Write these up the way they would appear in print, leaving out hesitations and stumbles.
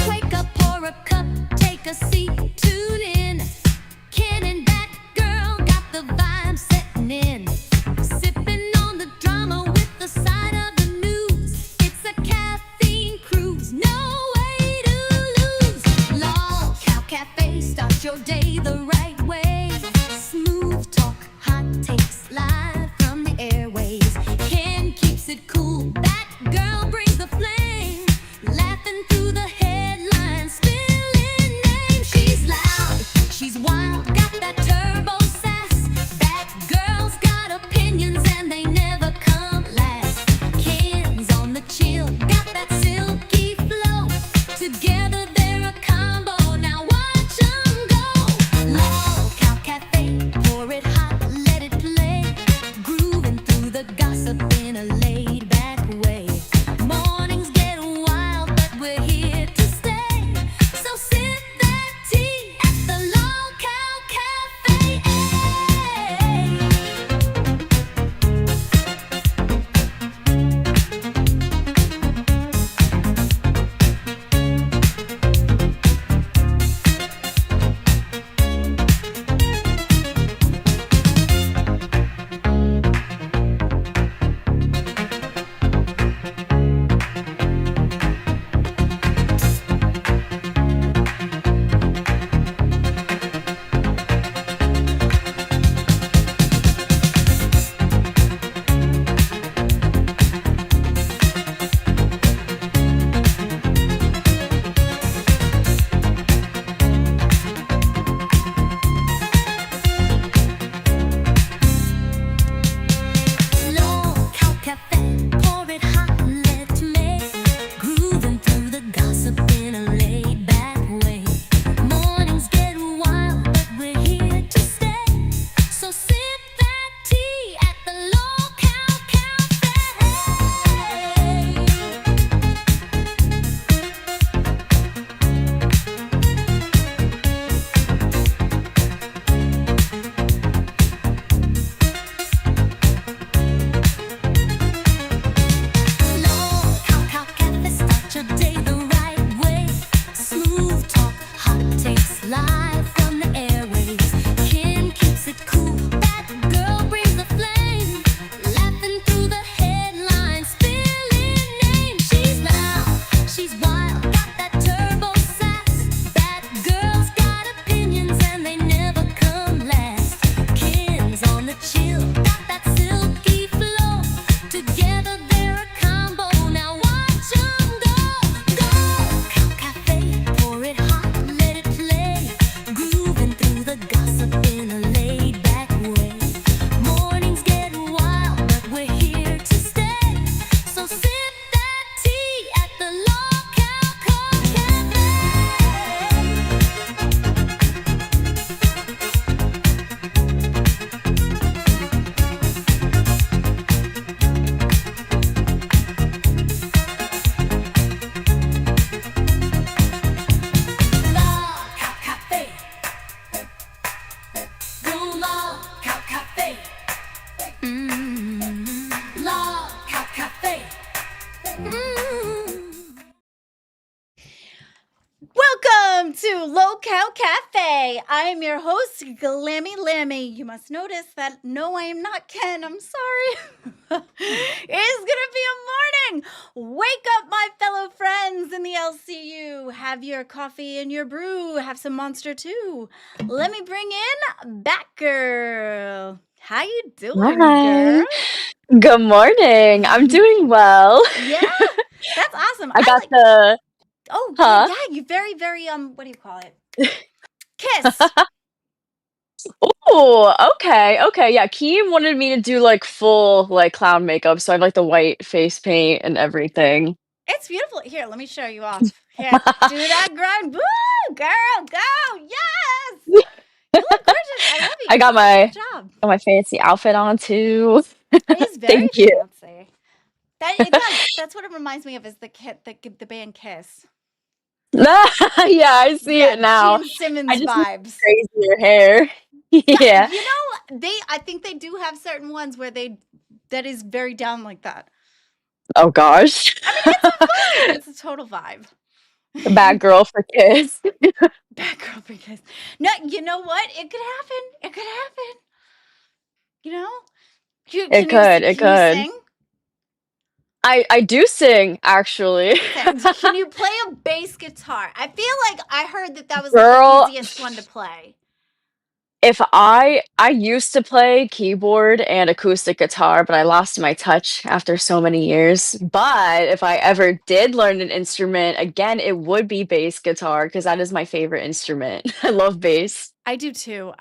Wake up, pour a cup, take a seat, tune in. Ken and that girl got the vibe setting in. Sipping on the drama with the side of the news. It's a caffeine cruise, no way to lose. Log Cow Cafe, start your day the right way. Smooth talk, hot takes, live from the airways. Ken keeps it cool, that girl brings the flame. Laughing through the headlines, spilling names. She's loud, she's wild, got that turbo sass. That girl's got opinions and they never come last. Ken's on the chill, got that silky flow. Together they're a combo, now watch 'em go. Log Cow Cafe, pour it hot, let it play. Grooving through the gossip in a laid back way. Mornings get wild, but we're here to stay. So sip that tea at the Log Cow Cafe. Log Cow Cafe, pour it hot, let's make. Grooving through the gossip in a laid back way. Mornings get wild, but we're here to stay. So sip that tea at the Log Cow Cafe. Log Cow Cafe, start your day the right way. Smooth talk, hot takes, live from the airways. Ken keeps it cool, that girl brings the flame. Laughing through the headlines, spilling names. She's loud, she's wild, got that turbo sass. That girl's got opinions and they never come last. Ken's on the chill, got that silky flow. Together they're a combo, now watch 'em go. Go Cow Cafe, pour it hot, let it play. Grooving through the gossip in a laid back way. Mornings get wild, but we're here to stay. So sip that tea at the Log Cow Cafe. Log Cow Cafe. Go Log Cow Cafe. Log Cow Cafe. Welcome to Low Cow Cafe. I am your host, Glammy Lammy. You must notice that no, I am not Ken. I'm sorry. It's gonna be a morning. Wake up, my fellow friends in the LCU. Have your coffee and your brew. Have some Monster too. Let me bring in Batgirl. How you doing, Hi. girl? Good morning. I'm doing well. Yeah, that's awesome. I I got like. the Oh, yeah, huh? yeah. You very, very What do you call it? Kiss. Oh, okay. Yeah, Keem wanted me to do like full like clown makeup, so I have like the white face paint and everything. It's beautiful. Here, let me show you off. Here, do that grind. Woo, girl, go. Yes. You look gorgeous. I love you. I got Good job. my fancy outfit on too. It is very Thank you. fancy. That it does. That's what it reminds me of. Is the band Kiss. Yeah, I see Yeah, it now. Gene I Simmons just need vibes. crazier hair. Yeah, Yeah. you know, I think they do have certain ones where that is very down like that. Oh gosh. I mean, it's a vibe. It's a total vibe. Bad girl for kids. Bad girl because no, you know what? It could happen. It could happen. You know? It could, it Can you could. sing? I do sing actually. Can you play a bass guitar? I feel like I heard that was like the Girl, easiest one to play. if I used to play keyboard and acoustic guitar, but I lost my touch after so many years. But if I ever did learn an instrument, again, it would be bass guitar because that is my favorite instrument. I love bass. I do too.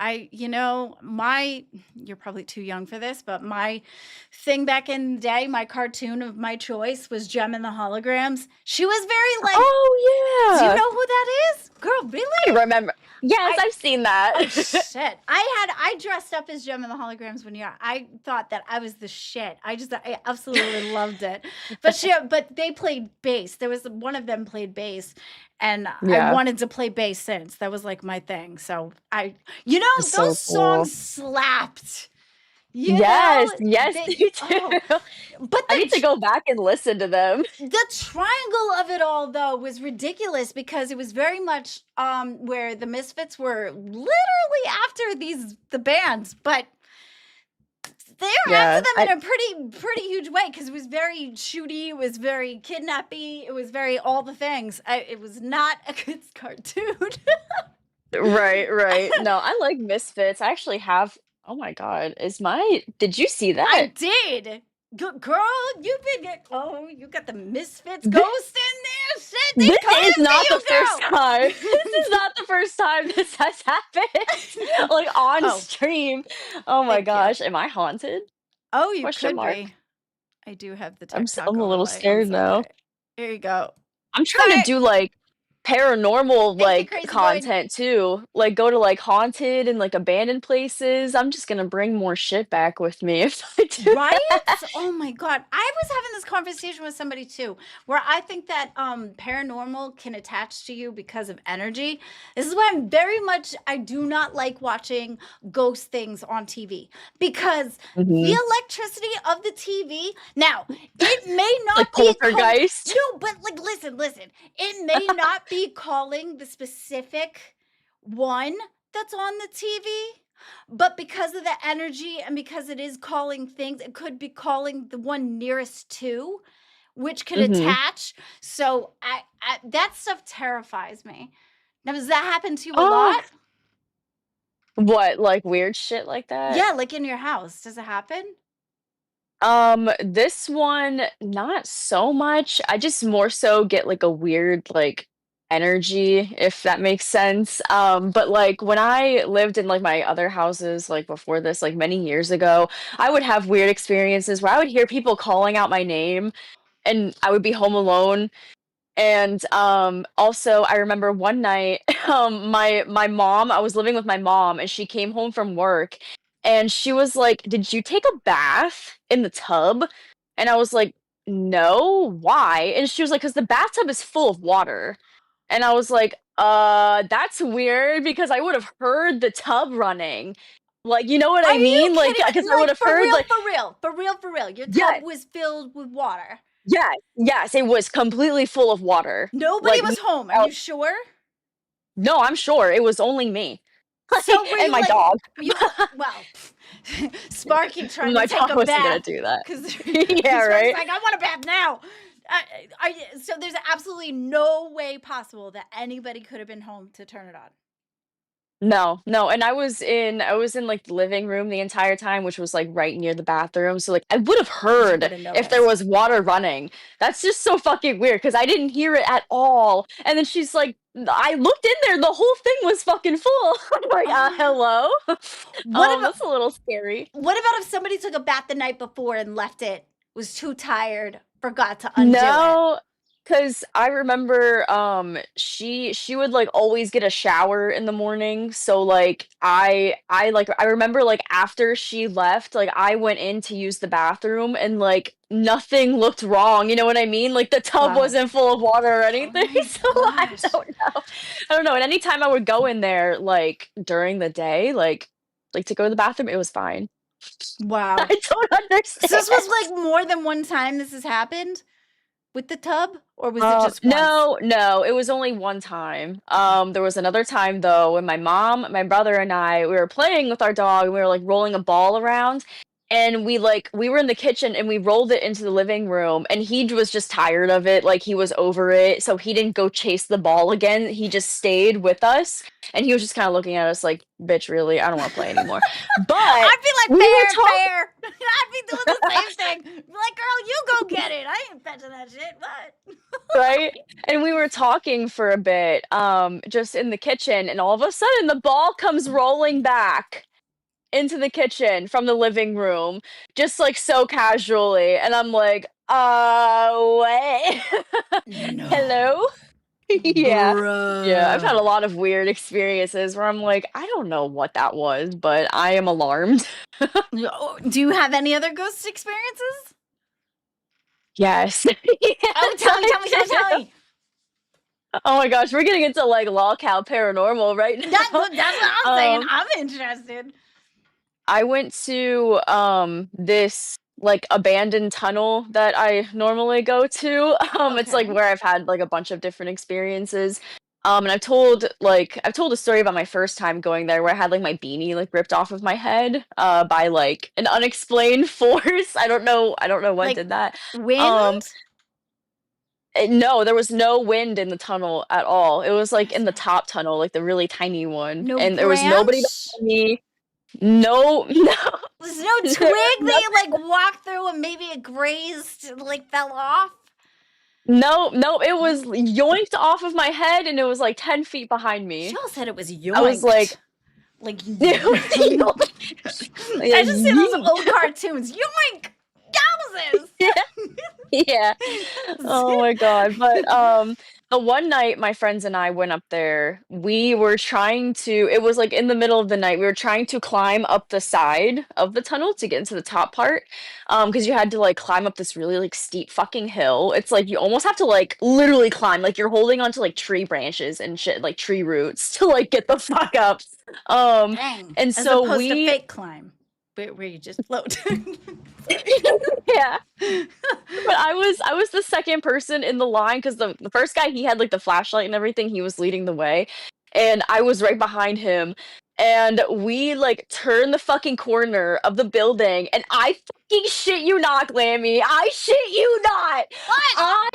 You're probably too young for this, but my thing back in the day, my cartoon of my choice was Gem and the Holograms. She was very like, Oh do you yeah. know who that is? Girl, I really? remember. Yes, I I've seen that. Oh shit. I dressed up as Gem and the Holograms when I thought that I was the shit. I absolutely loved it. But they played bass. There was one of them played bass and I Yeah, wanted to play bass since. That was like my thing. So you know, it's so those songs cool. slapped. You Yes, know, yes, they they oh, do. but I need to go back and listen to them. the triangle of it all though was ridiculous because it was very much where the Misfits were literally after the bands, but they were after Yeah, them in a pretty huge way because it was very shooty, it was very kidnappy, it was very all the things. It was not a good cartoon. right, right. No, I like Misfits. I actually have. Oh my God, did you see I that? did. Good girl, you got the Misfits ghost in there. Shit, they This coming is for not the you, first time. This girl. is not the first time this has happened. Like on Oh, stream. Oh my thank you. gosh, am I haunted? Oh, you Question could mark. be. I do have the TikTok I'm a little overlay. I'm scared now. sorry. Here you go. I'm trying to Sorry. do like paranormal Thank you, like Crazy Void. content too. Like go to like haunted and like abandoned places. I'm just gonna bring more shit back with me if I do Right? that. Oh my god. I was having this conversation with somebody too, where I think that paranormal can attach to you because of energy. This is why I do not like watching ghost things on TV because the Mhm. electricity of the TV. Now, it may Like not be poltergeist. no, but like listen. It may not be calling the specific one that's on the TV. But because of the energy and because it is calling things, it could be calling the one nearest to, which could Mhm. attach. So that stuff terrifies me. Now, does that happen to you a Oh, lot? what, like weird shit like that? Yeah, like in your house. Does it happen? This one, not so much. I just more so get like a weird like energy, if that makes sense. But like when I lived in like my other houses, like before this, like many years ago, I would have weird experiences where I would hear people calling out my name and I would be home alone and, also, I remember one night, my mom I was living with my mom, and she came home from work, and she was like, "Did you take a bath in the tub?" And I was like, "No, why?" And she was like, "'Cause the bathtub is full of water." And I was like, that's weird because I would've heard the tub running." Like, you know what Are I you mean? Like, kidding because me? I Like would've heard, like for real. Your tub yes, was filled with water. yes, yes, it was completely full of water. Nobody Like, was home. Are you sure? no, I'm sure it was only me, So were and you my like dog. well, Sparky trying to My take dog a wasn't gonna bath do that. because Yeah, Sparky's right? like, I want a bath now. So there's absolutely no way possible that anybody could have been home to turn it on. No, no, and I was in, like, the living room the entire time, which was, like, right near the bathroom, so, like, I would've You heard would have if there noticed. was water running. That's just so fucking weird because I didn't hear it at all, and then she's like, "I looked in there, the whole thing was fucking full." I'm like, Oh, hello?" what about That's a little scary. if somebody took a bath the night before and left it, was too tired, forgot to undo it? No. 'Cause I remember, she would, like, always get a shower in the morning, so, like, I remember, like, after she left, like, I went in to use the bathroom and, like, nothing looked wrong, you know what I mean? Like, the tub Wow. wasn't full of water or Oh anything, my so I gosh. don't know. I don't know, and anytime I would go in there, like, during the day, like, to go to the bathroom, it was fine. Wow. I don't So this was understand. like more than one time this has happened with the tub, or was it just once? No, no, it was only one time. Okay. There was another time though when my mom, my brother, and I we were playing with our dog and we were like rolling a ball around and we were in the kitchen and we rolled it into the living room and was just tired of it, like he was over it, so he didn't go chase the ball again. He just stayed with us and he was just kind of looking at us like, "Bitch, really? I don't want to play anymore." But I'd be like, we were fair, talking, fair. I'd be doing the same thing. Be like, girl, you go get it. I ain't fetching that shit. What? right? And we were talking for a bit, just in the kitchen, and all of a sudden the ball comes rolling back into the kitchen from the living room, just like so casually. And I'm like, wait. No. Hello? Yeah. Yeah. I've had Bruh. a lot of weird experiences where I'm like, I don't know what that was, but I am alarmed. Do you have any other ghost experiences? Yes. Oh, Yes, tell me, I tell me, tell me, tell do. me. Oh my gosh, we're getting into like lolcow paranormal right That's now. what I'm saying. Um, I'm interested. I went to, this, like, abandoned tunnel that I normally go to. It's, like, Okay. where I've had, like, a bunch of different experiences. And I've told a story about my first time going there where I had, like, my beanie, like, ripped off of my head, by, like, an unexplained force. I don't know what Like did that. Um, wind? no, there was no wind in the tunnel at all. It was, like, There's in the top tunnel, like, the really tiny one, no and there was nobody branch? behind me. No, no. There's no twig There was that you nothing. like walked through and maybe it grazed, like fell off? No, no, it No. was yoinked off of my head and it was like 10 feet behind She me. all said it was I was like, yoinked. Like it was I like, just see those yeet. old cartoons. Yoink! Yeah, yeah. Oh Yowzers! my god. But the one night my friends and I went up there, we were trying to it was like in the middle of the night, we were trying to climb up the side of the tunnel to get into the top part. Because you had to like climb up this really like steep fucking hill. It's like you almost have to like literally climb, like you're holding onto like tree branches and shit, like tree roots to like get the fuck up. Um Dang. and As so opposed to we fake climb, where you just float. Sorry. yeah. But I was the second person in the line because the first guy, he had, like, the flashlight and everything, he was leading the way, and I was right behind him, and we, like, turned the fucking corner of the building, and I fucking shit you not, Glammy, I shit you not! What? I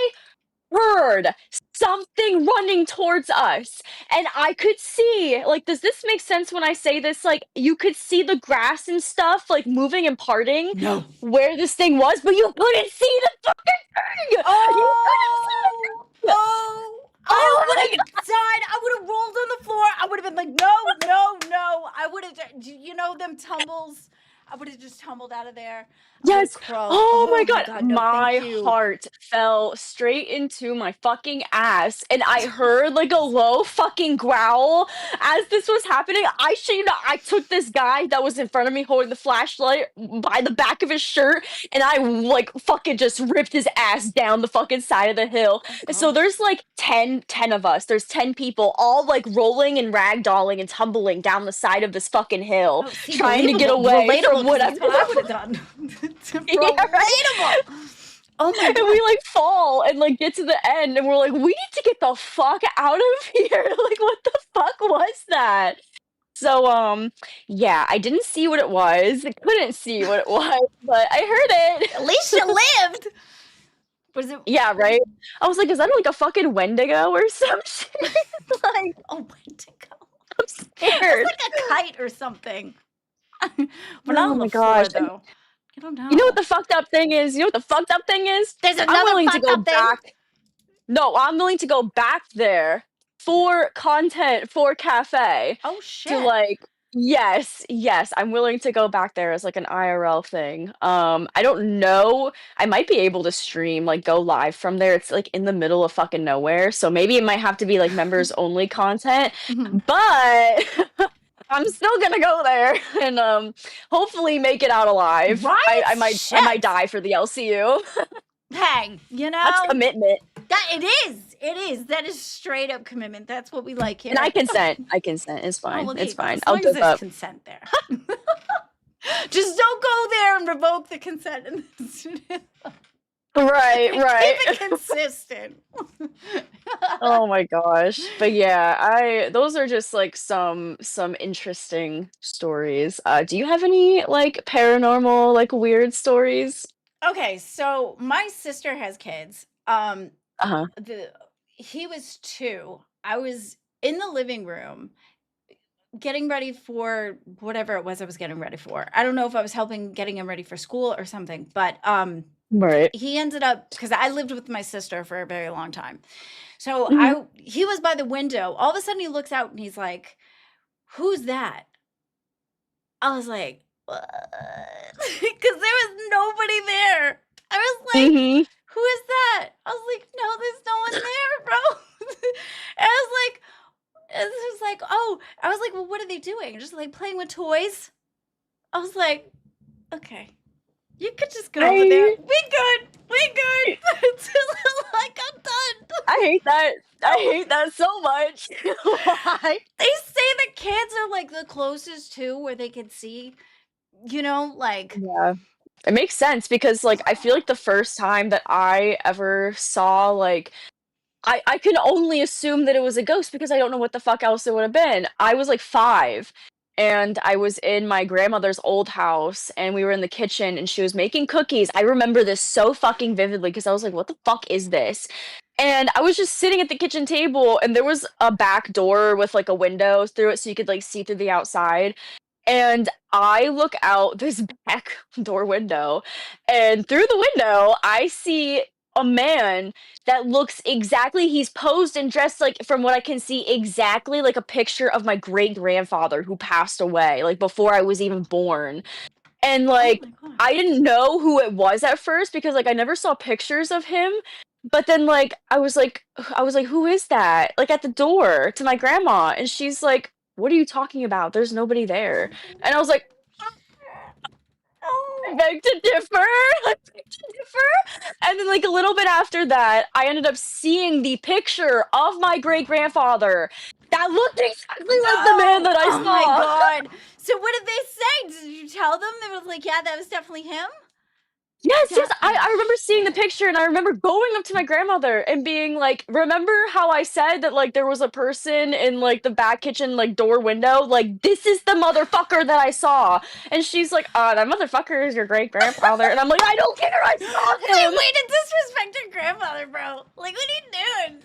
heard something running towards us, and I could see, like, does this make sense when I say this? Like, you could see the grass and stuff, like, moving and parting No. where this thing was, but you couldn't see the fucking thing! You couldn't see Oh! the thing! Oh! I Oh would my have died. I would have rolled on the floor. I would have been like, no, no, no. I would have, you know, them tumbles. I would have just tumbled out of there. I would have yes! crawled. Oh Oh my my god, God. No, thank my you. heart fell straight into my fucking ass, and I heard like a low fucking growl as this was happening. I shit you not, I took this guy that was in front of me holding the flashlight by the back of his shirt, and I like fucking just ripped his ass down the fucking side of the hill. Oh And so gosh. there's like ten of us. There's 10 people all like rolling and ragdolling and tumbling down the side of this fucking hill, Oh, see, trying to get believable, away relatable, from because whatever that's what I would the have done. yeah, right? Relatable. Oh my And God. we like fall and like get to the end and we're like, we need to get the fuck out of here. Like, what the fuck was that? So, yeah, I didn't see what it was. I couldn't see what it was, but I heard At least you it. lived. Was it? Yeah, right? I was like, is that like a fucking Wendigo or some shit? Like, Oh, Wendigo. I'm It's scared. like a kite or something. But not Oh on the my gosh. floor, though. I don't You know what know. the fucked up thing is? You know what the fucked up thing is? There's I'm another willing to fucked go up thing. back. No, I'm willing to go back there for content for cafe Oh to shit. like Yes, yes, I'm willing to go back there as, like, an IRL thing. I don't know, I might be able to stream, like, go live from there. It's, like, in the middle of fucking nowhere, so maybe it might have to be, like, members only content, Mhm. but I'm still gonna go there and, hopefully make it out alive. Right? I might Shit. die for the LCU. Hey, you That's know, commitment, that it is. It is. That is straight up commitment. That's what we like and here. I consent, it's Oh, fine, well, there it's you go. fine, As I'll long as give there's up. consent there. Just don't go there and revoke the consent. And Right, keep right. it consistent. Oh my gosh. But yeah, I those are just like some interesting stories. Do you have any like paranormal like weird stories? Okay, so my sister has kids. Uh-huh. The he was 2. I was in the living room getting ready for whatever it was I was getting ready for. I don't know if I was helping getting him ready for school or something, but Right. he ended up because I lived with my sister for a very long time. So Mhm. he was by the window. All of a sudden he looks out and he's like, "Who's that?" I was like, "What?" Because there was nobody there. I was like, Mhm. "Who is that?" I was like, "No, there's no one there, bro." And I was like, and it was like, "Oh," I was like, "Well, what are they doing? Just like playing with toys?" I was like, "Okay, you could just go over there. I We good. We good." Like I'm done. I hate that. I Oh, hate that so much. Why? they say the kids are like the closest to where they could see, like Yeah. It makes sense because like I feel like the first time that I ever saw like I can only assume that it was a ghost because I don't know what the fuck else it would have been. I was like 5 and I was in my grandmother's old house and we were in the kitchen and she was making cookies. I remember this so fucking vividly because I was like, what the fuck is this? And I was just sitting at the kitchen table and there was a back door with like a window through it so you could like see through the outside. And I look out this back door window, and through the window, I see a man that looks exactly he's posed and dressed like from what I can see exactly like a picture of my great grandfather who passed away like before I was even born. And oh like my god. I didn't know who it was at first because like I never saw pictures of him. But then like I was like who is that? Like at the door to my grandma and she's like what are you talking about? There's nobody there. And I was like I Oh, beg to differ. I beg to differ. And then, like, a little bit after that, I ended up seeing the picture of my great grandfather that looked exactly like the man no. that I Oh my saw. god. So what did they say? Did you tell them? They were like, "Yeah, that was definitely him?" Yes, yes, That I oh remember seeing the shit. picture and I remember going up to my grandmother and being like, "Remember how I said that, like, there was a person in, like, the back kitchen, like, door window? Like, this is the motherfucker that I saw." And she's like, that motherfucker is your great-grandfather." And I'm like, "I don't care, I saw Wait, him!" way to disrespect your grandfather, bro. Like, what are you doing?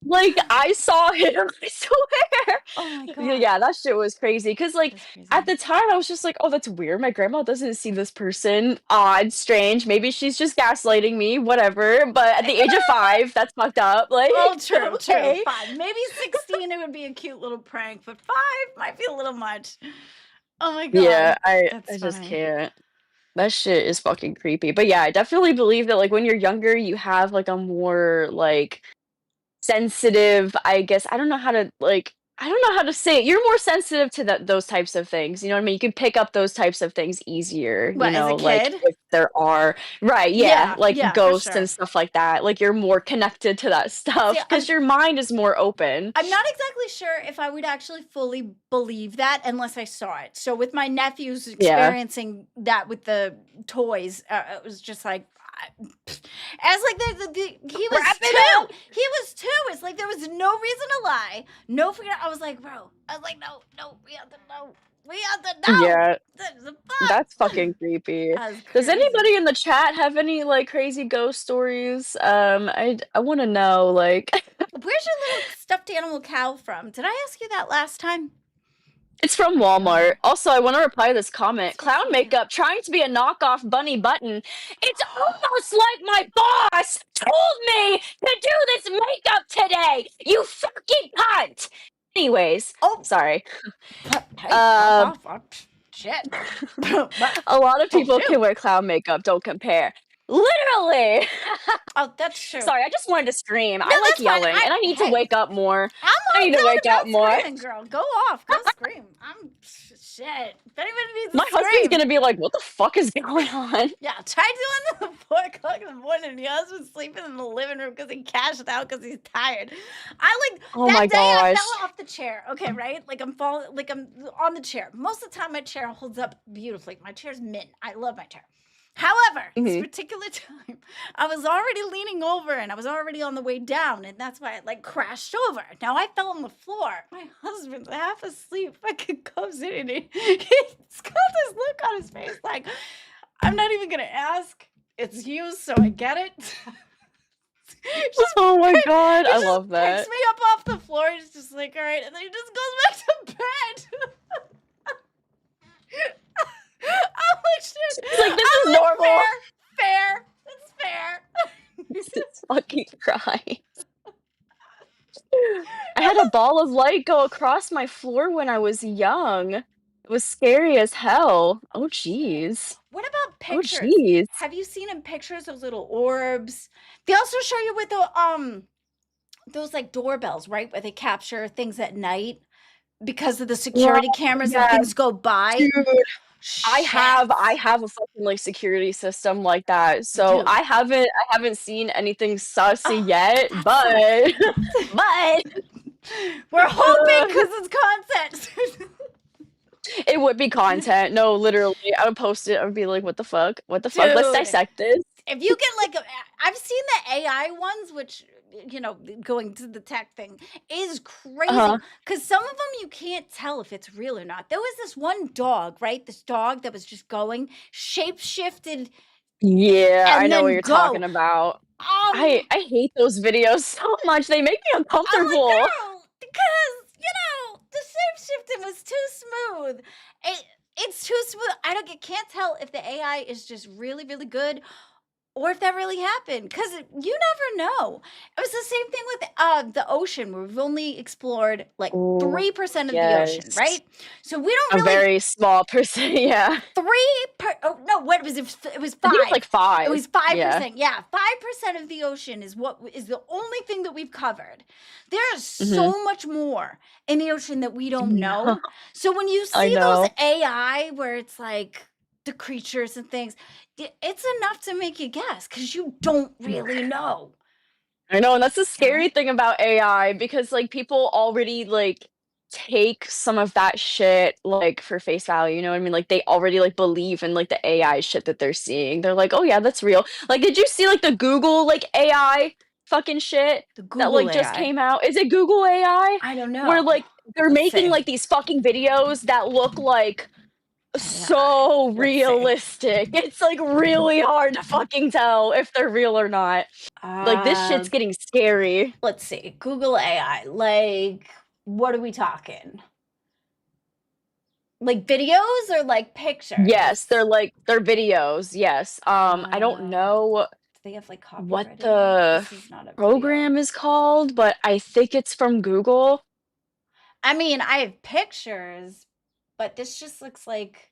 Like, I saw him, I swear. Oh my Yeah, god. yeah, that shit was crazy. Cause like, That's at crazy. the time, I was just like, "Oh, that's weird, my grandma doesn't see this person. Odd, strange, maybe she's just gaslighting me, whatever." But at the age of 5, that's fucked up, like, Oh, true, true. okay. 5. Maybe 16 it would be a cute little prank, but 5 might be a little much. Oh my Yeah, god. I That's just funny. can't. That shit is fucking creepy. But yeah, I definitely believe that, like, when you're younger, you have, like, a more, like, sensitive, I guess I don't know how to, like I don't know how to say it. You're more sensitive to those types of things, you know what I mean? You can pick up those types of things easier, What, as a like, kid? if there are right, yeah, Yeah, like yeah, for ghosts and sure. stuff like that, like, you're more connected to that See, stuff because I'm your mind is more open. I'm not exactly sure if I would actually fully believe that unless I saw it. So with my nephews Yeah. experiencing that with the toys, it was just like, as like he was Wrap it two, up! he was 2. It's like there was no reason to lie, no figure. I was like, bro, I was like, no, no, we have to know, we have to know. Yeah, The that's fuck. fucking creepy. That was Does crazy. anybody in the chat have any, like, crazy ghost stories? I wanna know, like Where's your little stuffed animal cow from? Did I ask you that last time? It's from I forgot. Walmart. Also, I want to reply to this comment. That's so Clown cute. makeup trying to be a knockoff Bunny Button. It's almost like my boss told me to do this makeup today. You fucking cunt. Anyways, Oh, sorry. Hey, fuck Uh, off. Shit. But a lot of oh, people can do. wear clown makeup. Don't compare. Literally. Oh, that's true. Sorry, I just wanted to scream. No, I like that's fine. yelling, and I need to Hey, wake up more. I'm I all need to down wake up about more. screaming, girl. Go off. Go scream. I'm shit. If anybody needs My to husband's scream, gonna be like, "What the fuck is going on?" yeah, try doing it at 4 o'clock in the morning. And your husband's sleeping in the living room because he cashed out because he's tired. I like Oh that my day I gosh. fell off the chair. Okay, right? Like I'm falling, like I'm on the chair. Most of the time, my chair holds up beautifully. My chair's mint. I love my chair. However, this Mhm. particular time, I was already leaning over and I was already on the way down, and that's why I like crashed over. Now I fell on the floor. My husband's half asleep, fucking comes in and he's got this look on his face like, I'm not even gonna ask. It's you, so I get it. just Oh my god, he I just love picks that. me up off the floor. He's just like, all right, and then he just goes back to bed. I'm like, shit. He's like, "This is I'm like, normal." fair. It's fair. This is fucking crying. I had a ball of light go across my floor when I was young. It was scary as hell. Oh Shit. jeez. What about Oh pictures? jeez. Have you seen in pictures those little orbs? They also show you with the those like doorbells, right? Where they capture things at night because of the Girl, security cameras and yes, things go by. dude. Shit. I have a fucking, like, security system like that, You so do. I haven't seen anything sussy Oh, yet, that's but so but we're hoping because it's content. it would be content. No, literally, I would post it, I would be like, "What the fuck? What the fuck? Let's Dude, dissect this." if you get like I've seen the AI ones, which going to the tech thing is crazy Uh-huh. because some of them you can't tell if it's real or not. There was this one dog, right? This dog that was just going shape shifted Yeah, I and know what then you're go. talking about. Um, I hate those videos so much, they make me I'm like, uncomfortable. girl, because the shape shifting was too smooth. It's too smooth. I don't get can't tell if the AI is just really, really good or if that really happened, because you never know. It was the same thing with the ocean, where we've only explored like Oh, 3% of the ocean, yes. right? So we don't A really very small person, yeah. oh no, what was it? It was I think it's like 5. It 5. was Yeah. 5%. Yeah, 5% of the ocean is what is the only thing that we've covered. There is Mhm. so much more in the ocean that we I don't know. know. So when you I see those know. AI where it's like the creatures and things, it's enough to make you guess because you don't really know. I know, and that's the You know? scary thing about AI because, like, people already, like, take some of that shit, like, for face value, you know what I mean? Like, they already, like, believe in, like, the AI shit that they're seeing. They're like, "Oh, yeah, that's real." Like, did you see, like, the Google, like, AI fucking shit The that, Google like, just AI. came out? Is it Google AI? I don't Where, know. like, they're Let's making, see. like, these fucking videos that look like AI. so Let's see. realistic. It's, like, really hard to fucking tell if they're real or not. Like, this Uh shit's getting scary. let's see. Google AI. Like, what are we talking? Like videos or like Yes, pictures? they're videos, yes. I don't know Do they have like what copyrighted on it? the This is not a video. program is called, but I think it's from Google. I mean, I have pictures, but this just looks like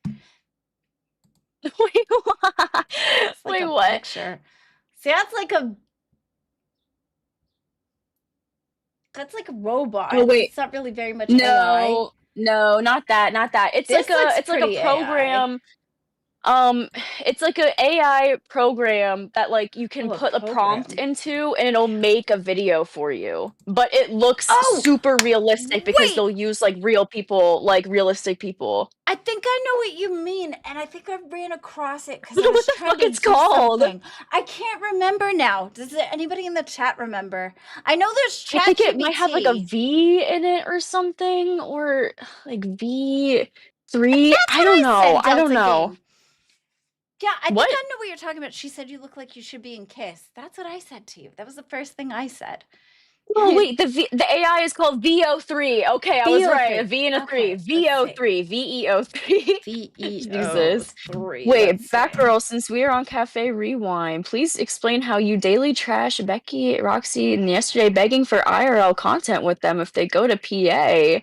Wait, what? it's like Wait, a what? picture. See, that's like a Oh, robot. wait. It's not really very much AI. No, no, not that, not that. This looks It's like a pretty AI. program. Um, it's like a AI program that, like, you can Oh, a put a prompt program. into, and it'll make a video for you, but it looks Oh, super realistic because wait. they'll use, like, real people, like, realistic people. I think I know what you mean, and I think I ran across it I because don't I know what was the trying fuck to it's do called. something. I can't remember now. Does anybody in the chat remember? I know there's I think it might have, like, a ChatGPT. V in it or something, or, like, V3? That's I what don't I know, said, I don't Delta know. Game. Yeah, I think What? I know what you're talking about. She said you look like you should be in Kiss. That's what I said to you. That was the first thing I said. Oh, wait, the AI is called VO3. Okay, I was right, a VO3. V and a 3. Okay, let's see. VO3, VEO3. Jesus. VEO3. Let's Wait, see. Batgirl, since we are on Cafe Rewind, please explain how you daily trash Becky, Roxy, and yesterday begging for IRL content with them if they go to PA.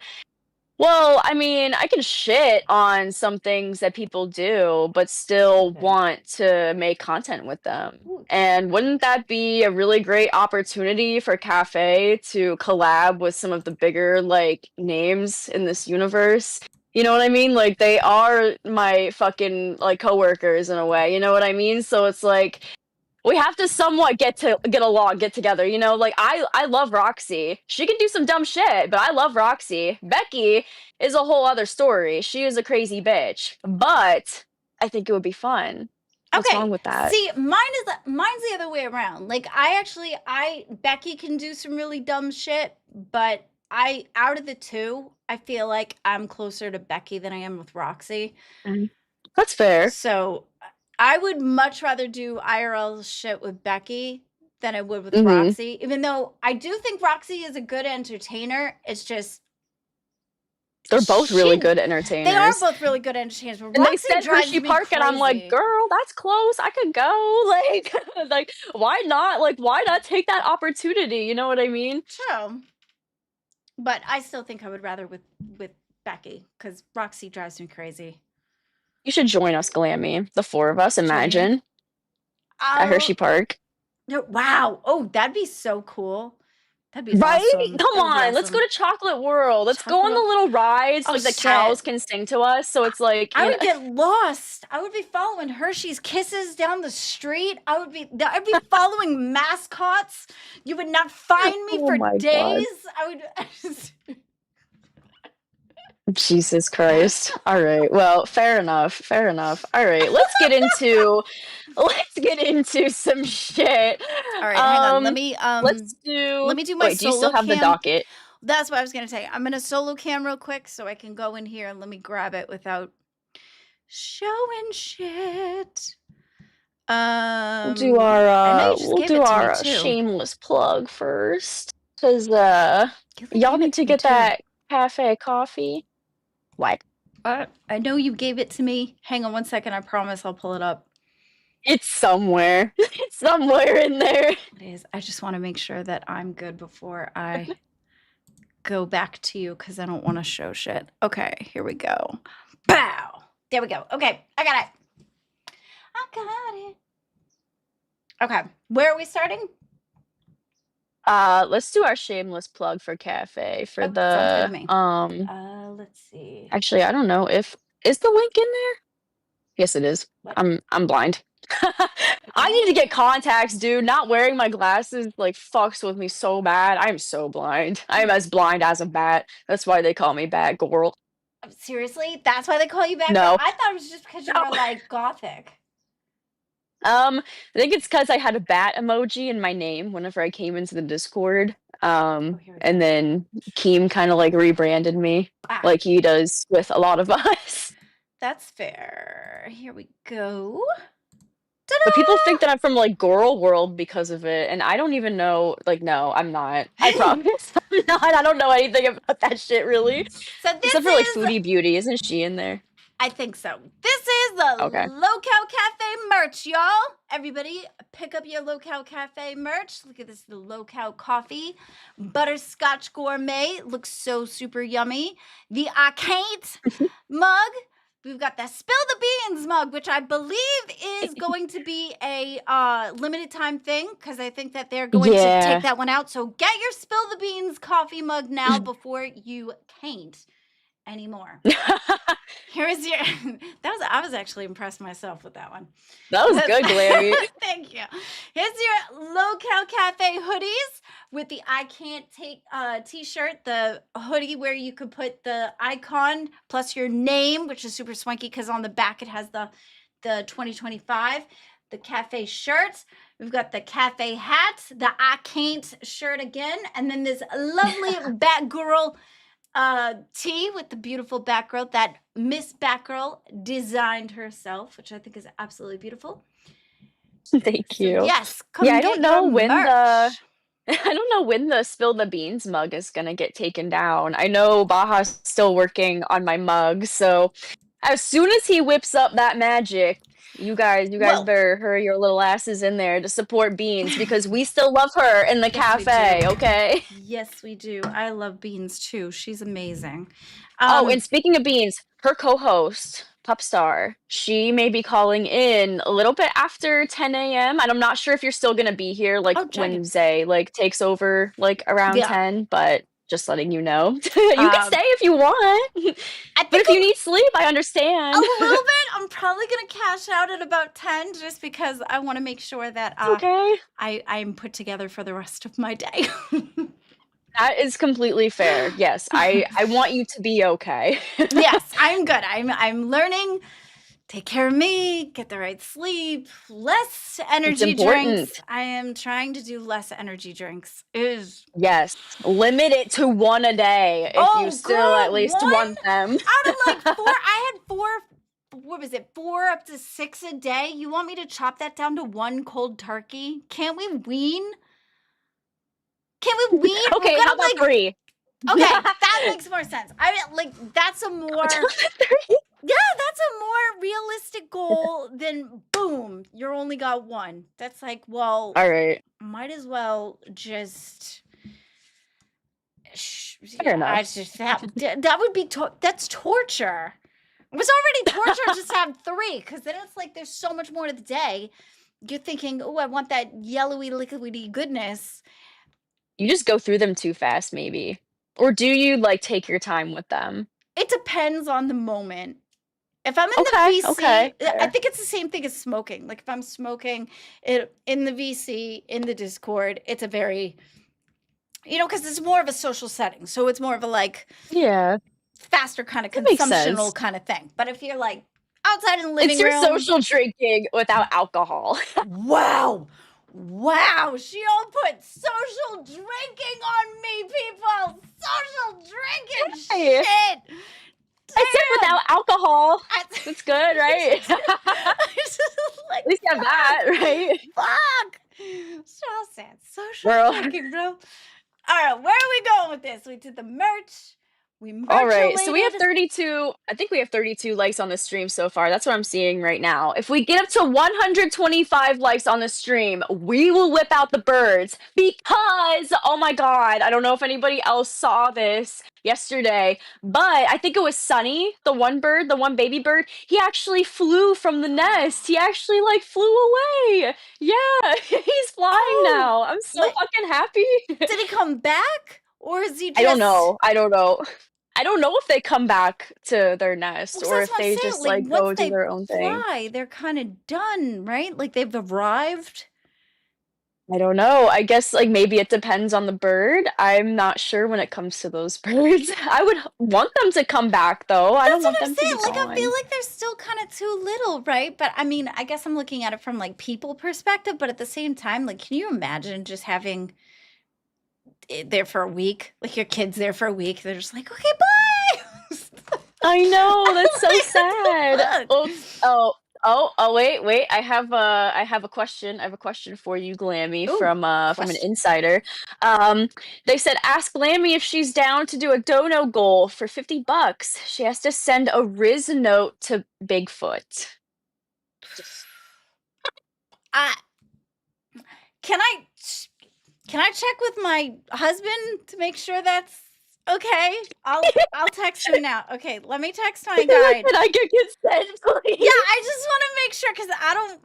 Well, I mean, I can shit on some things that people do, but still Okay. want to make content with them. Ooh, And wouldn't that be a really great opportunity for Cafe to collab with some of the bigger like names in this universe? You know what I mean? Like they are my fucking like coworkers in a way. You know what I mean? So it's like we have to somewhat get along, get together, you know? Like I love Roxy. She can do some dumb shit, but I love Roxy. Becky is a whole other story. She is a crazy bitch. But I think it would be fun. What's wrong Okay. with that? See, mine's the other way around. Like I Becky can do some really dumb shit, but I out of the two, I feel like I'm closer to Becky than I am with Roxy. Mhm. That's fair. So I would much rather do IRL shit with Becky than I would with Mhm. Roxy, even though I do think Roxy is a good entertainer. It's just They're both really she good they are entertainers. both really good entertainers, but And they Roxy said drives Hershey me Park and I'm like, crazy. "Girl, that's close. I could go." Like like why not? Like why not take that opportunity? You know what I mean? True. But I still think I would rather with Becky because Roxy drives me crazy. You should join us, Glammy. The four of us, Join you? imagine, at Hershey Oh Park. no! Wow! Oh, that'd be so cool. That'd be Right? awesome. Come That would be on, let's go awesome. to Chocolate World. Let's go on the Chocolate. little rides, Oh like the shit! cows can sing to us. So it's like, I you know, would get lost. I would be following Hershey's Kisses down the street. I'd be following mascots. You would not find me oh for my days. God. I would. Jesus Christ. All right. Well, fair enough. Fair enough. All right. Let's get into some shit. All right, hang on. Um, let's Let do me do my wait, do you still solo have the cam. docket? That's what I was gonna say. I'm gonna solo cam real quick so I can go in here and let me grab it without showing shit. I know you just We'll gave do it to me our too. shameless plug first. Cause You y'all gave need it to to me get too. that cafe coffee. What? I know you gave it to me. Hang on one second. I promise I'll pull it up. It's somewhere. It's somewhere in there. It is. I just want to make sure that I'm good before I go back to you because I don't want to show shit. Okay, here we go. Bow. There we go. Okay, I got it. I got it. Okay, where are we starting? Let's do our shameless plug for cafe for Oh, sounds good to the me. Let's see. actually I don't know if is the link in there? Yes it is. What? I'm blind. I need to get contacts, dude. Not wearing my glasses like fucks with me so bad. I'm so blind. I'm as blind as a bat. That's why they call me Bat Girl. Seriously? That's why they call you bad girl? No. I thought it was just because you No. were like gothic. I think it's because I had a bat emoji in my name whenever I came into the Discord. Oh, here we And go. then Keem kind of like rebranded me Ah, like he does with a lot of us. that's fair. Here we go. But people think Ta-da! that I'm from like Girl World because of it, and I don't even know. Like, no, I'm not. I promise, I'm not. I don't know anything about that shit really, So except this for like is Foodie Beauty. Isn't she in there? I think so. This is the Okay. Local Cafe merch, y'all. Everybody, pick up your Local Cafe merch. Look at this, the Local Coffee Butterscotch Gourmet. Looks so super yummy. The I Can't mug. We've got the Spill the Beans mug, which I believe is going to be a limited time thing because I think that they're going to take Yeah. that one out. So get your Spill the Beans coffee mug now before you can't anymore. Here is your I was actually impressed myself with that one. That was good, Glammy. Thank you. Here's your Local Cafe hoodies with the I Can't Take t-shirt, the hoodie where you could put the icon plus your name, which is super swanky because on the back it has the 2025, the cafe shirt. We've got the cafe hat, the I Can't shirt again, and then this lovely Batgirl tee with the beautiful Batgirl that Miss Batgirl designed herself, which I think is absolutely beautiful. Thank So you. yes, come Yeah, I get don't know your when the merch. I don't know when the Spill the Beans mug is gonna get taken down. I know Baja's still working on my mug, so as soon as he whips up that magic, You guys Well, better hurry your little asses in there to support Beans because we still love her in the yes, we do. cafe, okay? Yes, we do. I love Beans too. She's amazing. Oh, Um, and speaking of Beans, her co-host, Popstar, she may be calling in a little bit after 10 a.m. And I'm not sure if you're still gonna be here, like, oh, when Dragon. Zay, like, takes over, like, around Yeah. 10, but just letting you know. You can stay Um, if you want, I but think if you need sleep, I a understand. little bit. I'm probably gonna cash out at about 10 just because I want to make sure that It's okay. I'm put together for the rest of my day. That is completely fair. Yes, I want you to be okay. Yes, I'm good. I'm learning. Take care of me, get the right sleep, less It's energy drinks. important. I am trying to do less energy drinks. Is Yes, limit it to 1 a day if you Oh, still at girl, least one want them. out of like four. I had four. What was it? 4 up to 6 a day. You want me to chop that down to one cold turkey? Can't we wean? Can we wean? We're Okay, how gonna about like. 3? Okay, that makes more sense. I mean, like that's a more. Yeah, that's a more realistic goal than boom, you're only got one. That's like, well, Alright, might as well just fair I enough. just that would be that's torture. It was already torture just to have 3 cuz then it's like there's so much more to the day. You're thinking, "Oh, I want that yellowy liquidy goodness." You just go through them too fast, maybe. Or do you, like, take your time with them? It depends on the moment. If I'm in the Okay, VC, okay, I fair. think it's the same thing as smoking. Like if I'm smoking it in the VC, in the Discord, it's a very, because it's more of a social setting. So it's more of a like Yeah, faster kind of that makes consumptional sense. kind of thing. But if you're like outside in the It's living your room, social drinking without alcohol. wow. Wow, she all put social drinking on me, people. Social drinking Hey, shit. I said Damn. without alcohol. I, That's good, right? I just like, At least you have that, fuck. right? Fuck. So sad. Social Girl. drinking, bro. All right, where are we going with this? We did the merch. We All right, so we have merchulated. 32. I think we have 32 likes on the stream so far. That's what I'm seeing right now. If we get up to 125 likes on the stream, we will whip out the birds because, oh my God, I don't know if anybody else saw this yesterday, but I think it was Sunny, the one bird, the one baby bird. He actually flew from the nest. He actually like flew away. Yeah, he's flying Oh, now. I'm so wait. fucking happy. Did he come back? Or is he I don't just. know. I don't know. I don't know if they come back to their nest Because or that's if what I'm they saying. just Like, like once go do they their own thing. fly, they're kind of done, right? Like, they've arrived. I don't know. I guess like maybe it depends on the bird. I'm not sure when it comes to those birds. I would want them to come back though. I don't That's what want I'm them to be saying. Like, I feel gone. like they're still kind of too little, right? But I mean, I guess I'm looking at it from like people perspective. But at the same time, like, can you imagine just having it there for a week? Like, your kids there for a week. They're just like, okay, bye. I know, that's so Like, what sad. the Wait. I have a question. I have a question for you, Glammy, fuck? Ooh, from an question. insider. They said ask Glammy if she's down to do a dono goal for $50. She has to send a Riz note to Bigfoot. I can I can I check with my husband to make sure that's okay? I'll text him now. Okay, let me text my guide. Can I get consent, Yeah, please? I just want to make sure because I don't.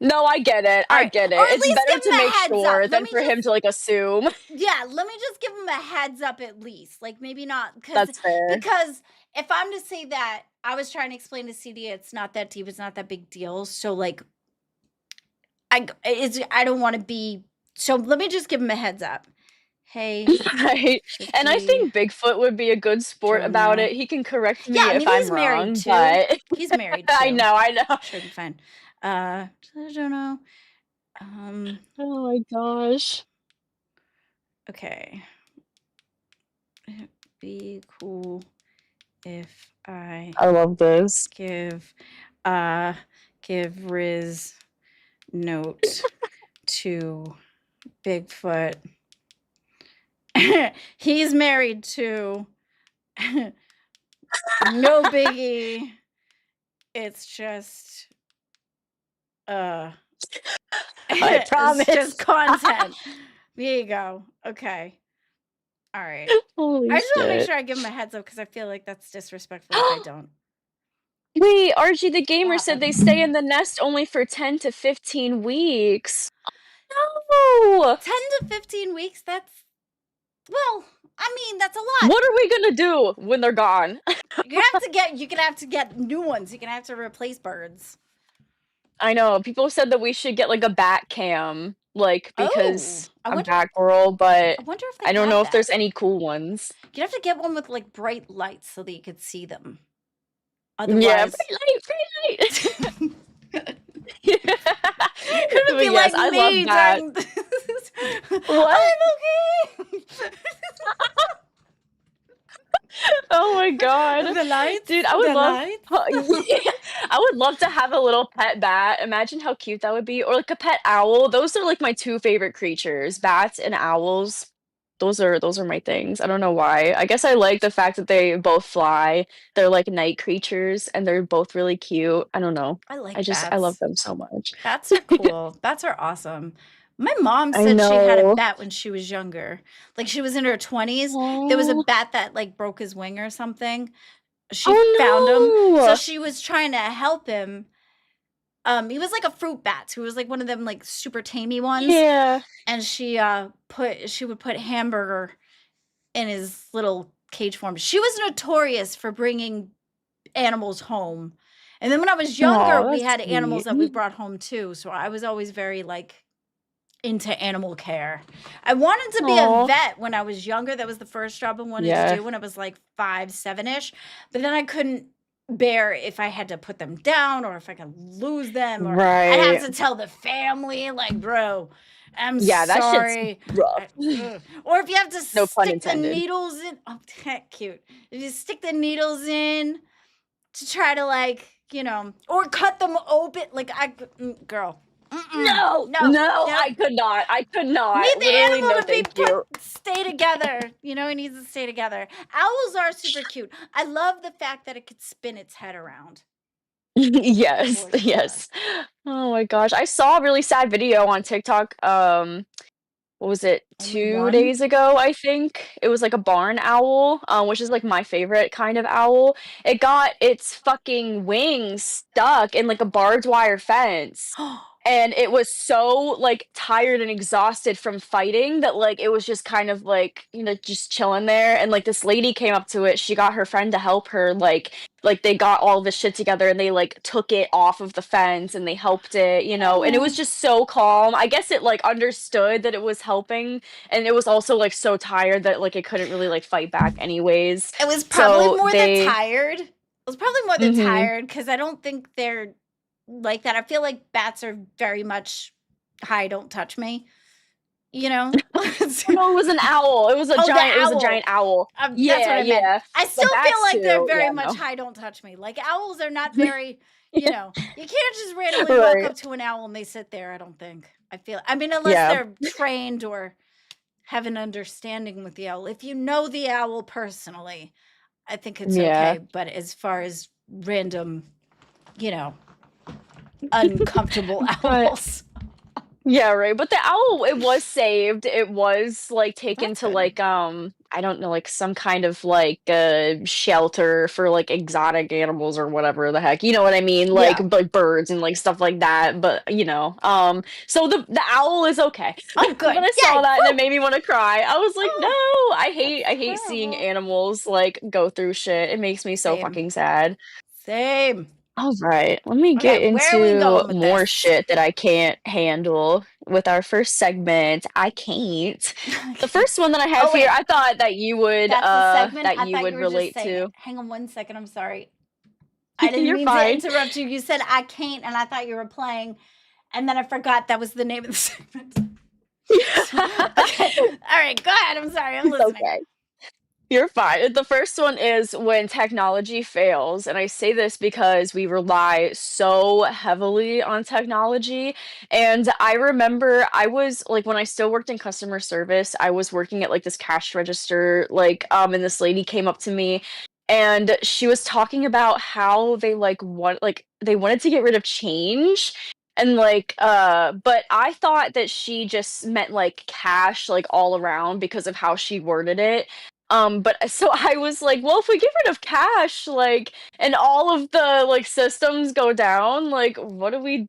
No, I get it. All I right, get or it. at It's least better give to him a make heads up. sure Let than me for him just to like assume. Yeah, let me just give him a heads up at least. Like maybe not That's fair. because if I'm to say that I was trying to explain to CD it's not that deep, it's not that big deal. So like I don't want to be so let me just give him a heads up. Hey, Right. And I 50 think Bigfoot would be a good sport about Jono. it. He can correct Yeah, me I if mean I'm he's married wrong, too. but He's married I too. know, I know. Should be fine. Jono. Oh my gosh. Okay. It'd be cool if I I love this. give give Riz note to Bigfoot. He's married to no biggie. It's just Uh, I it's just promise. content. There you go. Okay. All right. Holy I just want to make shit. sure I give him a heads up because I feel like that's disrespectful if I don't. Wait, RG the What gamer said happened? they stay in the nest only for 10 to 15 weeks. No! 10 to 15 weeks? That's, well, I mean, that's a lot. What are we gonna do when they're gone? You can have to get new ones. You can have to replace birds. I know, people said that we should get, like, a bat cam, like, Oh, because I'm bat girl, but I wonder if they I don't have know if that. there's any cool ones. You'd have to get one with like bright lights so that you could see them. Yeah, Otherwise, bright light, bright light. it would But be yes, like I love me bats. during. What? I'm okay. Oh my god. The lights, Dude, I would the love lights. yeah, I would love to have a little pet bat. Imagine how cute that would be, or like a pet owl. Those are like my 2 favorite creatures, bats and owls. Those are my things. I don't know why. I guess I like the fact that they both fly. They're like night creatures and they're both really cute. I don't know. I I like just I love bats. them so much. Bats are cool. Bats are awesome. My mom I said she had a know. bat when she was younger. Like she was in her 20s. There was a Oh. bat that like broke his wing or something. She found him. Oh So no. she was trying to help him. He was like a fruit bat. So he was like one of them like super tamey ones. Yeah. And she would put hamburger in his little cage form. She was notorious for bringing animals home. And then when I was younger, Oh, we that's had animals sweet. that we brought home too. So I was always very like into animal care. I wanted to be a Aw. vet when I was younger. That was the first job I wanted to Yeah. do when I was like 5, 7-ish. But then I couldn't bear if I had to put them down or if I could lose them or I'd have Right. to tell the family, like, bro, I'm Yeah, that shit's sorry. rough. Or if you have to No pun stick the intended. needles in, oh, cute. If you stick the needles in to try to like, or cut them open, like girl, No, no, no, no. I could not. I could Need not. the Literally, animal no, to be thank you. stay together. It needs to stay together. Owls are super cute. I love the fact that it could spin its head around. Yes, For sure. yes. Oh my gosh. I saw a really sad video on TikTok, what was it, Only 2 one? days ago, I think? It was like a barn owl, which is like my favorite kind of owl. It got its fucking wings stuck in like a barbed wire fence. And it was so, like, tired and exhausted from fighting that, like, it was just kind of, like, just chilling there, and, like, this lady came up to it, she got her friend to help her, they got all this shit together, and they, like, took it off of the fence, and they helped it, and it was Oh, just so calm. I guess it, like, understood that it was helping, and it was also, like, so tired that, like, it couldn't really, like, fight back anyways. it was probably So more the they tired. It was probably more the Mhm. tired because I don't think they're like that. I feel like bats are very much hi, don't touch me. You know? Oh, no, it was an owl. Oh, the It was a owl. giant owl. That's what Yeah, I meant. yeah. I The still feel bats like they're too. very Yeah, much no. "Hi, don't touch me." Like, owls are not very you can't just randomly walk Right. up to an owl and they sit there, I don't think. I mean, unless Yeah. they're trained or have an understanding with the owl. If you know the owl personally, I think it's Yeah. okay, but as far as random, you know, uncomfortable But owls. yeah, right, but the owl, it was saved. It was, like, taken That's to, good. like, I don't know, like, some kind of, like, shelter for, like, exotic animals or whatever the heck, you know what I mean? Yeah. Like, birds and, like, stuff like that, but, so the owl is okay. Oh, But good. I saw Yay! that and it Woo! made me wanna cry. I was like, "No." Oh, I that's hate seeing terrible. animals, like, go through shit. It makes me so Same. fucking sad. Same. Alright, let me Okay, get where are we into going with more this? shit that I can't handle with our first segment, I can't. The Okay. first one that I have Oh, here, wait. I thought That's a segment? that I you thought would you were just relate saying it. to. Hang on one second. I'm sorry. I didn't You're mean to fine. interrupt you. You said I can't, and I thought you were playing, and then I forgot that was the name of the segment. Okay. All right. Go ahead. I'm sorry. I'm It's listening. okay. You're fine. The first one is when technology fails, and I say this because we rely so heavily on technology. And I remember I was like when I still worked in customer service, I was working at like this cash register, and this lady came up to me and she was talking about how they wanted to get rid of change And like, but I thought that she just meant like cash, like all around because of how she worded it. But so I was like, well, if we get rid of cash, like, and all of the like systems go down, like, what do we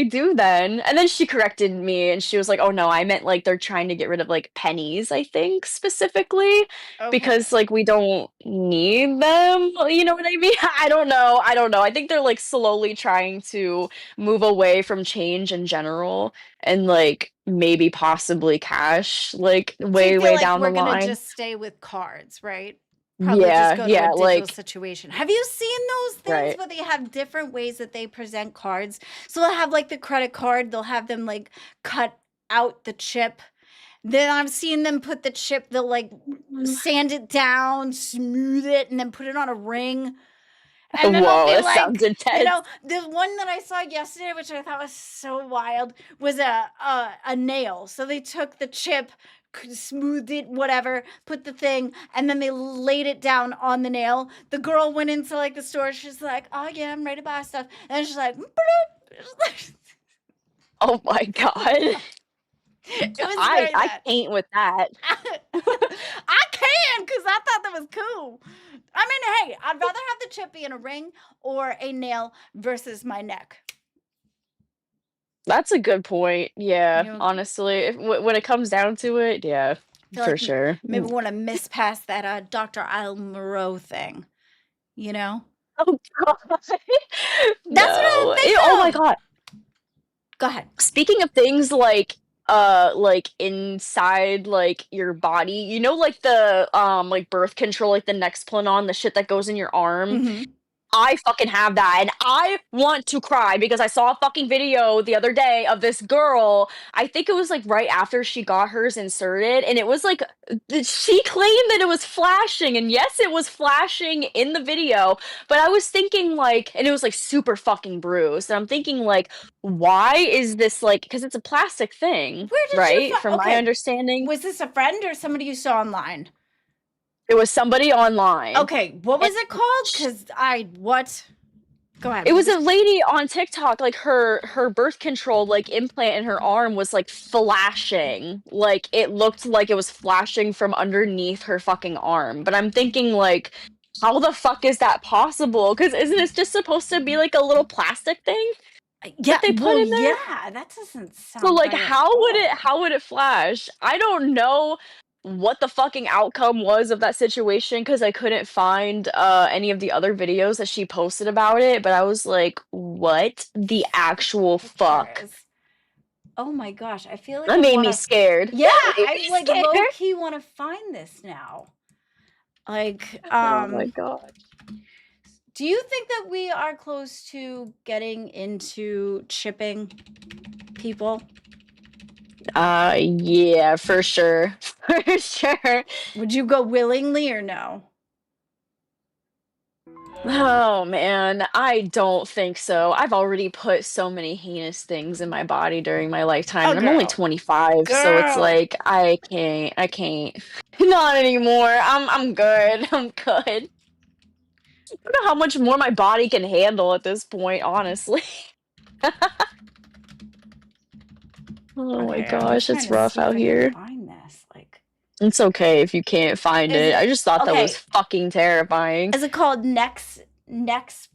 do then? And then she corrected me and she was like, oh no, I meant like they're trying to get rid of like pennies, I think specifically, Okay. because like we don't need them. You know what I mean? I don't know. I don't know. I think they're like slowly trying to move away from change in general and like maybe possibly cash like So you feel way like down the we're gonna line. just stay with cards, right? Probably just Yeah, go to a yeah, digital like situation. Have you seen those things right. where they have different ways that they present cards? So they'll have like the credit card, they'll have them like cut out the chip. Then I've seen them put the chip, they'll like sand it down, smooth it, and then put it on a ring. And then they'll Whoa, be that sounds like, intense. the one that I saw yesterday, which I thought was so wild, was a nail. So they took the chip, smoothed it, whatever, put the thing, and then they laid it down on the nail. The girl went into like the store. She's like, "Oh yeah, I'm ready to buy stuff," and she's like, Oh my god. it was I very I that. can't with that. I can because I thought that was cool. I mean, hey, I'd rather have the chip be in a ring or a nail versus my neck. That's a good point. You Yeah, know, honestly, if when it comes down to it, yeah, feel for like sure. maybe want to miss past that Dr. Al Moreau thing. You know, Oh god. that's what I No. Oh think my of. god. Go ahead. Speaking of things like inside like your body, you know like the like birth control, like the Nexplanon, the shit that goes in your arm. Hmm. I fucking have that, and I want to cry because I saw a fucking video the other day of this girl. I think it was like right after she got hers inserted, and it was like she claimed that it was flashing, and yes, it was flashing in the video. But I was thinking like, and it was like super fucking bruised, and I'm thinking like, why is this like? Because it's a plastic thing, Where did you right? find? From my Okay, understanding, was this a friend or somebody you saw online? it was somebody online. Okay, what was it called? Because I what? Go ahead. It What was was? a lady on TikTok, like her birth control like implant in her arm was like flashing. Like it looked like it was flashing from underneath her fucking arm. But I'm thinking like how the fuck is that possible? Cuz isn't it just supposed to be like a little plastic thing Yeah. that they put Well, in there? yeah. That doesn't So sound like right at how would it all. how would it flash? I don't know what the fucking outcome was of that situation because I couldn't find any of the other videos that she posted about it, but I was like, what the actual fuck? Pictures. Oh my gosh, I feel like That I made want me to. scared. Yeah, That made I me like low scared. key want to find this now. Like, Oh my god. do you think that we are close to getting into chipping people? Yeah, for sure. For sure. Would you go willingly or no? Oh man, I don't think so. I've already put so many heinous things in my body during my lifetime, Oh, and I'm only girl, 25, so it's girl. like I can't. Not anymore. I'm good. I'm good. I don't know how much more my body can handle at this point, honestly. Oh my Okay, I'm gosh, trying it's to rough see if out I can here. find this. Like, It's okay if you can't find is it. it I just thought that was okay? fucking terrifying. Is it called Nexplanon?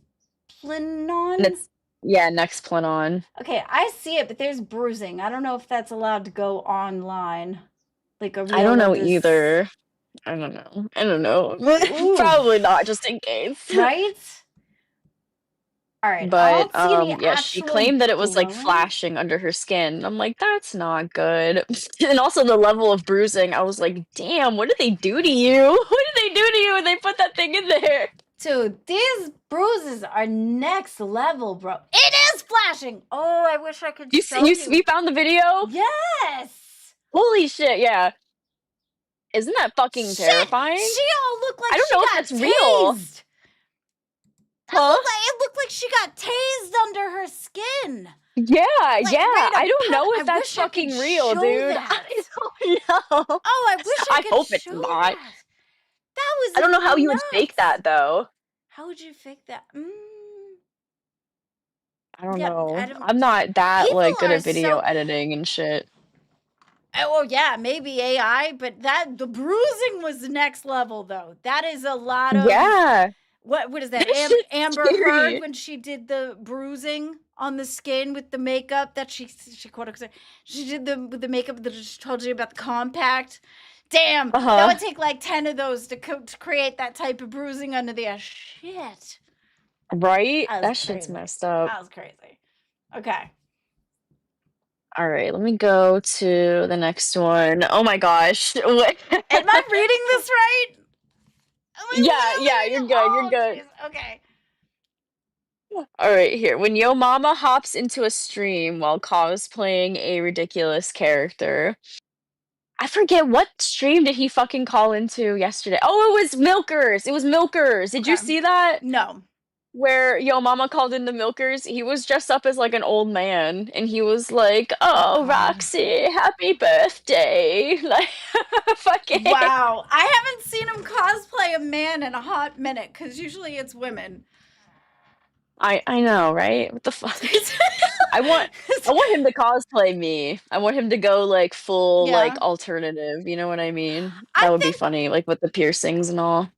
That's yeah, next on. Okay, I see it, but there's bruising. I don't know if that's allowed to go online. Like a I real don't know dis either. I don't know. I don't know. Probably oof, not, just in case. right? All right, I But don't see any yeah, she actual claimed that it was like glowing. flashing under her skin. I'm like, that's not good. And also the level of bruising, I was like, damn, what did they do to you? What did they do to you when they put that thing in there? Dude, these bruises are next level, bro. It is flashing. Oh, I wish I could show you. You found the video? Yes. Holy shit, yeah. Isn't that fucking Shit, terrifying? she all looked I like don't she know if got that's real. tased. Huh? It looked like she got tased under her skin. Yeah, Like yeah. right I up don't know I if that's wish I could fucking real, show dude. that. I don't know. Oh, I wish I I could hope it's show not. that. That I don't know how you would was fake nuts. that though. How would you fake that? I don't Yeah, I know. don't. I'm not that, People like, good are at video so. editing and shit. Oh yeah, maybe AI, but the bruising was next level though. That is a lot of Yeah. what is that? That shit's Amber Heard scary. when she did the bruising on the skin with the makeup that she quote unquote she did the with the makeup that she told you about the compact. Damn, that Uh-huh. would take like 10 of those to create that type of bruising under there. Shit. Right? That was That shit's crazy. messed up. That was crazy. Okay. Alright, let me go to the next one. Oh my gosh. What Am I reading this right? Am Yeah, I literally yeah, you're reading? good, you're Oh, good. jeez. Okay. Alright, here. When Yo Mama hops into a stream while cosplaying a ridiculous character. I forget what stream did he fucking call into yesterday? Oh, it was Milkers! It was Milkers! Did you Okay. see that? No. Where Yo Mama called in the Milkers, he was dressed up as, like, an old man, and he was like, "Oh, God. Roxy, happy birthday." Like, fucking Wow. I haven't seen him cosplay a man in a hot minute because usually it's women. I know, right? What the fuck? I want him to cosplay me. I want him to go, like, full, like, Yeah. alternative, you know what I mean? I That would be think, funny, like, with the piercings and all.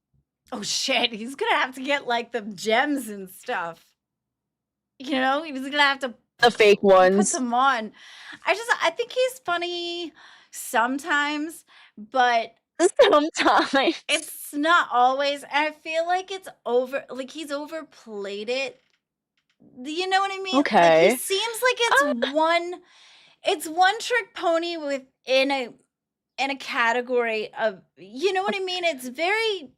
oh shit, he's gonna have to get like the gems and stuff. You know, he was gonna have to The fake put ones. them on. I think he's funny sometimes, but Sometimes. it's not always. I feel like it's over, like he's overplayed it. Do you know what I mean? Like he Okay. seems like Uh, it's one trick pony within a category of, you know what I mean? It's very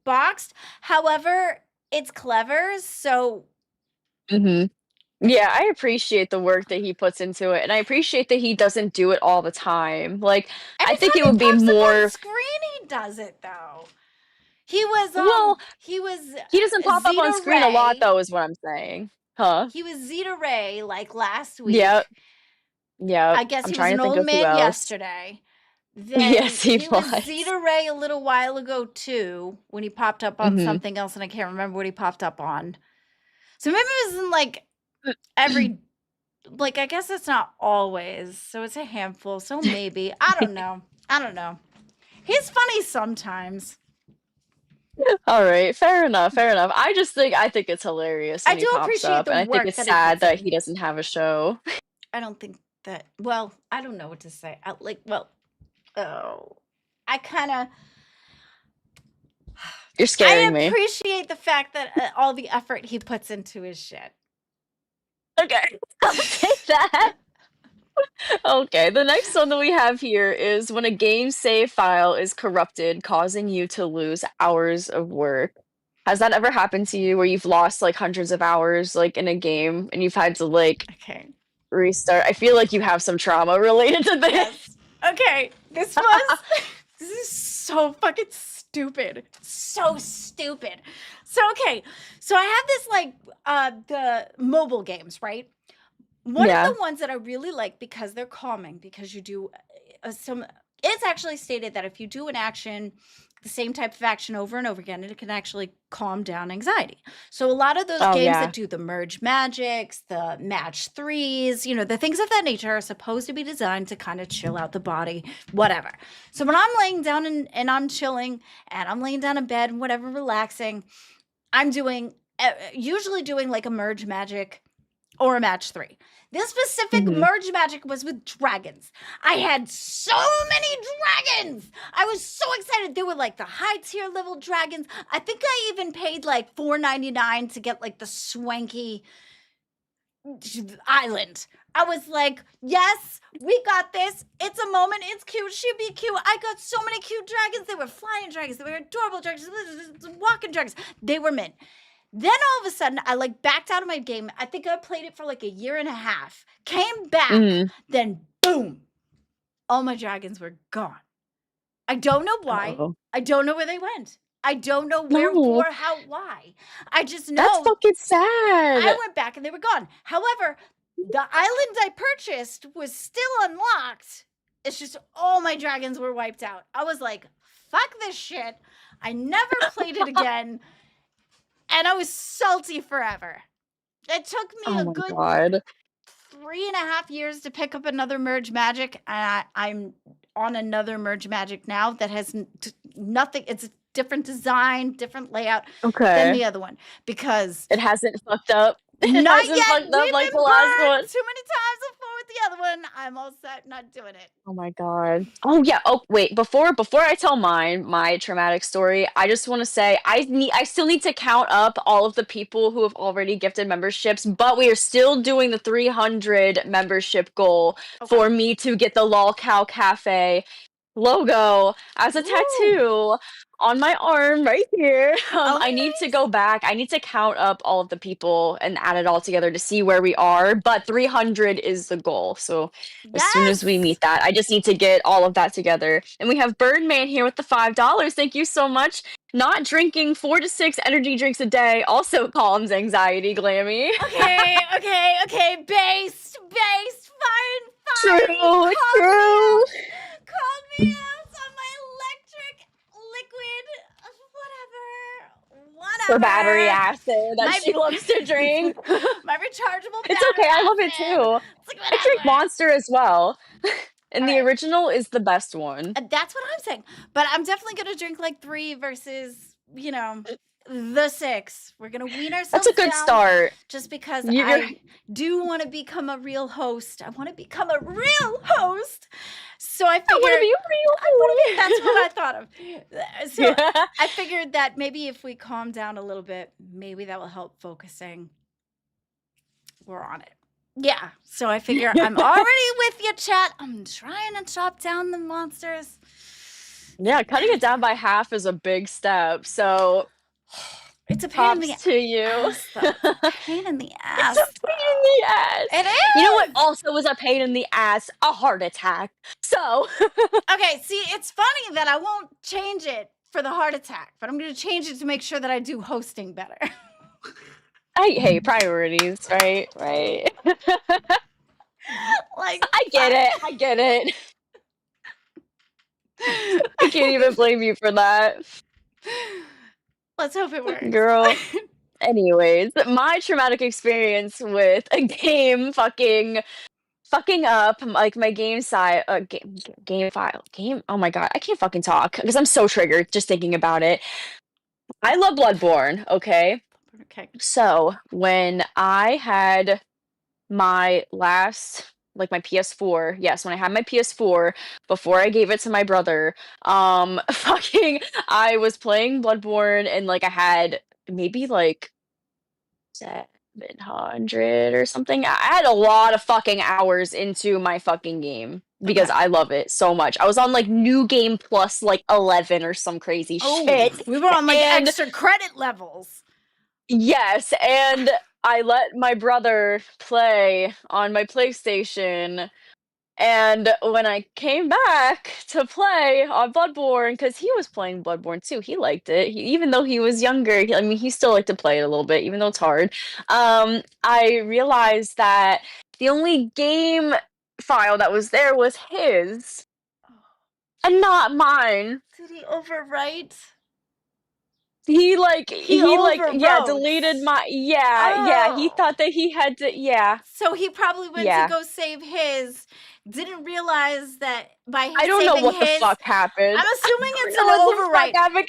boxed. However, it's clever. So mhm. Yeah, I appreciate the work that he puts into it, and I appreciate that he doesn't do it all the time. Like, I every think time it he would be pops up on more screen, he does it though. well, He was he doesn't pop up on Zeta screen a lot Ray. though, is what I'm saying. Huh? He was Zeta Ray like last Yep, week. yep. I guess I'm he was trying an to think old of who man else. yesterday. Then Yes, he he was was. Zeta Ray a little while ago too, when he popped up on Mhm. something else, and I can't remember what he popped up on. So maybe it was in like every, like I guess it's not always. So it's a handful. So maybe. I don't know. I don't know. He's funny sometimes. Alright, fair enough, fair enough. I think it's hilarious I when he do pops appreciate up, the and I think work it's that he sad puts that in. he doesn't have a show. I don't think that, well, I don't know what to say. Well, oh, I kind of, You're I scaring me. appreciate the fact that all the effort he puts into his shit. Okay, I'll take that. Okay, the next one that we have here is when a game save file is corrupted, causing you to lose hours of work. Has that ever happened to you where you've lost like hundreds of hours like in a game and you've had to like Okay. restart? I feel like you have some trauma related to this. Yes. Okay. This was, this is so fucking stupid. So stupid. So, okay. So I have this like, the mobile games, right? One of Yeah. the ones that I really like because they're calming, because you do some, it's actually stated that if you do an action, the same type of action over and over again, it can actually calm down anxiety. So a lot of those Oh games yeah. that do the merge magics, the match threes, you know, the things of that nature are supposed to be designed to kind of chill out the body, whatever. So when I'm laying down and I'm chilling and I'm laying down in bed and whatever, relaxing, I'm doing, usually doing like a merge magic or a match three. This specific Hmm. merge magic was with dragons. I had so many dragons. I was so excited. They were like the high tier level dragons. I think I even paid like $4.99 to get like the swanky island. I was like, yes, we got this. It's a moment. It's cute. She'd be cute. I got so many cute dragons. They were flying dragons. They were adorable dragons. Walking dragons. They were mint. Then all of a sudden, I like backed out of my game. I think I played it for like a year and a half. Came back. Hmm. Then boom, all my dragons were gone. I don't know why. Oh I don't know where they went. I don't know no, wherefore, how, why. I just that's know fucking I sad. went back and they were gone. However, the island I purchased was still unlocked. It's just all my dragons were wiped out. I was like, fuck this shit. I never played it again. And I was salty forever. It took me Oh a my good god. 3.5 years to pick up another Merge Magic, and I'm on another Merge Magic now that has nothing. It's a different design, different layout than Okay. the other one because It hasn't fucked up. It not hasn't yet. fucked up We've like the been last burned one. too many times before with the other one. I'm all set, not doing it. Oh my god. Oh yeah. Oh wait. Before I tell my traumatic story, I just want to say I still need to count up all of the people who have already gifted memberships, but we are still doing the 300 membership goal Okay. for me to get the Lol Cow Cafe logo as a Woo. tattoo on my arm right here. Oh, I need to nice. go back. I need to count up all of the people and add it all together to see where we are. But 300 is the goal. So as soon as we Yes. meet that, I just need to get all of that together. And we have Birdman here with the $5. Thank you so much. Not drinking 4 to 6 energy drinks a day also calms anxiety, Glammy. Okay. Based. Fine. True, Call me true. out. Call me out on my electric liquid. For battery Whatever. acid that My she loves to drink. my rechargeable It's battery okay, I love it acid. too. It's like I drink whatever. Monster as well, and All the right. original is the best one. That's what I'm saying. But I'm definitely gonna drink like 3 versus, the 6. We're gonna wean That's a ourselves good down start. just because You're I do want to become a real host. I want to become a real host. So I I wanna figured be I want to be. That's what I real. thought of. So Yeah. I figured that maybe if we calm down a little bit, maybe that will help focusing. We're on it. Yeah. So I figure I'm already with you, chat. I'm trying to chop down the monsters. Yeah, cutting it down by half is a big step, so It's a pain in the props to you. ass, though. It's a pain in the It's a ass, pain in the ass. though. It You know what is. also was a pain in the ass? A heart attack. So Okay, see, it's funny that I won't change it for the heart attack, but I'm going to change it to make sure that I do hosting better. hey, priorities, right? Right. Like, I get it. I get it. I can't even blame you for that. let's hope it works. Girl. Anyways, my traumatic experience with a game fucking up like my game file. Game Oh my god, I can't fucking talk because I'm so triggered just thinking about it. I love Bloodborne, okay? Okay. So, when I had my last like my PS4. Yes, when I had my PS4 before I gave it to my brother, fucking I was playing Bloodborne and like I had maybe like 700 or something. I had a lot of fucking hours into my fucking game because Okay. I love it so much. I was on like new game plus like 11 or some crazy Oh, shit. we were on like And extra credit levels. yes, and I let my brother play on my PlayStation. And when I came back to play on Bloodborne, because he was playing Bloodborne too, he liked it. Even though he was younger, I mean, he still liked to play it a little bit, even though it's hard. I realized that the only game file that was there was his, and not mine. Did he overwrite? He Yeah, overwrote. deleted my, yeah, he Oh. thought that he had to, yeah, So he probably went to yeah. go save his, didn't realize that by I don't know saving what the his, fuck happened. I'm assuming I it's don't an know what the fuck overwrite. happened.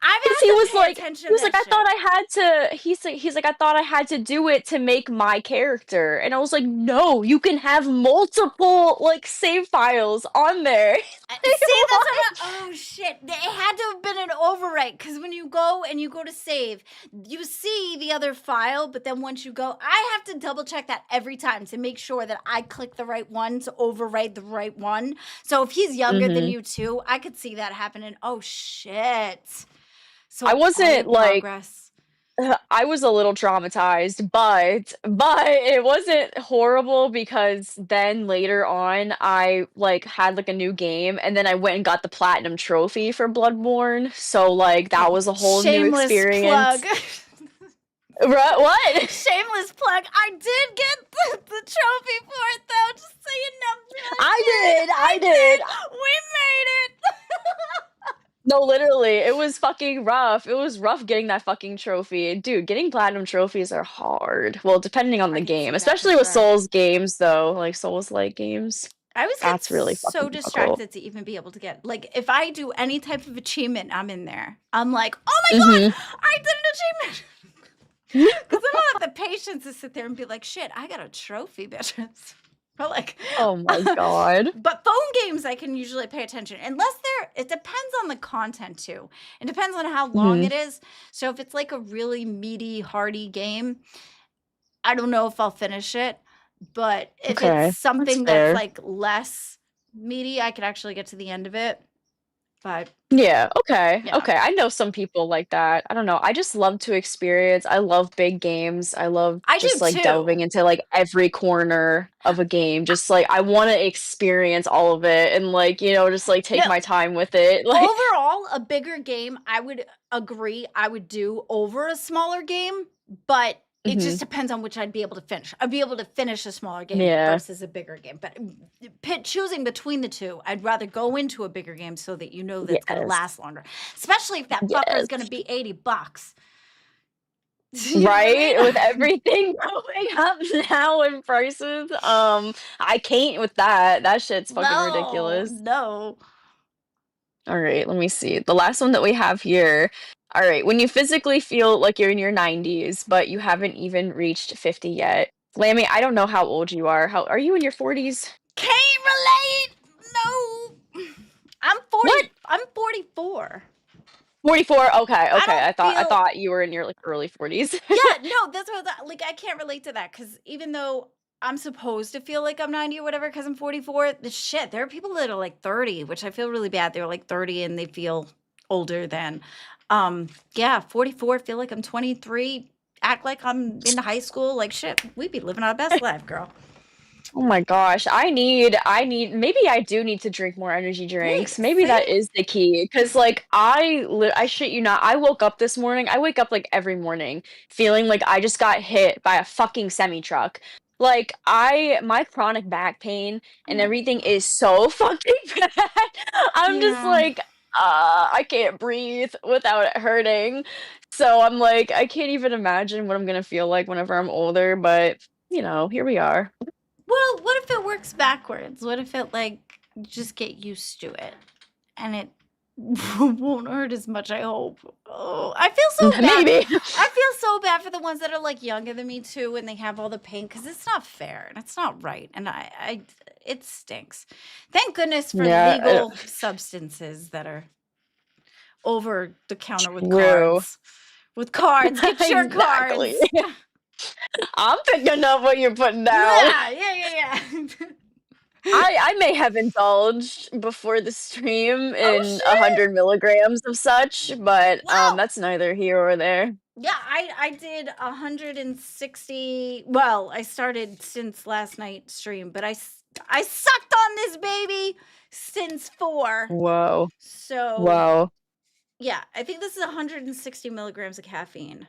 I've Because had he to was pay like, attention he to was like, that I thought shit. I had to. He's like, I thought I had to do it to make my character, and I was like, no, you can have multiple like save files on there. See, that's What? what oh shit. It had to have been an overwrite because when you go to save, you see the other file, but then once you go, I have to double check that every time to make sure that I click the right one to overwrite the right one. So if he's younger than Mhm. you too, I could see that happening. Oh shit. So I all wasn't your like progress. I was a little traumatized, but it wasn't horrible because then later on I like had like a new game and then I went and got the platinum trophy for Bloodborne. So like that was a whole new Shameless plug. experience. What? Shameless plug. I did get the trophy for it though, just so you know. I did. We made it. No, literally, it was fucking rough. It was rough getting that fucking trophy. Dude, getting platinum trophies are hard. Well, depending on I the could game, see that for especially with sure. Souls games though, like Souls-like games. I always get That's really so fucking difficult. distracted to even be able to get like if I do any type of achievement, I'm in there. I'm like, oh my Mhm. god, I did an achievement. Because I don't have the patience to sit there and be like, shit, I got a trophy, bitches. But like, Oh my god. but phone games, I can usually pay attention unless it depends on the content too. It depends on how long Mhm. it is. So if it's like a really meaty, hearty game, I don't know if I'll finish it. But if it's Okay, that's something that's fair. like less meaty, I could actually get to the end of it. But Yeah, okay, yeah, okay. I know some people like that. I don't know. I just love to experience. I love big games. I love I do just like too. delving into like every corner of a game. Just like I want to experience all of it and like, just like take No, my time with it. Like, overall, a bigger game, I would agree I would do over a smaller game, but it just mhm. depends on which I'd be able to finish. I'd be able to finish a smaller game Yeah. versus a bigger game. But choosing between the two, I'd rather go into a bigger game so that you know that's going to Yes. last longer, especially if that fucker is Yes. going to be $80. You know what I Right? With mean? everything going up now in prices. I can't with that. That shit's fucking No, ridiculous. no. All right, let me see. The last one that we have here. All right, when you physically feel like you're in your 90s, but you haven't even reached 50 yet. Lammy, I don't know how old you are. How are you in your 40s? Can't relate. No. I'm 40. What? I'm 44. 44? Okay, I okay. don't I feel thought you were in your like early 40s. yeah, no, that's what like I can't relate to that because even though I'm supposed to feel like I'm 90 or whatever because I'm 44, the shit, there are people that are like 30, which I feel really bad. They're like 30 and they feel older than yeah, 44, feel like I'm 23, act like I'm in high school, like shit, we be living our best life, girl. Oh my gosh, maybe I do need to drink more energy drinks. Maybe See? that is the key. Cause like, I shit you not, I woke up this morning I wake up, like, every morning feeling like I just got hit by a fucking semi-truck. Like, my chronic back pain and Oh, everything is so fucking bad. I'm just yeah. like, I can't breathe without it hurting. So I'm like, I can't even imagine what I'm gonna feel like whenever I'm older, but, here we are. Well, what if it works backwards? What if it like you just get used to it and it won't hurt as much, I hope. Oh, I feel so bad. Maybe. I feel so bad for the ones that are like younger than me too and they have all the pain because it's not fair and it's not right. And it stinks. Thank goodness for Yeah, legal substances that are over the counter with true. cards. With cards, get your Exactly. cards. I'm picking up what you're putting down. Yeah. I may have indulged before the stream Oh in shit. 100 milligrams of such, but Well, that's neither here or there. yeah, I did 160. Well, I started since last night's stream, but I sucked on this baby since 4. Whoa. So, Whoa. yeah, I think this is 160 milligrams of caffeine.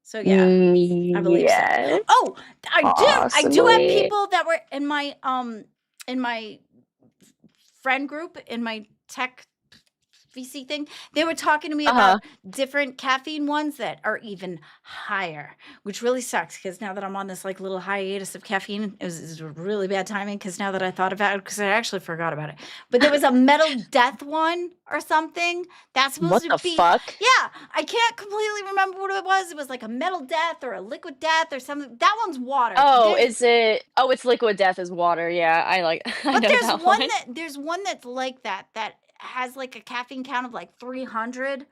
So, yeah, I believe so. Yes, Oh, I do have possibly. people that were in my friend group in my tech VC thing, they were talking to me Uh-huh. about different caffeine ones that are even higher, which really sucks because now that I'm on this like little hiatus of caffeine, it was really bad timing because now that I thought about it, because I actually forgot about it. But there was a metal death one or something that's supposed What to the be, fuck? yeah, I can't completely remember what it was. It was like a metal death or a liquid death or something. That one's water. Oh, is it? Oh, it's liquid death is water. Yeah, I But know that one. there's one that's like that has like a caffeine count of like 300.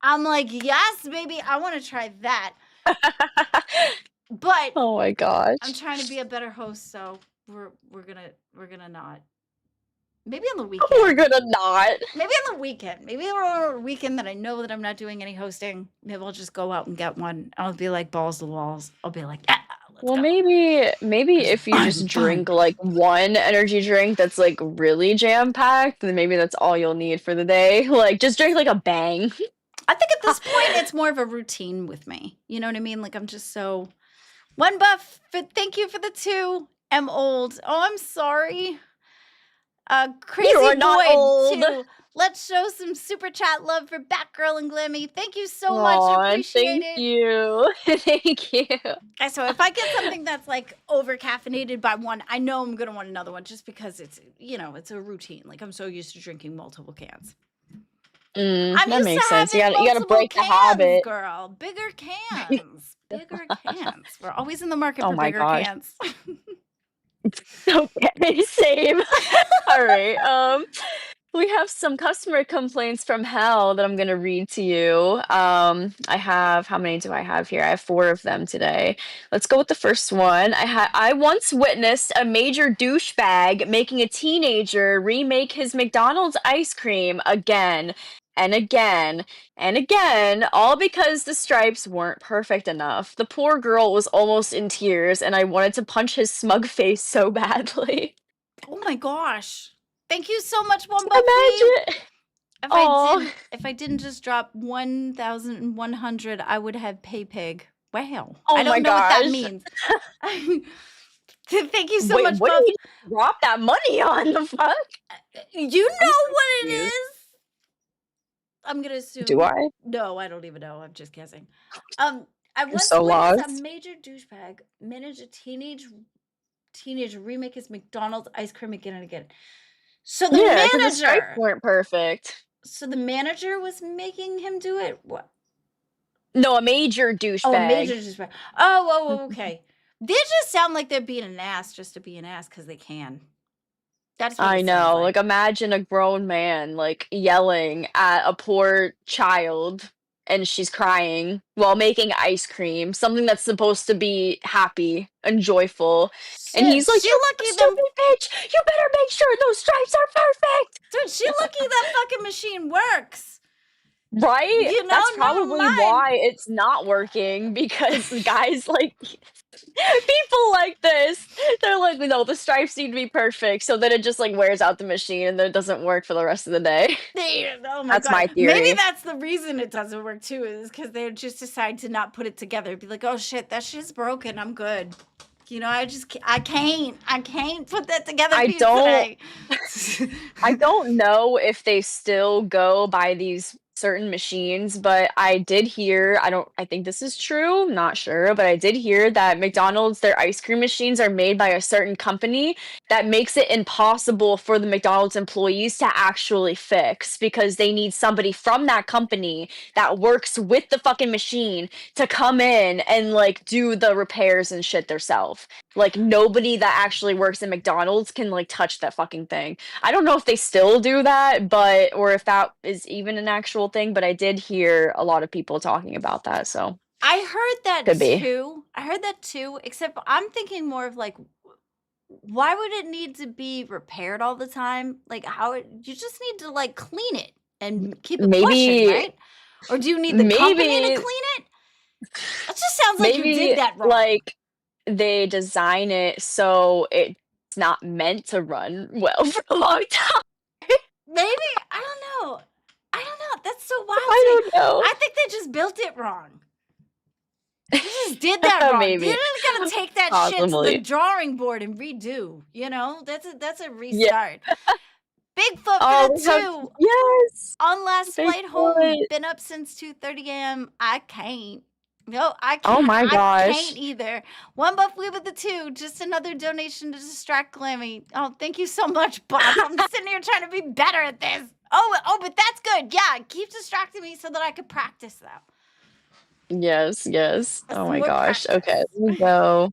I'm like, "Yes, baby, I wanna try that." But Oh my I'm gosh. trying to be a better host, so we're gonna not. Maybe on the We're weekend. gonna not. Maybe on the weekend. Maybe on a weekend that I know that I'm not doing any hosting. Maybe I'll just go out and get one. I'll be like balls to the walls. I'll be like, "Yeah, let's Well, go." maybe 'Cause if you I'm just fun. drink like one energy drink that's like really jam-packed, then maybe that's all you'll need for the day. Like just drink like a bang. I think at this point it's more of a routine with me. You know what I mean? Like I'm just so one buff, but thank you for the 2. I'm old. Oh, I'm sorry. You Crazy are not Boyd old. too. Let's show some super chat love for Batgirl and Glimmy. Thank you so much. Aw, Appreciate thank it. you. Thank you. Okay, so if I get something that's like over caffeinated by one, I know I'm gonna want another one just because it's it's a routine. Like I'm so used to drinking multiple cans. I'm That used to makes sense. having You gotta multiple break the cans, habit. girl. Bigger cans. Bigger cans. We're always in the market Oh for my bigger gosh. cans. Okay, same. All right. We have some customer complaints from hell that I'm gonna read to you. I have how many do I have here? I have four of them today. Let's go with the first one. I once witnessed a major douchebag making a teenager remake his McDonald's ice cream again and again and again, all because the stripes weren't perfect enough. The poor girl was almost in tears, and I wanted to punch his smug face so badly. Oh my gosh. Thank you so much, One Buff Weave. Imagine. Oh. If I didn't just drop 1,100, I would have pay pig. Wow. I Oh my don't know what that gosh. means. Thank you so Wait, much, what Buff. did you drop that money on? The fuck? You I'm know so what it confused. is. I'm gonna Do assume. I? No, I don't even know. I'm just guessing. I I'm once so witnessed a lost. major douchebag manage a teenager remake his McDonald's ice cream again and again. So the Yeah, because the stripes manager, weren't perfect. so the manager was making him do it. What? No, a major Oh, a major douchebag. douchebag. Oh, okay. They just sound like they're being an ass just to be an ass because they can. That's what I it sounds know. Like, like. imagine a grown man, like, yelling at a poor child and she's crying while making ice cream, something that's supposed to be happy and joyful. And Shit, he's like, she "You lucky them. stupid bitch! You better make sure those stripes are perfect!" Dude, she lucky that fucking machine works. Right? You know, That's never probably mind. why it's not working because guys like people like this, they're like, no, the stripes need to be perfect. So then it just like wears out the machine and then it doesn't work for the rest of the day. Oh my That's god. my Maybe theory. that's the reason it doesn't work too, is because they just decide to not put it together. Be like, oh shit, that shit's broken. I'm good. You know, I can't put that together I for you don't today. I don't know if they still go by these certain machines, but I did hear, I think this is true, not sure, but I did hear that McDonald's, their ice cream machines are made by a certain company that makes it impossible for the McDonald's employees to actually fix because they need somebody from that company that works with the fucking machine to come in and like do the repairs and shit themselves. Like nobody that actually works in McDonald's can like touch that fucking thing. I don't know if they still do that, but or if that is even an actual thing, but I did hear a lot of people talking about that, so I heard that could be. too. I heard that too, except I'm thinking more of like, why would it need to be repaired all the time? Like, you just need to like clean it and keep it pushing, Maybe right? Or do you need the company to maybe clean it? That just sounds like you did maybe that wrong. like they design it so it's not meant to run well for a long time. Maybe, I don't know. I don't know. That's so wild to I me. don't know. I think they just built it wrong. They just did that wrong. You Maybe. just gotta take that shit to the Possibly. drawing board and redo. You know, that's a Yeah. restart. Bigfoot for Oh, the we have two. yes. On last flight home. Bigfoot. Been up since 2:30 a.m. I can't. No, I Oh can't. my I can't gosh. either. One buff leave with the two. Just another donation to distract Glammy. Oh, thank you so much, Buff. I'm sitting here trying to be better at this. Oh, but that's good. Yeah, keep distracting me so that I could practice though. Yes, yes. That's Oh some my more gosh. Okay, practice. let me go.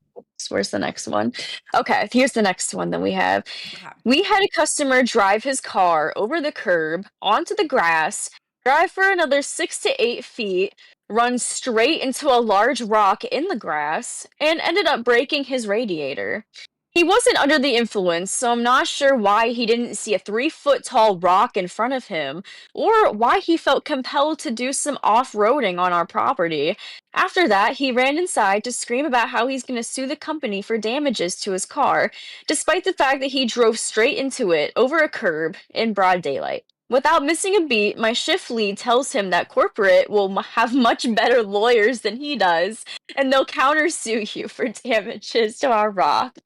Where's the next one? Okay, here's the next one that we have. Okay. We had a customer drive his car over the curb, onto the grass, drive for another 6 to 8 feet, run straight into a large rock in the grass, and ended up breaking his radiator. He wasn't under the influence, so I'm not sure why he didn't see a 3 foot tall rock in front of him, or why he felt compelled to do some off roading on our property. After that, he ran inside to scream about how he's going to sue the company for damages to his car, despite the fact that he drove straight into it over a curb in broad daylight. Without missing a beat, my shift lead tells him that corporate will have much better lawyers than he does, and they'll countersue you for damages to our rock.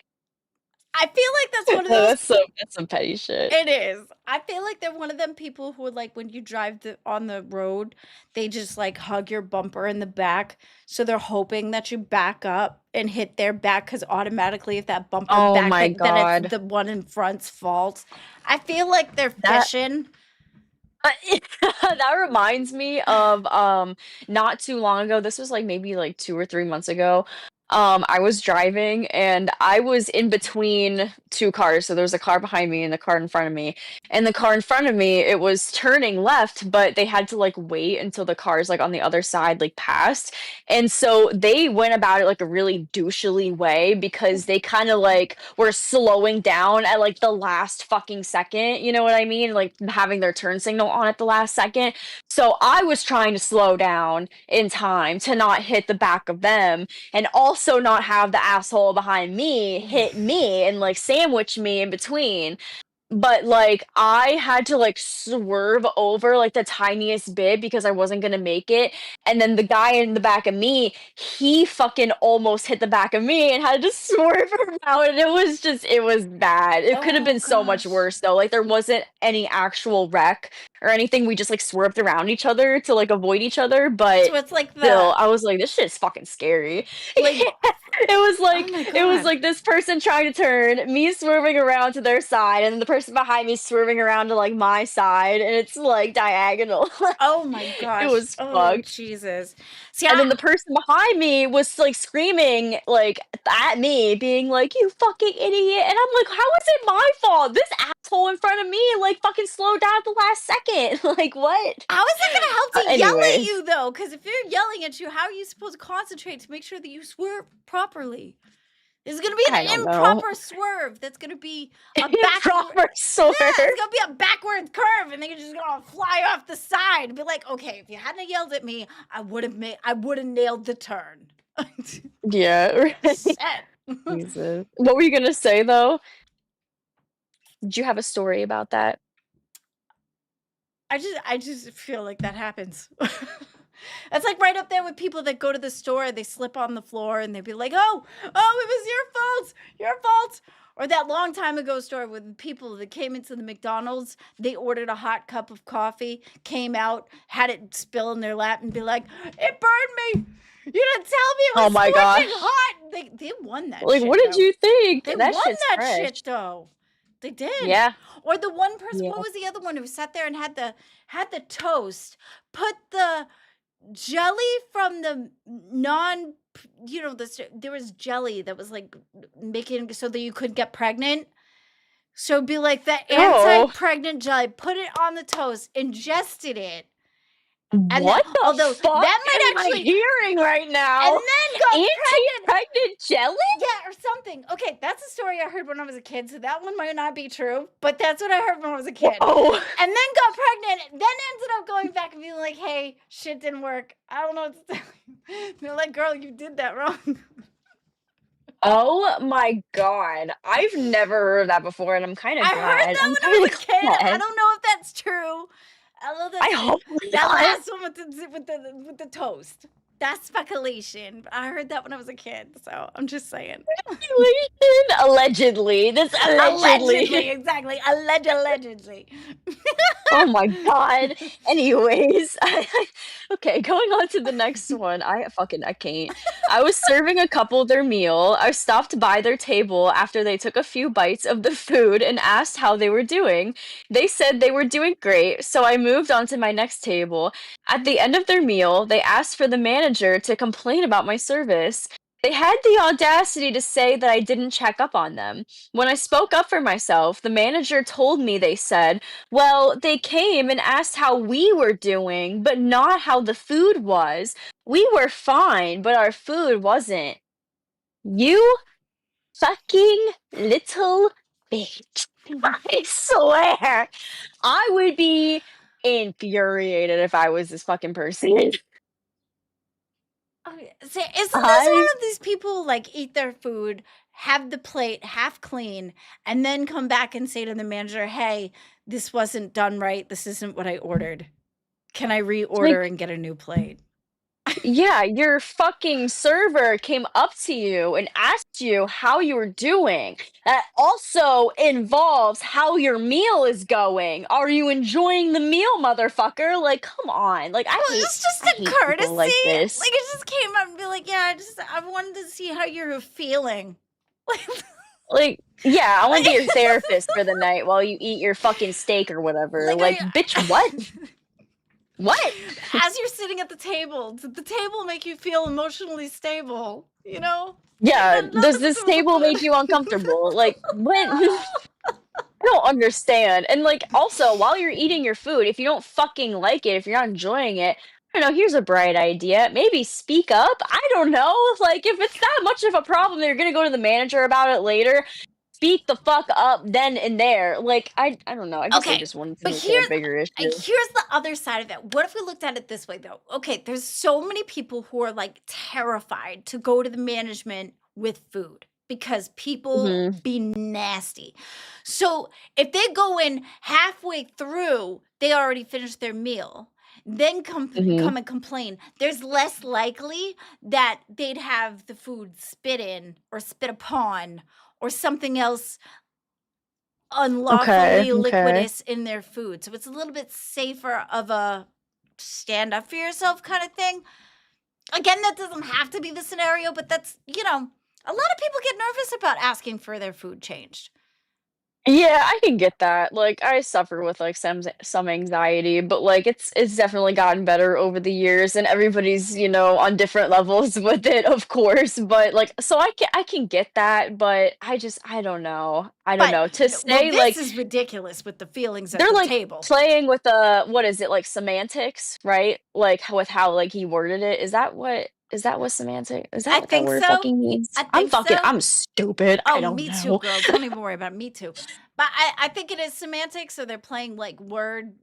I feel like that's one of those. That's some petty shit. It is. I feel like they're one of them people who would like when you drive on the road, they just like hug your bumper in the back. So they're hoping that you back up and hit their back because automatically, if that bumper Oh back my hit, then it's god. the one in front's fault. I feel like they're That fishing. Uh, that reminds me of not too long ago. This was like maybe like 2 or 3 months ago. I was driving and I was in between two cars. So there was a car behind me and the car in front of me. And the car in front of me, it was turning left, but they had to like wait until the cars like on the other side like passed. And so they went about it like a really douchely way because they kind of like were slowing down at like the last fucking second, you know what I mean? Like having their turn signal on at the last second. So I was trying to slow down in time to not hit the back of them and also not have the asshole behind me hit me and like sandwich me in between. But, like, I had to, like, swerve over, like, the tiniest bit because I wasn't gonna make it, and then the guy in the back of me, he fucking almost hit the back of me and had to swerve around, and it was bad. It could have Oh been so much gosh. worse, though, like, there wasn't any actual wreck or anything, we just, like, swerved around each other to, like, avoid each other, So but it's like still, the I was like, "This shit's fucking scary." like oh my It was god. like this person trying to turn, me swerving around to their side, and then the person behind me swerving around to, like, my side, and it's, like, diagonal. Oh my It gosh. was Oh fucked. Jesus. See, And then the person behind me was, like, screaming, like, at me, being like, "You fucking idiot," and I'm like, "How is it my fault? This asshole in front of me, like, fucking slowed down at the last second." Like, what? how is it gonna help to yell at Anyways, you though? Because if they're yelling at you, how are you supposed to concentrate to make sure that you swerve properly? There's gonna be I an don't know. improper swerve. That's gonna be a backward. Improper Yeah, swerve. it's gonna be a backward curve, and then you're just gonna fly off the side. Be like, okay, if you hadn't yelled at me, I would have nailed the turn. Yeah, right. Shit. Jesus. What were you gonna say, though? Did you have a story about that? I just feel like that happens. That's like right up there with people that go to the store, they slip on the floor and they'd be like, "Oh, it was your fault." Or that long time ago story with people that came into the McDonald's, they ordered a hot cup of coffee, came out, had it spill in their lap, and be like, "It burned me. You didn't tell me it Oh was my scorching gosh. hot." They won that Like, what shit did though. you think? They That won shit's that shit fresh. though. They did. Yeah. Or the one person, what Yeah. was the other one who sat there and had the toast, put the jelly from the non there was jelly that was like making so that you could get pregnant. So it'd be like the Oh. anti-pregnant jelly, put it on the toast, ingested it, and then What the although fuck that might am I actually hearing right and now? then got pregnant. Anti-pregnant jelly? Yeah, or something. Okay, that's a story I heard when I was a kid, so that one might not be true, but that's what I heard when I was a kid. Whoa. And then got pregnant, then ended up going back and being like, "Hey, shit didn't work. I don't know what to tell you." They're like, "Girl, you did that wrong." Oh my god. I've never heard of that before, and I'm kinda I heard glad. that I'm when I kinda was a kid. I glad. don't know if that's true. I love I that hope that not. last one with the toast. That's speculation. But I heard that when I was a kid, so I'm just saying. Speculation? Allegedly. This Allegedly, allegedly. exactly. Allegedly. Oh my god. Anyways, okay, going on to the next one. I can't. I was serving a couple their meal. I stopped by their table after they took a few bites of the food and asked how they were doing. They said they were doing great, so I moved on to my next table. At the end of their meal, they asked for the manager to complain about my service. They had the audacity to say that I didn't check up on them. When I spoke up for myself, the manager told me they said, well, they came and asked how we were doing, but not how the food was. We were fine, but our food wasn't. You fucking little bitch. I swear. I would be infuriated if I was this fucking person. Okay, see, isn't this I one of these people like eat their food, have the plate half clean, and then come back and say to the manager, "Hey, this wasn't done right. This isn't what I ordered. Can I like reorder and get a new plate?" Yeah, your fucking server came up to you and asked you how you were doing. That also involves how your meal is going. Are you enjoying the meal, motherfucker? Like, come on. Like, Well, it's just I a hate people like courtesy. this. Like, it just came up and be like, yeah, I wanted to see how you're feeling. Like, yeah, I want to be your Like, therapist for the night while you eat your fucking steak or whatever. like, Like, bitch, what? What? as you're sitting at the table, did the table make you feel emotionally stable? You know, like Yeah, does nothing to this do with table the make you uncomfortable? Like, what? food. I don't understand. And like also while you're eating your food, if you don't fucking like it, if you're not enjoying it, I don't know, here's a bright idea. Maybe speak up. I don't know. Like if it's that much of a problem that you're gonna go to the manager about it later, speak the fuck up then and there. Like I don't know. I guess I Okay, just wanted to but make it a bigger issue. here's the other side of it. What if we looked at it this way though? Okay, there's so many people who are like terrified to go to the management with food because people Mhm. be nasty. So if they go in halfway through, they already finished their meal, then Mhm. come and complain. There's less likely that they'd have the food spit in or spit upon or something else Okay. unlawfully Okay. liquidous in their food. So it's a little bit safer of a stand up for yourself kind of thing. Again, that doesn't have to be the scenario, but that's, a lot of people get nervous about asking for their food changed. Yeah, I can get that. Like I suffer with like some anxiety, but like it's definitely gotten better over the years and everybody's, on different levels with it, of course, but like so I can get that, but I don't know. I don't But, know. To well, say this like is ridiculous with the feelings at they're the like table. playing with what is it? Like semantics, right? Like with how like he worded it. Is that what semantic? Is that I what that think word so. fucking means? I think so. I'm stupid. Oh, I don't me too, know. girl. Don't even worry about it. Me too. But I think it is semantics. So they're playing like word,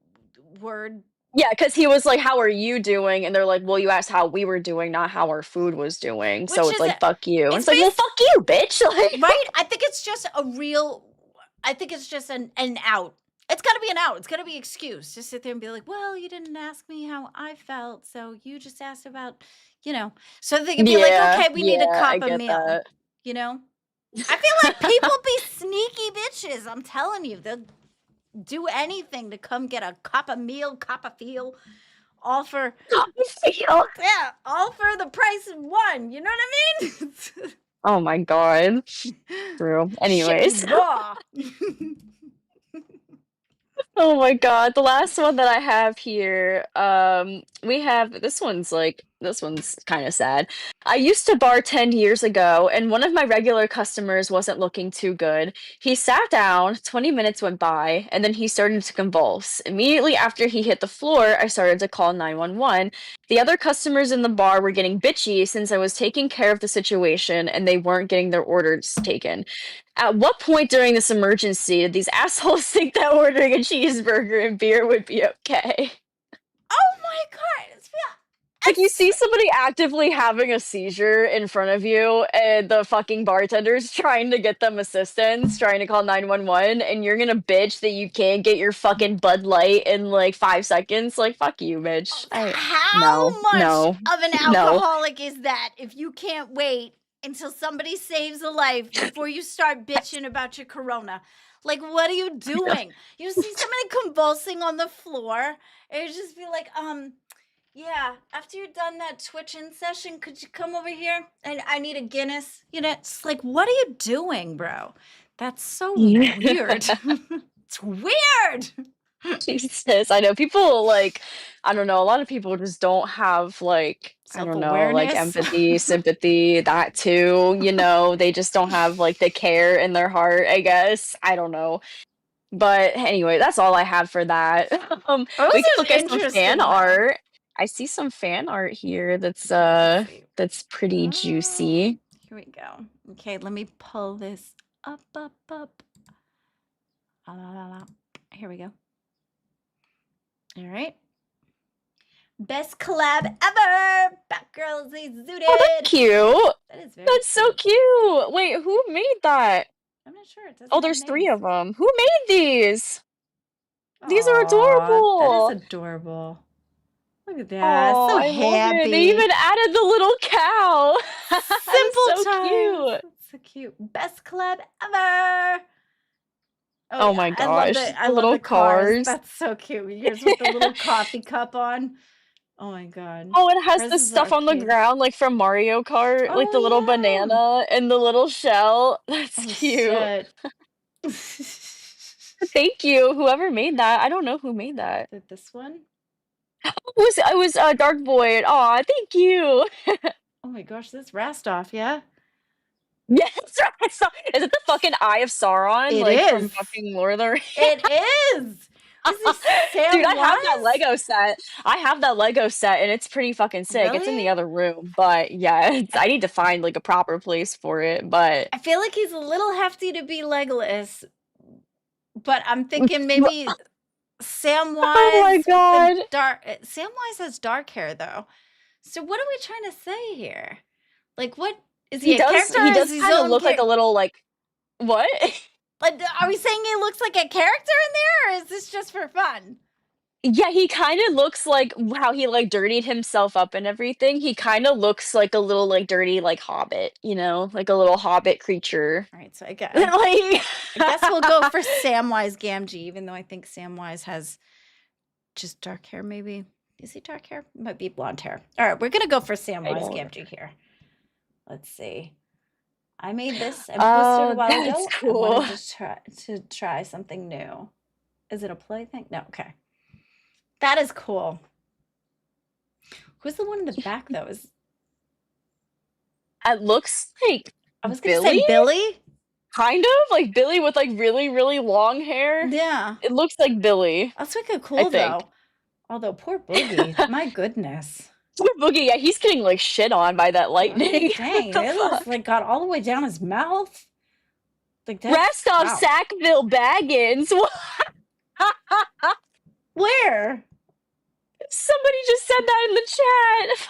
Yeah, because he was like, "How are you doing?" And they're like, "Well, you asked how we were doing, not how our food was doing." So which it's is, like, "Fuck you." And it's it's like, "Well, based, fuck you, bitch." Like, right? I think it's just I think it's just an out. It's got to be an out. It's got to be excuse. Just sit there and be like, well, you didn't ask me how I felt. So you just asked about, so they can be like, yeah, okay, we need a yeah, I cop a get meal, that. you know? I feel like people be sneaky bitches. I'm telling you, they'll do anything to come get a cop a meal, cop a feel, all for, Feel. yeah, all for the price of one. You know what I mean? Oh my god. True. Shipping Anyways. raw. Oh my god, the last one that I have here, we have this one's kind of sad. I used to bartend years ago, and one of my regular customers wasn't looking too good. He sat down, 20 minutes went by, and then he started to convulse. Immediately after he hit the floor, I started to call 911. The other customers in the bar were getting bitchy since I was taking care of the situation and they weren't getting their orders taken. At what point during this emergency did these assholes think that ordering a cheeseburger and beer would be okay? Oh my god. Like you It's see somebody actively having a seizure in front of you and the fucking bartender's trying to get them assistance, trying to call 911 and you're gonna bitch that you can't get your fucking Bud Light in like 5 seconds. Like fuck you, bitch. No, how much no, of an no. alcoholic is that if you can't wait until somebody saves a life before you start bitching about your corona? Like, what are you doing? You see somebody convulsing on the floor, and you just be like, yeah, after you're done that twitching session, could you come over here? And I need a Guinness. It's like, what are you doing, bro? That's so weird. It's weird. Jesus, I know people like I don't know, a lot of people just don't have like I Self don't know, like awareness. empathy, sympathy, that too, they just don't have like the care in their heart, I guess. I don't know. But anyway, that's all I have for that. Those We can is look at some fan interesting, though. art. I see some fan art here that's Let's see. that's pretty Oh, juicy. here we go. Okay, let me pull this up, up, up. La, la, la, la. Here we go. All right. Best collab ever. Batgirls is Oh, that's zooted. cute. That is very That's so cute. cute. Wait, who made that? I'm not sure. It doesn't Oh, have there's 3 names. of them. Who made these? These are Aw, that is adorable. adorable. Look at that. Oh, So I love it. They happy. even added the little cow. That is Simple so times. cute. That's so cute. Best club ever. Oh Oh yeah, my I love gosh, the I the love little the cars. cars. That's so cute. Yours with the little coffee cup on. Oh my god. Oh, it has Hers the is the stuff on the arcade. ground, like from Mario Kart, like the little Oh yeah. banana and the little shell. That's Oh cute. shit. Thank you, whoever made that. I don't know who made that. Did this one? It was Dark Void. Aw, thank you. Oh my gosh, this Rastoff, yeah? Yes, I saw. Is it the fucking Eye of Sauron, It like from is. fucking Lord of the Rings? It is. Is this Dude, I have that Samwise? Lego set. I have that Lego set, and it's pretty fucking sick. It's in the Really? other room, but yeah, I, I need to find like a proper place for it. But I feel like he's a little hefty to be Legolas, but I'm thinking maybe oh my Samwise with the god, dark. Samwise has dark hair though. So what are we trying to say here? Like, what is he he a does. character He or is does he his kind of own look like a character? little like what? Like, are we saying he looks like a character in there, or is this just for fun? Yeah, he kind of looks like how he like dirtied himself up and everything. He kind of looks like a little like dirty like hobbit, like a little hobbit creature. All right, so Like I guess we'll go for Samwise Gamgee, even though I think Samwise has just dark hair, maybe. Is he dark hair? Might be blonde hair. All right, we're gonna go for I Samwise don't. Gamgee here. Let's see. I made this and posted it a Oh, while that's ago. I wanted cool. to try something new. Is it a play thing? No, okay. That is cool. Who's the one in the back though? Is It looks like I was gonna say Billy, Billy? kind of like Billy with like really, really long hair. Yeah. It looks like Billy, That's wicked I cool think. though. Although poor Boogie, my goodness. Poor Boogie, yeah, he's getting like shit on by that lightning. Right? What Dang, the it looks fuck? like got all the way down his mouth. Like that's Rest wow. Sackville Baggins. Where? Somebody just said that in the chat.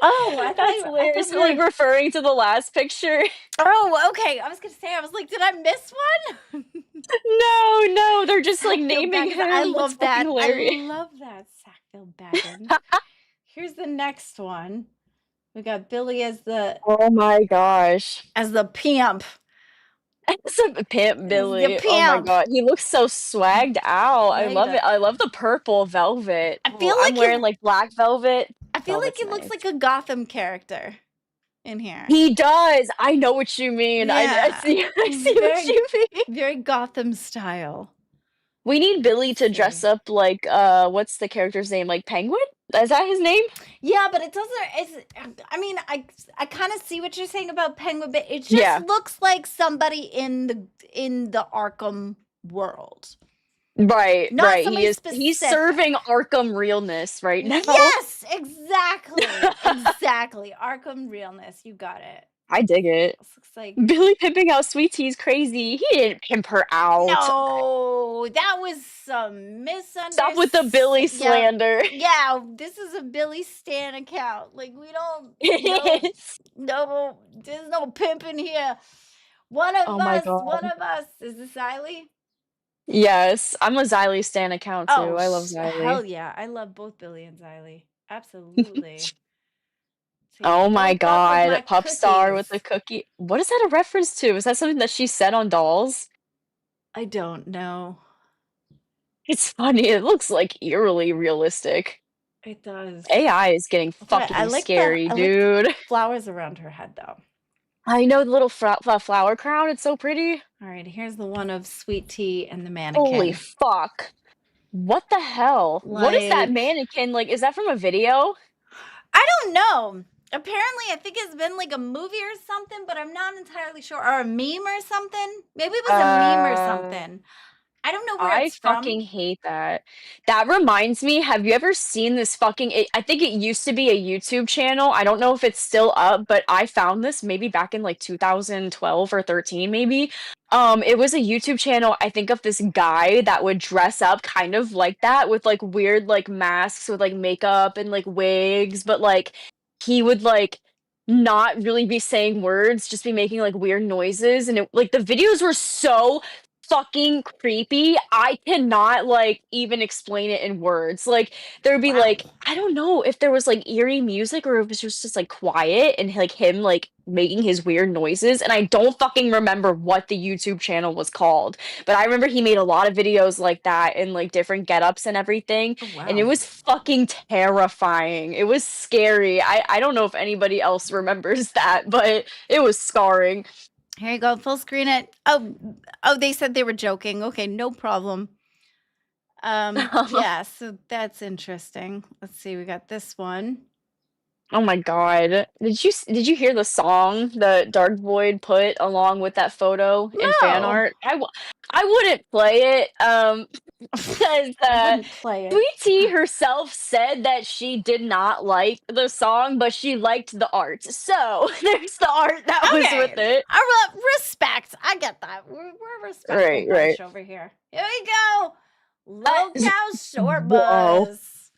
Oh, Fucking, that's I hilarious. thought we Like were. referring to the last picture. Oh, okay. I was gonna say. I was like, did I miss one? No, no, they're just like Sackville naming Baggins. I him. That's love fucking that. I hilarious. love that Sackville Baggins. Here's the next one. We got Billy Oh my gosh. as the pimp. It's a Pimp As the Billy. Oh my pimp. god. He looks so swagged out. I Yeah, he love does. it. I love the purple velvet. I Oh, feel I'm like wearing like black velvet. I feel like Velvet's he looks nice. like a Gotham character in here. He does. I know what you mean. I Yeah. see I see what Very you mean. very Gotham style. We need Billy Let's to dress see. up like what's the character's name? Like Penguin? Is that his name? Yeah, but it doesn't. I mean, I kind of see what you're saying about Penguin, but it just Yeah. looks like somebody in the Arkham world, Right, not right. somebody He's specific. serving Arkham realness right now. Yes, exactly, exactly. Arkham realness. You got it. I dig it. This looks like Billy pimping out Sweet Tea's crazy. He didn't pimp her out. no. That was some Stop with the Billy misunderstanding. Yeah, slander. yeah. This is a Billy Stan account. Like we don't. No, It is. no. There's no pimping here. One of Oh my us. One god. of us. Is this Xylee? Yes, I'm a Xylee stan account too. Oh, I love hell Xylee. yeah. I love both Billy and Xylee. Absolutely. So yeah, Oh my woke up with my god, Pup Star with cookies. the cookie. What is that a reference to? Is that something that she said on dolls? I don't know. It's funny. It looks like eerily realistic. It does. AI is getting That's right. fucking scary, dude. Flowers around her head though. I know the little flower crown. It's so pretty. All right, here's the one of Sweet Tea and the Holy mannequin. fuck. What the hell? What is that Like, mannequin? Like, is that from a video? I don't know. Apparently, I think it's been like a movie or something, but I'm not entirely sure. Or a meme or something. Maybe it was a meme or Uh, something. I don't know where I it's fucking from. hate that. That reminds me, have you ever seen this I think it used to be a YouTube channel. I don't know if it's still up, but I found this maybe back in like 2012 or 13 maybe. It was a YouTube channel, I think, of this guy that would dress up kind of like that with like weird like masks with like makeup and like wigs, but like he would like not really be saying words, just be making like weird noises, and it like the videos were so fucking creepy. I cannot like even explain it in words. Like there'd be Wow. like I don't know if there was like eerie music or if it was just like quiet and like him like making his weird noises and I don't fucking remember what the YouTube channel was called. But I remember he made a lot of videos like that in like different getups and everything Oh, and it wow. was fucking terrifying. It was scary. I don't know if anybody else remembers that, but it was scarring. Here you go. Full screen it. Oh, they said they were joking. Okay, no problem. Yeah, so that's interesting. Let's see. We got this one. Oh my god. Did you hear the song that Dark Void put along with that photo in fan No. art? I wouldn't play it, 'cause, I wouldn't play it. Sweet Tea herself said that she did not like the song, but she liked the art. So, there's the art that was Okay. with it. Respect. I get that. We're a respectful Right, bunch right. over here. Here we go. Low Uh, cow short Whoa. buzz.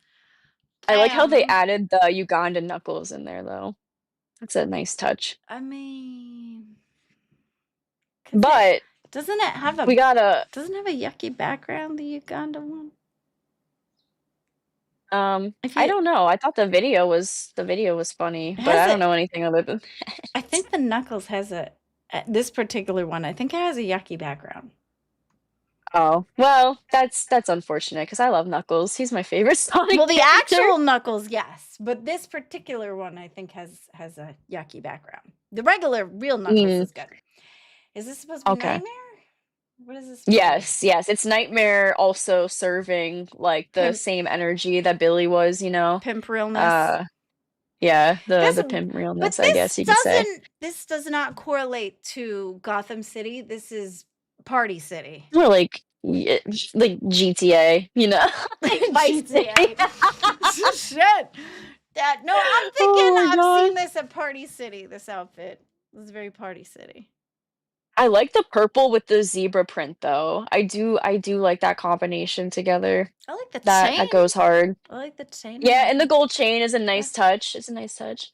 I like how they Bam. added the Ugandan knuckles in there, though. That's a nice touch. I mean, 'cause But doesn't it have we a gotta yucky background, the Uganda one? If I you don't know. I thought the video was funny, but has I don't it, know anything other than I think the Knuckles has this particular one. I think it has a yucky background. Oh, well, that's unfortunate because I love Knuckles. He's my favorite Sonic Well, the character. actual Knuckles, yes, but this particular one I think has a yucky background. The regular real Knuckles Mm, is good. Is this supposed to be okay. Nightmare? What is this supposed to be? Yes, yes. It's Nightmare also serving like the Pimp same energy that Billy was, you know. pimp realness. Uh yeah, the That's the pimp but realness, I guess you could say. this does not correlate to Gotham City. This is Party City. More like GTA, you know, like Vice City. GTA. Shit. That no, I'm thinking Oh my I've god. seen this at Party City, this outfit. This is very Party City. I like the purple with the zebra print though. I do like that combination together. I like the That chain. goes hard. I like the chain on Yeah, and the there. gold chain is a nice touch. It's a nice touch.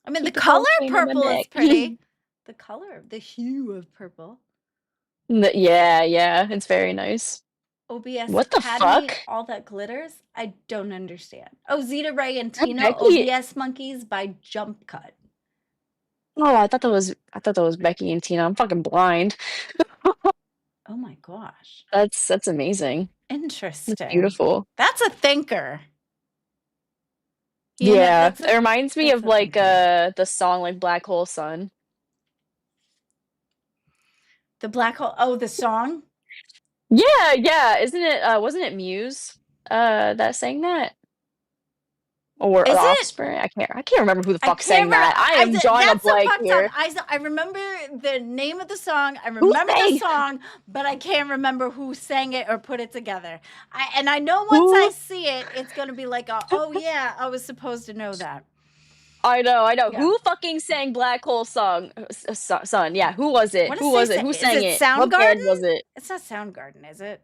I mean, the Keep the color gold chain on my purple is neck. pretty. The color, the hue of purple. Yeah, yeah, it's very nice. OBS What the Academy, fuck? all that glitters. I don't understand. Oh, Zeta Ray and That Tina, Becky. OBS Monkeys by Jump Cut. Oh, I thought that was Becky and Tina. I'm fucking blind. Oh my gosh. That's amazing. That's Interesting. beautiful. That's a thinker. You know, Yeah, it reminds me that's of a like thinker. the song like Black Hole Sun. The black hole. Oh, the song. Yeah, yeah. Isn't it wasn't it Muse that sang that? Or Is it? Offspring? I can't remember who the I fuck can't sang remember. that. I am drawing a That's so blank fucked up. here. I remember the name of the song. I Who remember the sang? song, but I can't remember who sang it or put it together. I know once I Who? see it, it's gonna be like, oh yeah, I was supposed to know that. I know, I know. Yeah. Who fucking sang Black Hole Song? Son, yeah. Who was it? What Who does was they it? say? Who Is sang it it? What band was Soundgarden? it? It's not Soundgarden, is it?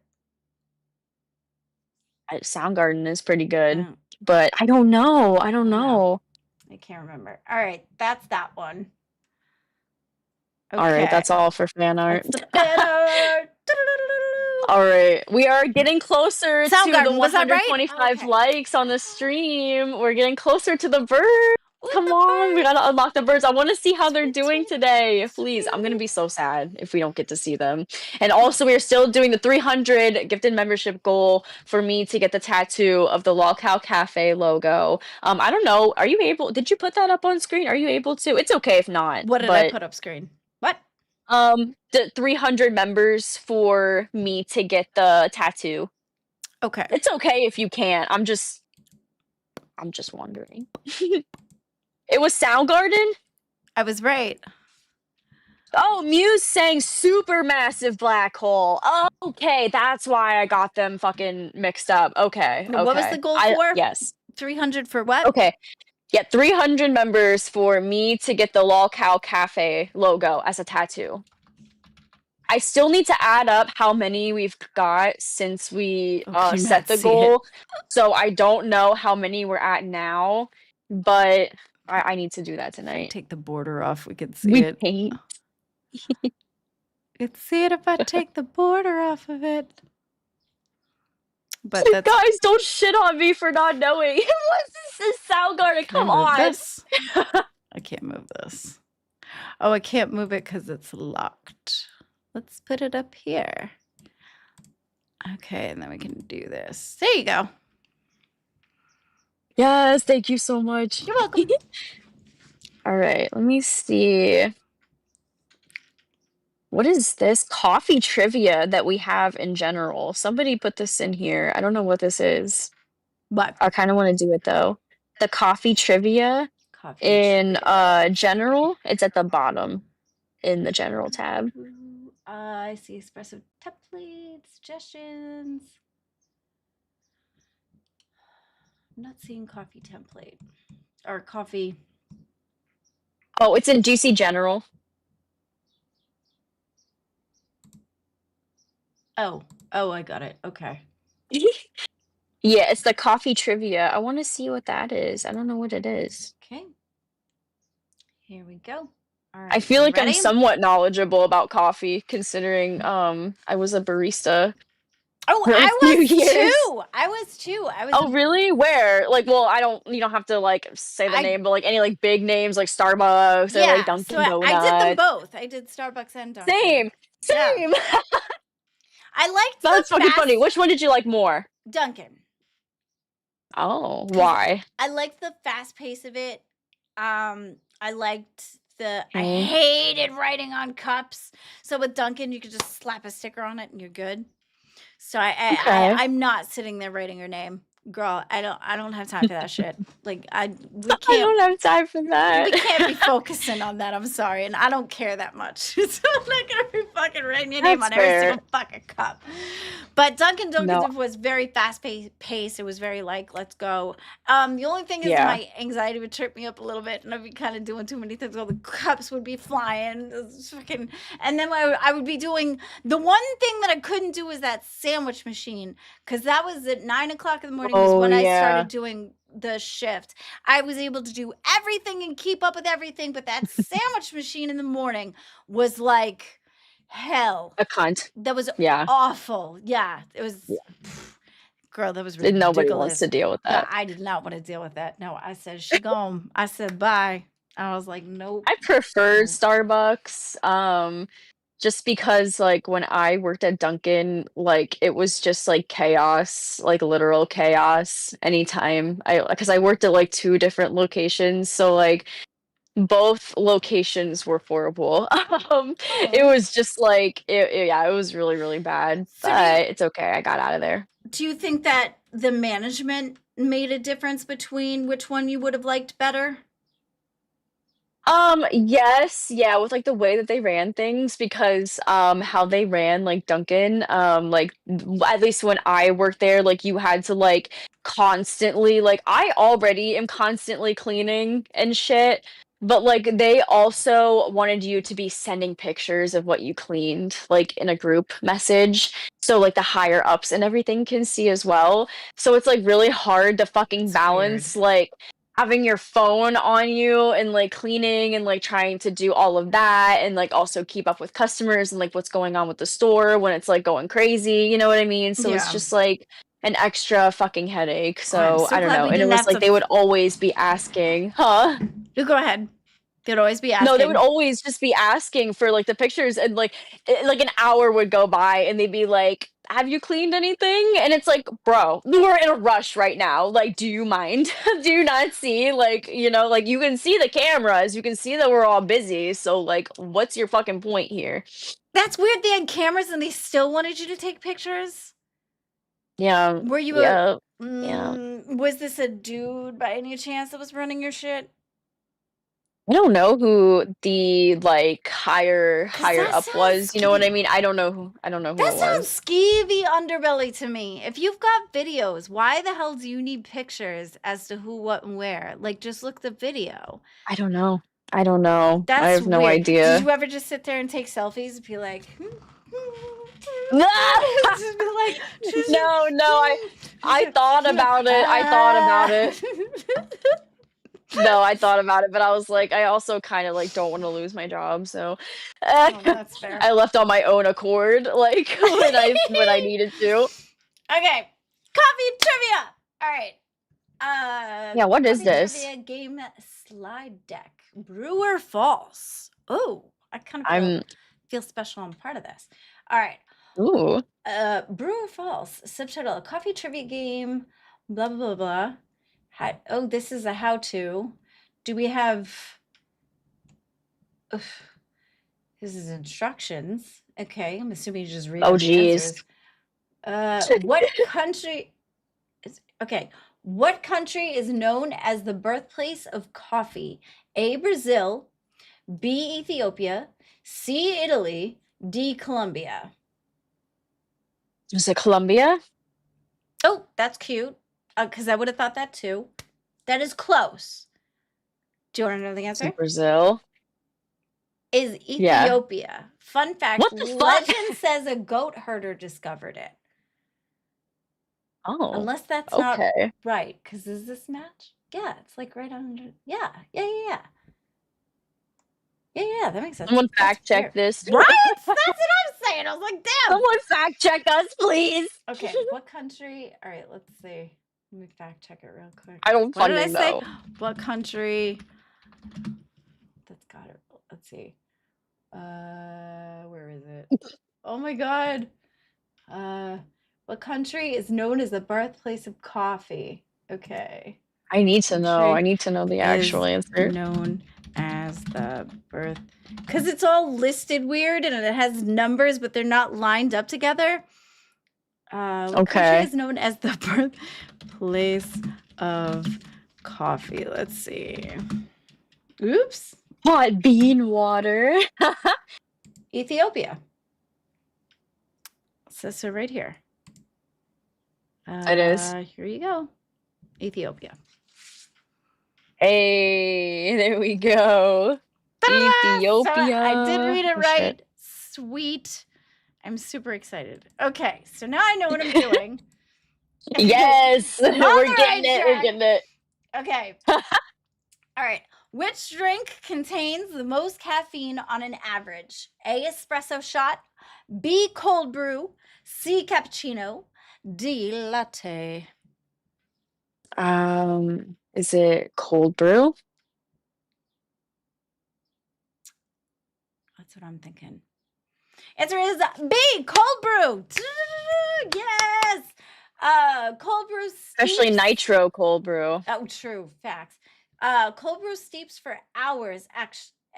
Soundgarden is pretty good, Oh, but I don't know. I don't no, know. I can't remember. All right, that's that one. All right, Okay, that's all for fan art. that's the banner. All right, we are getting closer to the Soundgarden, was that right? 125 Okay. likes on the stream. We're getting closer to the birds. Ooh, Come the on, we birds. gotta unlock the birds. I want to see how they're Sweet, doing sweet, today. Please, I'm gonna sweet. be so sad if we don't get to see them. And also, we are still doing the 300 gifted membership goal for me to get the tattoo of the Lolcow Cafe logo. I don't know. Are you able? Did you put that up on screen? Are you able to? It's okay if not, What did I but put up screen? What? the 300 members for me to get the tattoo. Okay. It's okay if you can't. I'm just wondering. It was Soundgarden? I was right. Oh, Muse sang Supermassive Black Hole. Okay, that's why I got them fucking mixed up. Okay, What was the okay. goal for? Yes. 300 for what? Okay. Yeah, 300 members for me to get the Lol Cow Cafe logo as a tattoo. I still need to add up how many we've got since we Oh, can you set not the see it? goal. So I don't know how many we're at now, but I need to do that If I tonight. take the border off, we could see We it. can't. Let's see it if I take the border off of it. But You that's guys, don't shit on me for not knowing. What's this Soundgarden? Can I Come move on. this? I can't move this. Oh, I can't move it because it's locked. Let's put it up here. Okay, and then we can do this. There you go. Yes, thank you so much. You're welcome. All right, let me see. What is this coffee trivia that we have in general? Somebody put this in here. I don't know what this is. What? I kind of want to do it though. The coffee trivia Coffee in trivia. general, it's at the bottom in the general tab. I see expressive templates, suggestions. I'm not seeing coffee template or coffee. Oh, it's in GC General. Oh, I got it. Okay. Yeah, it's the coffee trivia. I want to see what that is. I don't know what it is. Okay. Here we go. All right. I feel like ready? I'm somewhat knowledgeable about coffee, considering I was a barista. Oh, for a I few was years. too. I was. Oh, really? Where? Like, well, I don't. You don't have to like say the I- name, but like any like big names like Starbucks or like Dunkin' so Donuts. I did them both. I did Starbucks and Dunkin'. Same. Yeah. Same. I liked That's the fucking fast funny. Which one did you like more? Dunkin'. Oh, why? I liked the fast pace of it. I liked I Mm. hated writing on cups. So with Dunkin', you could just slap a sticker on it and you're good. So Okay. I'm not sitting there writing her name. Girl, I don't have time for that shit. Like we I can't don't have time for we that. can't be focusing on that. I'm sorry, and I don't care that much. So I'm not gonna be fucking writing your name That's on every fair. single fucking cup. But Dunkin' No. Donuts was very fast pace. It was very like, let's go. The only thing is Yeah. my anxiety would trip me up a little bit, and I'd be kind of doing too many things. All the cups would be flying, it was fucking, and then I would be doing the one thing that I couldn't do was that sandwich machine, because that was at 9 o'clock in the morning was Oh, when I yeah. started doing the shift. I was able to do everything and keep up with everything, but that sandwich machine in the morning was like hell. A cunt. That was Yeah. awful. Yeah, it was. Yeah. Girl, that was ridiculous. Nobody wants to deal with No, that. I did not want to deal with that. No, I said she gone. I said bye. I was like, nope. I preferred No. Starbucks. Just because like when I worked at Dunkin', like it was just like chaos, like literal chaos anytime because I worked at like two different locations, so like both locations were horrible. It was just like yeah, it was really, really bad. So do But it's okay. I got out of there. Do you think that the management made a difference between which one you would have liked better? Yes, yeah, with like the way that they ran things because how they ran like Duncan, like at least when I worked there, like you had to like constantly like I already am constantly cleaning and shit, but like they also wanted you to be sending pictures of what you cleaned like in a group message. So like the higher ups and everything can see as well. So it's like really hard to fucking That's balance weird. like having your phone on you and like cleaning and like trying to do all of that and like also keep up with customers and like what's going on with the store when it's like going crazy, you know what I mean? So it's Yeah. just like an extra fucking headache. I'm So so I don't glad know. we And it didn't was have like to. they would always be asking, huh? You go ahead. They'd always be No, they would asking. always just be asking for like the pictures and like like an hour would go by and they'd be like, "Have you cleaned anything?" And it's like, "Bro, we're in a rush right now. Like, do you mind? Do you not see like, you know, like you can see the cameras, you can see that we're all busy. So like, what's your fucking point here?" That's weird. They had cameras and they still wanted you to take pictures. Yeah. Were you Yeah. Yeah. was this a dude by any chance that was running your shit? I don't know who the like 'Cause higher that up sounds was. You know what I skeevy. mean? I don't know who That it sounds was. skeevy underbelly to me. If you've got videos, why the hell do you need pictures as to who, what, and where? Like, just look the video. I don't know. I don't know. I That's have no weird. Did idea. you ever just sit there and take selfies and be like, No, just be like, no, I thought about it. I thought about it. No, I thought about it, but I was like, I also kind of like don't want to lose my job, so Oh, that's fair. I left on my own accord, like when I needed to. Okay, coffee trivia. All right. Yeah, what is Coffee this? trivia game slide deck. Brewer False. Oh, I kind of I'm feel special. I'm part of this. All right. ooh, Brewer False. Subtitle: A coffee trivia game. Blah blah blah blah. Oh, this is a how-to. Do we have? Ugh, this is instructions. Okay, I'm assuming you just read oh out the geez. answers. What country? Okay. What country is known as the birthplace of coffee? A. Brazil, B. Ethiopia, C. Italy, D. Colombia. Is it Colombia? Oh, that's cute. Because I would have thought that too. That is close. Do you want to know the Is it answer? Brazil? Is Yeah. Ethiopia. Fun fact, What the fuck? legend says a goat herder discovered it. Oh, Unless that's not okay. right. Because is this match? Yeah, it's like right under. Yeah, yeah, yeah, yeah. Yeah, yeah, that makes sense. Someone That's fact check fair. this. Right? That's what I'm saying. I was like, damn. Someone fact check us, please. Okay, what country? All right, let's see. Let me fact check it real quick. I don't What did I fucking say? know. What country? That's got it. Let's see. Where is it? Oh my god. What country is known as the birthplace of coffee? Okay. I need to know. I Country need to know the is actual answer. known as the birth because it's all listed weird and it has numbers, but they're not lined up together. What country Okay. is known as the birthplace of coffee? Let's see. Oops. Hot bean water. Ethiopia. It says so right here. It is. Here you go. Ethiopia. Hey, there we go. Ta-da! So I did read Ethiopia. it Oh, right. shit. Sweet. I'm super excited. Okay, so now I know what I'm doing. Yes, I'm on we're the getting right it. We're track. getting it. Okay. All right. Which drink contains the most caffeine on an average? A. Espresso shot, B. Cold brew, C. Cappuccino, D. Latte. Is it cold brew? That's what I'm thinking. Answer is B. Cold brew. Yes. Cold brew Especially steeps. nitro cold brew. Oh, true. Facts. Cold brew steeps for hours,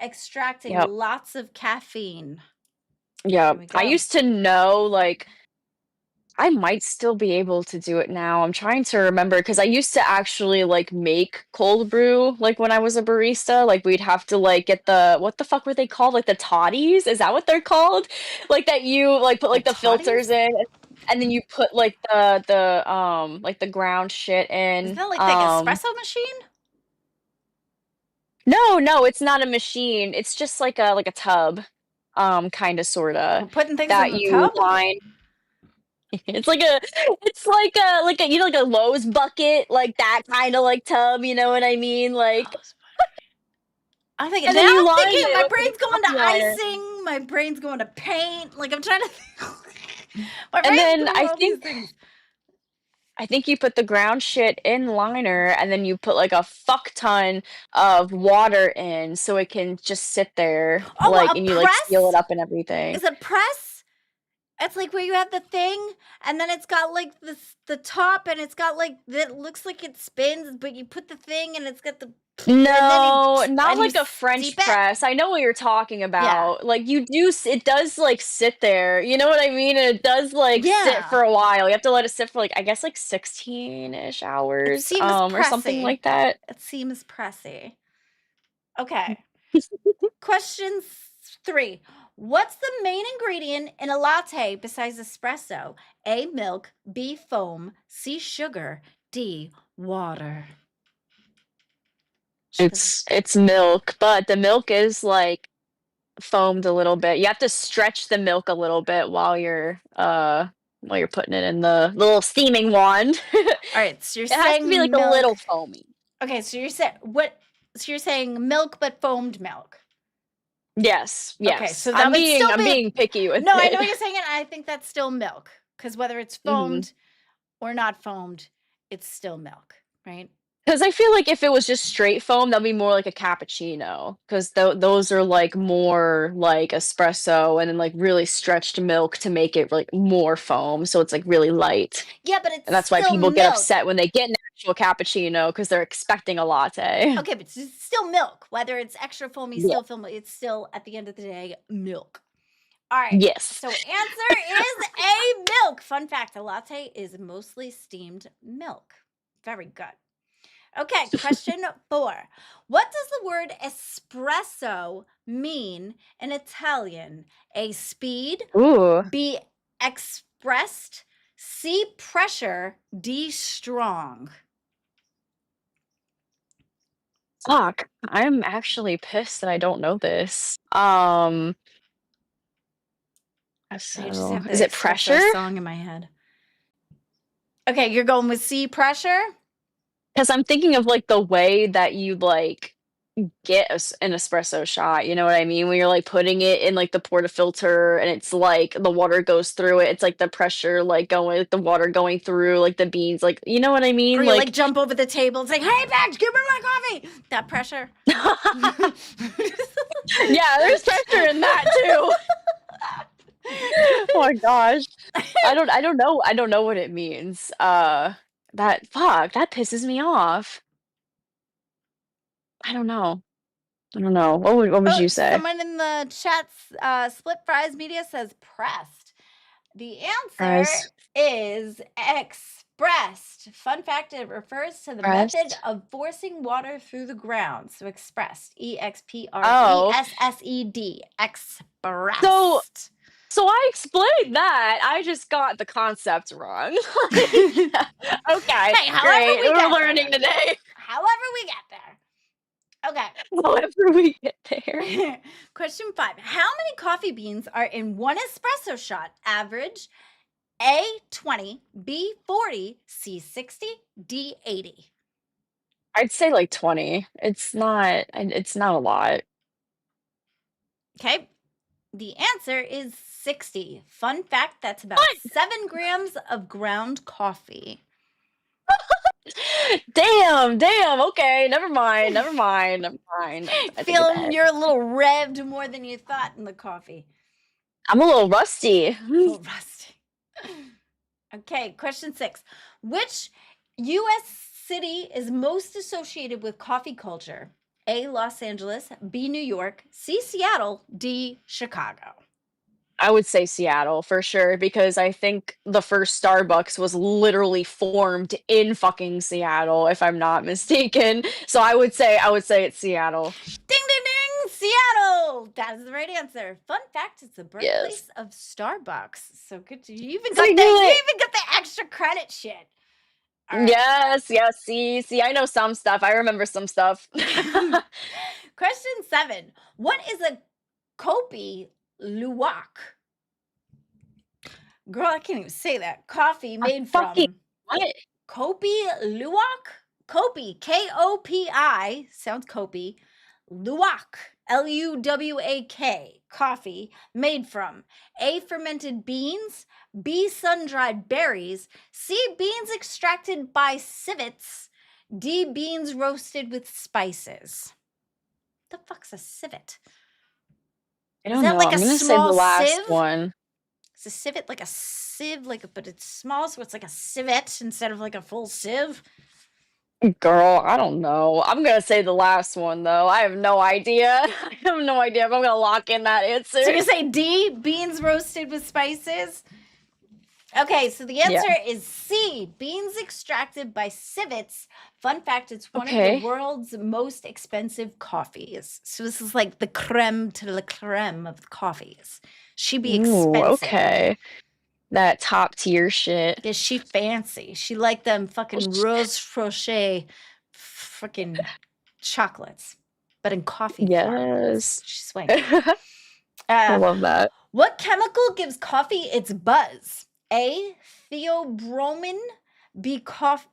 extracting Yep. lots of caffeine. Yep. There we I go. used to know, like, I might still be able to do it now. I'm trying to remember because I used to actually like make cold brew like when I was a barista. Like we'd have to like get the what the fuck were they called? Like the toddies? Is that what they're called? Like that you like put The like the filters toddies? in and then you put like the ground shit Isn't in. that like the espresso machine? No, no, it's not a machine. It's just like a tub, kind of sorta We're putting things in that the you tub? line. It's like a you know like a Lowe's bucket, like that kind of like tub, you know what I mean? Like I'm thinking and now. then you I'm line thinking it my with like brain's a going to coffee liner. icing. My brain's going to paint. Like I'm trying to. My And brain's then doing all these things. I think you put the ground shit in liner and then you put like a fuck ton of water in so it can just sit there Oh, like a and you like seal it press? up and everything. Is it press? It's like where you have the thing, and then it's got like the top, and it's got like that looks like it spins, but you put the thing, and it's got the and then No, not you like a steep French it. press. I know what you're talking Yeah, about. Like it does like sit there. You know what I mean? And it does like sit yeah. for a while. You have to let it sit for like I guess like 16-ish It hours, seems or something pressy. like that. It seems pressy. Okay. Question 3. What's the main ingredient in a latte besides espresso? A. Milk. B. Foam. C. Sugar. D. Water. It's milk, but the milk is like foamed a little bit. You have to stretch the milk a little bit while you're putting it in the little steaming wand. All right, so you're It has to be saying like a milk. little foamy. Okay, so you're saying milk, but foamed milk. Yes, Okay, so yes. that would still I'm be. being picky with No, I know it. what you're saying, and I think that's still milk because whether it's Mhm. foamed or not foamed, it's still milk, right? Because I feel like if it was just straight foam, that'd be more like a cappuccino. Because those are like more like espresso and then like really stretched milk to make it like more foam. So it's like really light. Yeah, but it's And that's why still people get milk. upset when they get an actual cappuccino because they're expecting a latte. Okay, but it's still milk. Whether it's extra foamy, Yeah. still foamy, it's still at the end of the day milk. All right. Yes. So answer is a milk. Fun fact: a latte is mostly steamed milk. Very good. Okay, question 4. What does the word espresso mean in Italian? A speed, Ooh. B expressed, C pressure, D strong. Fuck. I'm actually pissed that I don't know this. I just So have the is it espresso pressure? song in my head. Okay, you're going with C pressure? Because I'm thinking of like the way that you like get an espresso shot. You know what I mean? When you're like putting it in like the portafilter and it's like the water goes through it. It's like the pressure like going, like the water going through like the beans. Like you know what I Or mean? you like Like jump over the table and say, "Hey, bitch, give me my coffee." That pressure. yeah, there's pressure in that too. Oh my gosh. I don't know what it means. That fuck, that pisses me off. I don't know. I don't know. What would Oh, you say? someone in the chat, Split Fries Media says pressed. The answer Press, is expressed. Fun fact, it refers to the method pressed. of forcing water through the ground. So expressed. Oh. EXPRESSED. So Expressed. so I explained that. I just got the concept wrong. Okay, Hey, however great. we We're get learning there. today. However we get there. Okay. However we get there. Question 5. How many coffee beans are in one espresso shot? Average A 20, B 40, C 60, D 80. I'd say like 20. It's not a lot. Okay. The answer is 60. Fun fact, that's about What? 7 grams of ground coffee. Damn. Okay, never mind. Never mind. Never mind. I take it Feeling back. you're a little revved more than you thought in the coffee. I'm a little rusty. A little rusty. Okay, question 6. Which U.S. city is most associated with coffee culture? A, Los Angeles, B, New York, C, Seattle, D, Chicago. I would say Seattle for sure because I think the first Starbucks was literally formed in fucking Seattle, if I'm not mistaken. So I would say it's Seattle. Ding, ding, ding! Seattle! That is the right answer. Fun fact, it's the Yes. birthplace of Starbucks. So good. You even So got you that. knew You it. even got the extra credit shit. All right. Yes. See, I know some stuff. I remember some stuff. Question 7. What is a kopi luwak? Girl, I can't even say that. Coffee made Fucking from what? kopi luwak? Kopi, Kopi, sounds kopi. Luwak, Luwak, coffee made from A, fermented beans, B, sun-dried berries, C, beans extracted by civets, D, beans roasted with spices. The fuck's a civet? I Is don't that know. like a I'm gonna say the small last sieve? one. Is a civet like a sieve, but it's small, so it's like a civet instead of like a full sieve? Girl, I don't know. I'm gonna say the last one though. I have no idea. I have no idea if I'm gonna lock in that answer. So you say D, beans roasted with spices? Okay, so the answer Yeah. is C, beans extracted by civets. Fun fact, it's one of the Okay. world's most expensive coffees. So this is like the creme to la creme of coffees. She be Ooh, expensive. okay. That top tier shit. Yeah, she fancy. She like them fucking Rose Frochet freaking chocolates, but in coffee form. Yes. She's swanky. I love that. What chemical gives coffee its buzz? A, theobromine, B,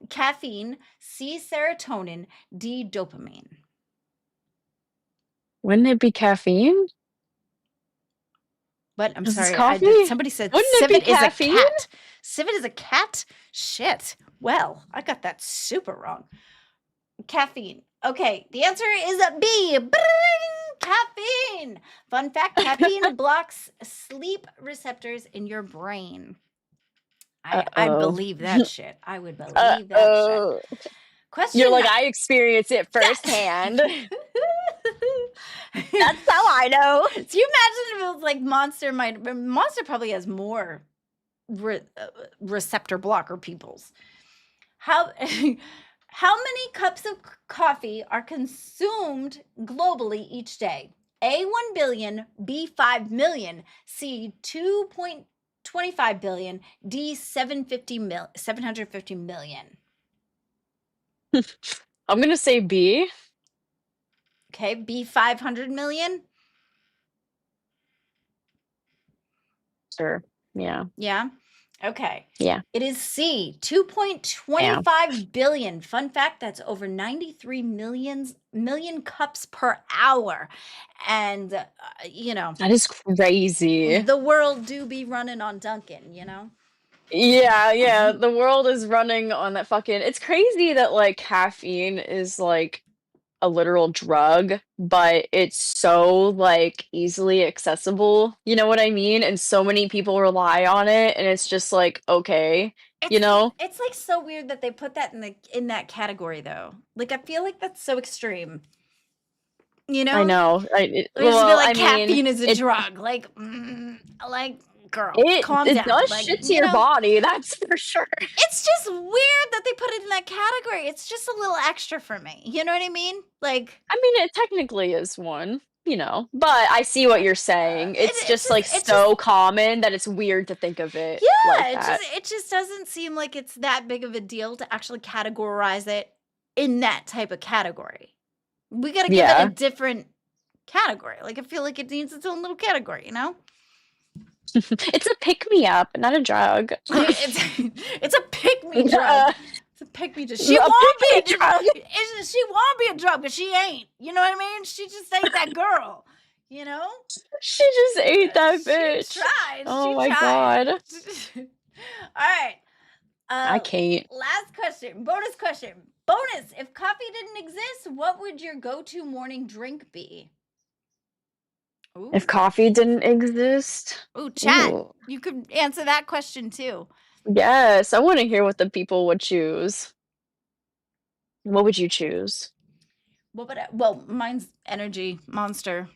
caffeine, C, serotonin, D, dopamine. Wouldn't it be caffeine? But I'm 'Cause it's sorry, coffee? somebody said Wouldn't it be civet is a caffeine? cat. Civet is a cat? Shit. Well, I got that super wrong. Caffeine. Okay, the answer is a B. Bring, caffeine. Fun fact, caffeine blocks sleep receptors in your brain. I'd Uh-oh. believe that shit. I would believe that shit. Uh-oh. You're Question like, I experience it firsthand. That's how I know. So you imagine if it was like Monster probably has more receptor blocker peoples. How how many cups of coffee are consumed globally each day? A, 1 billion, B, 5 million, C, 2.25 billion, D, 750 million. I'm gonna say B. Okay, B, 500 million. Sure. Yeah. Yeah. Okay. Yeah. It is C, 2.25 billion. Fun fact, that's over 93 million cups per hour. And That is crazy. the world do be running on Dunkin', you know? Yeah, the world is running on that fucking it's crazy that, like, caffeine is, like, a literal drug, but it's so, like, easily accessible, you know what I mean? And so many people rely on it, and it's just like, okay, you It's know? it's like so weird that they put that in that category though. Like I feel like that's so extreme. You I know? know, It used to be well, like I mean, caffeine is a it drug. Like girl, calm it down. does Like, shit to your body, that's for sure. it's just weird that they put it in that category. It's just a little extra for me. You know what I mean? Like, I mean, it technically is one, you know, but I see what you're saying. It's just, like, it just so common that it's weird to think of it yeah, like that. it just doesn't seem like it's that big of a deal to actually categorize it in that type of category. We got to give it a Yeah. different category. Like I feel like it needs its own little category, you know? It's a pick me up, not a drug. It's a pick me drug. Uh, It's a pick me drug. a She won't be pick me drug. she won't be a drug, but she ain't. You know what I mean? She just ain't that girl. You know? She just ate that She bitch. tried. Oh She my tried. god. All right. I can't. Last question. Bonus question. Bonus. If coffee didn't exist, what would your go-to morning drink be? If Ooh. coffee didn't exist? Ooh, chat. Ooh. You could answer that question too. Yes, I wanna hear what the people would choose. What would you choose? Well, mine's energy monster.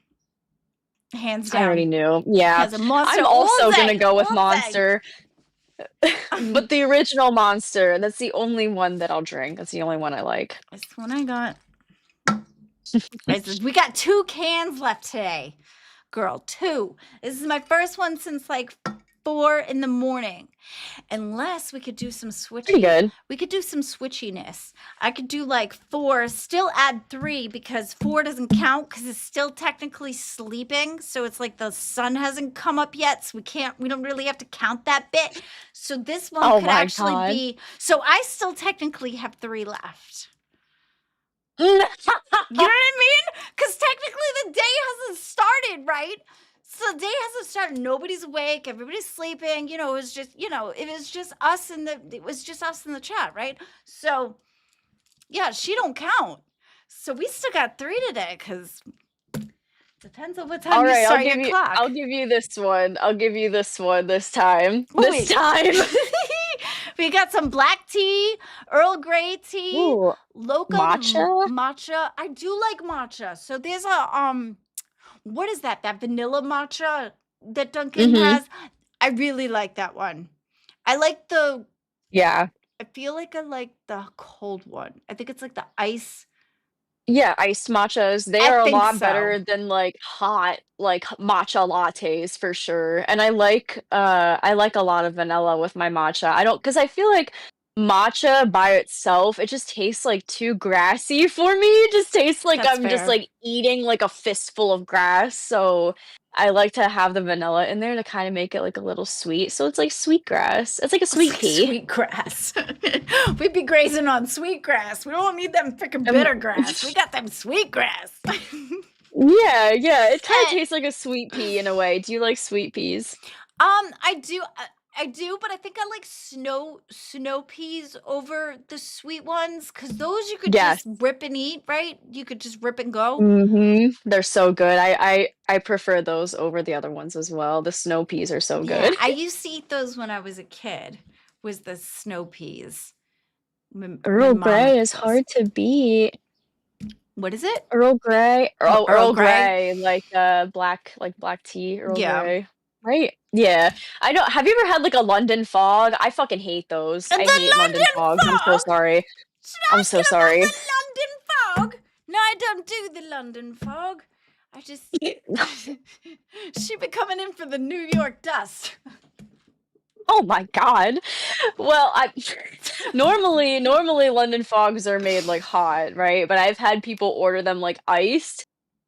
Hands I already down. knew. Yeah. Because a monster I'm all also gonna day. go with All day. Monster, but the original Monster, that's the only one that I'll drink. That's the only one I like. That's the one I got. We got 2 cans left today. Girl, 2. This is my first one since like 4 in the morning. Unless we could do some Pretty good. We could do some switchiness. I could do like 4, still add 3 because 4 doesn't count because it's still technically sleeping. So it's like the sun hasn't come up yet. So we don't really have to count that bit. So this one Oh could my actually god. be, so I still technically have 3 left. You know what I mean? Because technically the day hasn't started, right? So the day hasn't started. Nobody's awake. Everybody's sleeping. It was just, it was just us in the chat, right? So yeah, she don't count. So we still got 3 today because depends on what time All you right, start your clock. I'll give you this one. I'll give you this one this time. Ooh, This time. we got some black tea, Earl Grey tea, Ooh, local matcha? matcha. I do like matcha. So there's a what is that? That vanilla matcha that Dunkin' Mhm. has? I really like that one. I Yeah. feel like I like the cold one. I think it's like the ice. Yeah, iced matchas, they I are a think lot so. better than, like, hot, like, matcha lattes for sure, and I like a lot of vanilla with my matcha. I don't, because I feel like matcha by itself, it just tastes like too grassy for me. It just tastes like That's I'm just fair. like eating like a fistful of grass. So I like to have the vanilla in there to kind of make it like a little sweet. So it's like sweet grass. It's like a It's sweet like pea. sweet grass. We'd be grazing on sweet grass. We don't need them freaking Um, bitter grass. We got them sweet grass. yeah, yeah. It kind of Shit. tastes like a sweet pea in a way. Do you like sweet peas? I do. I do, but I think I like snow peas over the sweet ones because those you could Yes. just rip and eat, right? You could just rip and go. They're so good. I prefer those over the other ones as well. The snow peas are so Yeah, good. I used to eat those when I was a kid. Was the snow peas? My Earl mom would Grey get is those. hard to beat. What is it? Earl Grey. Oh, Oh, Earl Earl Grey. Grey, like black tea, Earl Yeah. Grey. Right? Yeah. I know. Have you ever had like a London fog? I fucking hate those. And I the hate London London fogs. I'm so fog. sorry. She's I'm so asking about sorry. the London fog. No, I don't do the London fog. I just she be coming in for the New York dust. Oh my God. Well, I normally London fogs are made like hot, right? But I've had people order them like iced,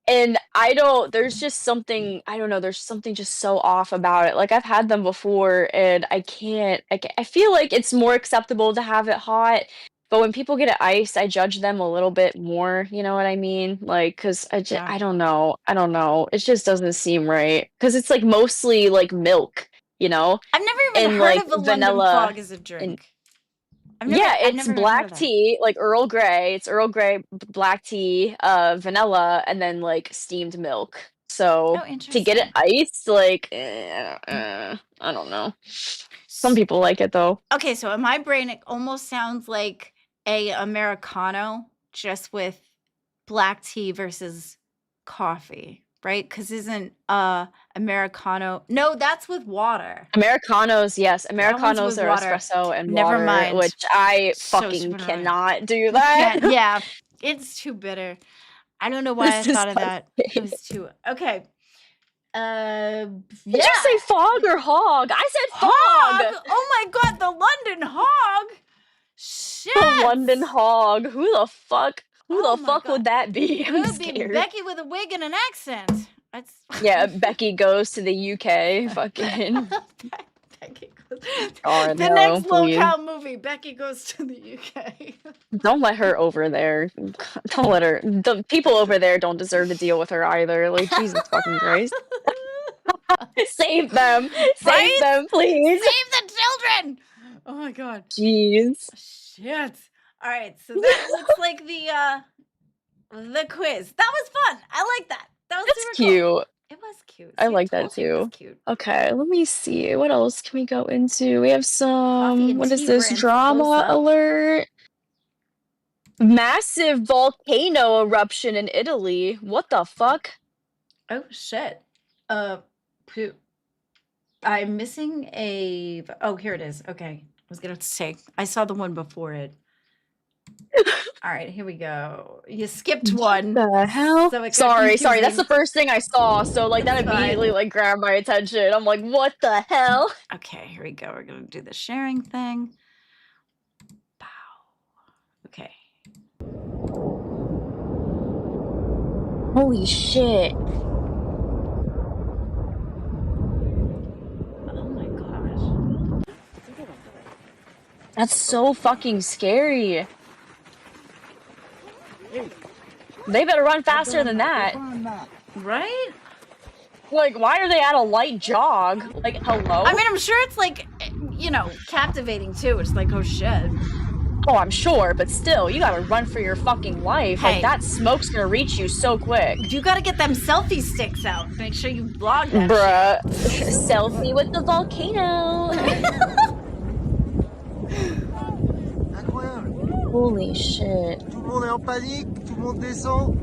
and I don't there's just something, I don't know, there's something just so off about it. Like I've had them before and I feel like it's more acceptable to have it hot, but when people get it iced, I judge them a little bit more, you know what I mean? Like, 'cause Yeah. I don't know. I don't know. It just doesn't seem right. 'Cause it's like mostly like milk, you know? I've never even And heard like of a London vanilla fog as a and drink. yeah, I've it's never even heard of black that. tea, like Earl Grey. It's Earl Grey, black tea, vanilla, and then like steamed milk. So Oh, to get it interesting. iced, like, I don't know. Some people like it though. Okay, so in my brain, it almost sounds like a Americano, just with black tea versus coffee, right? Because isn't Americano? No, that's with water. Americanos, yes, That one's Americanos with are water. espresso and Never water, mind. which I So fucking stupid of me. cannot do You can't. that. Yeah, it's too bitter. I don't know why I It's thought of that. It disgusting. was too okay. Uh, Did you say yeah. fog or hog? I said Hog! fog. Oh my god, the London hog! The London Shit! hog. Who Oh the my fuck god. would that be? It I'm would be scared. Becky with a wig and an accent. That's Yeah, Becky goes to the UK. Fucking. Becky goes. God, The no, next please. locale movie, Becky goes to the UK. Don't let her over there. Don't let her. The people over there don't deserve to deal with her either. Like, Jesus fucking Christ. Save them. Save Right? them, please. Save the children! Oh my god. Jeez. Shit. All right, so that looks like the quiz. That was fun. I like that. That was That's super cool. cute. It was cute. I See, I like that told you it was too. cute. Okay, let me see. What else can we go into? We have Coffee some. and What is tea this? brands close Drama up. alert. Massive volcano eruption in Italy. What the fuck? Oh shit. Poop. I'm missing a. Oh, here it is. Okay, I was gonna say I saw the one before it. All right, here we go. You skipped one. The hell? So it got Sorry, sorry. That's confusing. the first thing I saw. So like It's that immediately fine. like grabbed my attention. I'm like, what the hell? Okay, here we go. We're gonna do the sharing thing. Pow. Okay. Holy shit. Oh my gosh. That's so fucking scary. They better run faster than that. Right? Like, why are they at a light jog? Like, hello? I mean, I'm sure it's like, captivating too. It's like, oh shit. Oh, I'm sure, but still, you gotta run for your fucking life. Hey. Like, that smoke's gonna reach you so quick. You gotta get them selfie sticks out. Make sure you vlog that Bruh. Selfie with the volcano. Incroyable. Holy shit. Tout le monde est en panique, tout le monde descend.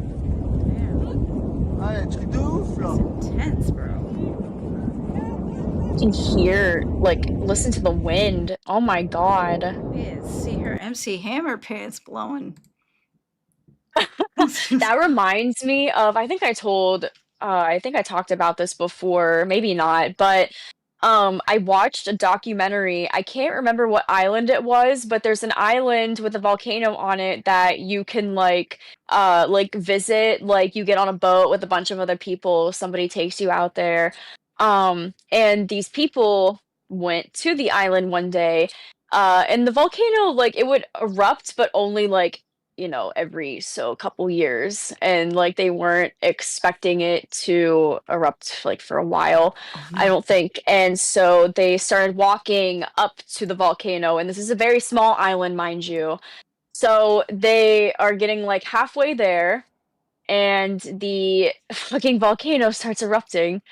Ah, un truc de ouf là. It's intense, bro. You can hear, like, listen to the wind. Oh my god. Yeah, see her MC Hammer pants blowing. That reminds me of, I think I talked about this before, maybe not, but I watched a documentary. I can't remember what island it was, but there's an island with a volcano on it that you can like visit. Like you get on a boat with a bunch of other people, somebody takes you out there. And these people went to the island one day, and the volcano, like it would erupt, but only like, every so couple years, and like they weren't expecting it to erupt like for a while, Oh I no. don't think. And so they started walking up to the volcano, and this is a very small island, mind you. So they are getting like halfway there, and the fucking volcano starts erupting.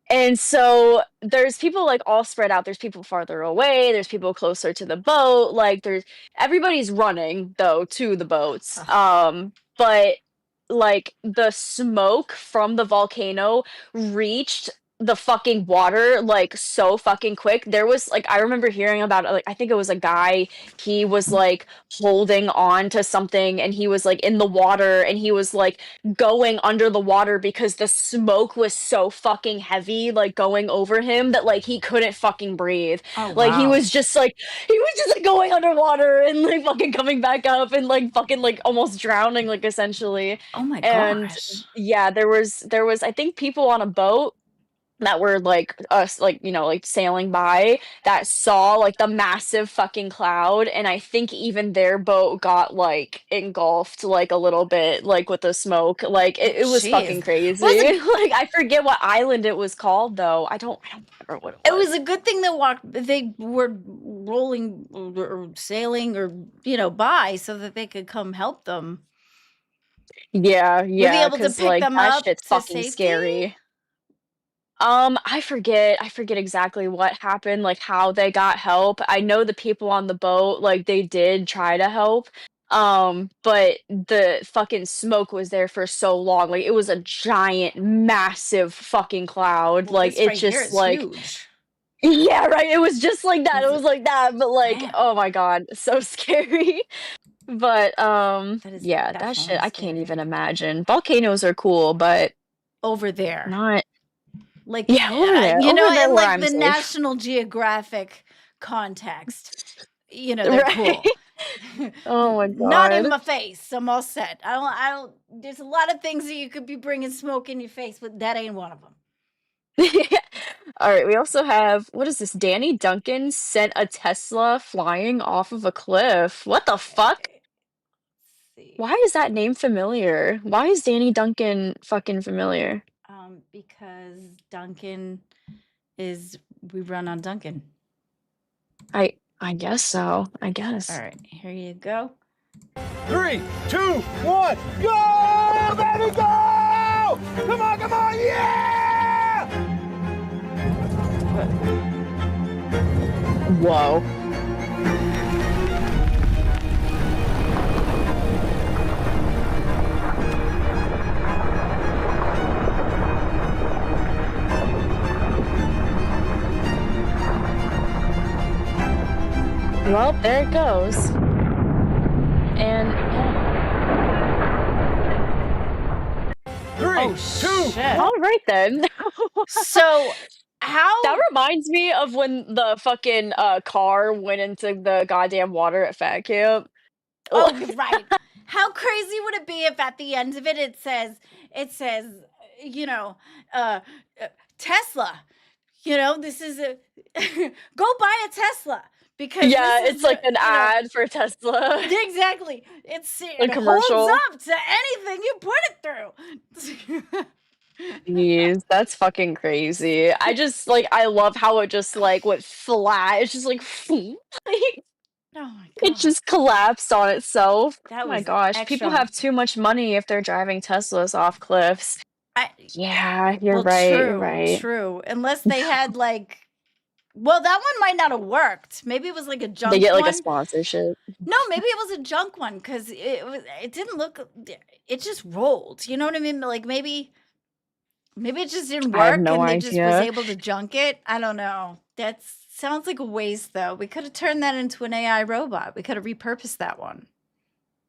And so there's people like all spread out. There's people farther away, there's people closer to the boat. Like there's everybody's running though to the boats. Ugh. But like the smoke from the volcano reached the fucking water like so fucking quick. There was like I remember hearing about it, like I think it was a guy, he was like holding on to something and he was like in the water and he was like going under the water because the smoke was so fucking heavy, like going over him that like he couldn't fucking breathe. Oh Like wow. he was just like going underwater and like fucking coming back up and like fucking like almost drowning, like essentially. Oh my And gosh. yeah, there was I think people on a boat that were like us, like like sailing by, that saw like the massive fucking cloud, and I think even their boat got like engulfed like a little bit like with the smoke. Like Oh it was fucking jeez. crazy. Was it Like I forget what island it was called though. I don't remember what it it was was. a good thing they were rolling or sailing or by so that they could come help them. Yeah, Were they yeah, able to because pick like them that up shit's to fucking safety? scary. I forget exactly what happened, like how they got help. I know the people on the boat, like they did try to help. But the fucking smoke was there for so long. Like it was a giant, massive fucking cloud. Well, Like this it right here just is like huge. yeah, right. It was just like that. It Is was it? like that, but like Man, oh my god, so scary. But that is yeah, that shit definitely I can't scary. even imagine. Volcanoes are cool, but Over there. not Like, yeah, over there. Over there in where like I'm the safe. National Geographic context, they're Right. cool. Oh my Not in god. my face. I'm all set. There's a lot of things that you could be bringing smoke in your face, but that ain't one of them. Alright, we also have what is this? Danny Duncan sent a Tesla flying off of a cliff. What the fuck? Okay. Let's see. Why is that name familiar? Why is Danny Duncan fucking familiar? Because Duncan is we run on Duncan. I guess so. I All guess. right, here you go. 3, 2, 1, go! Baby, go! Come on, yeah! Whoa. Well, there it goes. And yeah. 3, Oh 2, shit. All right then. So how That reminds me of when the fucking car went into the goddamn water at Fat Camp. Oh, right. How crazy would it be if at the end of it it says, you know, uh, Tesla, this is a go buy a Tesla because Yeah, this is it's like an you know, ad for Tesla. exactly. A It holds commercial. up to anything you put it through. Jeez, that's fucking crazy. I just like I love how it just like went flat. It's just like, like Oh my it god. just collapsed on itself. That Oh my was gosh, people extra. have too much money if they're driving Teslas off cliffs. I Yeah, you're Well, right. You're true, right. true. Unless they had like well, that one might not have worked. Maybe it was like a They junk get like a one. sponsorship. No, maybe it was a junk one because it didn't look it just rolled. You know what I mean? Like maybe it just didn't I have work no and they just was idea. able to junk it. I don't know. That sounds like a waste though. We could have turned that into an AI robot. We could have repurposed that one.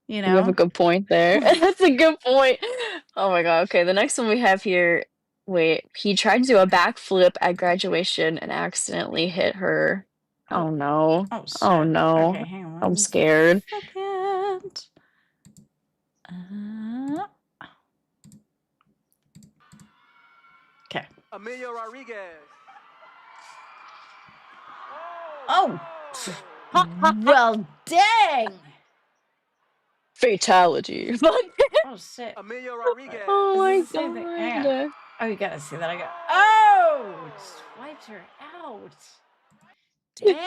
You You have a know? good point there. That's a good point. Oh my god. Okay, the next one we have here. Wait, he tried to do a backflip at graduation and accidentally hit her. Oh, Oh no. oh Oh shit. no. Okay, hang on I'm 1 scared. second. Okay. Emilio Rodriguez. Oh, well, dang. Fatality. Oh shit. Emilio Rodriguez. Oh my Is this the same thing? Hang on. god. Oh, you gotta see that. I got. Oh, swiped her out.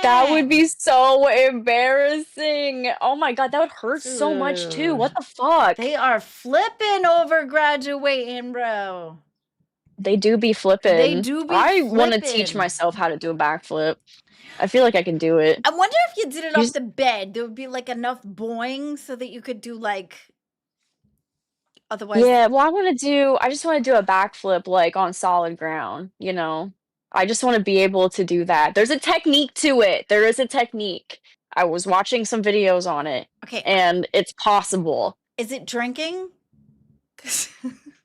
That would be Dang. so embarrassing. Oh my god, that would hurt so much too. What Dude. the fuck? They are flipping over graduating, bro. They do be They flipping. do be I want to teach flipping. myself how to do a backflip. I feel like I can do it. I wonder if you did it You off s- the bed, there would be like enough boing so that you could do like. Otherwise, Yeah, well, I just want to do a backflip like on solid ground, you know? I just want to be able to do that. There's a technique to it. There is a technique. I was watching some videos on it, okay. and it's possible. Is it drinking?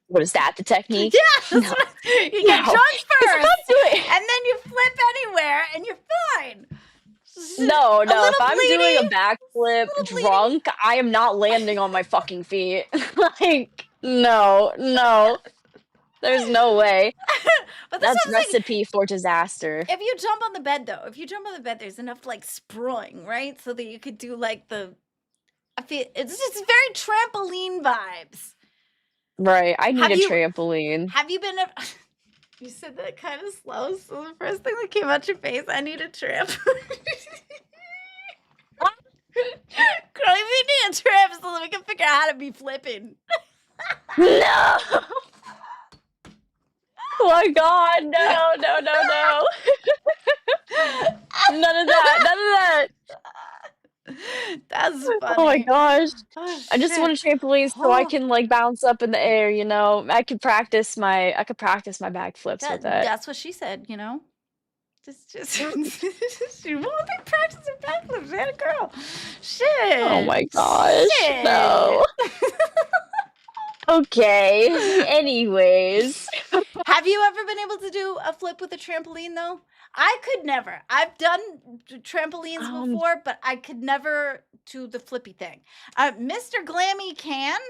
What is that, the technique? Yeah, that's No. what you get No. drunk 'Cause if first, I'm doing and then you flip anywhere, and you're fine. No, A no, if little I'm doing a bleedy, backflip little bleedy. drunk, I am not landing on my fucking feet. Like, no. There's no way. But That's what I'm saying. recipe for disaster. If you jump on the bed, though, there's enough like sprawling, right? So that you could do like the. I feel it's just very trampoline vibes. Right, I need Have a you- trampoline. Have you been? You said that kind of slow, so the first thing that came out your face, I need a tramp. Girl, you need a tramp so that we can figure out how to be flipping. No! Oh my god, no. None of that. That's funny. Oh my gosh. Oh, I just want a shit. trampoline so I Oh. can like bounce up in the air, you know. I could practice my backflips with it. That's what she said, you know? Just she won't be practicing backflips, man, girl. Shit. Oh my gosh. Shit. No. Okay. Anyways. Have you ever been able to do a flip with a trampoline though? I could never. I've done trampolines before, but I could never do the flippy thing. Mr. Glammy can.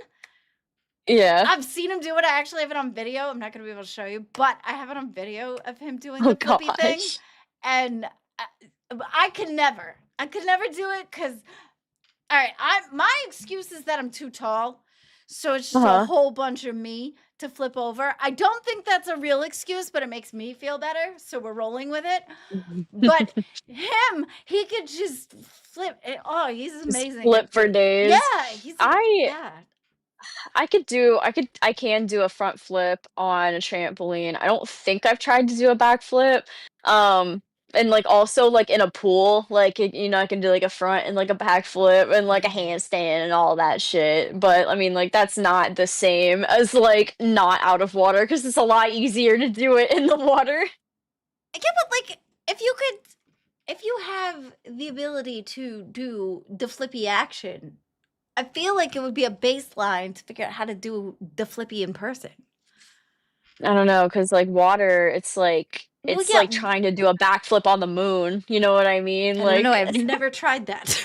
Yeah. I've seen him do it. I actually have it on video. I'm not going to be able to show you, but I have it on video of him doing Oh the flippy thing. gosh. And I could never. I could never do it because, all right, my excuse is that I'm too tall. So it's just a whole bunch of me to flip over. I don't think that's a real excuse, but it makes me feel better. So we're rolling with it. But him, he could just flip. Oh, he's Just amazing. flip for days. Yeah, he's yeah. I can do a front flip on a trampoline. I don't think I've tried to do a backflip. And like also like in a pool, like you know, I can do like a front and like a backflip and like a handstand and all that shit. But I mean, like that's not the same as like not out of water because it's a lot easier to do it in the water. Yeah, but like if you have the ability to do the flippy action, I feel like it would be a baseline to figure out how to do the flippy in person. I don't know, because like water, it's like Well, it's yeah. like trying to do a backflip on the moon. You know what I mean? I Like don't know. I've never tried that.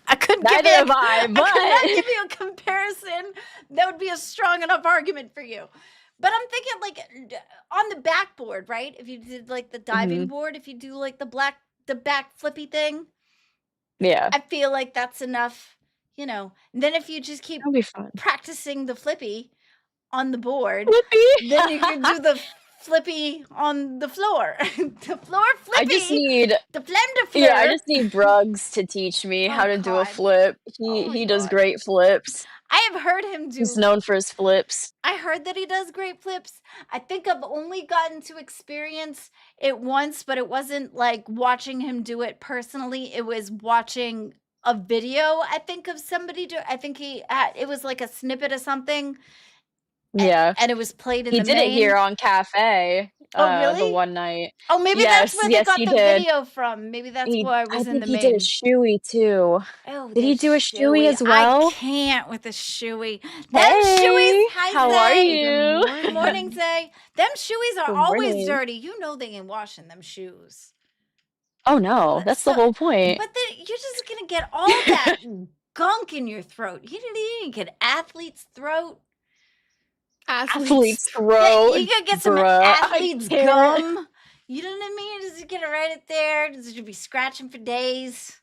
I couldn't neither give you. have I, I could not but give you a comparison that would be a strong enough argument for you. But I'm thinking like on the backboard, right? If you did like the diving board, if you do like the back flippy thing, yeah, I feel like that's enough, you know. And then if you just keep that'll be fun. practicing the flippy on the board, Flippy. then you can do the flippy on the floor. The floor flippy. I just need the flame de fleur. I just need Bruggs to teach me how to do a God. flip. Oh my He does God. great flips. I have heard him do. He's known for his flips. I heard that he does great flips. I think I've only gotten to experience it once, but it wasn't like watching him do it personally. It was watching a video, I think, of somebody do. I think it was like a snippet of something. Yeah. And it was played in He the did it here main. on Cafe. Oh, the really? one night. Oh, maybe that's Yes, where they yes, got he the did. video from. Maybe that's He why I I was in think the he did a main. shoey too. Oh, Did the he do a shoey shoey. as I well? can't with the shoey. Them shoeys. Hey, Hi, how are Zay. you? Good morning, Zay. Them shoeys are Good always morning. dirty. You know they ain't washing them shoes. Oh no, that's the So, whole point. but then you're just gonna get all that gunk in your throat. You didn't get athlete's throat. Athlete's Yeah, throat, you could get some bruh. I athlete's can't. gum. You know what I mean? Just get it right it there. Just be scratching for days.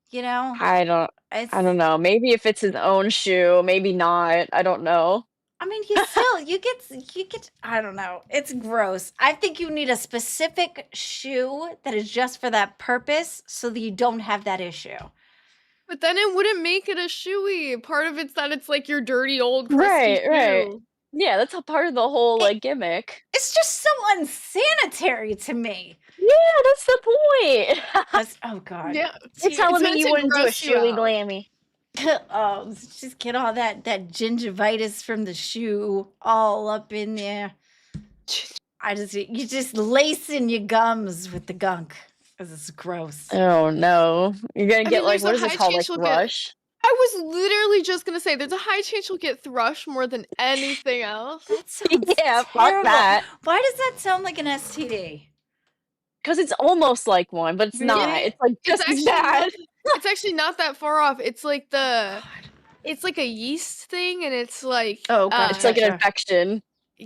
You know, I don't it's. I don't know. Maybe if it's his own shoe, maybe not. I don't know. I mean, you get. I don't know. It's gross. I think you need a specific shoe that is just for that purpose, so that you don't have that issue. But then it wouldn't make it a shoey. Part of it's that it's like your dirty old crusty Right. shoe. Yeah, that's a part of the whole, like, gimmick. It's just so unsanitary to me. Yeah, that's the point. Oh God. Yeah. You're telling me meant you to wouldn't do a gross you shoey, out. Glammy. Oh, just get all that gingivitis from the shoe all up in there. You just lacing your gums with the gunk. This is gross. Oh no. You're gonna I get mean, like, there's what a is this high called? Like chance you'll get- thrush? I was literally just gonna say there's a high chance you'll get thrush more than anything else. That sounds Yeah, fuck terrible. that. Why does that sound like an STD? Because it's almost like one, but it's not. Really? It's like just as actually bad. It's actually not that far off. It's like it's like a yeast thing, and it's like Oh, God. It's like an Gotcha. infection.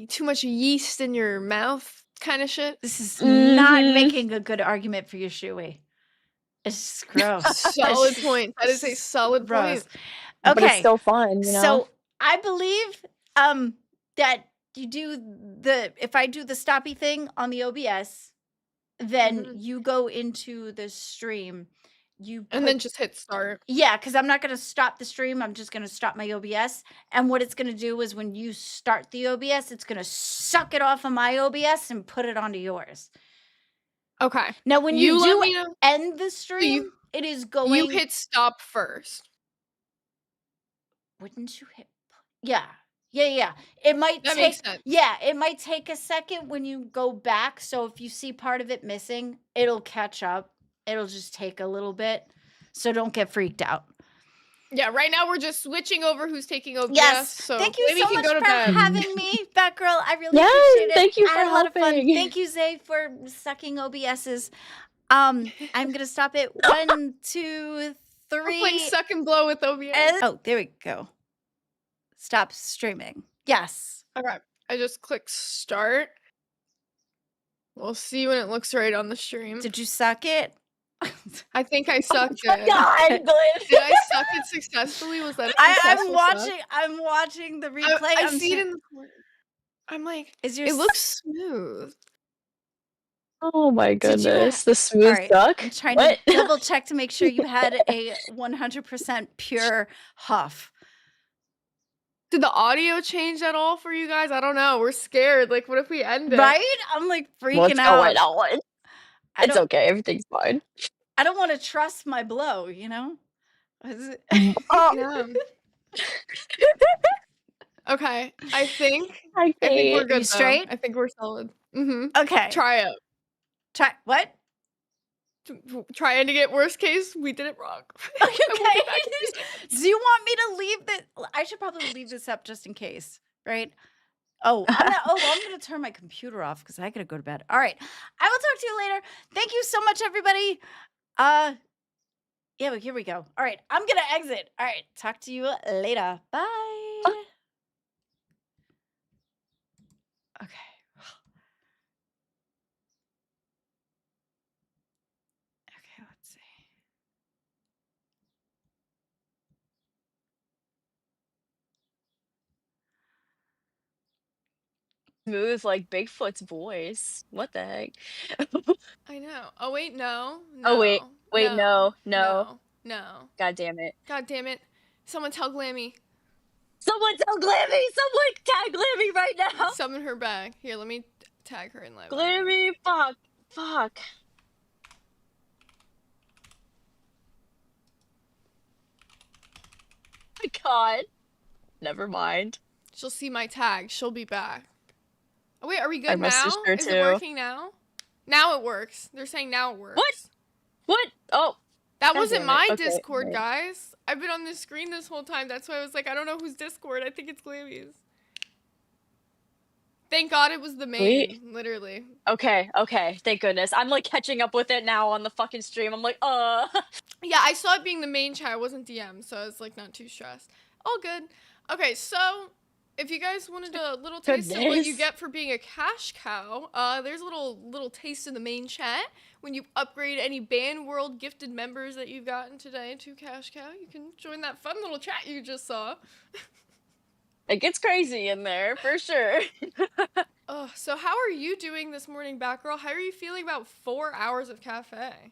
too much yeast in your mouth kind of shit. This is not Mhm. making a good argument for your shoey. It's just gross. Solid point. That is a solid Gross. point. But it's Okay. still fun, you know? So I believe that you do if I do the stoppy thing on the OBS, then Mhm. you go into the stream. And then just hit start. Yeah, because I'm not going to stop the stream. I'm just going to stop my OBS. And what it's going to do is when you start the OBS, it's going to suck it off of my OBS and put it onto yours. Okay. Now, when You you let do me know. end the stream, it is going. You hit stop first. Wouldn't you hit? Yeah. It might That take. makes sense. Yeah, it might take a second when you go back. So if you see part of it missing, it'll catch up. It'll just take a little bit. So don't get freaked out. Yeah, right now we're just switching over who's taking OBS. Yes. So Thank you maybe so can much go to for bed. having me, Batgirl. I really Yes, appreciate it. thank you I had for a lot of fun. helping. Thank you, Zay, for sucking OBSs. I'm gonna stop it. 1, 2, We're playing 3. suck and blow with OBS. Oh, there we go. Stop streaming. Yes. Okay. I just click start. We'll see when it looks right on the stream. Did you suck it? I think I sucked Oh, it. God, Glenn. Did I suck it successfully? Was that a I'm successful watching. suck? I'm watching the replay. I see it in the corner. I'm like, Is your it looks smooth. Oh my Did you goodness. The smooth All right, suck? I'm trying What? to double check to make sure you had a 100% pure huff. Did the audio change at all for you guys? I don't know. We're scared. Like, what if we end it? Right? I'm like freaking What's out. going on? I It's don't. okay. Everything's fine. I don't want to trust my blow. You know. Oh, Yeah. Okay. I think I we're can't. good. You straight? Though. I think we're solid. Mm-hmm. Okay. Try it. Try what? Trying to get worst case, we did it wrong. I will be Okay. back in 2 seconds. Do you want me to leave this? I should probably leave this up just in case, right? Oh, I'm gonna turn my computer off because I gotta go to bed. All right, I will talk to you later. Thank you so much, everybody. Yeah, but here we go. All right, I'm gonna exit. All right, talk to you later. Bye. Okay. Okay, let's see. Smooth like Bigfoot's voice. What the heck? I know. Oh wait, no. Oh, wait. Wait, no. No. God damn it. God damn it. Someone tell Glammy. Someone tell Glammy! Someone tag Glammy right now! Summon her back. Here, let me tag her in live. Glammy, fuck. Fuck. My god. Never mind. She'll see my tag. She'll be back. Oh, wait, are we I good messaged now? her Is it too. working now? Now it works. They're saying now it works. What? Oh, That God wasn't damn it. my Okay, Discord, wait. guys. I've been on this screen this whole time. That's why I was like, I don't know whose Discord. I think it's Glammy's. Thank God it was the Wait. main, literally. Okay, thank goodness. I'm like catching up with it now on the fucking stream. I'm like, Yeah, I saw it being the main chat. It wasn't DM, so I was like not too stressed. All good. Okay, so if you guys wanted a little taste of what you Goodness. get for being a cash cow, there's a little taste in the main chat. When you upgrade any Band World gifted members that you've gotten today to cash cow, you can join that fun little chat you just saw. It gets crazy in there for sure. So how are you doing this morning, Batgirl? How are you feeling about 4 hours of cafe?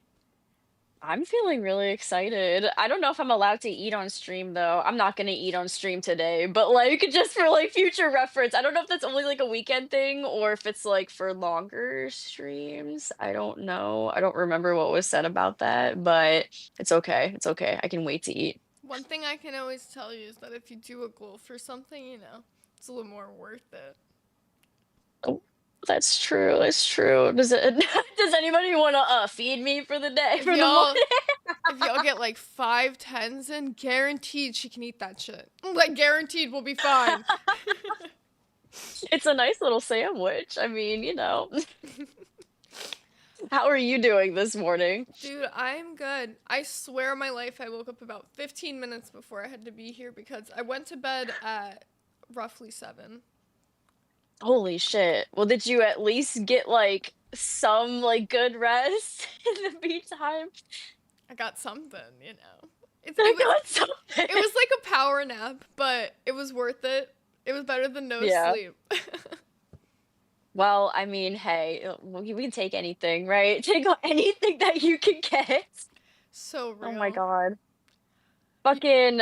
I'm feeling really excited. I don't know if I'm allowed to eat on stream though. I'm not gonna eat on stream today, but like just for like future reference. I don't know if that's only like a weekend thing or if it's like for longer streams. I don't know. I don't remember what was said about that, but it's okay. It's okay. I can wait to eat. One thing I can always tell you is that if you do a goal for something, you know, it's a little more worth it. Oh, that's true. That's true. Does it? Does anybody want to feed me for the day If for the y'all, morning? if y'all get like 5 tens in, guaranteed she can eat that shit. Like guaranteed we'll be fine. It's a nice little sandwich. I mean, you know. How are you doing this morning? Dude, I'm good. I swear on my life I woke up about 15 minutes before I had to be here because I went to bed at roughly 7. Holy shit. Well, did you at least get like some like good rest in the meantime? I got something, you know. I got something. It was like a power nap, but it was worth it. It was better than no Yeah. sleep. Well, I mean, hey, we can take anything, right? Take anything that you can get. So real. Oh my god. Fucking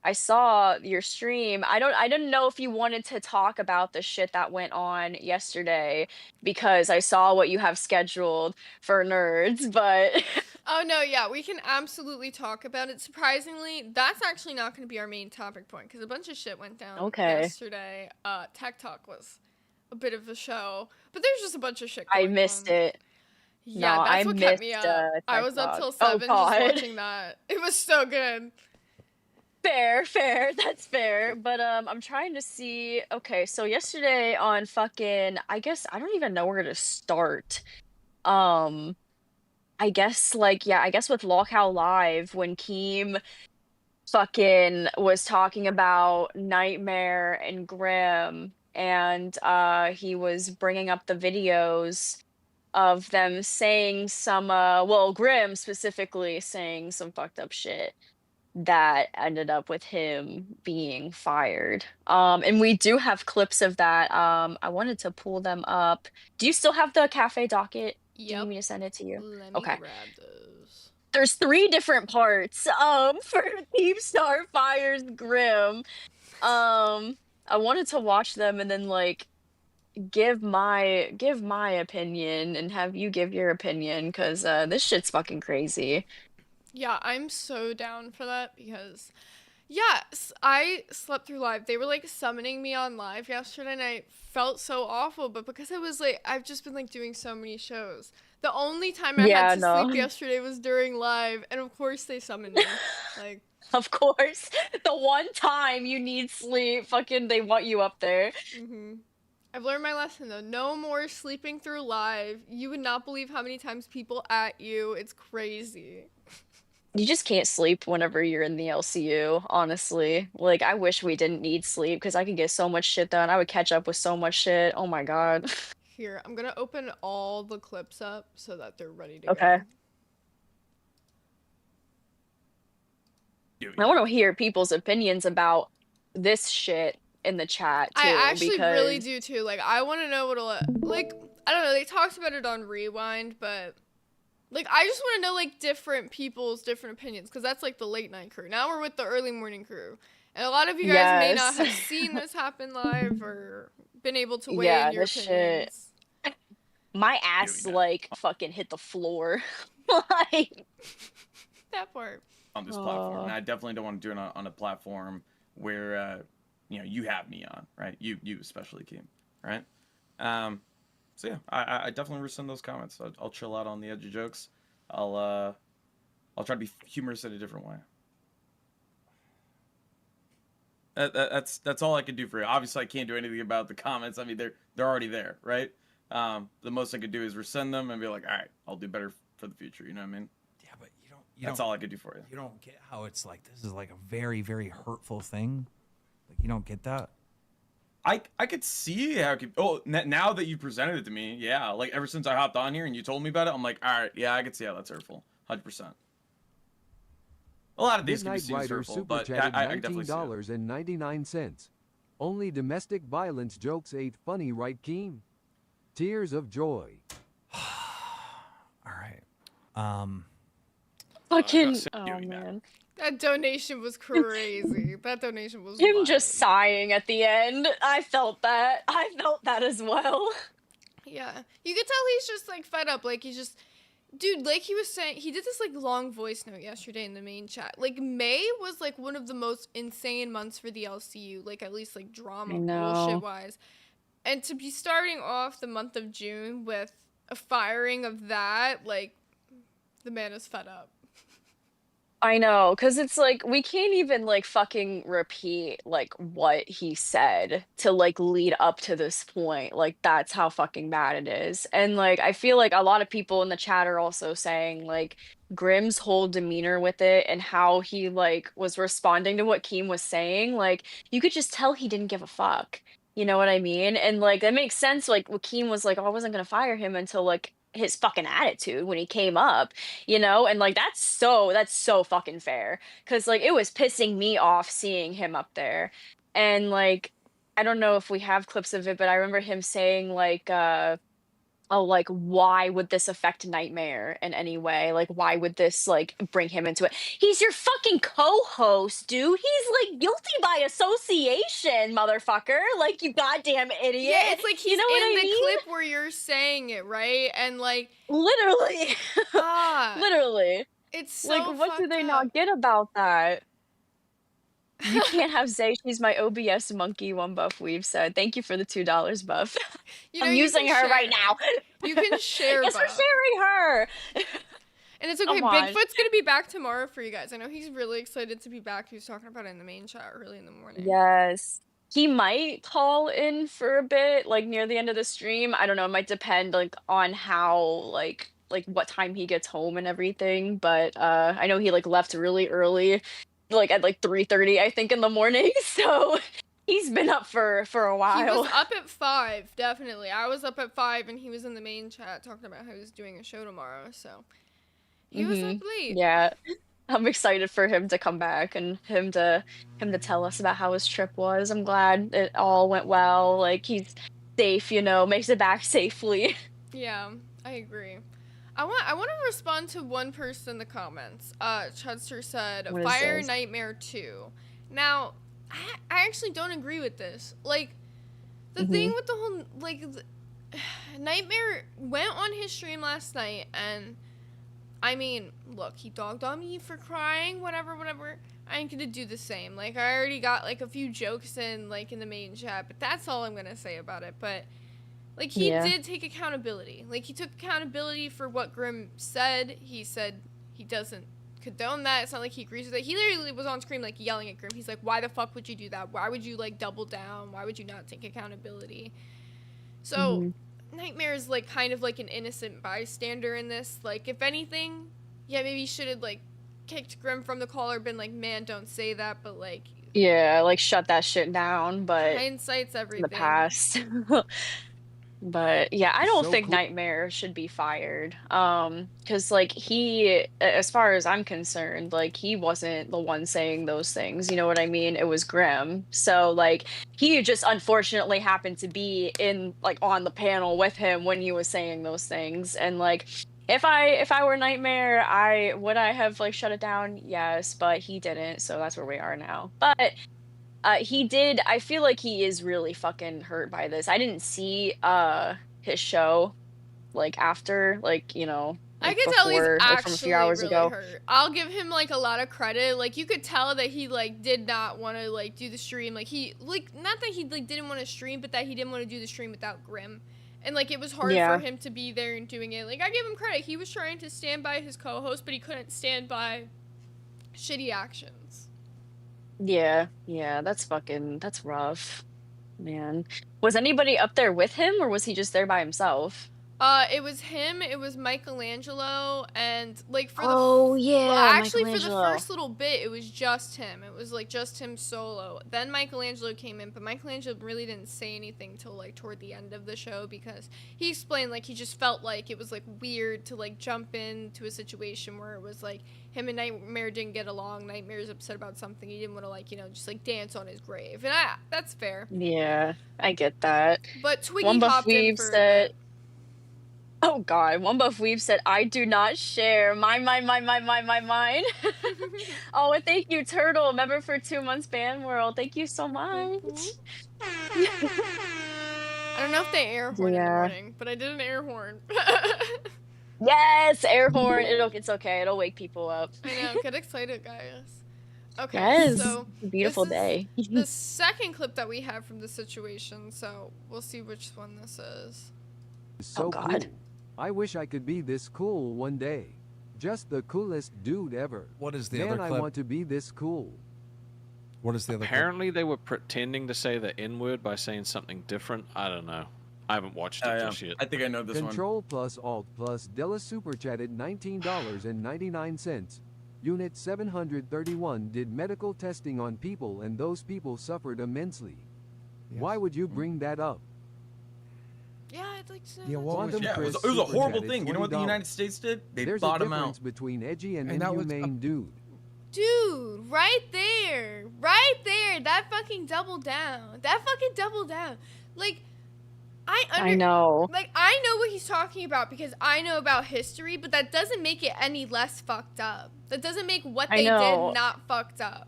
I saw your stream. I didn't know if you wanted to talk about the shit that went on yesterday because I saw what you have scheduled for nerds, but Oh no, yeah, we can absolutely talk about it. Surprisingly, that's actually not going to be our main topic point because a bunch of shit went down Okay. yesterday. Tech Talk was a bit of a show, but there's just a bunch of shit I going missed on. it. Yeah, No, that's I what kept missed me up. I Tech was up Talk. till Oh 7 just god. watching that. It was so good. Fair, that's fair. But I'm trying to see. Okay, so yesterday on fucking, I guess I don't even know where to start. Um, I guess like yeah, I guess with Lockout Live when Keem fucking was talking about Nightmare and Grimm and he was bringing up the videos of them saying some well, Grimm specifically saying some fucked up shit that ended up with him being fired. And we do have clips of that. I wanted to pull them up. Do you still have the cafe docket? Do you need Yep. me to send it to you? Let me Okay. grab those. There's 3 different parts for Keemstar fires Grimm. I wanted to watch them and then like give my opinion and have you give your opinion because this shit's fucking crazy. Yeah, I'm so down for that because, yes, I slept through live. They were like summoning me on live yesterday and I felt so awful, but because it was like, I've just been like doing so many shows. The only time I Yeah, had to no. sleep yesterday was during live, and of course they summoned me. Like, Of course, the one time you need sleep, fucking they want you up there. I've learned my lesson though. No more sleeping through live. You would not believe how many times people at you. It's crazy. You just can't sleep whenever you're in the LCU, honestly. Like, I wish we didn't need sleep because I could get so much shit done. I would catch up with so much shit. Oh my god. Here, I'm gonna open all the clips up so that they're ready to Okay. go. I want to hear people's opinions about this shit in the chat too. I actually really because do too. Like, I want to know what'll like. I don't know. They talked about it on Rewind, but like, I just want to know like different people's different opinions because that's like the late night crew. Now we're with the early morning crew, and a lot of you guys may not Yes. have seen this happen live or been able to weigh Yeah, in your this shit. opinions. My ass like fucking hit the floor. Like That part. On this platform, and I definitely don't want to do it on a platform where you know, you have me on, right? You especially, Keem. right? So yeah, I definitely rescind those comments. I'll chill out on the edgy jokes. I'll try to be humorous in a different way. That's all I can do for you. Obviously, I can't do anything about the comments. I mean, they're already there, right? The most I could do is rescind them and be like, all right, I'll do better for the future. You know what I mean? Yeah, but That's all I could do for you. You don't get how it's like this is like a very, very hurtful thing. Like you don't get that. I could see how it could. Oh, now that you presented it to me, yeah. Like ever since I hopped on here and you told me about it, I'm like, all right, yeah, I could see how that's hurtful, 100%. A lot of these can be Midnight seen as Rider hurtful, super but chatted I definitely see it. $19.99. Only domestic violence jokes ain't funny, right, Keem? Tears of joy. All right. Fucking, sick oh doing that. man. That donation was crazy. That donation was Him wild. just sighing at the end. I felt that. I felt that as well. Yeah. You could tell he's just like fed up. Like he's just, dude, like he was saying, he did this like long voice note yesterday in the main chat. Like May was like one of the most insane months for the LCU. Like at least like drama bullshit wise. And to be starting off the month of June with a firing of that, like the man is fed up. I know, because it's like we can't even like fucking repeat like what he said to like lead up to this point. Like that's how fucking bad it is. And like I feel like a lot of people in the chat are also saying like Grimm's whole demeanor with it and how he like was responding to what Keem was saying, like you could just tell he didn't give a fuck. You know what I mean? And like that makes sense. Like what Keem was like, oh, I wasn't gonna fire him until like his fucking attitude when he came up, and like that's so fucking fair, because like it was pissing me off seeing him up there. And like I don't know if we have clips of it, but I remember him saying like oh, like why would this affect Nightmare in any way? Like why would this like bring him into it? He's your fucking co-host, dude. He's like guilty by association, motherfucker. Like you goddamn idiot. Yeah, it's like he's you know what in I the mean? clip where you're saying it, right? And like Literally. Literally. it's so Like, what do fucked they up. not get about that? You can't have Zay. She's my OBS monkey. One buff we've said. Thank you for the $2 buff. You know, I'm you using can her share right it. now. You can share Yes, we're buff. sharing her. And it's okay. Come on. Bigfoot's gonna be back tomorrow for you guys. I know he's really excited to be back. He was talking about it in the main chat early in the morning. Yes. He might call in for a bit, like near the end of the stream. I don't know. It might depend like on how like what time he gets home and everything. But I know he like left really early, like at like 3:30, I think, in the morning. So he's been up for a while. He was up at 5, definitely. I was up at 5, and he was in the main chat talking about how he was doing a show tomorrow. So he was up late. Yeah. I'm excited for him to come back and him to tell us about how his trip was. I'm glad it all went well. Like he's safe, makes it back safely. Yeah, I agree. I want to respond to one person in the comments. Chudster said, What is "Fire this? Nightmare 2." Now, I actually don't agree with this. Like, the thing with the whole Nightmare went on his stream last night, and I mean, look, he dogged on me for crying, whatever. I ain't gonna do the same. Like, I already got like a few jokes in the main chat, but that's all I'm gonna say about it. But like, he did take accountability. Like, he took accountability for what Grimm said. He said he doesn't condone that. It's not like he agrees with it. He literally was on screen, like, yelling at Grimm. He's like, why the fuck would you do that? Why would you, like, double down? Why would you not take accountability? So, Nightmare is, like, kind of like an innocent bystander in this. Like, if anything, yeah, maybe he should have, like, kicked Grimm from the call or been like, man, don't say that. But, like, Yeah, like shut that shit down, but hindsight's in everything. the past. But yeah, I don't So think cool. Nightmare should be fired. Because like as far as I'm concerned, like he wasn't the one saying those things. You know what I mean? It was Grimm. So like he just unfortunately happened to be in like on the panel with him when he was saying those things. And like if I were Nightmare, I have like shut it down? Yes, but he didn't. So that's where we are now. But he did. I feel like he is really fucking hurt by this. I didn't see his show like after, like I like, could tell he's before, or from a actually few hours really ago. hurt. I'll give him like a lot of credit. Like you could tell that he like did not want to like do the stream. Like he like not that he like didn't want to stream, but that he didn't want to do the stream without Grim. And like it was hard Yeah. for him to be there and doing it. Like I give him credit. He was trying to stand by his co-host, but he couldn't stand by shitty actions. Yeah, that's rough, man. Was anybody up there with him, or was he just there by himself? It was him, it was Michelangelo, and like for Oh, yeah, well, actually for the Michelangelo. first little bit, it was just him. It was like just him solo. Then Michelangelo came in, but Michelangelo really didn't say anything till like toward the end of the show because he explained like he just felt like it was like weird to like jump into a situation where it was like him and Nightmare didn't get along. Nightmare's upset about something. He didn't want to like, you know, just like dance on his grave. And that's fair. Yeah, I get that. But Twiggy One Buff hopped in Weave for a said, bit. oh God, One Buff Weave said, I do not share. Mine. Oh, and thank you, Turtle, member for 2 months, Ban World. Thank you so much. I don't know if they air horn in the Yeah. morning, but I did an air horn. Yes, air horn. It's okay. It'll wake people up. I know. Get excited, guys. Okay, Yes, so it's a beautiful this is day. the second clip that we have from the situation, so we'll see which one this is. So Oh, God. cool. I wish I could be this cool one day. Just the coolest dude ever. What is the Man, other I clip? want to be this cool. What is the other clip? Apparently, they were pretending to say the N word by saying something different. I don't know. I haven't watched it just yet. I think I know this one. Control plus Alt plus Della super chatted $19.99. Unit 731 did medical testing on people and those people suffered immensely. Why would you bring that up? Yeah, I'd like to. Yeah, what was Quantum Yeah, it was Chris a super horrible chatted thing. You know what the $20. United States did? They There's bought a him difference out. between edgy and And that was inhumane dude. Dude, right there. That fucking doubled down. Like, I know. Like, I know what he's talking about because I know about history, but that doesn't make it any less fucked up. That doesn't make what I they know. did not fucked up.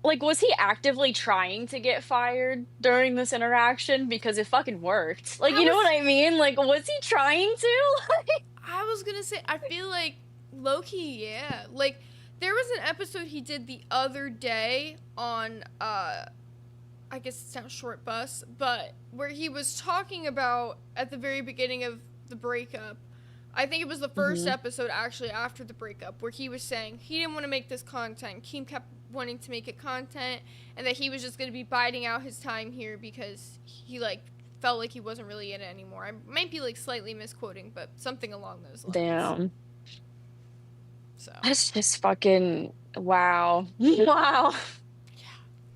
Like, was he actively trying to get fired during this interaction? Because it fucking worked. Like, you know what I mean? Like, was he trying to? I was gonna say, I feel like low-key, yeah. Like, there was an episode he did the other day on, I guess it's not Short Bus, but where he was talking about, at the very beginning of the breakup, I think it was the first episode actually after the breakup, where he was saying he didn't want to make this content. Keem kept wanting to make it content, and that he was just going to be biding out his time here because he, like, felt like he wasn't really in it anymore. I might be, like, slightly misquoting, but something along those lines. Damn. So. That's just fucking wow. Wow.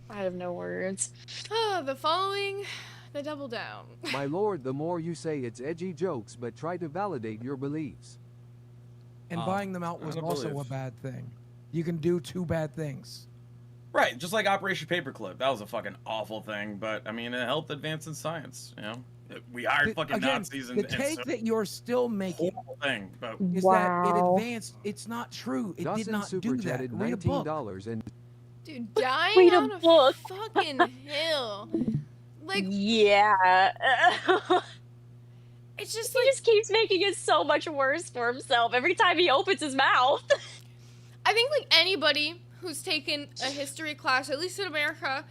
I have no words. The following, the double down. My lord, the more you say it's edgy jokes, but try to validate your beliefs. And buying them out was also a bad thing. You can do two bad things. Right, just like Operation Paperclip. That was a fucking awful thing, but I mean, it helped advance in science. You know, we hired fucking Nazis and the take that you're still making horrible thing, but is that it advanced. It's not true. It did Dawson not super do that. chatted Read a book. $19 and Dude, dying Read a on a book. fucking hill. Like, Yeah. it's just He like, just keeps making it so much worse for himself every time he opens his mouth. I think like anybody who's taken a history class, at least in America,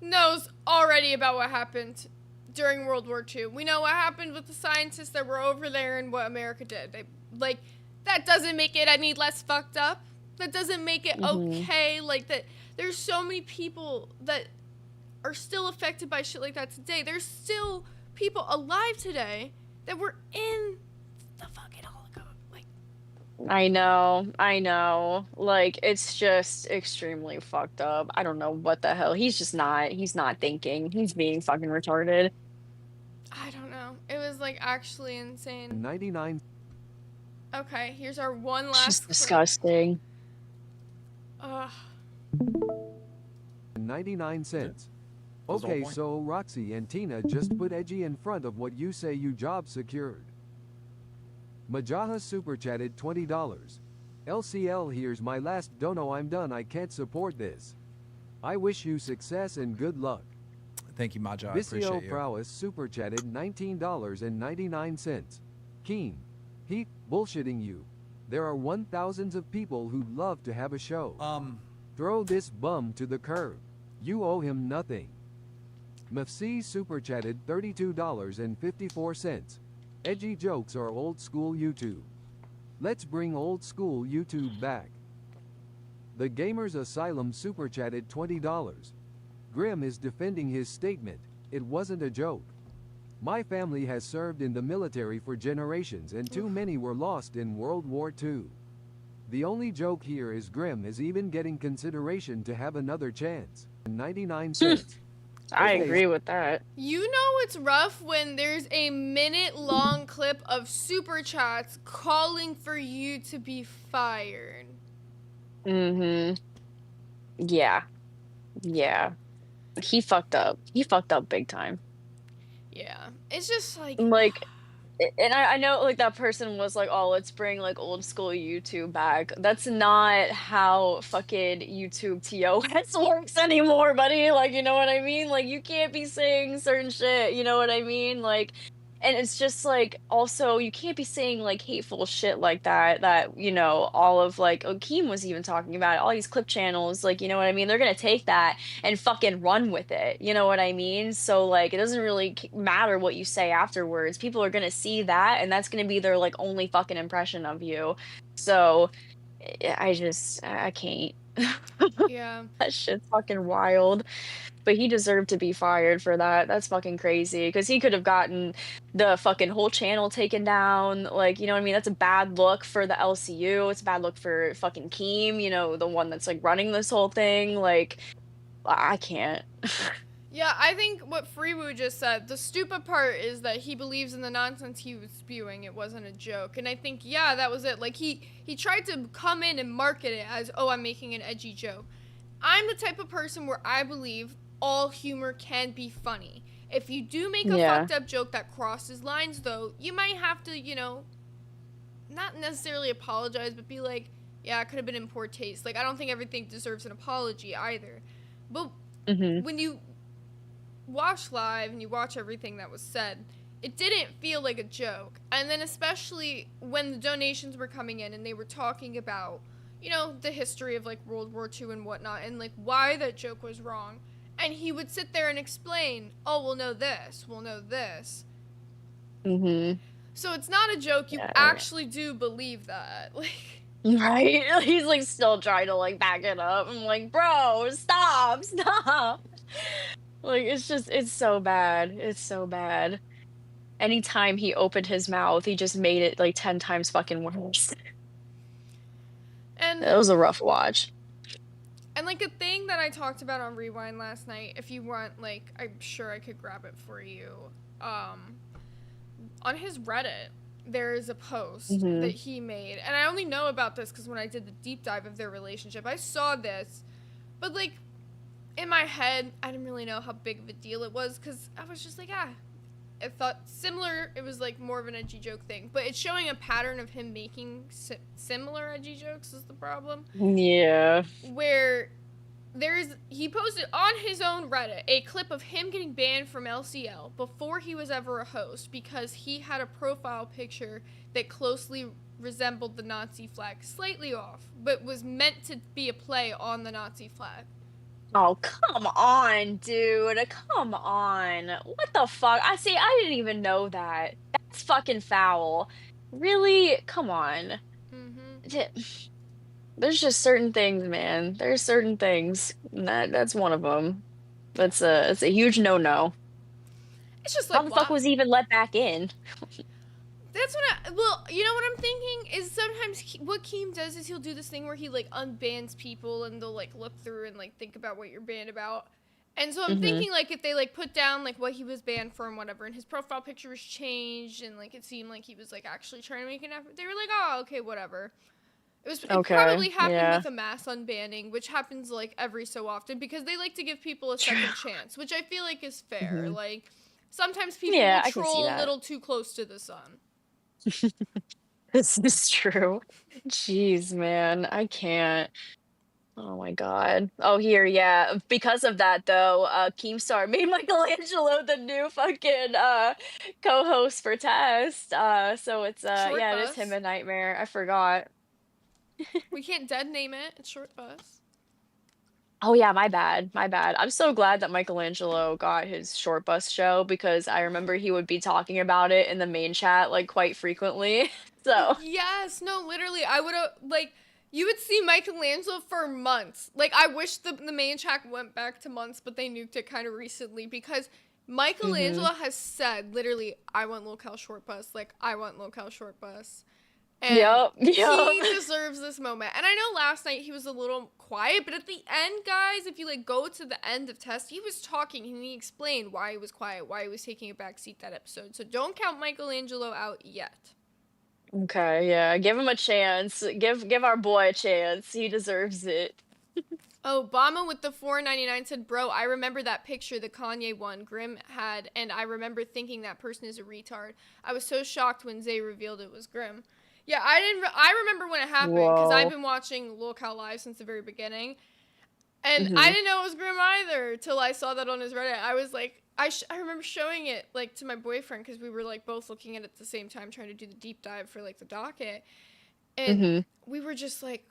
knows already about what happened during World War II. We know what happened with the scientists that were over there and what America did. Like, that doesn't make it any less fucked up. That doesn't make it okay. Like, that there's so many people that are still affected by shit like that today. There's still people alive today that were in the fucking Holocaust. Like, I know. Like, it's just extremely fucked up. I don't know what the hell. He's not thinking. He's being fucking retarded. I don't know. It was like actually insane. 99. Okay, here's our one It's last just clip. disgusting. Ugh. 99 cents. That's the whole Okay, point. so Roxy and Tina just put edgy in front of what you say you job secured. Majaha super chatted $20. LCL, here's my last dono. I'm done. I can't support this. I wish you success and good luck. Thank you, Maja. I Visio appreciate you. Prowess super chatted $19.99. Keen. He, Bullshitting you. There are 1,000s of people who'd love to have a show. Throw this bum to the curb. You owe him nothing. Mafc super chatted $32.54. Edgy jokes are old school YouTube. Let's bring old school YouTube back. The Gamers Asylum super chatted $20. Grim is defending his statement. It wasn't a joke. My family has served in the military for generations and too many were lost in World War II. The only joke here is Grim is even getting consideration to have another chance. 99 cents. I Okay. agree with that. You know it's rough when there's a minute-long clip of super chats calling for you to be fired. Mm-hmm. Yeah. Yeah. He fucked up. He fucked up big time. Yeah, it's just like And I know like that person was like, oh, let's bring like old school YouTube back. That's not how fucking YouTube TOS works anymore, buddy. Like, you know what I mean? Like, you can't be saying certain shit, you know what I mean? Like, and it's just like also you can't be saying like hateful shit like that, you know, all of like Akeem was even talking about it, all these clip channels, like, you know what I mean? They're gonna take that and fucking run with it, you know what I mean? So like it doesn't really matter what you say afterwards. People are gonna see that and that's gonna be their like only fucking impression of you. So I can't. yeah. That shit's fucking wild. But he deserved to be fired for that. That's fucking crazy. Because he could have gotten the fucking whole channel taken down. Like, you know what I mean? That's a bad look for the LCU. It's a bad look for fucking Keem, you know, the one that's like running this whole thing. Like, I can't. Yeah, I think what Freewoo just said, the stupid part is that he believes in the nonsense he was spewing. It wasn't a joke. And I think, yeah, that was it. Like, he tried to come in and market it as, oh, I'm making an edgy joke. I'm the type of person where I believe all humor can be funny. If you do make a fucked up joke that crosses lines, though, you might have to, you know, not necessarily apologize, but be like, yeah, it could have been in poor taste. Like, I don't think everything deserves an apology either. But when you watch live and you watch everything that was said, it didn't feel like a joke. And then especially when the donations were coming in and they were talking about, you know, the history of like World War II and whatnot and like why that joke was wrong. And he would sit there and explain, oh, we'll know this, we'll know this. So it's not a joke. You actually do believe that. Like, right? He's like still trying to like back it up. I'm like, bro, stop. Like, it's so bad. It's so bad. Anytime he opened his mouth, he just made it like 10 times fucking worse. And it was a rough watch. And like a thing that I talked about on Rewind last night, if you want, like, I'm sure I could grab it for you. On his Reddit, there is a post that he made, and I only know about this because when I did the deep dive of their relationship, I saw this, but like in my head, I didn't really know how big of a deal it was because I was just like, I thought similar. It was like more of an edgy joke thing, but it's showing a pattern of him making similar edgy jokes is the problem. Yeah. Where he posted on his own Reddit a clip of him getting banned from LCL before he was ever a host because he had a profile picture that closely resembled the Nazi flag, slightly off, but was meant to be a play on the Nazi flag. Oh, come on, dude. Come on. What the fuck? I didn't even know that. That's fucking foul. Really? Come on. There's just certain things, man. There's certain things. That's one of them. It's a huge no-no. It's just like, how the fuck was he even let back in? That's well, you know what I'm thinking is sometimes what Keem does is he'll do this thing where he like unbans people and they'll like look through and like think about what you're banned about. And so I'm thinking like if they like put down like what he was banned for and whatever, and his profile picture was changed and like it seemed like he was like actually trying to make an effort, they were like, oh, okay, whatever. It probably happened with a mass unbanning, which happens like every so often because they like to give people a second chance, which I feel like is fair. Like sometimes people will troll a little too close to the sun. This is true. Jeez, man, I can't. Oh my God. Oh, here, yeah. Because of that, though, Keemstar made Michelangelo the new fucking co-host for Test. So it's Short yeah, it is him bus. and Nightmare. I forgot. We can't dead name it. It's short bus. Oh yeah, my bad. My bad. I'm so glad that Michelangelo got his short bus show because I remember he would be talking about it in the main chat like quite frequently. So, Yes, no, literally, I would have like you would see Michelangelo for months. Like I wish the main chat went back to months, but they nuked it kind of recently because Michelangelo mhm. has said literally, I want locale short bus. Like I want locale short bus. And Yep, yep. he deserves this moment. And I know last night he was a little quiet, but at the end, guys, if you like go to the end of Test, he was talking and he explained why he was quiet, why he was taking a back seat that episode. So don't count Michelangelo out yet. Okay, yeah. Give him a chance. Give our boy a chance. He deserves it. Obama with the 499 said, "Bro, I remember that picture, the Kanye one Grimm had, and I remember thinking that person is a retard. I was so shocked when Zay revealed it was Grimm." Yeah, I remember when it happened because I've Whoa. been watching Lolcow Live since the very beginning, and I Mhm. didn't know it was Grimm either till I saw that on his Reddit. I was like, I remember showing it like to my boyfriend because we were like both looking at it at the same time, trying to do the deep dive for like the docket, and Mhm. we were just like,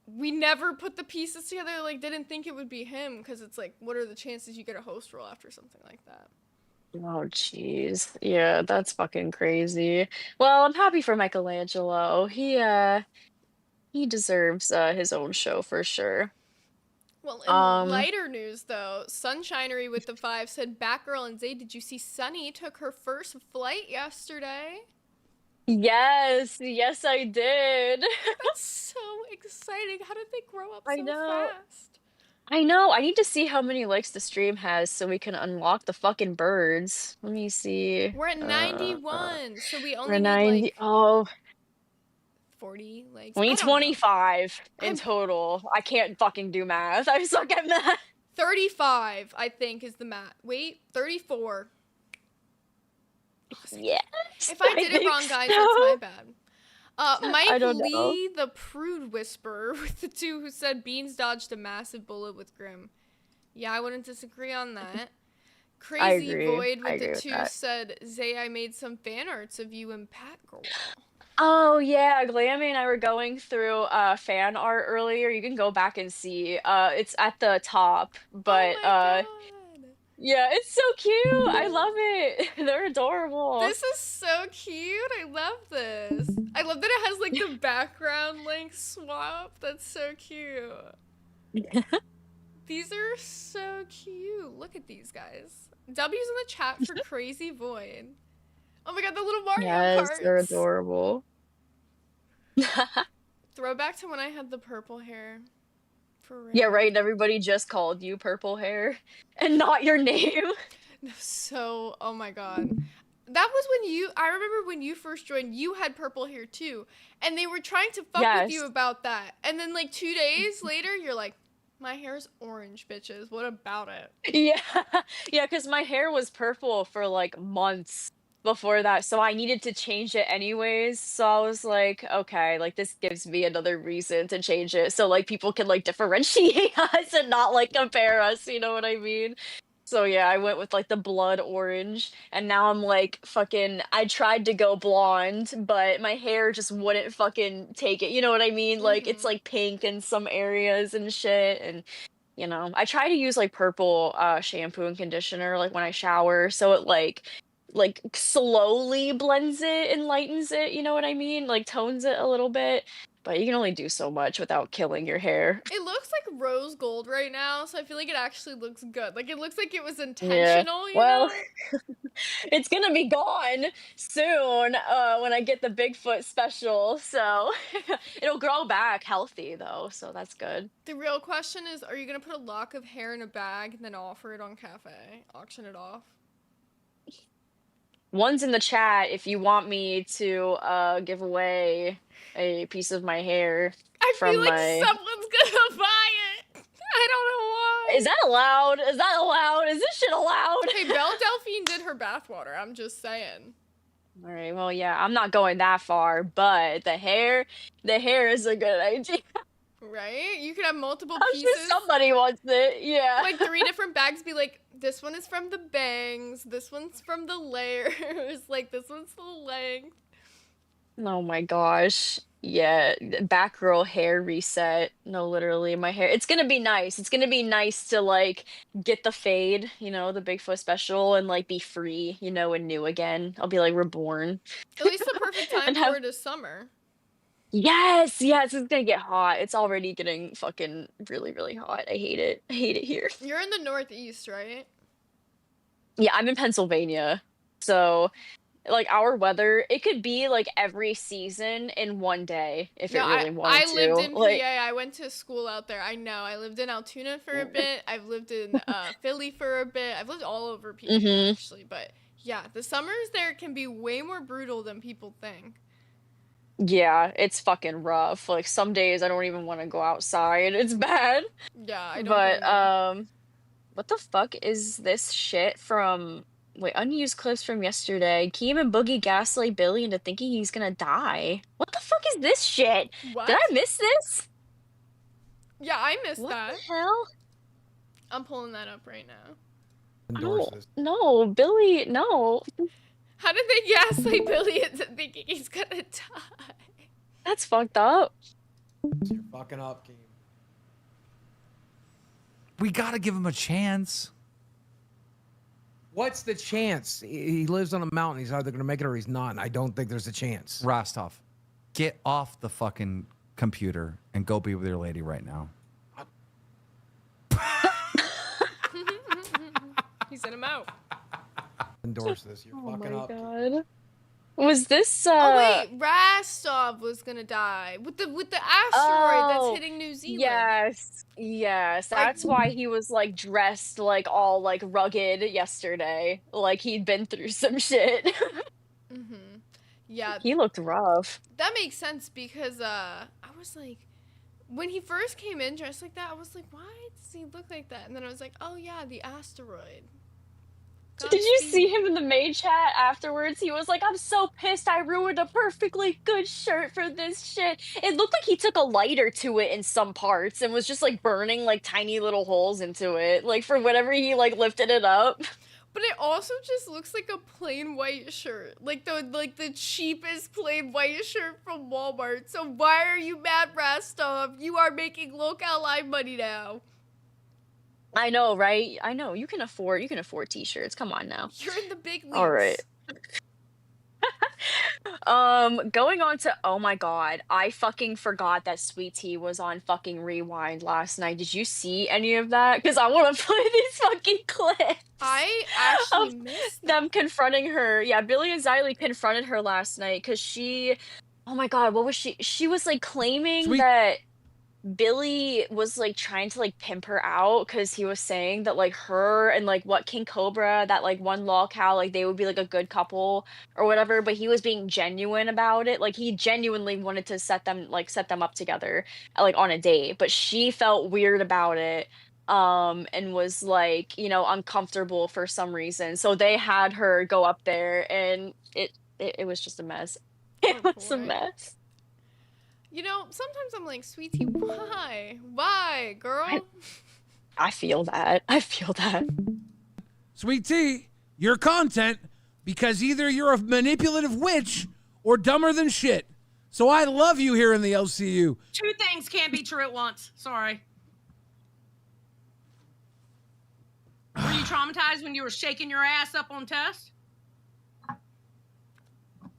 we never put the pieces together, like didn't think it would be him because it's like, what are the chances you get a host role after something like that? Oh, jeez. Yeah, that's fucking crazy. Well, I'm happy for Michelangelo. He deserves his own show for sure. Well, in Um, lighter news though, Sunshinery with the 5 said, Batgirl and Zay, did you see Sunny took her first flight yesterday? yes, yes, I did. That's so exciting. How did they grow up I so know. fast? I know. I need to see how many likes the stream has so we can unlock the fucking birds. Let me see. We're at 91, so we We're only need 90. like Oh, 40 likes. we I need don't know. 25 in I'm total. I can't fucking do math. I suck at math. 35, I think, is the math. Wait, 34. Yes, If I I did it think wrong, guys, that's my so. bad. I Mike don't know. Lee, the prude whisperer, with the 2 who said Beans dodged a massive bullet with Grimm. Yeah, I wouldn't disagree on that. I Crazy agree. Void I with the agree with 2 that. said, Zay, I made some fan arts of you and Pat Girl. Oh yeah, Glammy and I were going through fan art earlier. You can go back and see. It's at the top, Oh but my god. yeah, it's so cute. I love it. They're adorable. This is so cute. I love this. I love that it has like the background like swap. That's so cute. These are so cute. Look at these guys. W's in the chat for Crazy Void. Oh my god, the little Mario Yes, they're Karts. adorable. Throwback to when I had the purple hair. For real. Yeah, right. And everybody just called you purple hair and not your name. So, oh my god. That was when I remember when you first joined, you had purple hair too. And they were trying to fuck with you Yes. about that. And then like 2 days later, you're like, my hair's orange, bitches. What about it? Yeah. Yeah, because my hair was purple for like months before that, so I needed to change it anyways. So I was like, okay, like this gives me another reason to change it so like people can like differentiate us and not like compare us, you know what I mean? So yeah, I went with like the blood orange and now I'm like fucking I tried to go blonde, but my hair just wouldn't fucking take it. You know what I mean? Like it's Mm-hmm. like pink in some areas and shit and you know, I try to use like purple shampoo and conditioner like when I shower so it like slowly blends it and lightens it, you know what I mean? Like tones it a little bit, but you can only do so much without killing your hair. It looks like rose gold right now, so I feel like it actually looks good. Like it looks like it was Yeah. intentional, you Well, know? it's gonna be gone soon when I get the Bigfoot special, so it'll grow back healthy though, so that's good. The real question is, are you gonna put a lock of hair in a bag and then offer it on Cafe? Auction it off? One's in the chat if you want me to give away a piece of my hair I feel from like my someone's gonna buy it. I don't know why. Is that allowed? Is that allowed? Is this shit allowed? Hey, Belle Delphine did her bathwater. I'm just saying. All right, well, yeah, I'm not going that far, but the hair is a good idea. Right? You could have multiple I'm pieces. sure somebody wants it. Yeah. Like 3 different bags. Be like, this one is from the bangs. This one's from the layers. Like this one's the length. Oh my gosh. Yeah, back girl hair reset. No, literally, my hair. It's gonna be nice. It's gonna be nice to like get the fade, the Bigfoot special, and like be free, and new again. I'll be like reborn. At least the perfect time And for have it is summer. Yes, yes, it's gonna get hot. It's already getting fucking really, really hot. I hate it. I hate it here. You're in the Northeast, right? Yeah, I'm in Pennsylvania. So, like our weather, it could be like every season in one day if it No, really wanted I lived to. in Like, PA. I went to school out there. I know. I lived in Altoona for a bit. I've lived in Philly for a bit. I've lived all over PA actually. But yeah, the summers there can be way more brutal than people think. yeah, it's fucking rough. Like some days I don't even want to go outside. It's bad. Yeah, I don't But blame you. what the fuck is this shit from unused clips from yesterday. Keem and Boogie gaslight Billy into thinking he's gonna die. What the fuck is this shit? What? Did I miss this? Yeah, I missed What that. the hell? I'm pulling that up right now. Endorse this. No, Billy, no. How did they gaslight Billy into thinking he's gonna die? That's fucked up. You're fucking up, Keem. We gotta give him a chance. What's the chance? He lives on a mountain. He's either gonna make it or he's not. And I don't think there's a chance. Rostov, get off the fucking computer and go be with your lady right now. He sent him out. Endorse this. You're Oh fucking my up. god. Was this Oh wait, Rostov was gonna die with the asteroid that's hitting New Zealand. Yes. That's why he was like dressed like all like rugged yesterday. Like he'd been through some shit. Yeah, He looked rough. that makes sense because I was like, when he first came in dressed like that, I was like, why does he look like that? And then I was like, oh yeah, the asteroid. Did you see Godspeed. him in the maid chat afterwards? He was like, I'm so pissed I ruined a perfectly good shirt for this shit. It looked like he took a lighter to it in some parts and was just like burning like tiny little holes into it. Like for whatever he like lifted it up. But it also just looks like a plain white shirt, like the cheapest plain white shirt from Walmart. So why are you mad, Rostov? You are making Locale Live money now. I know, right? I know. You can afford t-shirts. Come on now. You're in the big leagues. All right. Going on to, oh my god, I fucking forgot that Sweet Tea was on fucking Rewind last night. Did you see any of that? Because I want to play these fucking clips. I actually missed them confronting her. Yeah, Billy and Xylee confronted her last night because oh my god, what was she? She was like claiming that Billy was like trying to like pimp her out because he was saying that like her and like what King Cobra, that like one lolcow, like they would be like a good couple or whatever, but he was being genuine about it. Like he genuinely wanted to set them up together like on a date, but she felt weird about it and was like, uncomfortable for some reason. So they had her go up there and it was just a mess. It was a mess. Sometimes I'm like, Sweet Tea, why? Why, girl? I feel that. Sweet Tea, your content, because either you're a manipulative witch or dumber than shit. So I love you here in the LCU. Two things can't be true at once. Sorry. Were you traumatized when you were shaking your ass up on test?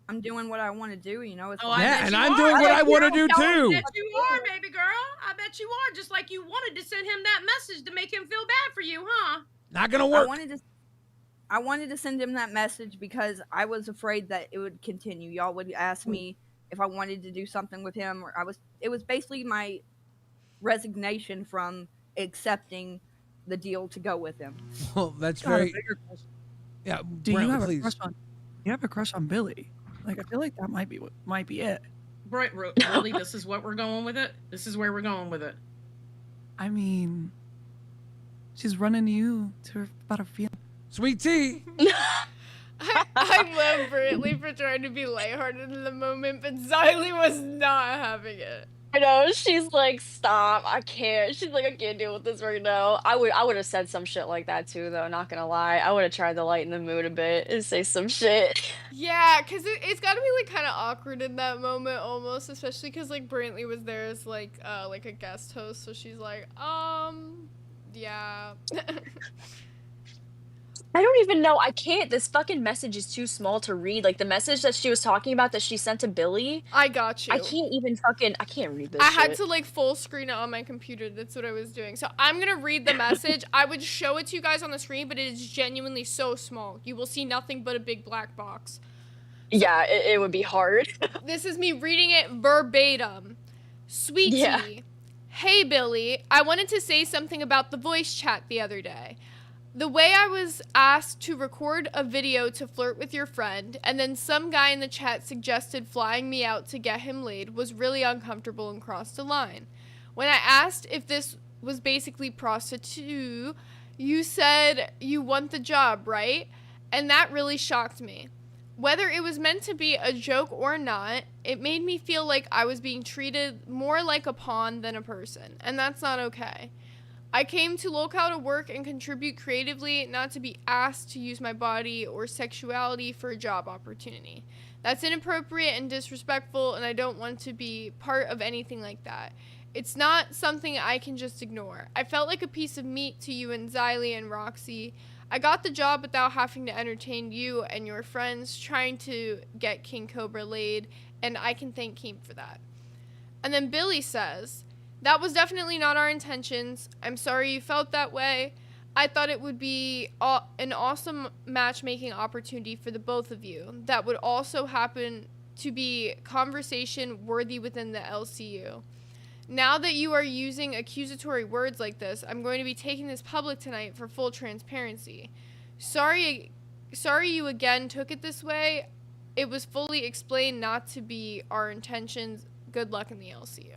I'm doing what I want to do, It's Yeah, and I'm doing what I want to do too. I bet you are, baby girl. I bet you are. Just like you wanted to send him that message to make him feel bad for you, huh? Not gonna work. I wanted to send him that message because I was afraid that it would continue. Y'all would ask me if I wanted to do something with him, or it was basically my resignation from accepting the deal to go with him. Well, that's very. Yeah, Do Brent, you have please. a crush on? You have a crush on Billy? Like I feel like that might be it. Really, this is what we're going with it? This is where we're going with it. I mean, she's running to you about her feelings. Sweet Tea. I love Brantley for trying to be lighthearted in the moment, but Xylee was not having it. I know. She's like, stop. I can't. She's like, I can't deal with this right now. I would have said some shit like that too, though. Not gonna lie. I would have tried to lighten the mood a bit and say some shit. Yeah, because it's got to be like kind of awkward in that moment almost, especially because like Brantley was there as like a guest host, so she's like, yeah. I don't even know. I can't. This fucking message is too small to read. Like the message that she was talking about that she sent to Billy. I got you. I can't even fucking. I can't read this. I had shit. to like full screen it on my computer. That's what I was doing. So I'm gonna read the message. I would show it to you guys on the screen, but it is genuinely so small. You will see nothing but a big black box. So, yeah, it would be hard. This is me reading it verbatim. Sweetie. Yeah. Hey Billy, I wanted to say something about the voice chat the other day. The way I was asked to record a video to flirt with your friend, and then some guy in the chat suggested flying me out to get him laid was really uncomfortable and crossed a line. When I asked if this was basically prostitute, you said you want the job, right? And that really shocked me. Whether it was meant to be a joke or not, it made me feel like I was being treated more like a pawn than a person, and that's not okay. I came to Locale to work and contribute creatively, not to be asked to use my body or sexuality for a job opportunity. That's inappropriate and disrespectful, and I don't want to be part of anything like that. It's not something I can just ignore. I felt like a piece of meat to you and Xylee and Roxy. I got the job without having to entertain you and your friends trying to get King Cobra laid, and I can thank Keem for that. And then Billy says, that was definitely not our intentions. I'm sorry you felt that way. I thought it would be an awesome matchmaking opportunity for the both of you. That would also happen to be conversation worthy within the LCU. Now that you are using accusatory words like this, I'm going to be taking this public tonight for full transparency. Sorry you again took it this way. It was fully explained not to be our intentions. Good luck in the LCU.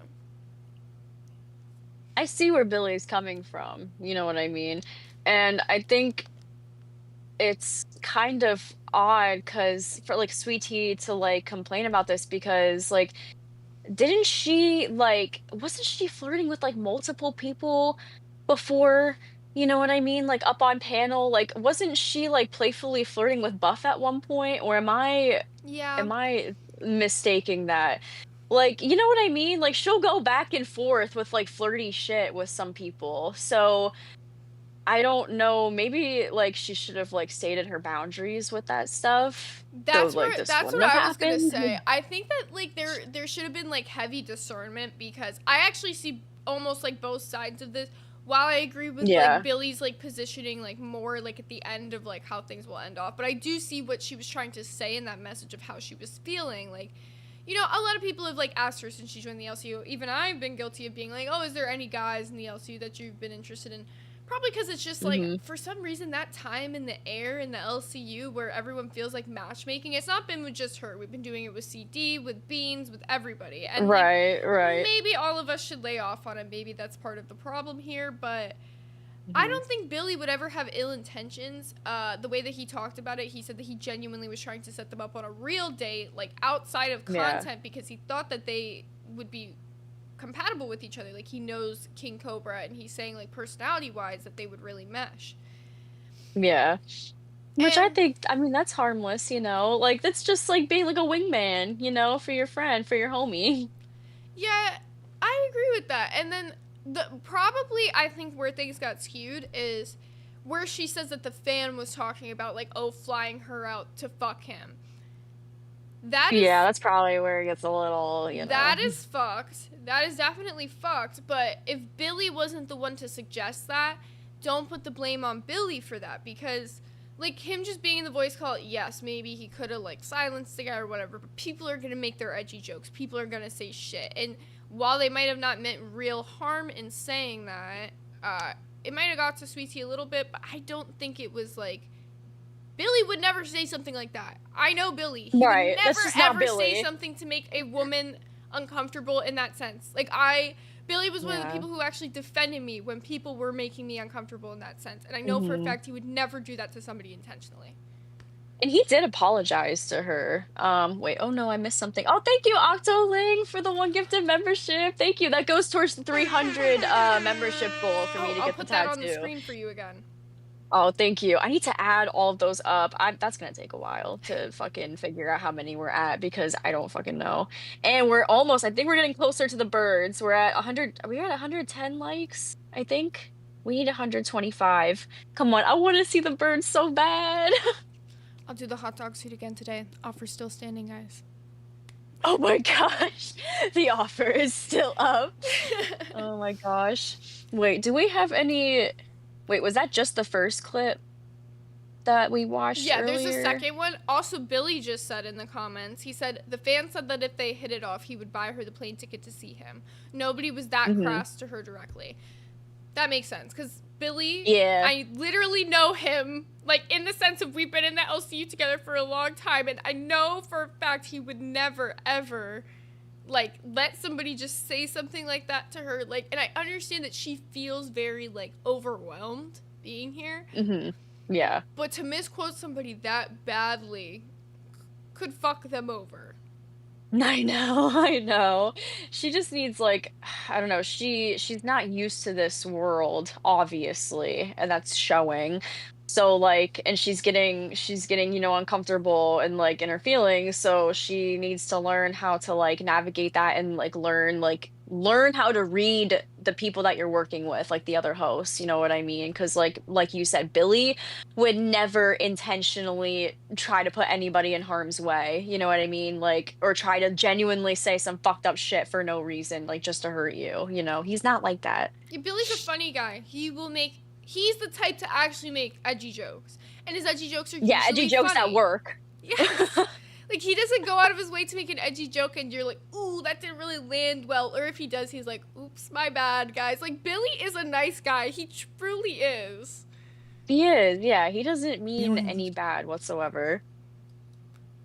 I see where Billy's coming from. You know what I mean? And I think it's kind of odd because for like Sweet Tea to like complain about this because like didn't she like wasn't she flirting with like multiple people before, you know what I mean, like up on panel, like wasn't she like playfully flirting with Buff at one point, or am I mistaking that? Like, you know what I mean, like she'll go back and forth with like flirty shit with some people, so I don't know, maybe like she should have like stated her boundaries with that stuff. That's so, like, what this I wouldn't have was gonna happened. say. I think that like there should have been like heavy discernment, because I actually see almost like both sides of this. While I agree with like Billy's like positioning like more like at the end of like how things will end off, but I do see what she was trying to say in that message of how she was feeling. Like, you know, a lot of people have like asked her since she joined the LCU. Even I've been guilty of being like, oh, is there any guys in the LCU that you've been interested in? Probably because it's just like, for some reason, that time in the air in the LCU where everyone feels like matchmaking, it's not been with just her. We've been doing it with CD, with Beans, with everybody. And right. Maybe all of us should lay off on it. Maybe that's part of the problem here. But I don't think Billy would ever have ill intentions. The way that he talked about it, he said that he genuinely was trying to set them up on a real date, like outside of content, because he thought that they would be compatible with each other. Like, he knows King Cobra, and he's saying like personality wise that they would really mesh. Which I think, I mean, that's harmless, you know, like that's just like being like a wingman, you know, for your friend, for your homie. Yeah, I agree with that. And then probably I think where things got skewed is where she says that the fan was talking about like, oh, flying her out to fuck him. That's probably where it gets a little, you know. That is fucked. That is definitely fucked. But if Billy wasn't the one to suggest that, don't put the blame on Billy for that. Because, like, him just being in the voice call, yes, maybe he could have, like, silenced the guy or whatever. But people are going to make their edgy jokes. People are going to say shit. And while they might have not meant real harm in saying that, it might have got to Sweet Tea a little bit. But I don't think it was, like, Billy would never say something like that. I know Billy. He would never, ever say something to make a woman uncomfortable in that sense. Like, Billy was one of the people who actually defended me when people were making me uncomfortable in that sense. And I know for a fact he would never do that to somebody intentionally. And he did apologize to her. Wait, oh no, I missed something. Oh, thank you, Octoling, for the 1 gifted membership. Thank you. That goes towards the 300 membership goal for me to I'll get the put that on the tattoo. screen for you again. Oh, thank you. I need to add all of those up. That's gonna take a while to fucking figure out how many we're at because I don't fucking know. And we're almost, I think we're getting closer to the birds. We're at 100, are we at 110 likes? I think. We need 125. Come on, I want to see the birds so bad. I'll do the hot dog suit again today. Offer's still standing, guys. Oh my gosh. The offer is still up. Oh my gosh. Wait, do we have any... Wait, was that just the first clip that we watched earlier? There's a second one. Also, Billy just said in the comments, he said, the fan said that if they hit it off, he would buy her the plane ticket to see him. Nobody was that crass to her directly. That makes sense, because Billy, I literally know him, like, in the sense of we've been in the LCU together for a long time, and I know for a fact he would never, ever, like, let somebody just say something like that to her. Like, and I understand that she feels very, like, overwhelmed being here. Yeah. But to misquote somebody that badly could fuck them over. I know. She just needs, like, I don't know, she's not used to this world, obviously, and that's showing. So, like, and she's getting, you know, uncomfortable and, like, in her feelings, so she needs to learn how to, like, navigate that and, like, learn how to read the people that you're working with, like the other hosts, you know what I mean? Because like you said, Billy would never intentionally try to put anybody in harm's way, you know what I mean? Like, or try to genuinely say some fucked up shit for no reason, like just to hurt you, you know? He's not like that. Yeah, Billy's a funny guy. He's the type to actually make edgy jokes. And his edgy jokes are usually edgy jokes funny. at work. Yes. Like, he doesn't go out of his way to make an edgy joke and you're like, ooh, that didn't really land well. Or if he does, he's like, oops, my bad, guys. Like, Billy is a nice guy. He truly is. He is, yeah. He doesn't mean any bad whatsoever.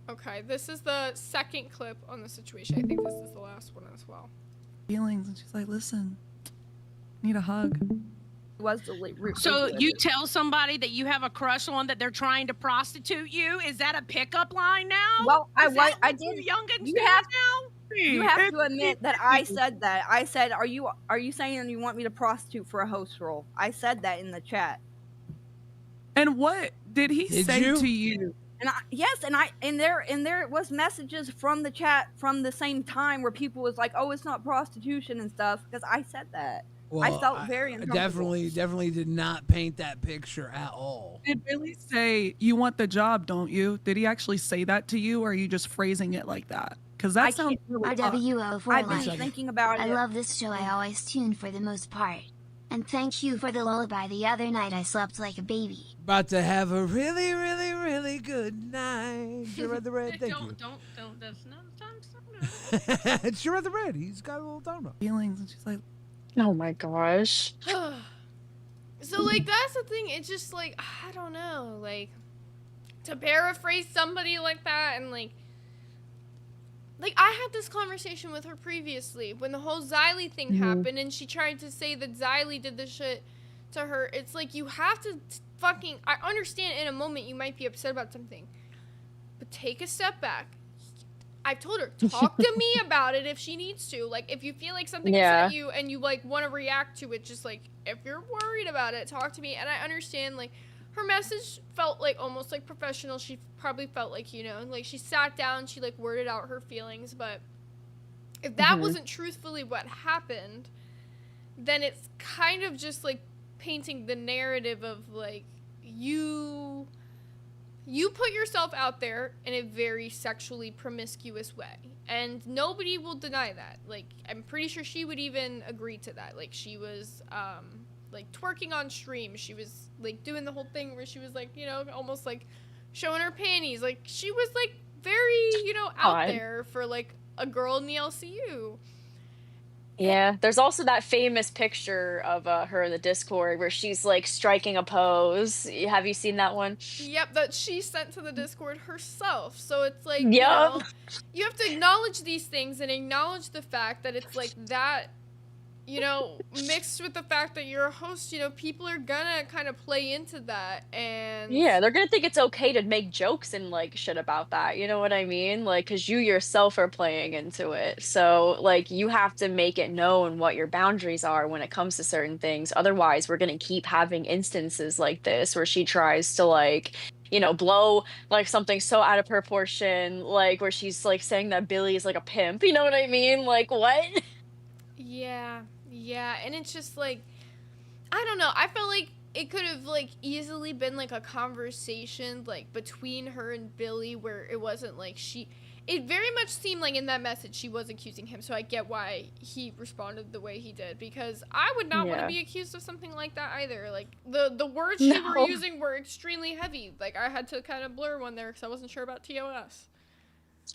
Okay, this is the second clip on the situation. I think this is the last one as well. Feelings, and she's like, listen, need a hug. So you tell somebody that you have a crush on that they're trying to prostitute you? Is that a pickup line now? Well, I did. Youngins you do have now? You have to admit that I said that. I said, "Are you saying you want me to prostitute for a host role?" I said that in the chat. And what did he say to you? And there was messages from the chat from the same time where people was like, "Oh, it's not prostitution and stuff," because I said that. Well, I felt very uncomfortable. Definitely did not paint that picture at all. Did Billy say, you want the job, don't you? Did he actually say that to you, or are you just phrasing it like that? Because that sounds really odd. RWO for I've life. been thinking about it. I love this show. I always tune for the most part. And thank you for the lullaby. The other night I slept like a baby. About to have a really, really, really good night. Sure the Red, thank you. Don't. That's not It's Sure the Red. He's got a little tone. Feelings, and she's like, oh my gosh. So, like, that's the thing. It's just, like, I don't know. Like, to paraphrase somebody like that and, like, I had this conversation with her previously when the whole Xylee thing happened and she tried to say that Xylee did this shit to her. It's like, you have to fucking... I understand in a moment you might be upset about something, but take a step back. I've told her, talk to me about it if she needs to. Like, if you feel like something upset you and you, like, want to react to it, just, like, if you're worried about it, talk to me. And I understand, like, her message felt, like, almost, like, professional. She probably felt like, you know, like, she sat down, she, like, worded out her feelings. But if that wasn't truthfully what happened, then it's kind of just, like, painting the narrative of, like, you put yourself out there in a very sexually promiscuous way, and nobody will deny that. Like, I'm pretty sure she would even agree to that. Like, she was, like, twerking on stream. She was, like, doing the whole thing where she was, like, you know, almost, like, showing her panties. Like, she was, like, very, you know, out there for, like, a girl in the LCU. Yeah, there's also that famous picture of her in the Discord where she's like striking a pose. Have you seen that one? Yep, that she sent to the Discord herself. So it's like, you know, you have to acknowledge these things and acknowledge the fact that it's like that you know, mixed with the fact that you're a host, you know, people are gonna kind of play into that, and Yeah, they're gonna think it's okay to make jokes and like shit about that. You know what I mean? Like, cause you yourself are playing into it. So, like, you have to make it known what your boundaries are when it comes to certain things. Otherwise, we're gonna keep having instances like this where she tries to like, you know, blow like something so out of proportion, like where she's like saying that Billy is like a pimp. You know what I mean? Like, what? yeah, yeah, and it's just like, I don't know. I felt like it could have like easily been like a conversation like between her and Billy where it wasn't like it very much seemed like in that message she was accusing him, so I get why he responded the way he did, because I would not want to Yeah. be accused of something like that either. Like the words she were No. using were extremely heavy. Like I had to kind of blur one there because I wasn't sure about TOS.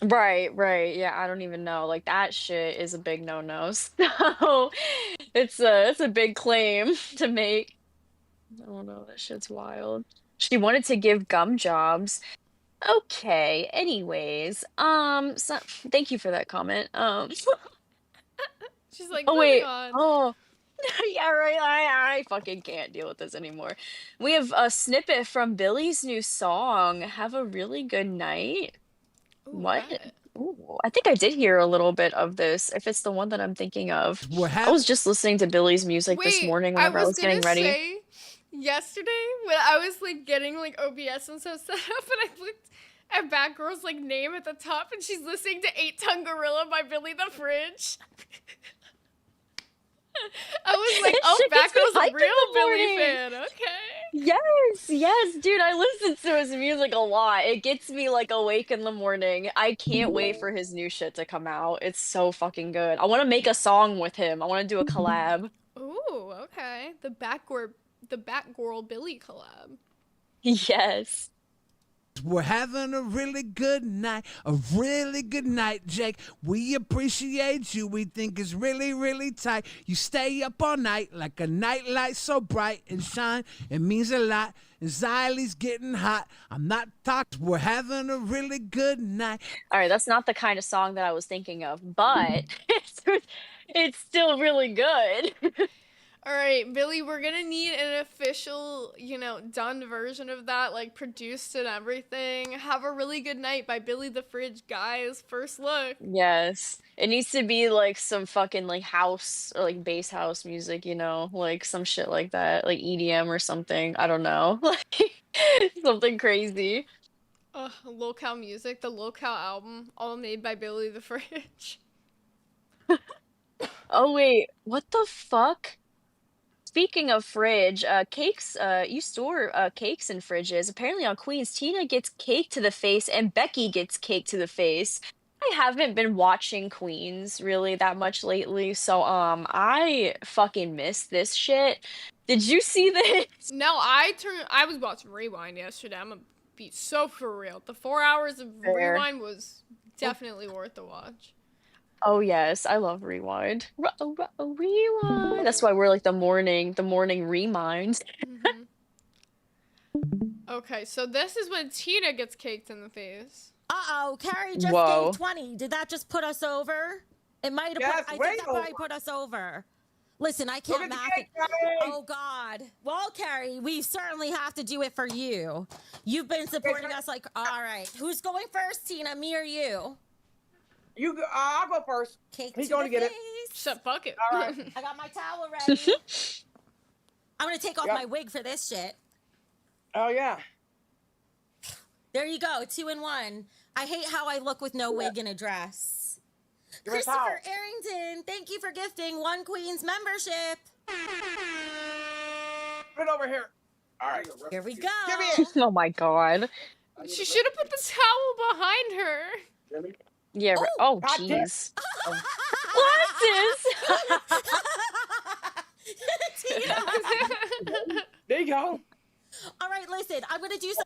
Right, right. Yeah, I don't even know. Like that shit is a big no-no. So it's a big claim to make. I don't know, that shit's wild. She wanted to give gum jobs. Okay, anyways. So thank you for that comment. She's like, Oh moving wait. on. Oh. Yeah, right. I fucking can't deal with this anymore. We have a snippet from Billy's new song, Have a Really Good Night. What? Ooh, I think I did hear a little bit of this, if it's the one that I'm thinking of. I was just listening to Billy's music this Wait, morning I whenever I was was getting gonna ready. say yesterday when I was like getting like OBS and stuff set up, and I looked at Batgirl's like name at the top, and she's listening to 8-Ton Gorilla by Billy the Fridge. I was like, oh, Shit gets me Batgirl's hyped a in real the Billy morning. fan. Okay. Yes, yes, dude, I listen to his music a lot. It gets me like awake in the morning. I can't wait for his new shit to come out. It's so fucking good. I want to make a song with him. I want to do a collab. Ooh, okay. The Batgirl Billy collab. Yes. We're having a really good night, Jake. We appreciate you. We think it's really, really tight. You stay up all night like a night light so bright and shine. It means a lot. Anxiety's getting hot. I'm not talking. We're having a really good night. All right, that's not the kind of song that I was thinking of, but it's still really good. All right, Billy, we're gonna need an official, you know, done version of that, like produced and everything. Have a Really Good Night by Billy the Fridge, guys. First look. Yes. It needs to be like some fucking like house or like bass house music, you know, like some shit like that, like EDM or something. I don't know. Like something crazy. Locale music, the Locale album, all made by Billy the Fridge. Oh wait, what the fuck? Speaking of fridge, cakes, you store cakes in fridges. Apparently on Queens, Tina gets cake to the face and Becky gets cake to the face. I haven't been watching Queens really that much lately, so I fucking missed this shit. Did you see this? No, I was watching Rewind yesterday. I'm gonna be so for real. The 4 hours of Fair. Rewind was definitely worth the watch. Oh yes, I love Rewind. Rewind. That's why we're like the morning reminds. Okay, so this is when Tina gets caked in the face. Uh-oh, Carrie just Whoa. gained 20. Did that just put us over? It might have Yes, I way think that probably over. put us over. Listen, I Look can't at the math cake, it. Carrie. Oh God. Well, Carrie, we certainly have to do it for you. You've been supporting us like, all right. Who's going first, Tina? Me or you? You go, I'll go first. Cake He's to going the to get it. face. Shut bucket. All right. I got my towel ready. I'm gonna take off Yep. my wig for this shit. Oh yeah. There you go, 2 in 1. I hate how I look with no wig and a dress. Give me a Christopher Arrington, thank you for gifting One Queen's membership. Put it over here. All right. Here we go. Give me it. Oh my god. She should have put the towel behind her. Yeah. Oh God damn. jeez. Glasses. Tina. There you go. All right, listen, I'm gonna do some.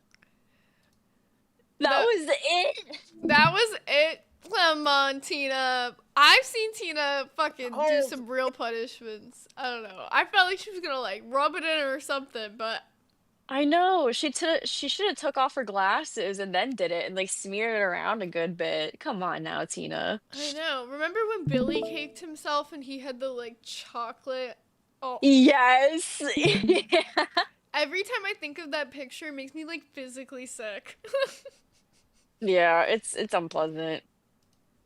That was it. That was it. Come on, Tina. I've seen Tina fucking do some real punishments. I don't know. I felt like she was gonna like rub it in or something, but I know. She should have took off her glasses and then did it and like smeared it around a good bit. Come on now, Tina. I know. Remember when Billy caked himself and he had the like chocolate? Oh. Yes. Every time I think of that picture, it makes me like physically sick. Yeah, it's unpleasant.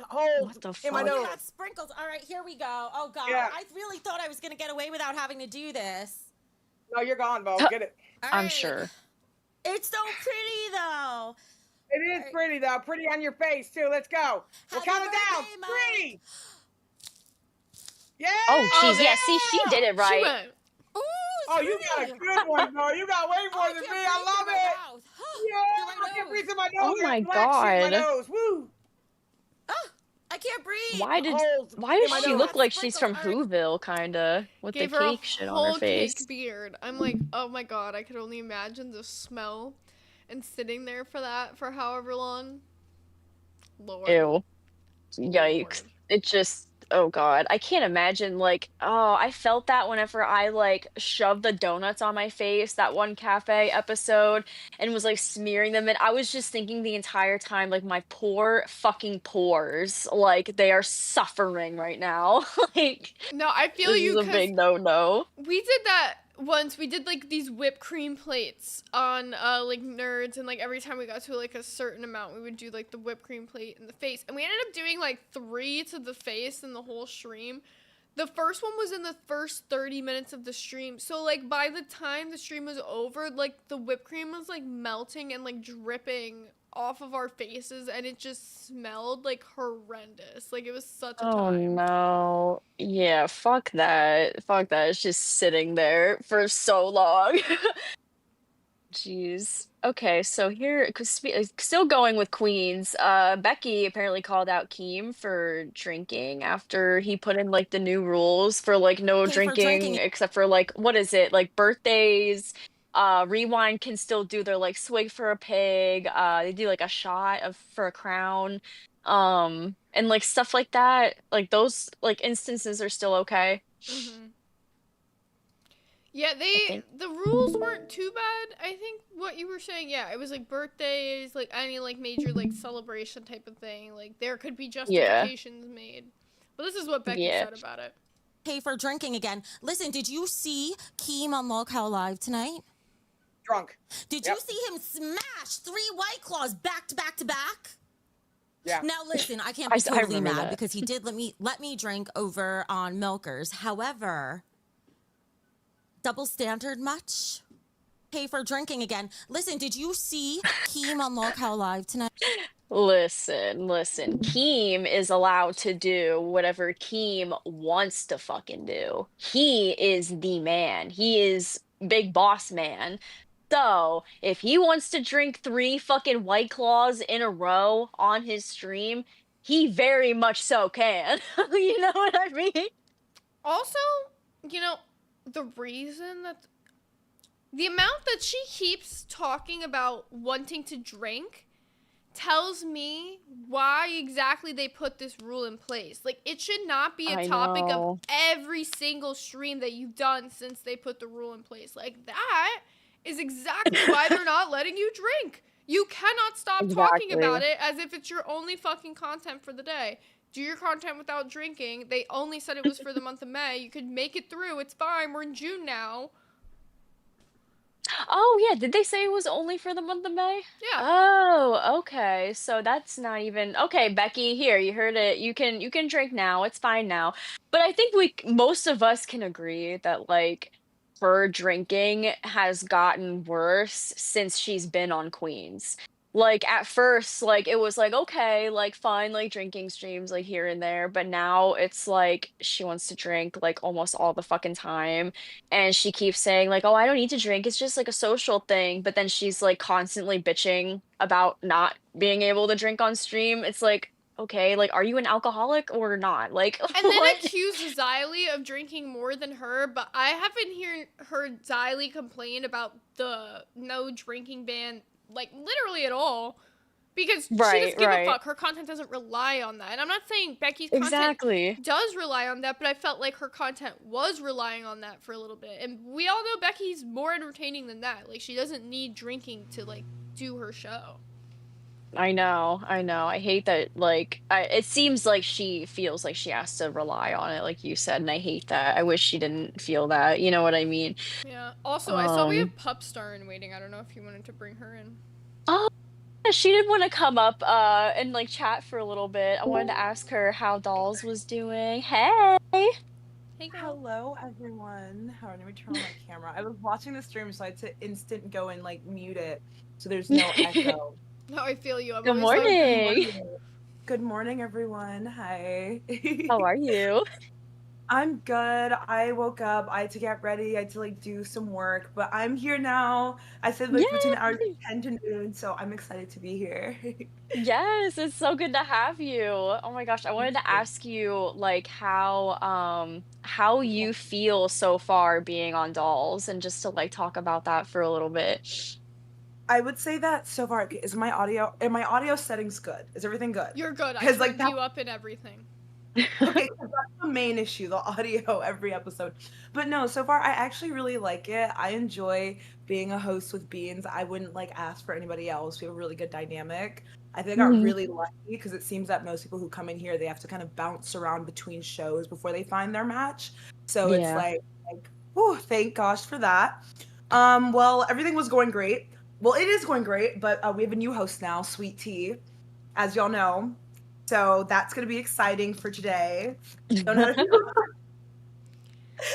Hold What the in my fuck? We nose. got sprinkles. All right, here we go. Oh God, Yeah. I really thought I was gonna get away without having to do this. No, you're gone, Bo. Get it. All I'm right. sure. It's so pretty though. It is pretty though. Pretty on your face too. Let's go. We're Happy counting down. birthday, Mike. 3. Yeah. Oh, jeez. Yeah, see, she did it She right. went. Ooh, Oh, you got a good one, Bo. You got way more than me. I love it. Yeah. I can't breathe through my nose. Oh I my got black shit in my God. nose. Woo. I can't breathe. Why Holes does in my she nose. look like she's from Sprinkles. Whoville, kinda, with Gave the her cake a shit on her whole face? cake beard. I'm like, oh my god, I could only imagine the smell and sitting there for that for however long. Lord. Ew. Yikes. It just, oh god. I can't imagine, like, oh, I felt that whenever I, like, shoved the donuts on my face, that one cafe episode, and was, like, smearing them, and I was just thinking the entire time, like, my poor fucking pores, like, they are suffering right now. Like, No, I feel this is you a because big no-no. we did that once. We did like these whipped cream plates on like Nerds, and like every time we got to like a certain amount, we would do like the whipped cream plate in the face, and we ended up doing like 3 to the face in the whole stream. The first one was in the first 30 minutes of the stream, so like by the time the stream was over, like the whipped cream was like melting and like dripping off of our faces, and it just smelled like horrendous. Like it was such a Oh time. no. Yeah, fuck that. Fuck that. It's just sitting there for so long. Jeez. Okay, so here, still going with Queens. Becky apparently called out Keem for drinking after he put in like the new rules for like no Hey, for drinking drinking. except for like what is it? Like birthdays. Rewind can still do their like swig for a pig. They do like a shot of for a crown. And like stuff like that. Like those like instances are still okay. Mhm. Yeah, think. the rules weren't too bad. I think what you were saying, yeah, it was like birthdays, like any like major like celebration type of thing. Like there could be Yeah. justifications made. But this is what Becky Yeah. said about it. Hey, for drinking again. Listen, did you see Keem on Locale Live tonight? Drunk. Did Yep. you see him smash 3 White Claws back to back to back? Yeah. Now listen, I can't I be s- I totally remember mad that. because he did let me drink over on Milkers. However, double standard much? Hey, for drinking again. Listen, did you see Keem on Locale Live tonight? Listen. Keem is allowed to do whatever Keem wants to fucking do. He is the man. He is big boss man. So, if he wants to drink 3 fucking White Claws in a row on his stream, he very much so can. You know what I mean? Also, you know, the reason that the amount that she keeps talking about wanting to drink tells me why exactly they put this rule in place. Like it should not be a I topic know. of every single stream that you've done since they put the rule in place. Like that is exactly why they're not letting you drink. You cannot stop talking about Exactly. it as if it's your only fucking content for the day. Do your content without drinking. They only said it was for the month of May. You could make it through. It's fine. We're in June now. Oh, yeah, did they say it was only for the month of May? Yeah. Oh, okay. So that's not even okay, Becky, here, you heard it. You can drink now. It's fine now. But I think most of us can agree that like her drinking has gotten worse since she's been on Queens. Like at first, like it was like okay, like fine, like drinking streams like here and there, but now it's like she wants to drink like almost all the fucking time. And she keeps saying like, "Oh, I don't need to drink. It's just like a social thing." But then she's like constantly bitching about not being able to drink on stream. It's like, okay, like are you an alcoholic or not? Like And then what? accused Xylee of drinking more than her, but I haven't heard Xylee complain about the no drinking ban, like literally at all. Because she Right, doesn't give a right. fuck. Her content doesn't rely on that. And I'm not saying Becky's content Exactly. does rely on that, but I felt like her content was relying on that for a little bit. And we all know Becky's more entertaining than that. Like, she doesn't need drinking to, like, do her show. I know, I know. I hate that, like, it seems like she feels like she has to rely on it, like you said, and I hate that. I wish she didn't feel that. You know what I mean? Yeah. Also, I saw we Um, have Pup Star in waiting. I don't know if you wanted to bring her in. oh, yeah, she did want to come up and like chat for a little bit. I wanted to ask her how Dolls was doing. Hey. Hey, girl. Hello, everyone. Hold on, let me turn on my camera. I was watching the stream, so I had to instant go and like mute it, so there's no echo. No, I feel you. I'm Good always like, morning. Good morning, everyone. Hi. How are you? I'm good. I woke up. I had to get ready. I had to like do some work, but I'm here now. I said like between the hours of 10 to noon, so I'm excited to be here. Yes, it's so good to have you. Oh my gosh, I wanted to ask you like how you feel so far being on Dolls and just to like talk about that for a little bit. I would say that so far is my audio settings good? Is everything good? You're good. I Because like turned you up and everything. okay, 'cause that's the main issue, the audio every episode. But no, so far I actually really like it. I enjoy being a host with Beans. I wouldn't like ask for anybody else. We have a really good dynamic. I think I got Mhm. really lucky because it seems that most people who come in here, they have to kind of bounce around between shows before they find their match. So it's Yeah. like, whew, thank gosh for that. Well, everything was going great. Well, it is going great, but we have a new host now, Sweet Tea, as y'all know. So that's gonna be exciting for today. Don't know if you-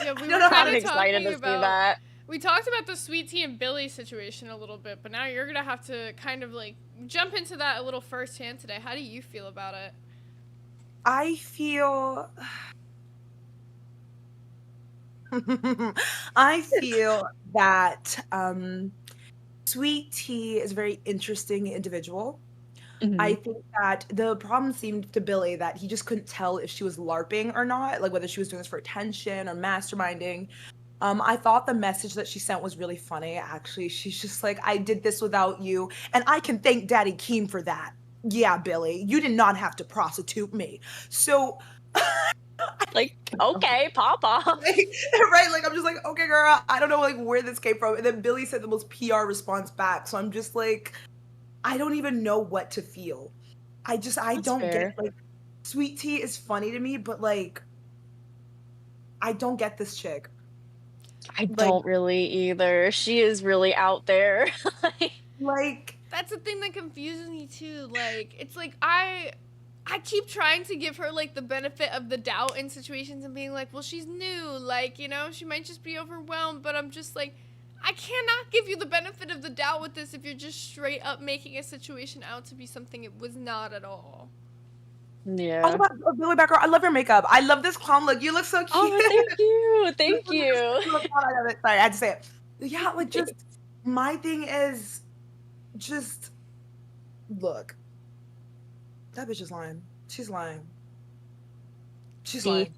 Yeah, we don't were know how kind I'm of excited talking to see about. that. We talked about the Sweet Tea and Billy situation a little bit, but now you're gonna have to kind of like jump into that a little firsthand today. How do you feel about it? I feel I feel that Sweet Tea is a very interesting individual. I Mhm. think that the problem seemed to Billy that he just couldn't tell if she was LARPing or not, like whether she was doing this for attention or masterminding. I thought the message that she sent was really funny, actually. She's just like, I did this without you, and I can thank Daddy Keem for that. Yeah, Billy, you did not have to prostitute me. So Like, okay, Papa. right, like I'm just like, okay, girl, I don't know like where this came from. And then Billy said the most PR response back. So I'm just like, I don't even know what to feel. I That's don't get fair. like Sweet Tea is funny to me, but like I don't get this chick. I Like don't really either. She is really out there. like That's the thing that confuses me too. Like, it's like I keep trying to give her like the benefit of the doubt in situations and being like, well, she's new, like, you know, she might just be overwhelmed, but I'm just like, I cannot give you the benefit of the doubt with this if you're just straight up making a situation out to be something it was not at all. Yeah. Billy Becker, I love your makeup. I love this clown look. You look so cute. Oh, thank you. Thank you. I love it. Sorry, I had to say it. Yeah, like just my thing is just look. That bitch is lying. She's lying. She's lying.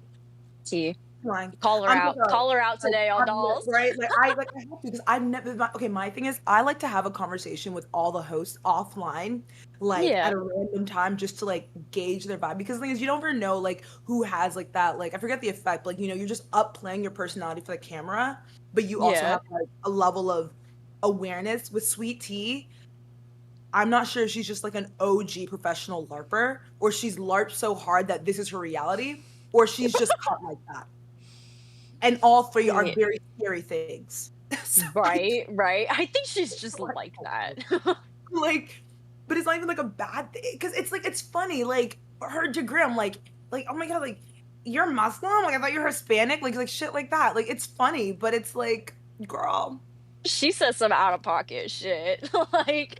T. Lying. Call her I'm out. just, Call her out today on Dolls. right? Like I have to because I've never. Okay, my thing is I like to have a conversation with all the hosts offline, like Yeah. at a random time, just to like gauge their vibe. Because the thing is, you don't ever know like who has like that. Like I forget the effect. But, like you're just up playing your personality for the camera, but you also Yeah. have like a level of awareness with Sweet Tea. I'm not sure if she's just like an OG professional LARPer, or she's LARPed so hard that this is her reality, or she's just caught like that. And all three are Yeah. very scary things. Right, right. I think she's just like that. Like, but it's not even like a bad thing because it's like it's funny. Like her degree, I'm like oh my god, like you're Muslim? Like I thought you were Hispanic, like shit like that. Like it's funny, but it's like, girl. She says some out of pocket shit. Like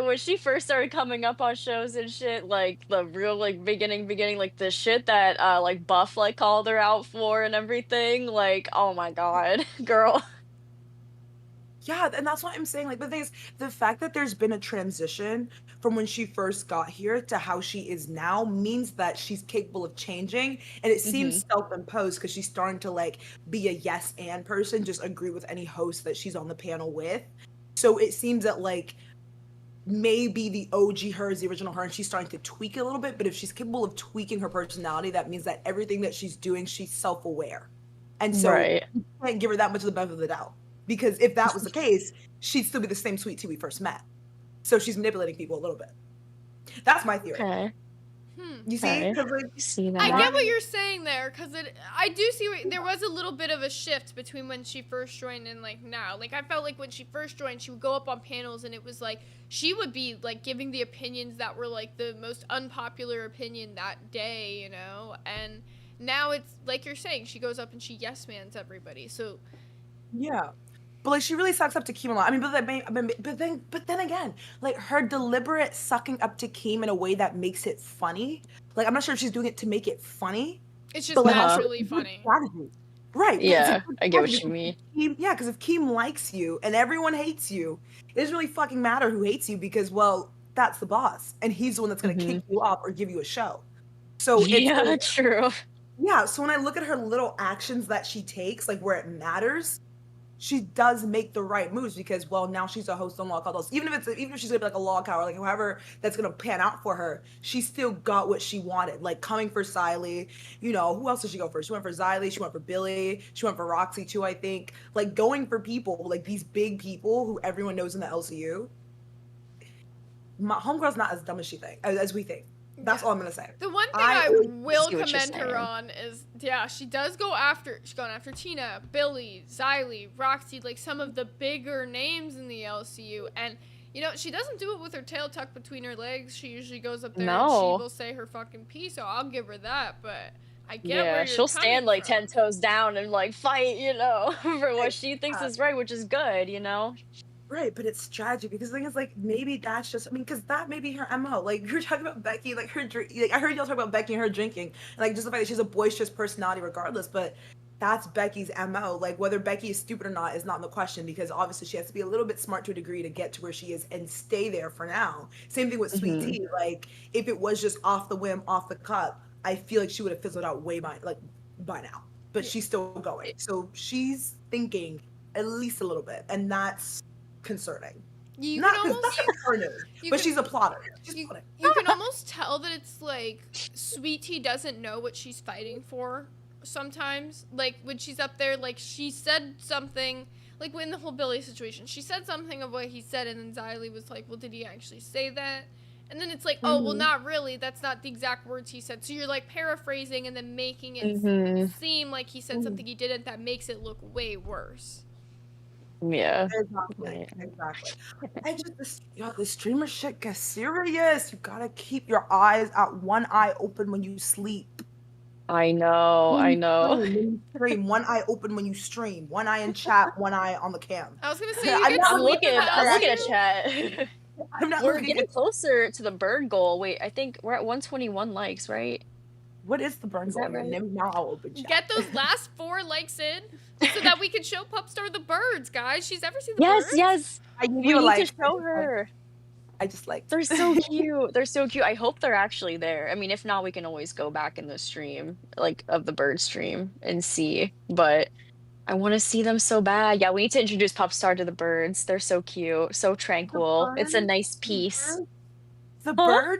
when she first started coming up on shows and shit, like the real like beginning, like the shit that like Buff like called her out for and everything. Like, oh my god, girl. Yeah, and that's what I'm saying. Like, the thing is, the fact that there's been a transition from when she first got here to how she is now means that she's capable of changing. And it seems self-imposed because she's starting to like be a yes and person, just agree with any host that she's on the panel with. So it seems that like maybe the OG her is the original her and she's starting to tweak it a little bit, but if she's capable of tweaking her personality, that means that everything that she's doing, she's self-aware. And so Right. you can't give her that much of the benefit of the doubt. Because if that was the case, she'd still be the same sweet tea we first met. So she's manipulating people a little bit. That's my theory. Okay. You see? Okay. 'Cause, like, See that. I get what you're saying there, because I do see there was a little bit of a shift between when she first joined and like now. Like I felt like when she first joined, she would go up on panels and it was like she would be like giving the opinions that were like the most unpopular opinion that day, you know. And now it's like you're saying, she goes up and she yes mans everybody. So yeah. But like she really sucks up to Keem a lot. I mean, but then again, like her deliberate sucking up to Keem in a way that makes it funny. Like I'm not sure if she's doing it to make it funny. it's just but, like, naturally it's a good funny. strategy. Right. it's a Yeah, good I get what strategy you mean. Yeah, because if Keem likes you and everyone hates you, it doesn't really fucking matter who hates you because, well, that's the boss. And he's the one that's going to kick you up or give you a show. So Yeah, it's true. yeah, so when I look at her little actions that she takes, like where it matters, she does make the right moves because, well, now she's a host on Law Call Dolls. Even if she's gonna be like a law cow or like however that's gonna pan out for her, she still got what she wanted. Like coming for Xylee, you know, who else did she go for? She went for Xylee, she went for Billy, she went for Roxy too, I think. Like going for people, like these big people who everyone knows in the LCU. My homegirl's not as dumb as as we think. That's all I'm gonna say. The one thing I will see what you're commend her saying. on is, yeah, she's going after Tina, Billy, Xylee, Roxy, like some of the bigger names in the LCU. And, you know, she doesn't do it with her tail tucked between her legs. She usually goes up there and she No. will say her fucking piece, so I'll give her that. But I get where Yeah, you're she'll coming stand like from. 10 toes down and like fight, you know, for what she thinks is right, which is good, you know? Right, but it's tragic because the thing is, like, maybe that's just, I mean, because that may be her MO. Like, you were talking about Becky, like, her drink, like, I heard y'all talk about Becky and her drinking, and, like, just the fact that she's a boisterous personality regardless, but that's Becky's MO. Like, whether Becky is stupid or not is not in the question because obviously she has to be a little bit smart to a degree to get to where she is and stay there for now. Same thing with Sweet Tea. Like, if it was just off the whim, off the cup, I feel like she would have fizzled out way by now. But she's still going. So she's thinking at least a little bit, and that's concerning. You Not can because almost, that's her news, but she's a plotter. you can almost tell that it's like Sweet Tea doesn't know what she's fighting for sometimes. Like when she's up there, like she said something, like in the whole Billy situation, she said something of what he said, and then Xylee was like, well, did he actually say that? And then it's like, oh, well, not really. That's not the exact words he said. So you're like paraphrasing and then making it seem like he said something he didn't. That makes it look way worse. Yeah. Exactly. I just the streamer shit gets serious. You gotta keep your eyes out, one eye open when you sleep. I know. When you stream, one eye open when you stream, one eye in chat, one eye on the cam. I was gonna say, I'm looking at chat. I'm not We're looking getting at closer to the bird goal. Wait, I think we're at 121 likes, right? What is the burn goal? Right? Now I'll open chat. Get those last 4 likes in so that we can show Pupstar the birds, guys. She's ever seen the Yes, birds? yes. I give We you a need like. to show her. I just like. They're so cute. They're so cute. I hope they're actually there. I mean, if not, we can always go back in the stream, like of the bird stream, and see. But I want to see them so bad. Yeah, we need to introduce Pupstar to the birds. They're so cute, so tranquil. It's a nice piece. The Huh?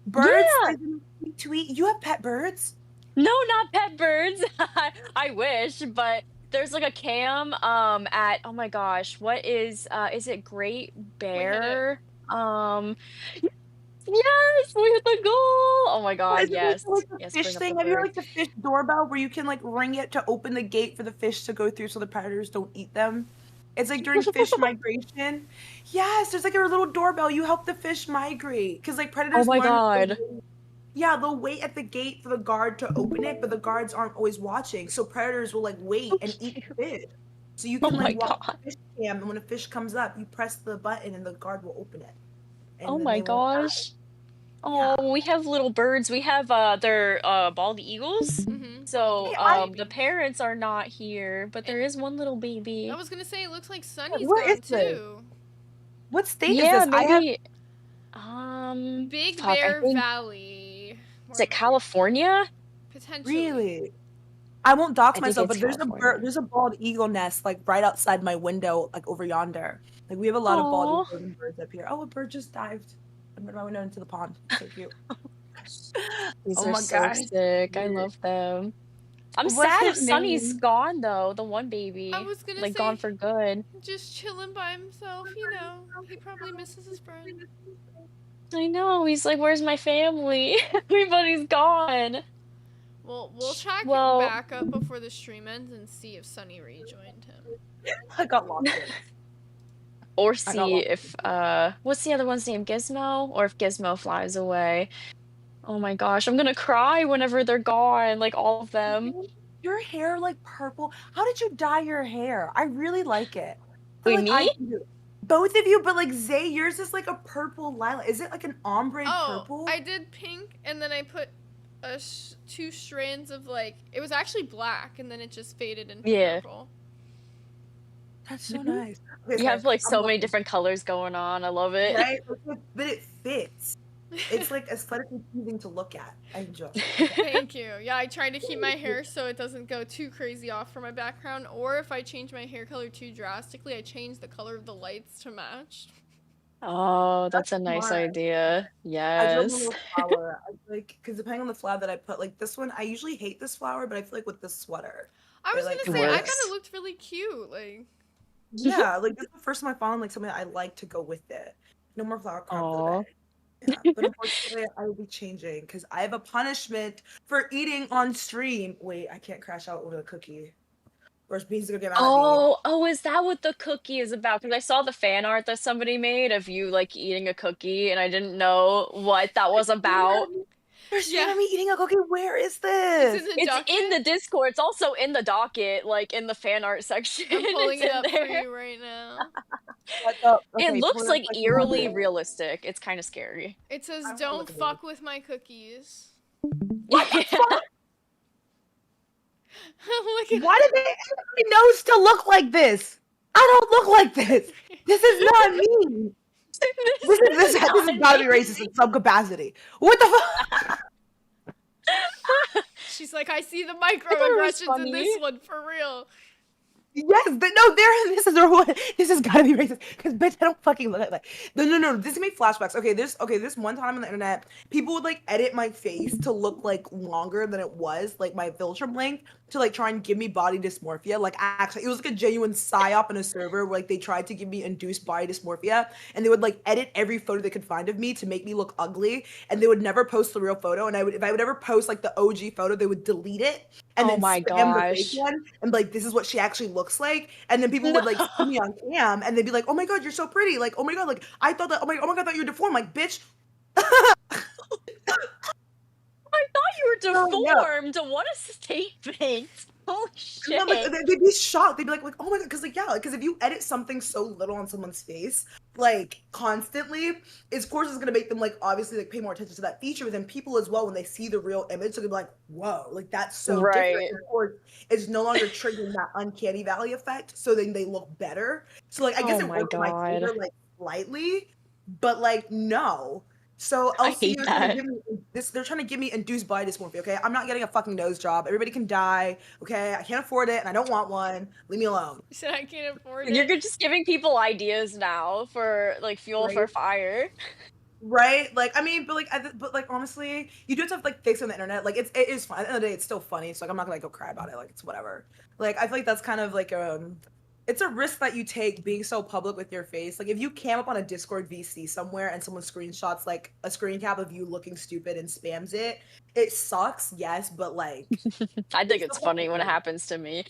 birds. Yeah. Tweet. You have pet birds? No, not pet birds. I wish, but there's like a cam at, oh my gosh, what is it Great Bear? Yes, we hit the goal. Oh my god, Is it yes. like the Yes, fish bring up thing? the Have you heard bird. like the fish doorbell where you can like ring it to open the gate for the fish to go through so the predators don't eat them? It's like during fish migration. Yes, there's like a little doorbell. You help the fish migrate because like predators. Oh my learn god. Yeah, they'll wait at the gate for the guard to open it, but the guards aren't always watching. So predators will like wait and eat the fish. So you Oh can my like watch god. the fish cam, and when a fish comes up, you press the button and the guard will open it. And Oh then my they won't die. gosh. Oh, we have little birds. We have they're bald eagles. So the parents are not here, but there is one little baby. I was gonna say, it looks like Sunny's Where gone is this? too. What state Yeah, is this? I maybe Big fuck, I Bear think- Valley. is it California? Potentially. Really? I won't dox I think myself, it's but there's a California. there's a bald eagle nest like right outside my window, like over yonder. Like we have a lot of bald Aw. eagles and birds up here. Oh, a bird just dived under my window into the pond. So cute. These Oh are my so god. sick. I love them. I'm What's sad if his Sunny's name? gone though, the one I baby. was gonna Like gone say, for good. just chilling by himself, you know. He probably misses his friend. I know. He's like, where's my family? Everybody's gone. Well, we'll check Well, back up before the stream ends and see if Sunny rejoined him. I got lost. or I got see lost. if what's the other one's name? Gizmo? Or if Gizmo flies away. Oh my gosh, I'm gonna cry whenever they're gone, like all of them. Your hair like purple. How did you dye your hair? I really like it. I Wait, feel like I me? can do it. Both of you, but like Zay, yours is like a purple lilac. Is it like an ombre purple? I did pink, and then I put two strands of like, it was actually black, and then it just faded into Yeah. purple. That's so nice. You have like so many different colors going on. I love it. Right? But it fits. It's like aesthetically pleasing to look at. I enjoy it. Thank you. Yeah, I try to keep my hair so it doesn't go too crazy off from my background, or if I change my hair color too drastically, I change the color of the lights to match. Oh, that's a nice smart. idea. I drew a Yes. little flower. Like, because depending on the flower that I put, like this one, I usually hate this flower, but I feel like with this sweater, I was like, gonna say, I works. thought it looked really cute. Like, yeah, like this is the first time I found like something that I like to go with it. No more flower crap for the Aw. day. Yeah, but unfortunately, I will be changing because I have a punishment for eating on stream. Wait, I can't crash out over the cookie. Or Beans gonna get mad at me. Oh, is that what the cookie is about? Because I saw the fan art that somebody made of you like eating a cookie, and I didn't know what that was about. There's me eating a cookie. Where is this? It's in the Discord. It's also in the docket, like in the fan art section. I'm pulling It's it in up for there. you right now. It looks like eerily realistic. It's kind of scary. It says, "Don't fuck with my cookies." Why did everybody knows to look like this? I don't look like this. This is not me. This has got to be racist in some capacity. What the fuck? She's like, I see the microaggressions in this one for real. Yes, but no, this has got to be racist because bitch, I don't fucking look like that. No. This made flashbacks. This one time on the internet, people would like edit my face to look like longer than it was, like my filter length, to like try and give me body dysmorphia. Like actually, it was like a genuine psyop in a server where like they tried to give me induced body dysmorphia, and they would like edit every photo they could find of me to make me look ugly, and they would never post the real photo. And if I would ever post like the OG photo, they would delete it and then spam the fake one, and like this is what she actually looks like. And then people would like see me on cam, and they'd be like, "Oh my god, you're so pretty!" Like, "Oh my god, like I thought that. Oh my god, I thought you were deformed." Like, bitch. I thought you were Oh, yeah. deformed. What a statement. Holy shit. No, like, they'd be shocked. They'd be like, "Oh my god," because because if you edit something so little on someone's face, like constantly, of course it's gonna make them like obviously like pay more attention to that feature. But then people as well, when they see the real image, they're gonna be like, "Whoa, like that's so different." Right. And of course, it's no longer triggering that uncanny valley effect, so then they look better. So like I guess Oh it my works in my favor God. like slightly, but like no. So I LCU hate is trying to that. give me this. They're trying to give me induced body dysmorphia. Okay, I'm not getting a fucking nose job. Everybody can die. Okay, I can't afford it, and I don't want one. Leave me alone. You said I can't afford You're it. just giving people ideas now for like fuel for Right. fire. Right? Like, I mean, but like honestly, you do have to have like things on the internet. Like, it is fun. At the end of the day, it's still funny. So like, I'm not gonna like go cry about it. Like, it's whatever. Like, I feel like that's kind of like it's a risk that you take being so public with your face. Like, if you cam up on a Discord VC somewhere and someone screenshots like a screen cap of you looking stupid and spams it, it sucks. Yes, but like, I think it's funny when it happens to me.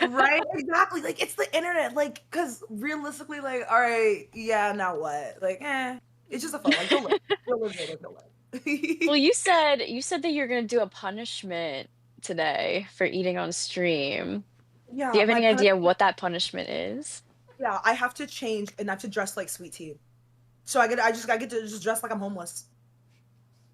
right? Exactly. Like, it's the internet. Like, because realistically, like, all right, yeah, now what? Like, it's just a fun. Like, don't live. Well, you said that you're gonna do a punishment today for eating on stream. Yeah. Do you have my any idea what that punishment is? Yeah, I have to change and I have to dress like Sweet Tea. So I get to just dress like I'm homeless.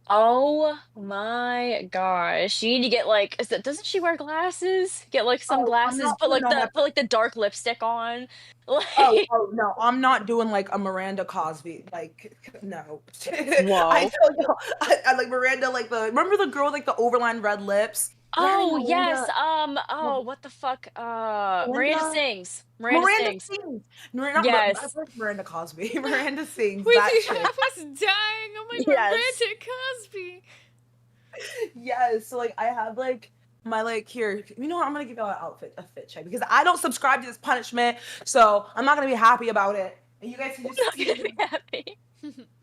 Oh my gosh. You need to get like doesn't she wear glasses? Get like some Oh, I'm glasses, not put like putting on that. put like the dark lipstick on. Like Oh no, I'm not doing like a Miranda Cosby. Like no. Whoa. I tell you, I like Miranda, like remember the girl with like the overlined red lips? Oh yes. Miranda. Oh, what the fuck? Miranda Miranda. sings. Miranda Miranda sings. sings. Not I Yes. like Miranda Cosby. Miranda sings Wait, that I shit. was dying. I'm like, Yes. Miranda Cosby. Yes, so like I have like my like here. You know what? I'm gonna give y'all a fit check because I don't subscribe to this punishment, so I'm not gonna be happy about it. And you guys can just see Happy.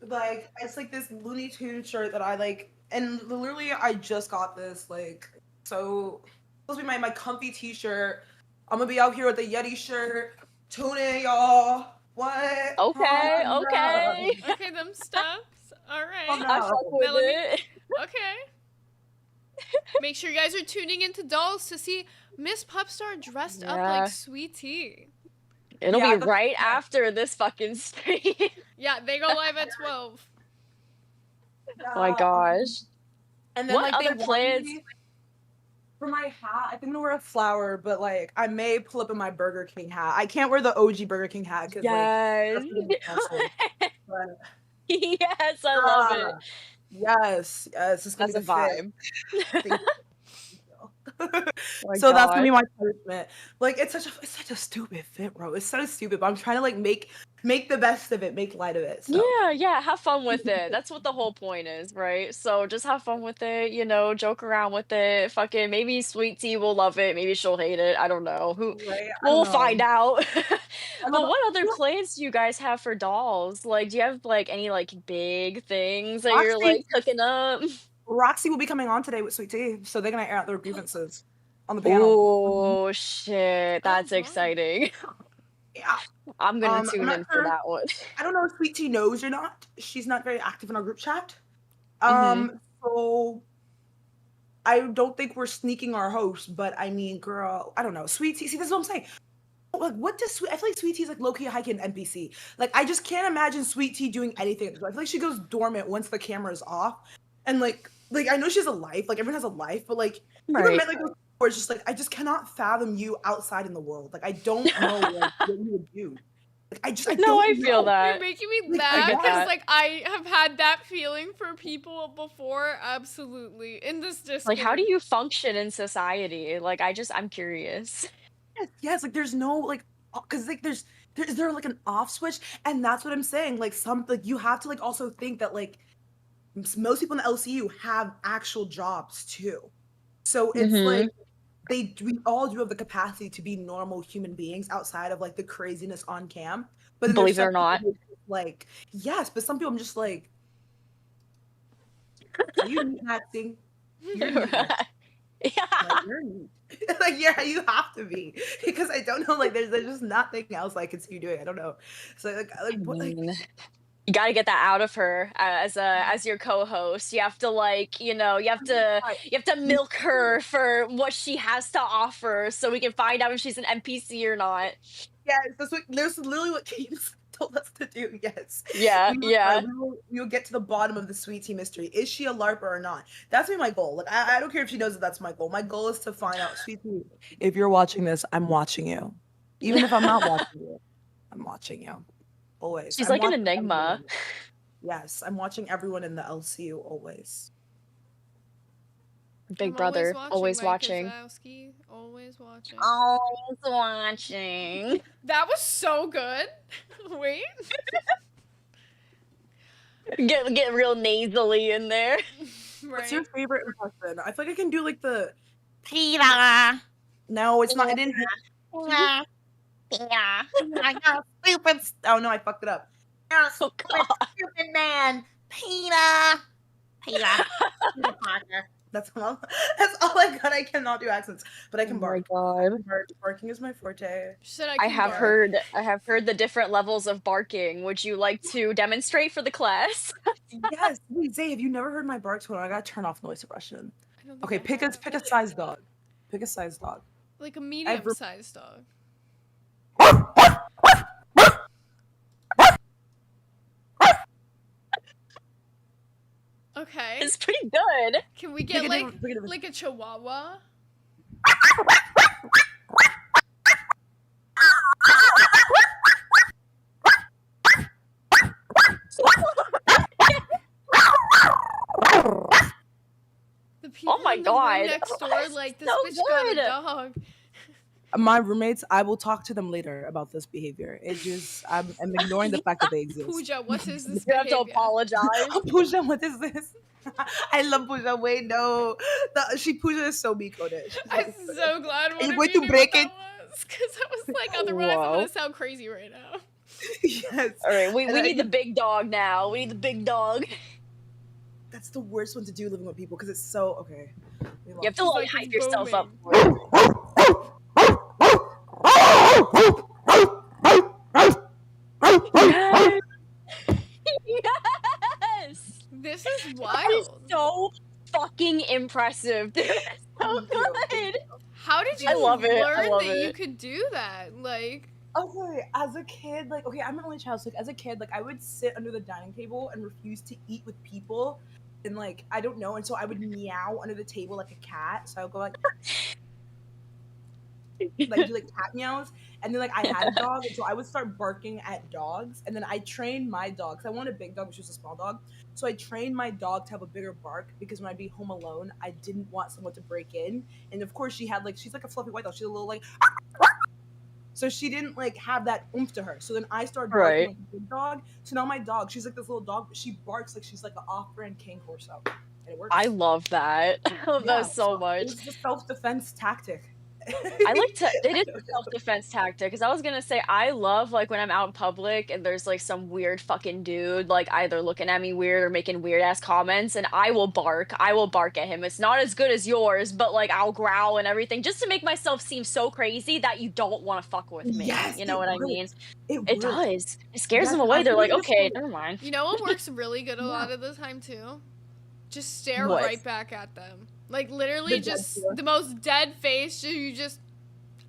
like it's like this Looney Tunes shirt that I like, and literally I just got this like so supposed to be my comfy T-shirt. I'm gonna be out here with the Yeti shirt. Tune in, y'all. What? Okay, Oh, okay. no. Okay, them steps. All right. Oh, no. I fuck with Now let me. it. Okay. Make sure you guys are tuning into Dolls to see Miss Pupstar dressed up Yeah. like Sweet Tea. It'll Yeah, be right after this fucking stream. Yeah, they go live at 12. Oh my gosh. And then What like other they plans? want me for my hat. I think I'm gonna wear a flower, but like I may pull up in my Burger King hat. I can't wear the OG Burger King hat because Yes. like that's gonna be canceled. But, Yes, I love it. yes, it's gonna That's be a the fit. vibe. Thank you. Oh my So that's gonna be gosh. my punishment. Like it's such a stupid fit, bro. It's so stupid, but I'm trying to like make the best of it, make light of it. So Yeah, have fun with it. That's what the whole point is, right? So just have fun with it, joke around with it. Fucking maybe Sweet Tea will love it, maybe she'll hate it. I don't know. right, I We'll don't know. find out. I'm But about, what other plans do you guys have for dolls? Like, do you have like any like big things that you're like cooking up? Roxy will be coming on today with Sweet Tea, so they're gonna air out their grievances on the panel. Oh shit, that's exciting. Yeah. I'm gonna I'm tune not in for sure. that one. I don't know if Sweet Tea knows or not. She's not very active in our group chat. Mhm. So I don't think we're sneaking our host, but I mean, girl, I don't know. Sweet Tea, see, this is what I'm saying. Like, what does I feel like Sweet Tea's like low-key hiking NPC. Like, I just can't imagine Sweet Tea doing anything. I feel like she goes dormant once the camera is off. And like I know she has a life, like everyone has a life, but like you ever Right. met like those people where it's just like I just cannot fathom you outside in the world. Like I don't know like, what you would do. Like I No, don't I feel know. that. You're making me Like, I mad get because that. like I have had that feeling for people before. Absolutely, in this Discord. Like, how do you function in society? Like, I'm curious. Yes, like there's no like because like is there like an off switch? And that's what I'm saying. Like some like you have to like also think that like most people in the LCU have actual jobs too. So it's like we all do have the capacity to be normal human beings outside of like the craziness on cam. But then Believe there's it or some not. people who, like yes, but some people I'm just like, are you meat acting? You're meat acting. Like, you're meat. Like yeah, you have to be because I don't know. Like there's just nothing else I could see you doing. I don't know. So what, like You got to get that out of her as your co-host. You have to you have to milk her for what she has to offer so we can find out if she's an NPC or not. yes, that's literally what James told us to do. Yes. Yeah, yeah. We will get to the bottom of the Sweet Tea mystery. Is she a LARPer or not? That's my goal. Like I don't care if she knows that that's my goal. My goal is to find out. Sweet Tea, if you're watching this, I'm watching you. Even if I'm not watching you, I'm watching you. Always. She's I'm like an watching enigma. everyone. Yes, I'm watching everyone in the LCU always. Big brother, always Mike watching. Wazowski, always watching. Always watching. That was so good. Wait. Get real nasally in there. What's your favorite impression? I feel like I can do like the Peter. No, it's not. I didn't. Yeah. I got stupid. Oh no, I fucked it up. Oh, stupid man. Peter. Peter Parker. That's all I got. I cannot do accents, but I can bark. Oh my god. Barking is my forte. I have heard the different levels of barking. Would you like to demonstrate for the class? Yes. Wait, Zay, have you never heard my bark tone? I gotta turn off noise suppression. Okay, pick a size dog. Pick a size dog. Like a medium-sized dog. Okay. It's pretty good. Can we get Pick like a chihuahua? The people my in the room God. next door, That's like, this so bitch got a good. dog. My roommates, I will talk to them later about this behavior. It just, I'm ignoring the fact that they exist. Pooja, what is this You have to behavior? apologize. Pooja, what is this? I love Pooja. Wait, no. Pooja is so me coded. I'm so glad Are one you of going you to knew break what it? that was. Because I was like, otherwise I'm Whoa. going to sound crazy right now. Yes. All right, we And need the big dog now. We need the big dog. That's the worst one to do living with people because it's so, okay. You have to She's like like, hype it's yourself up booming. Yes. Yes. This is That is wild. so fucking impressive, dude. It's so good. How did you I love it. I learn love that you it. could do that? Like, Okay, as a kid, like, okay, I'm an only child, so like, as a kid, like, I would sit under the dining table and refuse to eat with people, and like, I don't know, and so I would meow under the table like a cat. So I would go like do like cat meows, and then like I had a dog, and so I would start barking at dogs, and then I trained my dog. Cause I wanted a big dog, but she was a small dog, so I trained my dog to have a bigger bark because when I'd be home alone, I didn't want someone to break in, and of course she had like she's like a fluffy white dog, she's a little like. So she didn't like have that oomph to her. So then I started barking Right. like a big dog. So now my dog, she's like this little dog, but she barks like she's like an off-brand King Corso, and it works. I love that. I love Yeah, that so much. It's a self-defense tactic. I like to. It is a self-defense tactic because I was gonna say I love like when I'm out in public and there's like some weird fucking dude like either looking at me weird or making weird ass comments, and I will bark. I will bark at him. It's not as good as yours, but like I'll growl and everything just to make myself seem so crazy that you don't want to fuck with me. Yes, You know what I mean? It It works. does. It scares Yes, them away. I'm They're like, doing this okay, for- never mind. you know what works really good a lot of the time too? Just stare What? right back at them. Like literally The dead just stare. the most dead face. You just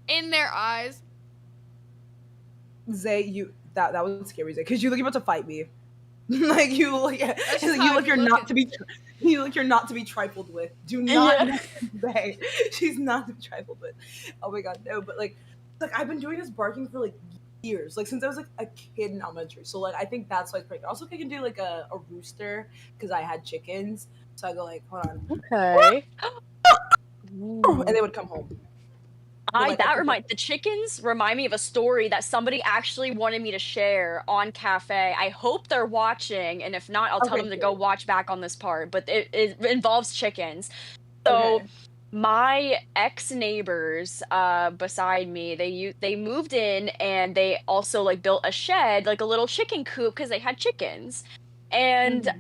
in their eyes. Zay, that would scare me, Zay, because you look about to fight me. Like you look, just you how look I you're look not at to be, you look you're not to be trifled with. Do not, Yeah. Zay. She's not to be trifled with. Oh my god, no! But like I've been doing this barking for like years, like since I was like a kid in elementary. So like I think that's why it's pretty good. Also, I can do like a rooster because I had chickens. So I go like, hold on, Okay. and they would come home. The chickens remind me of a story that somebody actually wanted me to share on Cafe. I hope they're watching, and if not, I'll tell Okay, them to go good. watch back on this part. But it involves chickens. So Okay. my ex neighbors beside me, they moved in and they also like built a shed, like a little chicken coop, because they had chickens. And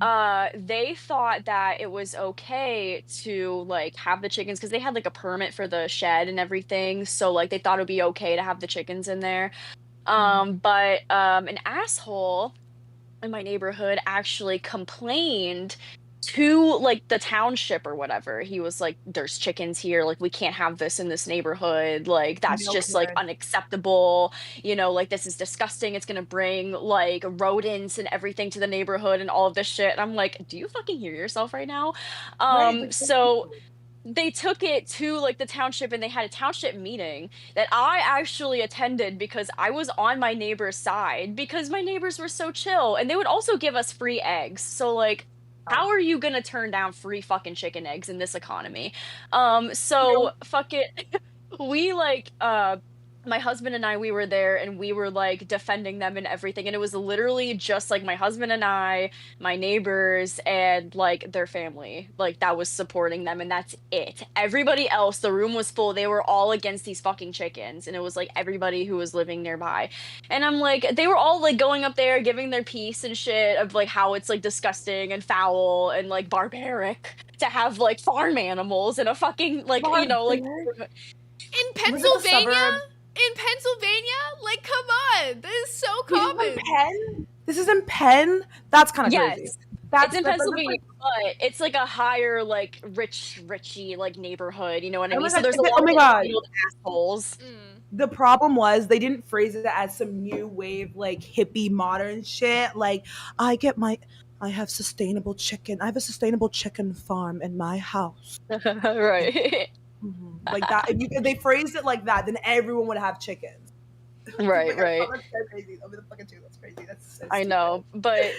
they thought that it was okay to like have the chickens because they had like a permit for the shed and everything. So like they thought it would be okay to have the chickens in there. But an asshole in my neighborhood actually complained to like the township or whatever. He was like, there's chickens here, like we can't have this in this neighborhood, like that's just like Okay. unacceptable, you know, like this is disgusting, it's gonna bring like rodents and everything to the neighborhood and all of this shit. And I'm like, do you fucking hear yourself right now? Right, So they took it to like the township and they had a township meeting that I actually attended because I was on my neighbor's side because my neighbors were so chill and they would also give us free eggs. So like how are you gonna turn down free fucking chicken eggs in this economy? So fuck it. We like my husband and I, we were there and we were like defending them and everything. And it was literally just like my husband and I, my neighbors, and like their family, like that was supporting them. And that's it. Everybody else, the room was full. They were all against these fucking chickens. And it was like everybody who was living nearby. And I'm like, they were all like going up there, giving their piece and shit of like how it's like disgusting and foul and like barbaric to have like farm animals in a fucking like, you know, like In Pennsylvania? In Pennsylvania? Like, come on. This is so common. This is in Penn? That's kind of Yes. crazy. It's in Pennsylvania, but it's like a higher, like richy, like neighborhood. You know what I Oh mean? my So God, there's a oh lot my of God. entitled assholes. The problem was they didn't phrase it as some new wave, like hippie modern shit. Like, I have sustainable chicken. I have a sustainable chicken farm in my house. Right. Like that. If they phrased it like that, then everyone would have chickens. Right, right. That's so crazy. Over the fucking two. That's crazy. That's so I stupid. know, but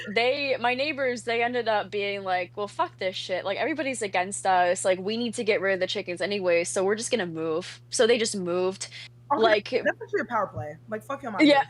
my neighbors, they ended up being like, well, fuck this shit. Like, everybody's against us. Like, we need to get rid of the chickens anyway, so we're just gonna move. So they just moved. Like, That's actually a power play. Like, fuck your mom. yeah,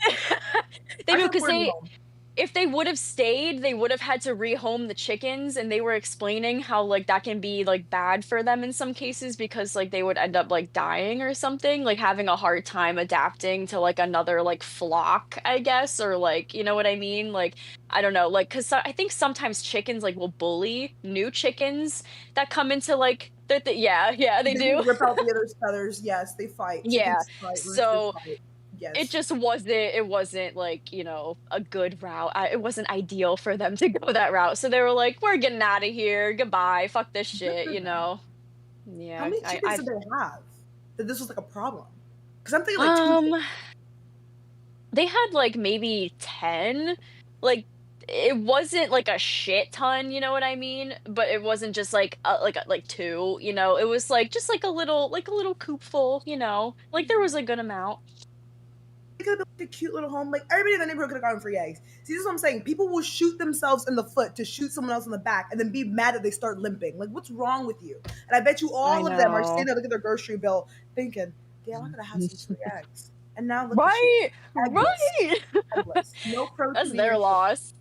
they I moved because support you home. if they would have stayed, they would have had to rehome the chickens, and they were explaining how like that can be like bad for them in some cases because like they would end up like dying or something, like having a hard time adapting to like another like flock, I guess, or like, you know what I mean? Like, I don't know, like, because I think sometimes chickens like will bully new chickens that come into like yeah, they do. Rip out the other's feathers. Yes, they fight. Yeah, Chickens fight, roosters so fight. Yes. it wasn't like, you know, a good route. It wasn't ideal for them to go that route. So they were like, we're getting out of here. Goodbye. Fuck this shit, you know. Yeah. How many chickens did they have? That this was like a problem? Because I'm thinking like two. They had like maybe 10. Like, it wasn't like a shit ton, you know what I mean? But it wasn't just like like 2, you know. It was like just like a little coop full, you know. Like there was a good amount. It could have been like a cute little home. Like everybody in the neighborhood could have gotten free eggs. See, this is what I'm saying. People will shoot themselves in the foot to shoot someone else in the back, and then be mad that they start limping. Like, what's wrong with you? And I bet you all of them are sitting there looking at their grocery bill, thinking, "Damn, I could have had some free eggs." And now look at you. Right. Eggless. No protein. That's their loss.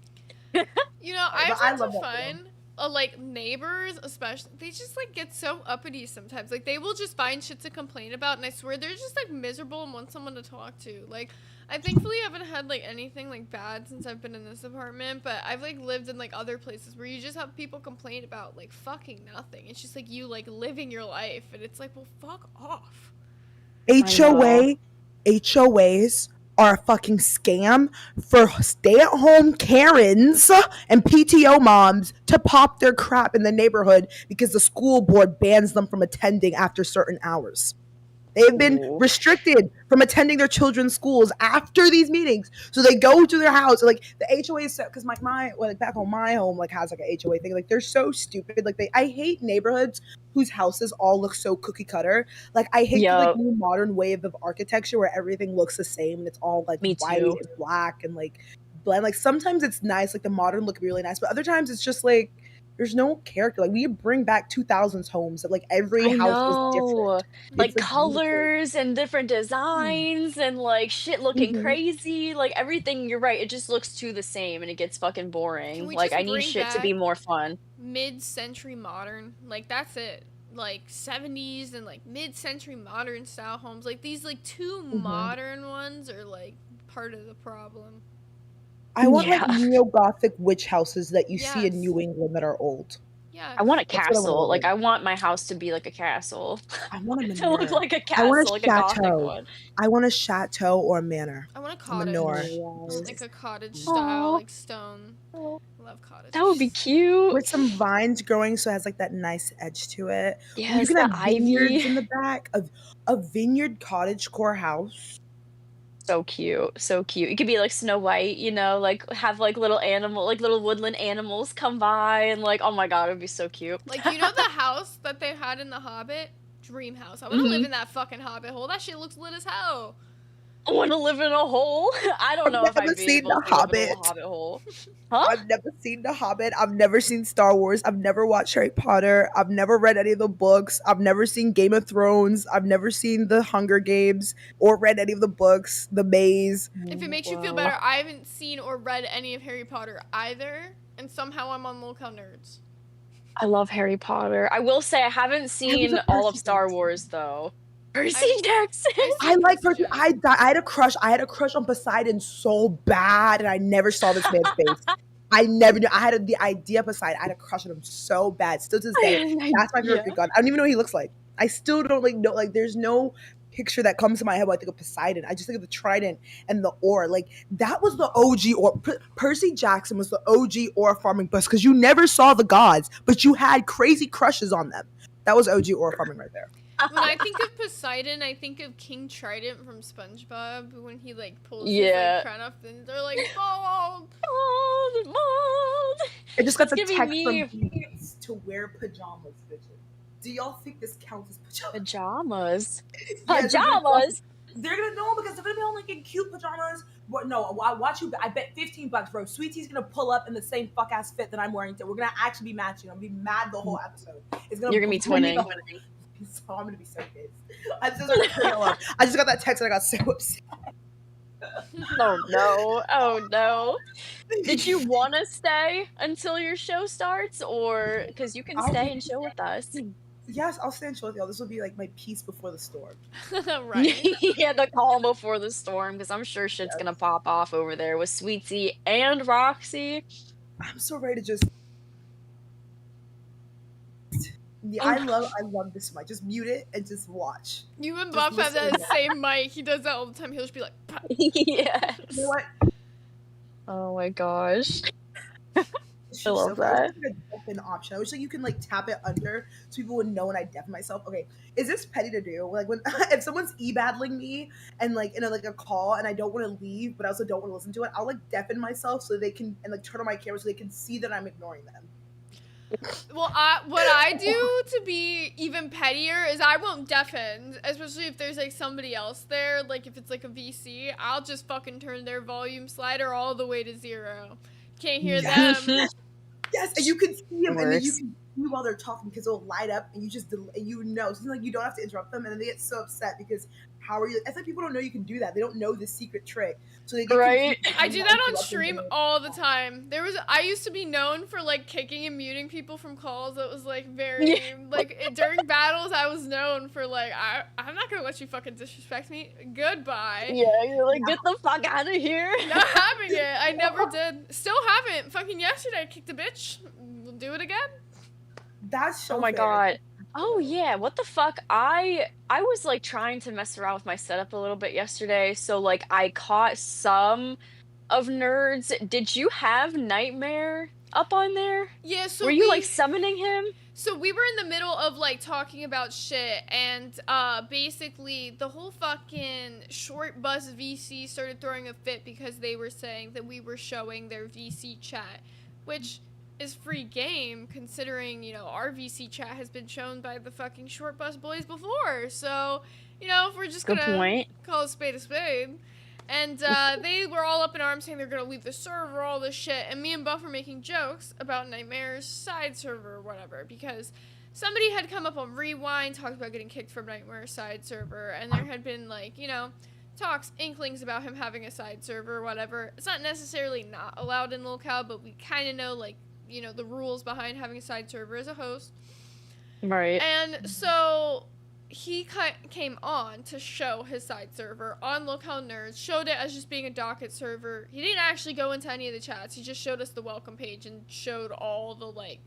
You know, I I have love to that for find like neighbors, especially, they just like get so uppity sometimes. Like they will just find shit to complain about, and I swear they're just like miserable and want someone to talk to. Like, I thankfully haven't had like anything like bad since I've been in this apartment, but I've like lived in like other places where you just have people complain about like fucking nothing. It's just like you like living your life, and it's like, well, fuck off. HOAs are a fucking scam for stay-at-home Karens and PTO moms to pop their crap in the neighborhood because the school board bans them from attending after certain hours. They've been restricted from attending their children's schools after these meetings. So they go to their house, like the HOA is because like back home, my home like has like a HOA thing. Like they're so stupid. Like I hate neighborhoods whose houses all look so cookie cutter. Like I hate the like new modern wave of architecture where everything looks the same and it's all like white and black and like blend. Like sometimes it's nice, like the modern look really nice, but other times it's just like there's no character. Like we bring back 2000s homes that like every house was different. Like It's, colors and different designs and like shit looking crazy. Like everything, you're right. It just looks too the same and it gets fucking boring. we Like just I need bring shit to be back more fun. Mid-century modern, like that's it. Like 70s and like mid-century modern style homes. Like these like two modern ones are like part of the problem. I want like neo-Gothic witch houses that you see in New England that are old. Yeah. I want a That's what I wanna castle. Like live. I want my house to be like a castle. I want a to look manor. like a I castle, want a like a gothic chateau. one. I want a chateau or a manor. I want a A cottage. manor. Like a cottage style, like stone. Love cottage. That would be cute. With some vines growing so it has like that nice edge to it. Yes, You can the have vineyards ivy. in the back of a vineyard cottage core house. So cute, so cute. It could be like Snow White, you know, like have like little little woodland animals come by and like, oh my god, it would be so cute. Like, you know the house that they had in The Hobbit? Dream house. I want to live in that fucking Hobbit hole. That shit looks lit as hell. I want to live in a hole. I don't know if I'd be able to live in a Hobbit hole. Huh? I've never seen The Hobbit. I've never seen Star Wars. I've never watched Harry Potter. I've never read any of the books. I've never seen Game of Thrones. I've never seen The Hunger Games or read any of the books. The Maze. If it makes you feel better, I haven't seen or read any of Harry Potter either, and somehow I'm on Locale Nerds. I love Harry Potter. I will say I haven't seen all of Star Wars though. Percy Jackson. I like Percy. I had a crush. I had a crush on Poseidon so bad, and I never saw this man's face. I never knew. I had the idea of Poseidon. I had a crush on him so bad. Still to this day, that's my favorite Greek god. I don't even know what he looks like. I still don't like know. Like, there's no picture that comes to my head when I think of Poseidon. I just think of the trident and the oar. Like that was the OG oar. Percy Jackson was the OG oar farming bus because you never saw the gods, but you had crazy crushes on them. That was OG oar farming right there. When I think of Poseidon, I think of King Trident from SpongeBob when he like pulls his Yeah. like, crown off and they're like bald. I just got the It's text giving from Beats to wear pajamas, bitches. Do y'all think this counts as pajamas? Pajamas. Yes, Pajamas. They're gonna know because they're gonna be all like in cute pajamas. But no, I watch you. I bet $15, bro. Sweetie's gonna pull up in the same fuck ass fit that I'm wearing. We're gonna actually be matching. I'm gonna be mad the whole episode. It's gonna. You're gonna be twinning. So I'm gonna be so pissed. I just got that text and I got so upset. Oh no! Oh no! Did you want to stay until your show starts, or because you can stay and show with us? Yes, I'll stay and chill with y'all. This will be like my peace before the storm. Right. Yeah, the calm before the storm, because I'm sure shit's gonna pop off over there with Sweetie and Roxy. I'm so ready to just. Yeah, I love this mic. Just mute it and just watch. You and Just Buff have listen. that same mic. He does that all the time. He'll just be like, Yes. You know what? Oh my gosh. It's I just love so fun. I that. wish like a deafen option. I wish like you can like tap it under so people would know when I deafen myself. Okay, is this petty to do? Like when if someone's e-battling me and like in a call and I don't want to leave but I also don't want to listen to it, I'll like deafen myself so they can and like turn on my camera so they can see that I'm ignoring them. well, what I do to be even pettier is I won't deafen, especially if there's like somebody else there. Like if it's like a VC, I'll just fucking turn their volume slider all the way to 0. Can't hear them. Yes, and you can see them, and then you Works. can see while they're talking because it'll light up, and you just and you know, so like you don't have to interrupt them, and then they get so upset because how are you? It's like people don't know you can do that. They don't know the secret trick, so they get Right. confused I and do not that on interrupt stream them. all the time. I used to be known for like kicking and muting people from calls. That was like very during battles. I was known for like I'm not gonna let you fucking disrespect me. Goodbye. Yeah, you're like, get the fuck out of here. Not having it. I never did. Still haven't. Fucking yesterday, I kicked a bitch. We'll do it again. That's so Oh my fair. god. Oh yeah, what the fuck? I was like trying to mess around with my setup a little bit yesterday, so like I caught some of Nerds. Did you have Nightmare up on there? Yeah, so Were you like summoning him? So we were in the middle of like talking about shit, and basically the whole fucking short bus VC started throwing a fit because they were saying that we were showing their VC chat, which is free game considering, you know, our VC chat has been shown by the fucking short bus boys before. So, you know, if we're just Good gonna point. call a spade a spade. And they were all up in arms saying they're gonna leave the server, all this shit. And me and Buff were making jokes about Nightmare's side server or whatever, because somebody had come up on Rewind, talked about getting kicked from Nightmare's side server, and there had been like, you know, talks, inklings about him having a side server or whatever. It's not necessarily not allowed in locale, but we kind of know, like, you know, the rules behind having a side server as a host. Right. And so he came on to show his side server on Locale Nerds, showed it as just being a docket server. He didn't actually go into any of the chats. He just showed us the welcome page and showed all the, like,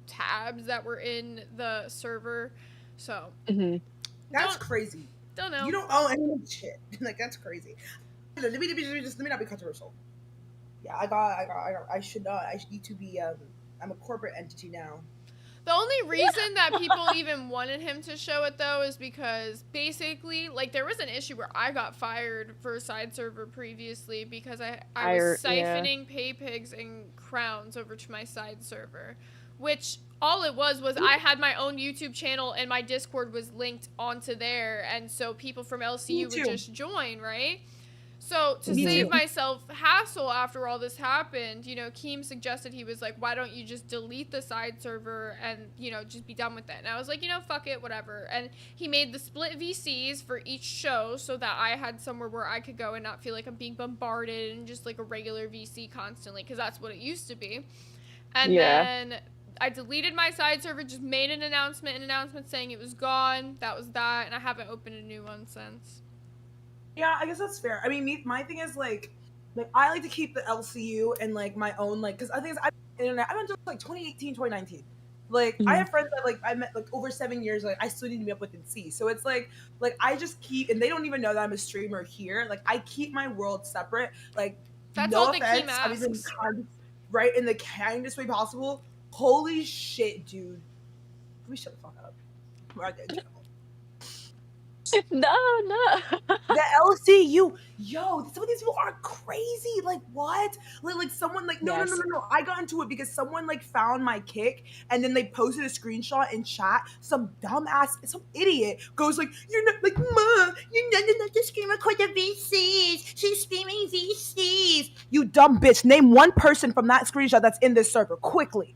tabs that were in the server. So. That's crazy. Don't know. You don't own any shit. Like, that's crazy. Let me not be controversial. Yeah, I should not. I need to be, I'm a corporate entity now. The only reason that people even wanted him to show it, though, is because basically, like, there was an issue where I got fired for a side server previously because I was siphoning pay pigs and crowns over to my side server, which all it was I had my own YouTube channel and my Discord was linked onto there, and so people from LCU would just join, right? So to save myself hassle after all this happened, you know, Keem suggested, he was like, why don't you just delete the side server and, you know, just be done with it? And I was like, you know, fuck it, whatever. And he made the split VCs for each show so that I had somewhere where I could go and not feel like I'm being bombarded and just like a regular VC constantly, because that's what it used to be. And then I deleted my side server, just made an announcement saying it was gone. That was that. And I haven't opened a new one since. Yeah, I guess that's fair. I mean, my thing is like I like to keep the LCU and like my own, like, because I think I've been just like 2018, 2019. Like I have friends that like I met like over 7 years. Like I still need to meet up with and see. So it's like I just keep, and they don't even know that I'm a streamer here. Like I keep my world separate. Like that's no all offense, the I'm even right in the kindest way possible. Holy shit, dude! Let me shut the fuck up. No. The LCU, yo, some of these people are crazy. Like what? Like someone like no. Yes. I got into it because someone like found my kick and then they posted a screenshot in chat. Some dumbass, some idiot goes like, "You're not like Ma, you're not the screamer called the VCs. She's screaming VCs." You dumb bitch. Name one person from that screenshot that's in this server quickly.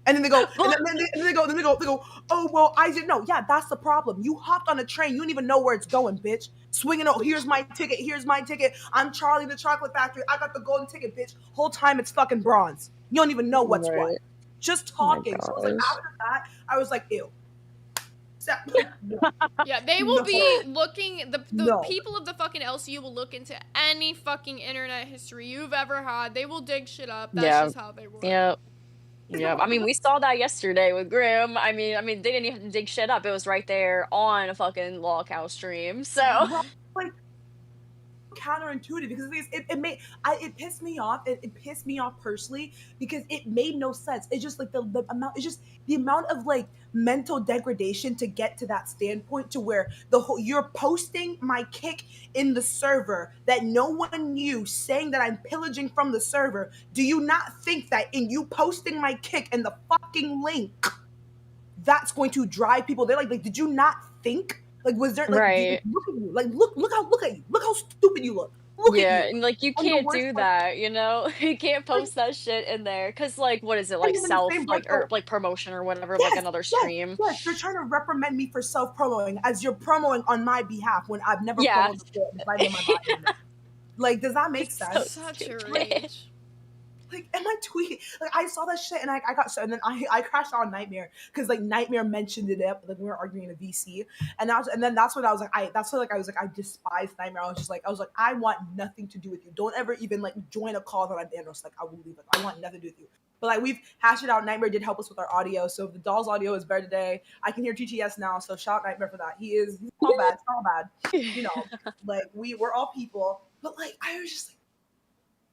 And then they go, and then they go, oh, well, I didn't know. Yeah, that's the problem. You hopped on a train. You don't even know where it's going, bitch. Swinging, oh, here's my ticket. Here's my ticket. I'm Charlie the Chocolate Factory. I got the golden ticket, bitch. Whole time it's fucking bronze. You don't even know what's what. Just talking. So I was like, after that, I was like, ew. Yeah, they will be looking, the people of the fucking LCU will look into any fucking internet history you've ever had. They will dig shit up. That's just how they work. Yep. Yeah, I mean, we saw that yesterday with Grim. I mean, they didn't even dig shit up. It was right there on a fucking lolcow stream. So, like, counterintuitive because it pissed me off. It pissed me off personally because it made no sense. It's just like the amount. It's just the amount of like mental degradation to get to that standpoint to where you're posting my kick in the server that no one knew, saying that I'm pillaging from the server. Do you not think that in you posting my kick and the fucking link, that's going to drive people? They're like, did you not think? Like, was there like, right? Look at you, like look at you, look how stupid you look. Yeah, and like you can't do that, you know? You can't post that shit in there because, like, what is it, like self, like or like promotion or whatever, like another stream. Yes, you're trying to reprimand me for self-promoting as you're promoting on my behalf when I've never promoted before. Like, does that make sense? Such a reach. Like, am I tweaking? Like, I saw that shit and I got so, and then I crashed on Nightmare because like Nightmare mentioned it up, like we were arguing in a VC, and then that's when I was like, I despise Nightmare. I was like, I want nothing to do with you. Don't ever even like join a call that I'm in. Like, I will leave it. I want nothing to do with you. But like we've hashed it out. Nightmare did help us with our audio, so the doll's audio is better today. I can hear TTS now, so shout Nightmare for that. He's not bad. It's not bad. You know, like we're all people, but like I was just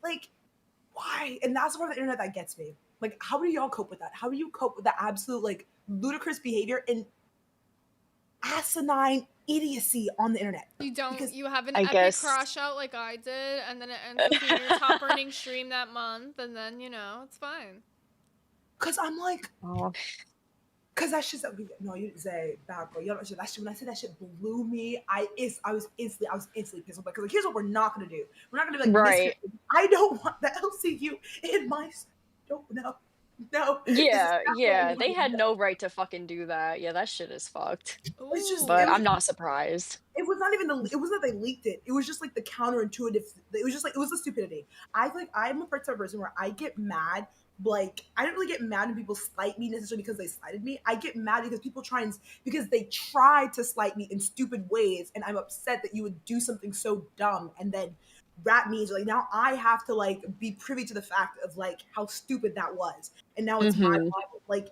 like why? And that's part of the internet that gets me. Like, how do y'all cope with that? How do you cope with that absolute like ludicrous behavior and asinine idiocy on the internet? You don't. Because you have an epic crash out like I did, and then it ends up being your top earning stream that month, and then it's fine. Cause I'm like, cause that shit's no, you didn't say bad boy. You don't know that shit. When I said that shit blew me, I was instantly pissed off. Because like, here's what we're not gonna do. We're not gonna be like, right. I don't want the LCU in my. No. Yeah. They had no right to fucking do that. Yeah, that shit is fucked. But I'm not surprised. It was not even it wasn't that they leaked it. It was just like the counterintuitive. It was just like it was the stupidity. I'm a person where I get mad. Like, I don't really get mad when people slight me necessarily because they slighted me. I get mad because people because they try to slight me in stupid ways, and I'm upset that you would do something so dumb and then rat me. So like now I have to like be privy to the fact of like how stupid that was, and now it's my problem. Like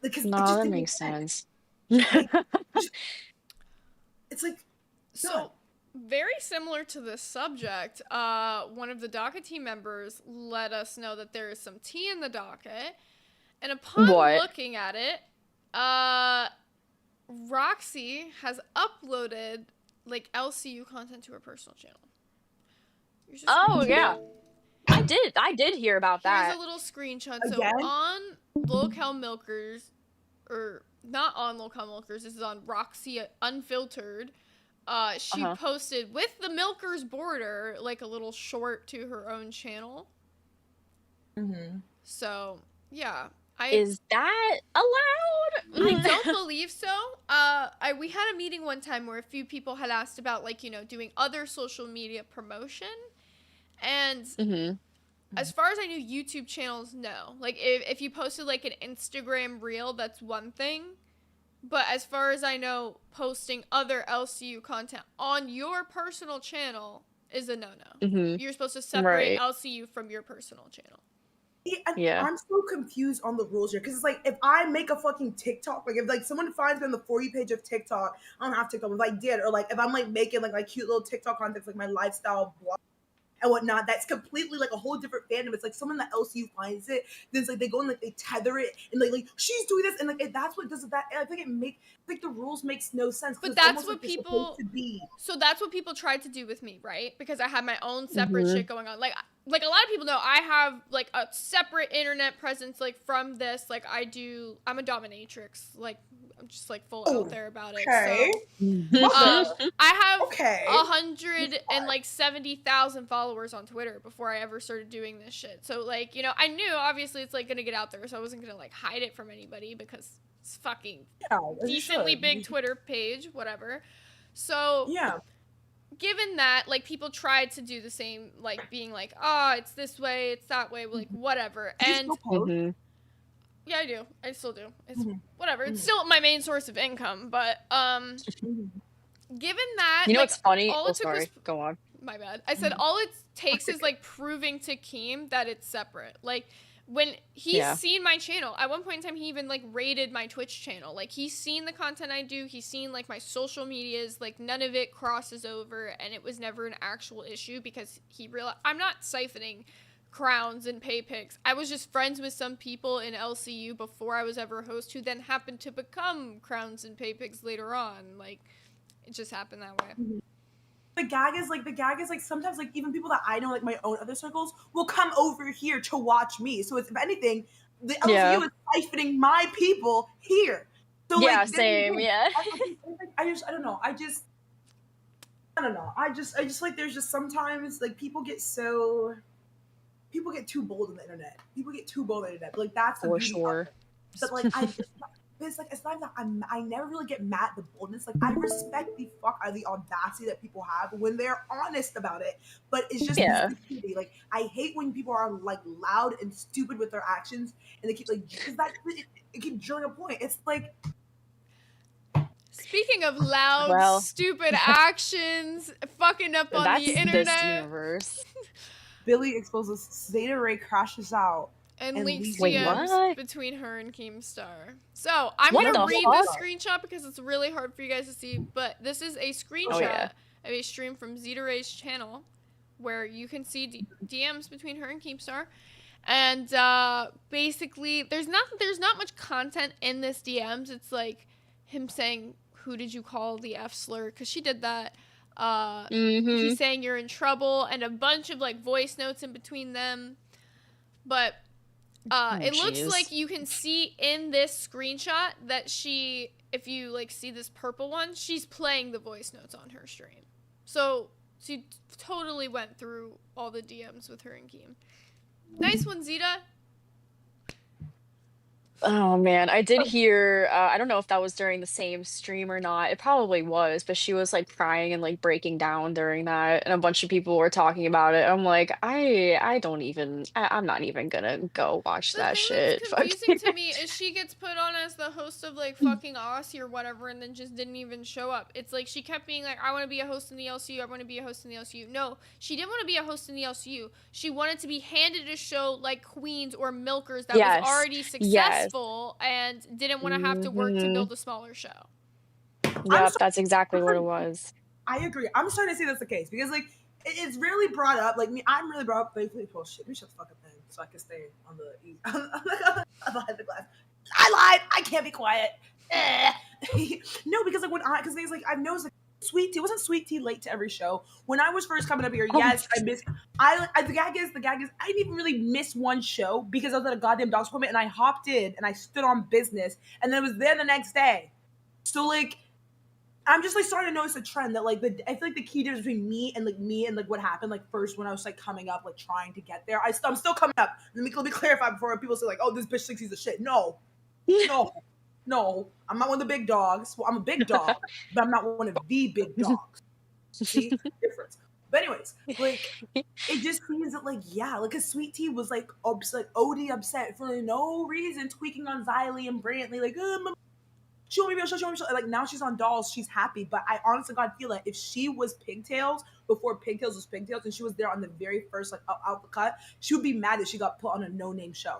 because that makes sense. It's like so. Very similar to this subject, one of the docket team members let us know that there is some tea in the docket, and upon looking at it, Roxy has uploaded like LCU content to her personal channel. Oh yeah, I did hear about that. Here's a little screenshot. So on Locale Milkers, or not on Locale Milkers, this is on Roxy Unfiltered. She posted with the Milkers border like a little short to her own channel. So yeah, is that allowed? I don't believe so. We had a meeting one time where a few people had asked about like doing other social media promotion, and as far as I knew, YouTube channels no. Like if you posted like an Instagram reel, that's one thing. But as far as I know, posting other LCU content on your personal channel is a no-no. You're supposed to separate LCU from your personal channel. Yeah, I'm so confused on the rules here because it's like if I make a fucking TikTok, like if like someone finds me on the For You page of TikTok, I don't have TikTok, but if I did, or like if I'm like making like cute little TikTok content, like my lifestyle blog, and whatnot. That's completely like a whole different fandom. It's like someone that LCU finds it, then it's like they go and like they tether it and like she's doing this and like that's what does that. I think it makes like the rules makes no sense. But It's that's almost what like they're supposed people. to be. So that's what people tried to do with me, right? Because I had my own separate Mhm. shit going on. Like a lot of people know, I have like a separate internet presence. Like from this, like I'm a dominatrix. Like I'm just like full out there about it. Okay. So I have Okay. 170,000 followers on Twitter before I ever started doing this shit. So like, you know, I knew obviously it's like gonna get out there, so I wasn't gonna like hide it from anybody because it's fucking decently big Twitter page, whatever. So yeah, given that, like, people tried to do the same, like being like, oh, it's this way, it's that way, like whatever. And yeah, I do. I still do. It's whatever. It's still my main source of income, but given that, You know like, what's funny? all Oh, it took sorry. was Go on. my bad. I said all it takes is like proving to Keem that it's separate. Like when he's seen my channel, at one point in time he even like rated my Twitch channel. Like he's seen the content I do, he's seen like my social medias, like none of it crosses over, and it was never an actual issue because he realized I'm not siphoning crowns and pay pics. I was just friends with some people in LCU before I was ever a host who then happened to become crowns and pay pics later on. Like it just happened that way. The gag is like sometimes like even people that I know, like my own other circles, will come over here to watch me. So it's, if anything, the LCU is siphoning my people here. So like same. Yeah. I don't know. I don't know. I just like there's just sometimes like people get too bold on the internet. People get too bold on the internet. But, like that's the For beauty sure. of it. But like it's like it's not that I never really get mad at the boldness. Like I respect the fuck out of the audacity that people have when they're honest about it. But it's just stupidity. Like I hate when people are like loud and stupid with their actions and they keep like because that it keeps drilling a point. It's like speaking of loud, stupid actions, fucking up on the internet. This universe. Billy exposes Zeta Ray crashes out. And leaks DMs between her and Keemstar. So I'm going to read this screenshot because it's really hard for you guys to see, but this is a screenshot of a stream from Zeta Ray's channel where you can see DMs between her and Keemstar. And basically, there's not much content in this DMs. It's like him saying, who did you call the F slur? Because she did that. He's saying you're in trouble and a bunch of like voice notes in between them. But it looks like you can see in this screenshot that if you like see this purple one, she's playing the voice notes on her stream. So she totally went through all the DMs with her and Keem. Nice one, Zeta. Oh man, I did hear, I don't know if that was during the same stream or not. It probably was, but she was like crying and like breaking down during that, and a bunch of people were talking about it. I'm like, I'm not even gonna go watch that shit. What's confusing to me is she gets put on as the host of like fucking Aussie or whatever, and then just didn't even show up. It's like she kept being like, I want to be a host in the LCU. I want to be a host in the LCU. No, she didn't want to be a host in the LCU. She wanted to be handed a show like Queens or Milkers that was already successful. And didn't want to have to work to build a smaller show. Yep, that's exactly what it was. I agree. I'm starting to see that's the case because like it's really brought up. Like me, I'm really brought up. Like, oh shit, let me shut the fuck up then, so I can stay on the behind the glass. I lied. I can't be quiet. No, because like because things like I've noticed like Sweet Tea wasn't Sweet Tea late to every show when I was first coming up here. Yes, I missed. The gag is I didn't even really miss one show because I was at a goddamn doctor's appointment and I hopped in and I stood on business and then I was there the next day. So like I'm just like starting to notice a trend that like I feel like the key difference between me and like what happened like first when I was like coming up like trying to get there. I'm still coming up. Let me clarify before people say like, oh, this bitch thinks he's a shit. No. No, I'm not one of the big dogs. Well, I'm a big dog, but I'm not one of the big dogs. See the difference. But anyways, like it just seems that like cause Sweet Tea was like OD upset for no reason, tweaking on Xylee and Brantley, like she won't be able to show. Like now she's on Dolls, she's happy. But I honestly God feel like if she was Pigtails before Pigtails was Pigtails and she was there on the very first like out the cut, she would be mad that she got put on a no-name show.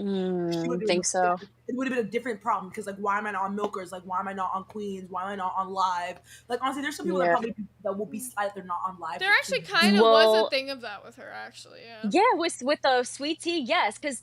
she would Think so. it would have been a different problem because like why am I not on Milkers? Like why am I not on Queens? Why am I not on Live? Like honestly, there's some people Yeah. that will be sad they're not on Live. There actually kind of was a thing of that with her, actually. Yeah. Yeah, with the sweet tea, yes, because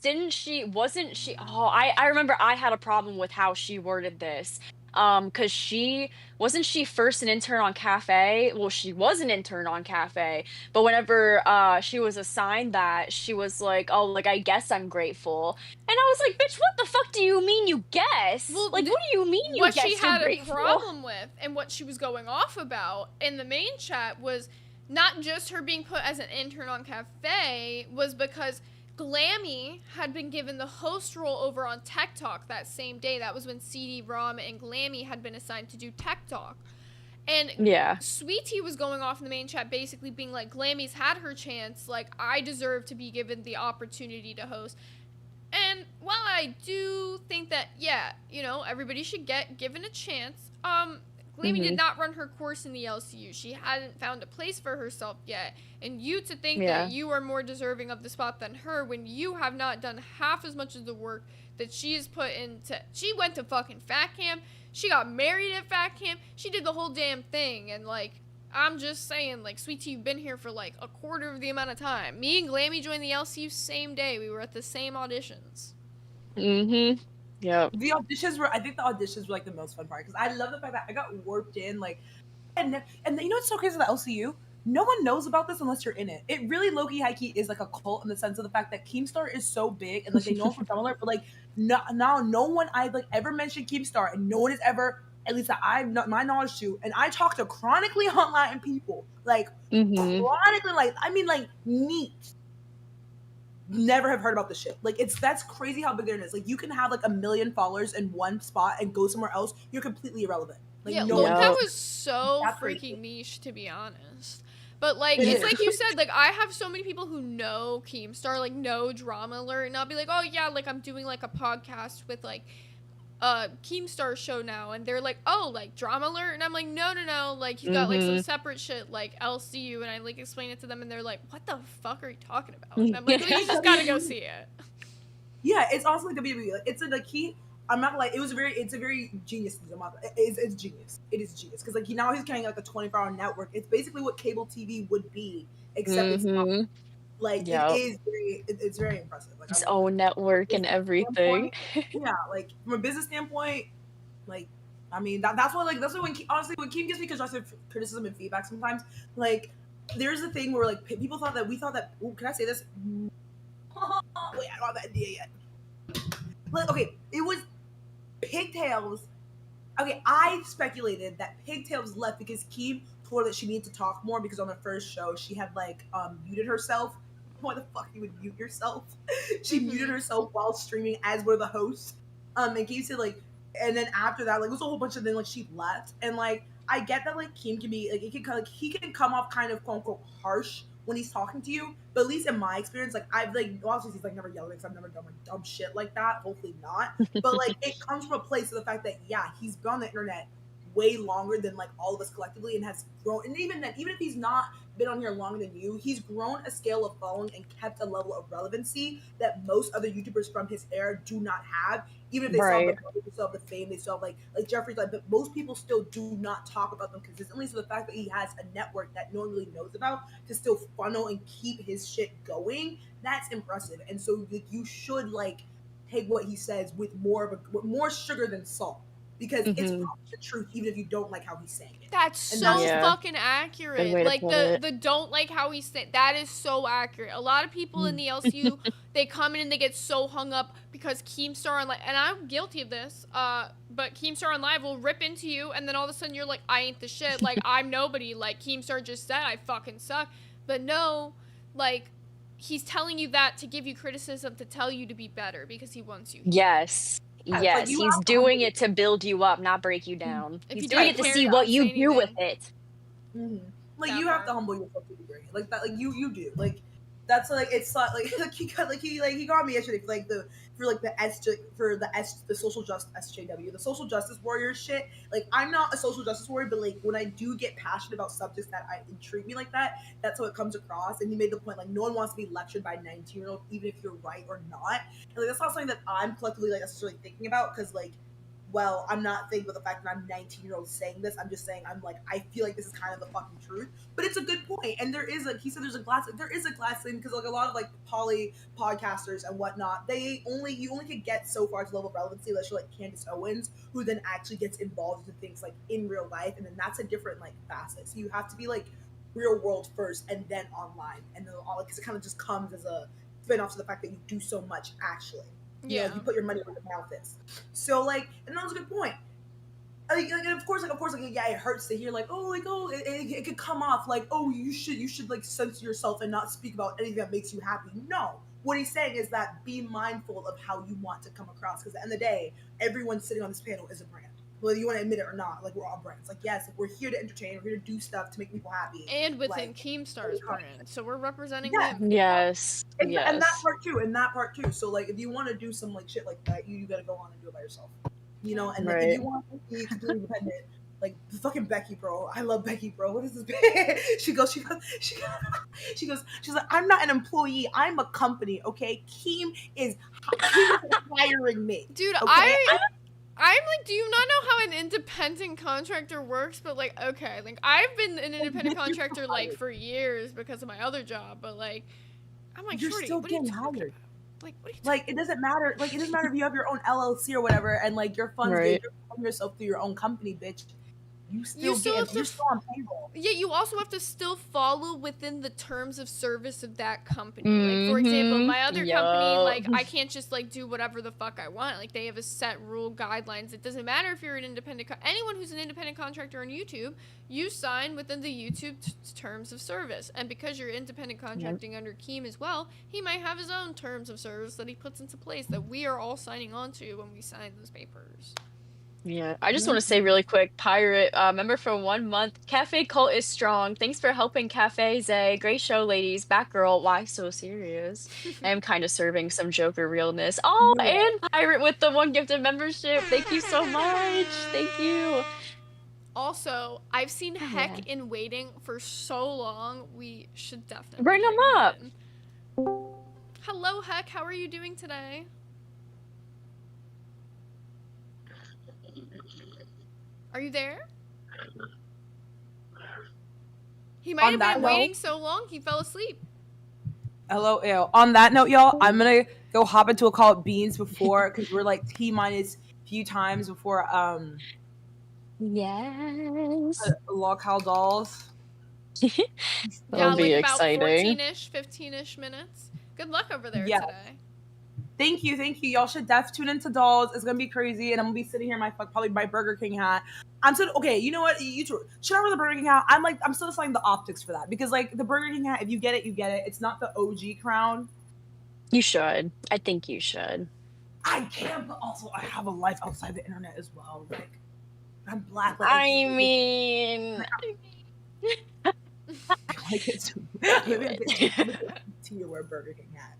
wasn't she? Oh, I remember I had a problem with how she worded this. Because wasn't she first an intern on Cafe? Well, she was an intern on Cafe, but whenever she was assigned that, she was like, "Oh, like I guess I'm grateful," and I was like, "Bitch, what the fuck do you mean you guess? Well, Like, what do you mean you what guess she you're had a grateful?" problem with and what she was going off about in the main chat was not just her being put as an intern on Cafe, was because Glammy had been given the host role over on Tech Talk that same day. That was when CD-ROM and Glammy had been assigned to do Tech Talk. And Yeah. Sweet Tea was going off in the main chat basically being like, Glammy's had her chance, like, I deserve to be given the opportunity to host. And while I do think that, yeah, you know, everybody should get given a chance, Glammy did not run her course in the LCU. She hadn't found a place for herself yet. And you to think that you are more deserving of the spot than her when you have not done half as much of the work that she has put into. She went to fucking Fat Camp. She got married at Fat Camp. She did the whole damn thing. And, like, I'm just saying, like, Sweet Tea, you've been here for, like, a quarter of the amount of time. Me and Glammy joined the LCU same day. We were at the same auditions. Mm-hmm. Yep. The auditions were, I think the auditions were like the most fun part because I love the fact that I got warped in, like, and you know what's so crazy about the LCU? No one knows about this unless you're in it. It really low-key, high-key is like a cult in the sense of the fact that Keemstar is so big and like they know him from Tumblr, but like no one I've like ever mentioned Keemstar and no one has ever, at least that I've not my knowledge to, and I talk to chronically online people, like chronically, like I mean like neat. Never have heard about this shit. Like that's crazy how big there is. Like you can have like 1 million followers in one spot and go somewhere else, you're completely irrelevant. Like Yeah, no one that was so freaking niche, to be honest. But like it's like you said, like I have so many people who know Keemstar, like know Drama Alert, and I'll be like, oh yeah, like I'm doing like a podcast with like Keemstar show now, and they're like, oh, like Drama Alert, and I'm like, no, like he's got like some separate shit like LCU, and I like explain it to them, and they're like, what the fuck are you talking about? And I'm like, well, you just gotta go see it. Yeah, it's also like WWE. Like, it's like I'm not like it's a very genius. It's genius. It is genius because like now he's carrying like a 24-hour network. It's basically what cable TV would be, except it's not. Like it's very impressive. Like, His own network and everything. Yeah, like from a business standpoint, like I mean that's why when honestly when Keem gives me constructive criticism and feedback sometimes, like there's a thing where like people thought that ooh, can I say this? Wait, I don't have that idea yet. Like okay, it was Pigtails. Okay, I speculated that Pigtails left because Keem told her that she needed to talk more because on the first show she had like muted herself. Why the fuck you would mute yourself? She muted herself while streaming as one of the hosts. And Keem said like, and then after that, like it was a whole bunch of then like she left. And like I get that like Keem can be like it can like he can come off kind of quote unquote harsh when he's talking to you, but at least in my experience, like I've like obviously he's like never yelling because I've never done like dumb shit like that. Hopefully not. But like it comes from a place of the fact that yeah, he's been on the internet way longer than like all of us collectively and has grown. And even then, even if he's not been on here longer than you, he's grown a scale of following and kept a level of relevancy that most other YouTubers from his era do not have. Even if they still have the fame, they still have like Jeffrey's like, but most people still do not talk about them consistently. So the fact that he has a network that no one really knows about to still funnel and keep his shit going, that's impressive. And so like, you should like take what he says with more sugar than salt. Because it's the truth, even if you don't like how he's saying it. That's so fucking accurate. Like the don't like how he's saying that is so accurate. A lot of people in the LCU, they come in and they get so hung up because Keemstar on Live, and I'm guilty of this. But Keemstar on Live will rip into you, and then all of a sudden you're like, I ain't the shit. Like I'm nobody. Like Keemstar just said, I fucking suck. But no, like he's telling you that to give you criticism, to tell you to be better because he wants you. Yes. Yes, he's doing it to build you up, not break you down. He's doing it to see what you do with it. Like you have to humble yourself to be great. Like that, like you do. Like that's like it's like he got me yesterday for for like the social justice SJW, the social justice warrior shit. Like I'm not a social justice warrior, but like when I do get passionate about subjects that intrigue me like that, that's how it comes across. And you made the point like no one wants to be lectured by a 19-year-old, even if you're right or not. And like that's not something that I'm collectively like necessarily thinking about because like. Well, I'm not thinking about the fact that I'm 19-year-old saying this. I'm just saying I feel like this is kind of the fucking truth. But it's a good point. And there is he said there is a glass ceiling because like a lot of like poly podcasters and whatnot, you only can get so far to level of relevancy unless you're like Candace Owens, who then actually gets involved in things like in real life, and then that's a different like facet. So you have to be like real world first and then online, and then all because it kind of just comes as a spin off to the fact that you do so much actually. You know, you put your money where your mouth is. So like, and that was a good point. And of course, yeah, it hurts to hear like, it could come off like, oh, you should like censor yourself and not speak about anything that makes you happy. No, what he's saying is that be mindful of how you want to come across, because at the end of the day, everyone sitting on this panel is a brand. Whether you want to admit it or not, like we're all brands. Like yes, like, we're here to entertain, we're here to do stuff to make people happy. And within Keemstar's brand, so we're representing them. Yes. And that part too. So like, if you want to do some like shit like that, you gotta go on and do it by yourself. You know, and like, if you want to be completely independent, like fucking Becky, bro. I love Becky, bro. What is this? She's like, I'm not an employee. I'm a company. Okay, Keem is hiring me, dude. Okay? I'm like, do you not know how an independent contractor works? But like, okay, like I've been an independent contractor like for years because of my other job. But like, I'm like, you're Shorty, still what are you getting talking hired. about? Like, what are you like it doesn't matter. Like it doesn't matter if you have your own LLC or whatever, and like your funds, Right. you're funding yourself through your own company, bitch. You're still on payroll. Yeah, you also have to still follow within the terms of service of that company. Like, for example, my other company, like, I can't just, like, do whatever the fuck I want. Like, they have a set rule guidelines. It doesn't matter if you're an independent... anyone who's an independent contractor on YouTube, you sign within the YouTube terms of service. And because you're independent contracting under Keem as well, he might have his own terms of service that he puts into place that we are all signing on to when we sign those papers. Yeah, I just want to say really quick, Pirate, member for 1 month. Cafe cult is strong. Thanks for helping Cafe, Zay. Great show, ladies. Batgirl, why so serious? I am kind of serving some Joker realness. Oh, and Pirate with the 1 gifted membership. Thank you so much. Thank you. Also, I've seen Heck in waiting for so long. We should definitely bring him up. Hello, Heck. How are you doing today? Are you there? He might have been waiting so long he fell asleep. LOL. On that note, y'all, I'm gonna go hop into a call with Beans before because we're like T-minus few times before yes locale dolls. That'll be like exciting. About 15-ish minutes. Good luck over there today. Thank you. Y'all should tune into dolls. It's gonna be crazy, and I'm gonna be sitting here in probably my Burger King hat. I'm so okay. You know what? You should I wear the Burger King hat? I'm still deciding the optics for that because like the Burger King hat, if you get it, you get it. It's not the OG crown. You should. I think you should. I can, but also I have a life outside the internet as well. Like I'm black. Like, I mean. To wear Burger King hat.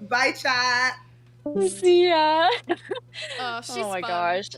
Bye, chat. See ya. She's oh my fun. gosh.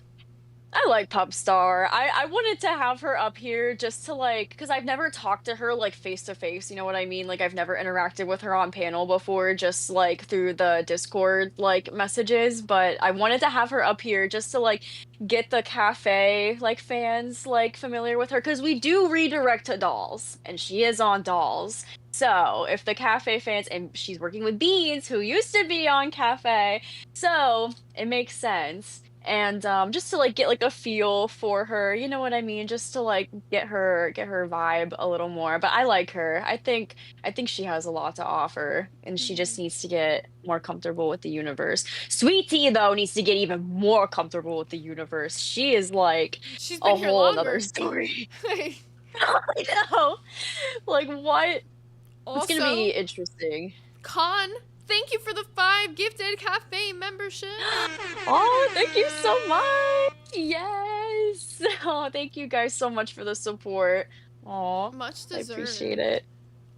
I like Popstar. I wanted to have her up here just to like, because I've never talked to her like face to face, you know what I mean? Like I've never interacted with her on panel before, just like through the Discord like messages, but I wanted to have her up here just to like get the cafe like fans like familiar with her, because we do redirect to dolls and she is on dolls. So if the cafe fans, and she's working with Beans who used to be on cafe, so it makes sense. And just to like get like a feel for her, you know what I mean, just to like get her vibe a little more. But I like her. I think she has a lot to offer, and she just needs to get more comfortable with the universe. Sweet Tea though needs to get even more comfortable with the universe. She is like a whole other story. I know. Like what? Also, it's gonna be interesting. Con, thank you for the 5 gifted cafe membership. Oh, thank you so much. Yes. Oh, thank you guys so much for the support. Oh, much deserved. I appreciate it.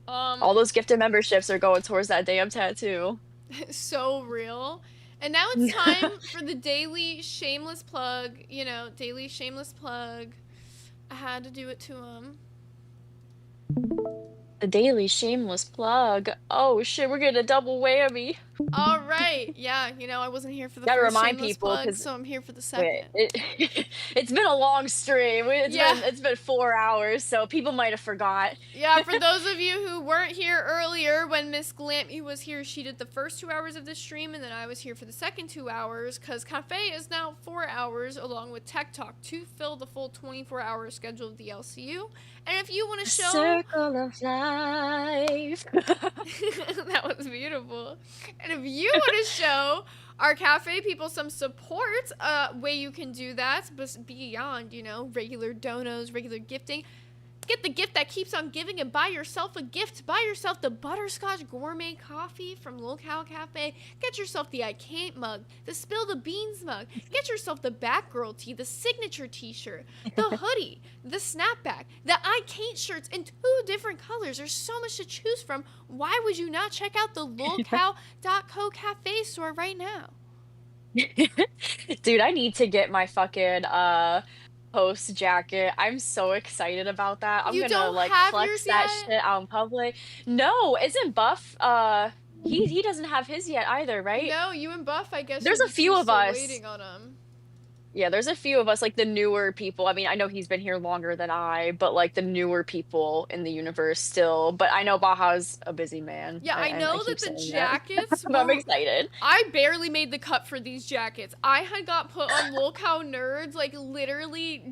All those gifted memberships are going towards that damn tattoo. So real. And now it's time for the daily shameless plug. You know, daily shameless plug. I had to do it to him. The daily shameless plug. Oh shit, we're getting a double whammy. All right. Yeah, you know, I wasn't here for the Gotta first remind shameless people, plug, 'cause so I'm here for the second. it's been a long stream. It's been 4 hours, so people might have forgot. Yeah, for those of you who weren't here earlier when Miss Glammy was here, she did the first 2 hours of the stream, and then I was here for the second 2 hours, because Cafe is now 4 hours, along with Tech Talk, to fill the full 24-hour schedule of the LCU. And if you want to show... Circle of life. That was beautiful. And if you want to show our cafe people some support, way you can do that, but beyond, you know, regular donos, regular gifting, get the gift that keeps on giving and buy yourself a gift. Buy yourself the Butterscotch Gourmet Coffee from Locale Cafe. Get yourself the I Can't mug, the Spill the Beans mug. Get yourself the Batgirl tee, the signature t-shirt, the hoodie, the snapback, the I Can't shirts in 2 different colors. There's so much to choose from. Why would you not check out the locale.co cafe store right now? Dude, I need to get my fucking host jacket. I'm so excited about that. I'm You gonna don't like have flex yours that yet? shit out in public. No, isn't Buff he doesn't have his yet either, right? No, you and Buff, I guess. There's are a the few two of still us. waiting on him. Yeah, there's a few of us, like the newer people. I mean, I know he's been here longer than I, but like the newer people in the universe still. But I know Baja's a busy man. Yeah, I know keep that the saying jackets But I'm were- excited. I barely made the cut for these jackets. I had got put on Lolcow Nerds like literally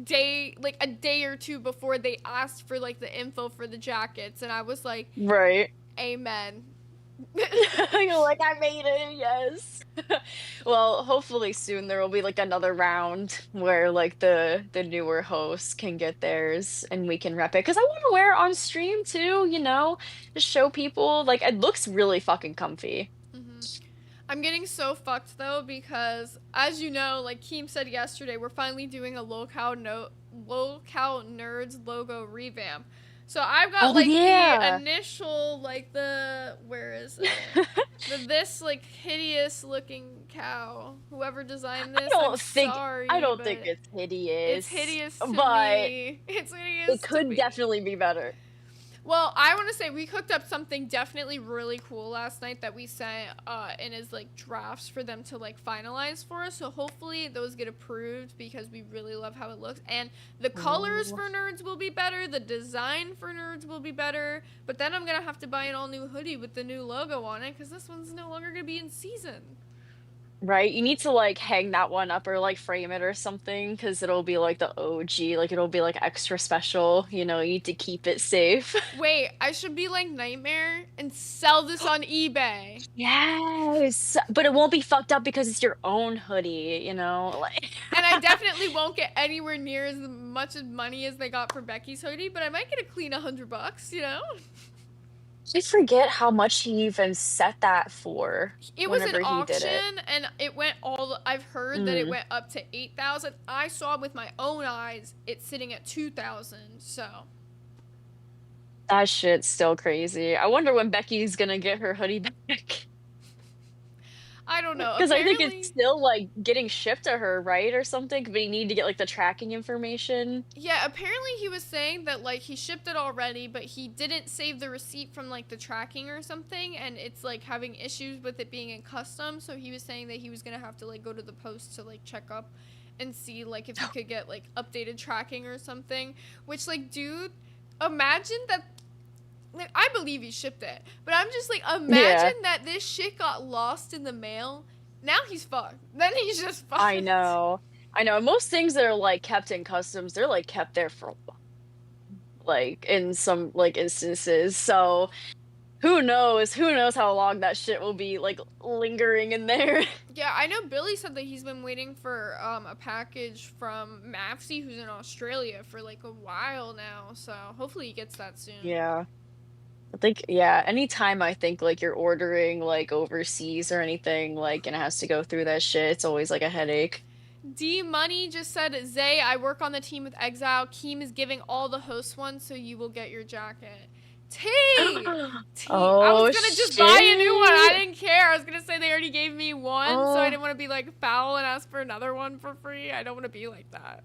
a day or 2 before they asked for like the info for the jackets, and I was like, Right. amen. You're like, I made it, yes. Well, hopefully soon there will be like another round where like the newer hosts can get theirs and we can rep it. Because I want to wear it on stream too, you know? Just show people. Like, it looks really fucking comfy. I'm getting so fucked though because, as you know, like Keem said yesterday, we're finally doing a Lolcow Nerds logo revamp. So I've got the initial, like where is it? This like hideous looking cow. Whoever designed this, I don't think it's hideous. It's hideous to but me. It's hideous. It could definitely be better. Well, I want to say we cooked up something definitely really cool last night that we sent in as like drafts for them to like finalize for us. So hopefully those get approved because we really love how it looks. And the colors for Nerds will be better. The design for Nerds will be better. But then I'm going to have to buy an all new hoodie with the new logo on it because this one's no longer going to be in season. Right? You need to like hang that one up or like frame it or something because it'll be like the OG. Like it'll be like extra special. You know, you need to keep it safe. Wait, I should be like Nightmare and sell this on eBay. Yes, but it won't be fucked up because it's your own hoodie, you know? Like And I definitely won't get anywhere near as much money as they got for Becky's hoodie, but I might get a clean $100, you know? I forget how much he even set that for. It was an whenever he did it. auction, and it went I've heard that it went up to 8,000. I saw with my own eyes it's sitting at 2,000. So That shit's still crazy. I wonder when Becky's gonna get her hoodie back. I don't know. Because I think it's still like getting shipped to her, right, or something. But you need to get like the tracking information. Yeah, apparently he was saying that like he shipped it already, but he didn't save the receipt from like the tracking or something, and it's like having issues with it being in custom. So he was saying that he was gonna have to like go to the post to like check up and see like if he could get like updated tracking or something. Which like, dude, imagine that. Like, I believe he shipped it, but I'm just like, imagine that this shit got lost in the mail. Now he's fucked. Then he's just fucked. I know. Most things that are like kept in customs, they're like kept there for like in some like instances. So who knows how long that shit will be like lingering in there. Yeah, I know Billy said that he's been waiting for a package from Mapsy, who's in Australia, for like a while now. So hopefully he gets that soon. Yeah. I think, yeah, anytime I think like you're ordering like overseas or anything, like, and it has to go through that shit, it's always like a headache. D Money just said, Zay, I work on the team with Exile. Keem is giving all the hosts one, so you will get your jacket. Tea! I Oh was gonna just buy a new one. I shit. didn't care. I was gonna say they already gave me one, so I Oh. didn't want to be like foul and ask for another one for free. I don't want to be like that.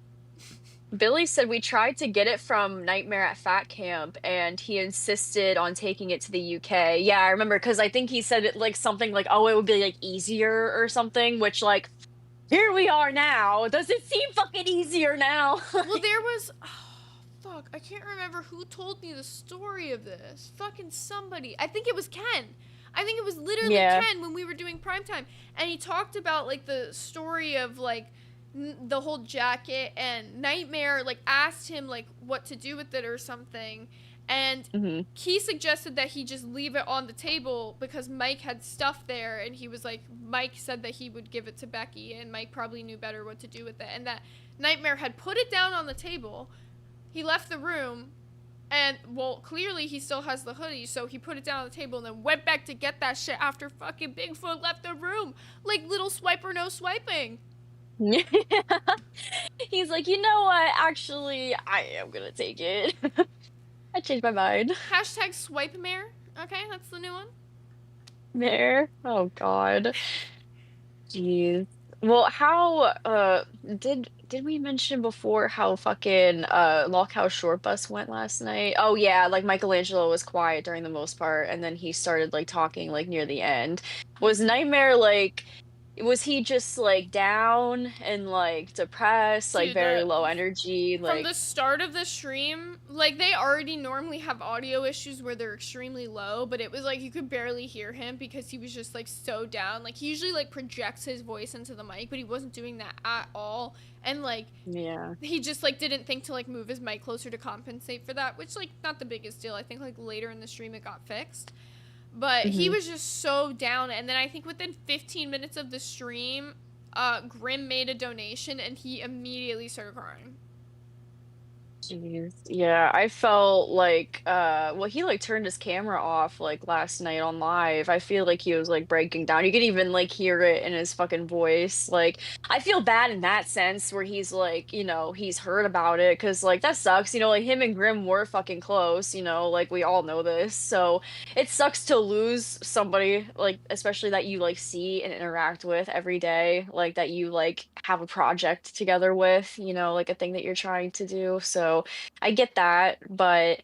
Billy said we tried to get it from Nightmare at Fat Camp, and he insisted on taking it to the UK. Yeah, I remember because I think he said it like something like, "Oh, it would be like easier or something." Which like, here we are now. Does it seem fucking easier now? Well, there was. Fuck, I can't remember who told me the story of this. Fucking somebody. I think it was Ken. I think it was literally Yeah. Ken when we were doing primetime. And he talked about, like, the story of, like, the whole jacket. And Nightmare, like, asked him, like, what to do with it or something. And he suggested that he just leave it on the table because Mike had stuff there. And he was like, Mike said that he would give it to Becky. And Mike probably knew better what to do with it. And that Nightmare had put it down on the table. He left the room, and, well, clearly he still has the hoodie, so he put it down on the table and then went back to get that shit after fucking Bigfoot left the room. Like, little swiper, no swiping. Yeah. He's like, you know what? Actually, I am gonna take it. I changed my mind. Hashtag swipe mare. Okay, that's the new one. There. Oh God. Jeez. Well, how did we mention before how fucking Lock House Short Bus went last night? Oh yeah, like Michelangelo was quiet during the most part, and then he started like talking like near the end. Was Nightmare like, was he just like down and like depressed, like Dude, very the- low energy? From Like the start of the stream, like, they already normally have audio issues where they're extremely low, but it was like you could barely hear him because he was just like so down. Like, he usually like projects his voice into the mic, but he wasn't doing that at all. And like, yeah. he just like didn't think to like move his mic closer to compensate for that, which like not the biggest deal. I think like later in the stream it got fixed. But he was just so down, and then I think within 15 minutes of the stream, Grim made a donation and he immediately started crying. Jeez. Yeah, I felt like well, he like turned his camera off like last night on live. I feel like he was like breaking down. You could even like hear it in his fucking voice. Like, I feel bad in that sense where he's like, you know, he's heard about it because like that sucks, you know, like him and Grim were fucking close, you know, like we all know this. So it sucks to lose somebody like, especially that you like see and interact with every day, like that you like have a project together with, you know, like a thing that you're trying to do. So I get that, but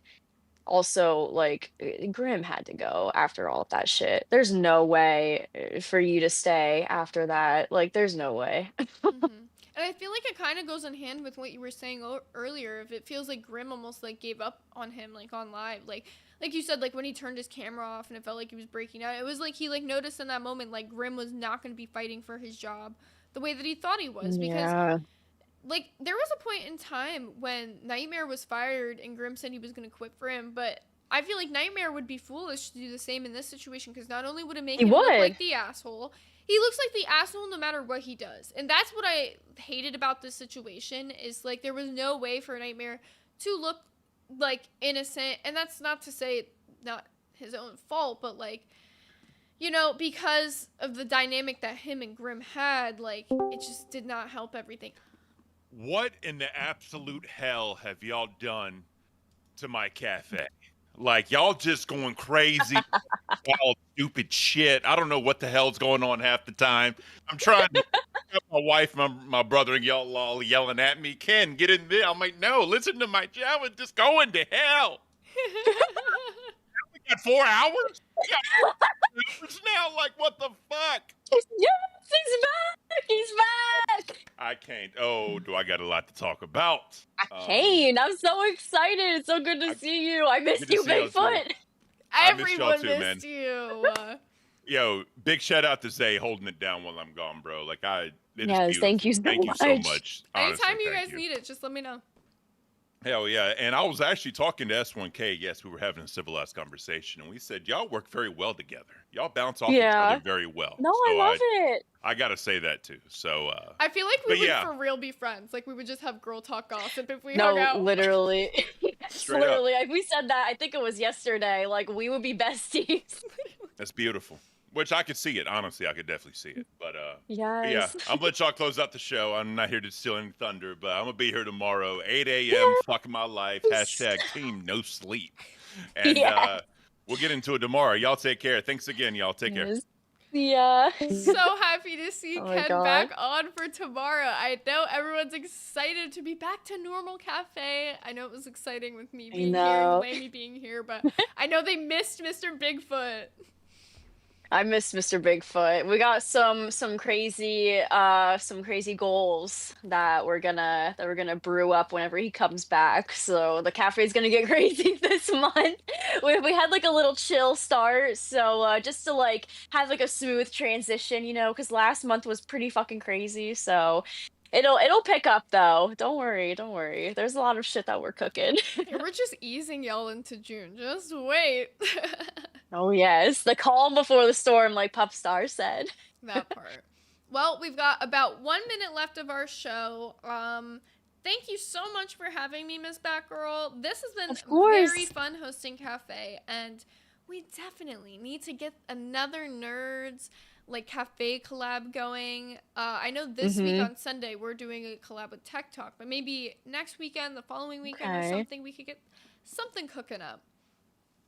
also like Grim had to go after all of that shit. There's no way for you to stay after that. Like, there's no way. And I feel like it kind of goes in hand with what you were saying earlier. If it feels like Grim almost like gave up on him, like on live, like you said, like when he turned his camera off and it felt like he was breaking out. It was like he like noticed in that moment like Grim was not going to be fighting for his job the way that he thought he was, because Yeah. like there was a point in time when Nightmare was fired and Grim said he was going to quit for him, but I feel like Nightmare would be foolish to do the same in this situation, because not only would it make He him look would. like the asshole, he looks like the asshole no matter what he does. And that's what I hated about this situation, is like there was no way for Nightmare to look like innocent. And that's not to say not his own fault, but like, you know, because of the dynamic that him and Grim had, like it just did not help everything. What in the absolute hell have y'all done to my cafe? Like, y'all just going crazy, all stupid shit. I don't know what the hell's going on half the time. I'm trying to have my wife, my brother, and y'all all yelling at me. Ken, get in there. I'm like, no, listen to my job. Just going to hell. We got 4 hours? We got 4 hours now? Like, what the fuck? Yes, he's back! He's back! I can't. Oh, do I got a lot to talk about? Kane, I'm so excited. It's so good to see you. I missed good to you, see y'all, too. Bigfoot. I missed y'all Everyone too, missed man. you. Yo, big shout out to Zay holding it down while I'm gone, bro. Like, it is Yes, thank you beautiful. so Thank you so much. much. Honestly, Anytime you thank guys need it, just let me know. Hell yeah. And I was actually talking to S1K. Yes, we were having a civilized conversation, and we said, y'all work very well together. Y'all bounce off each Yeah. other very well. No, So I love it. I got to say that too. So, I feel like we But would yeah. for real be friends. Like we would just have girl talk gossip if we No, hung out. literally. Straight up. Literally. Like, we said that, I think it was yesterday. Like, we would be besties. that's beautiful. Which I could see it. Honestly, I could definitely see it. But Yes. yeah, I'm gonna let y'all close out the show. I'm not here to steal any thunder, but I'm gonna be here tomorrow, 8 a.m. Fucking my life. Hashtag team no sleep. And Yes. we'll get into it tomorrow. Y'all take care. Thanks again, y'all. Take care. Yes. Yeah. So happy to see Oh my Ken back God. on for tomorrow. I know everyone's excited to be back to Normal Cafe. I know it was exciting with me I being here and know. Lammy being here, but I know they missed Mr. Bigfoot. I miss Mr. Bigfoot. We got some crazy goals that we're gonna brew up whenever he comes back. So the cafe's gonna get crazy this month. We had like a little chill start, so just to like have like a smooth transition, you know, because last month was pretty fucking crazy. So it'll pick up though. Don't worry, don't worry. There's a lot of shit that we're cooking. Yeah, we're just easing y'all into June. Just wait. Oh yes, the calm before the storm, like Pup Star said. That part. Well, we've got about 1 minute left of our show. Thank you so much for having me, Miss Batgirl. This has been Of course. very fun hosting Cafe, and we definitely need to get another Nerds like Cafe collab going. I know this week on Sunday we're doing a collab with Tech Talk, but maybe next weekend, the following weekend or Okay. something, we could get something cooking up.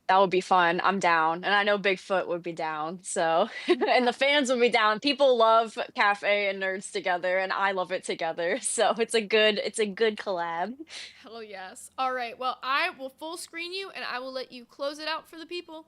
That would be fun. I'm down. And I know Bigfoot would be down. So, and the fans would be down. People love Cafe and Nerds together, and I love it together. So it's a good collab. Hell yes. All right. Well, I will full screen you and I will let you close it out for the people.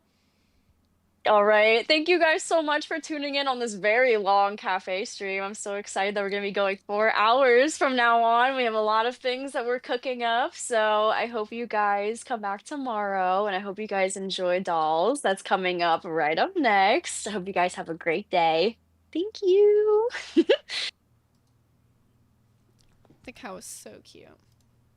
All right. Thank you guys so much for tuning in on this very long cafe stream. I'm so excited that we're going to be going 4 hours from now on. We have a lot of things that we're cooking up. So I hope you guys come back tomorrow and I hope you guys enjoy Dolls. That's coming up right up next. I hope you guys have a great day. Thank you. The cow is so cute.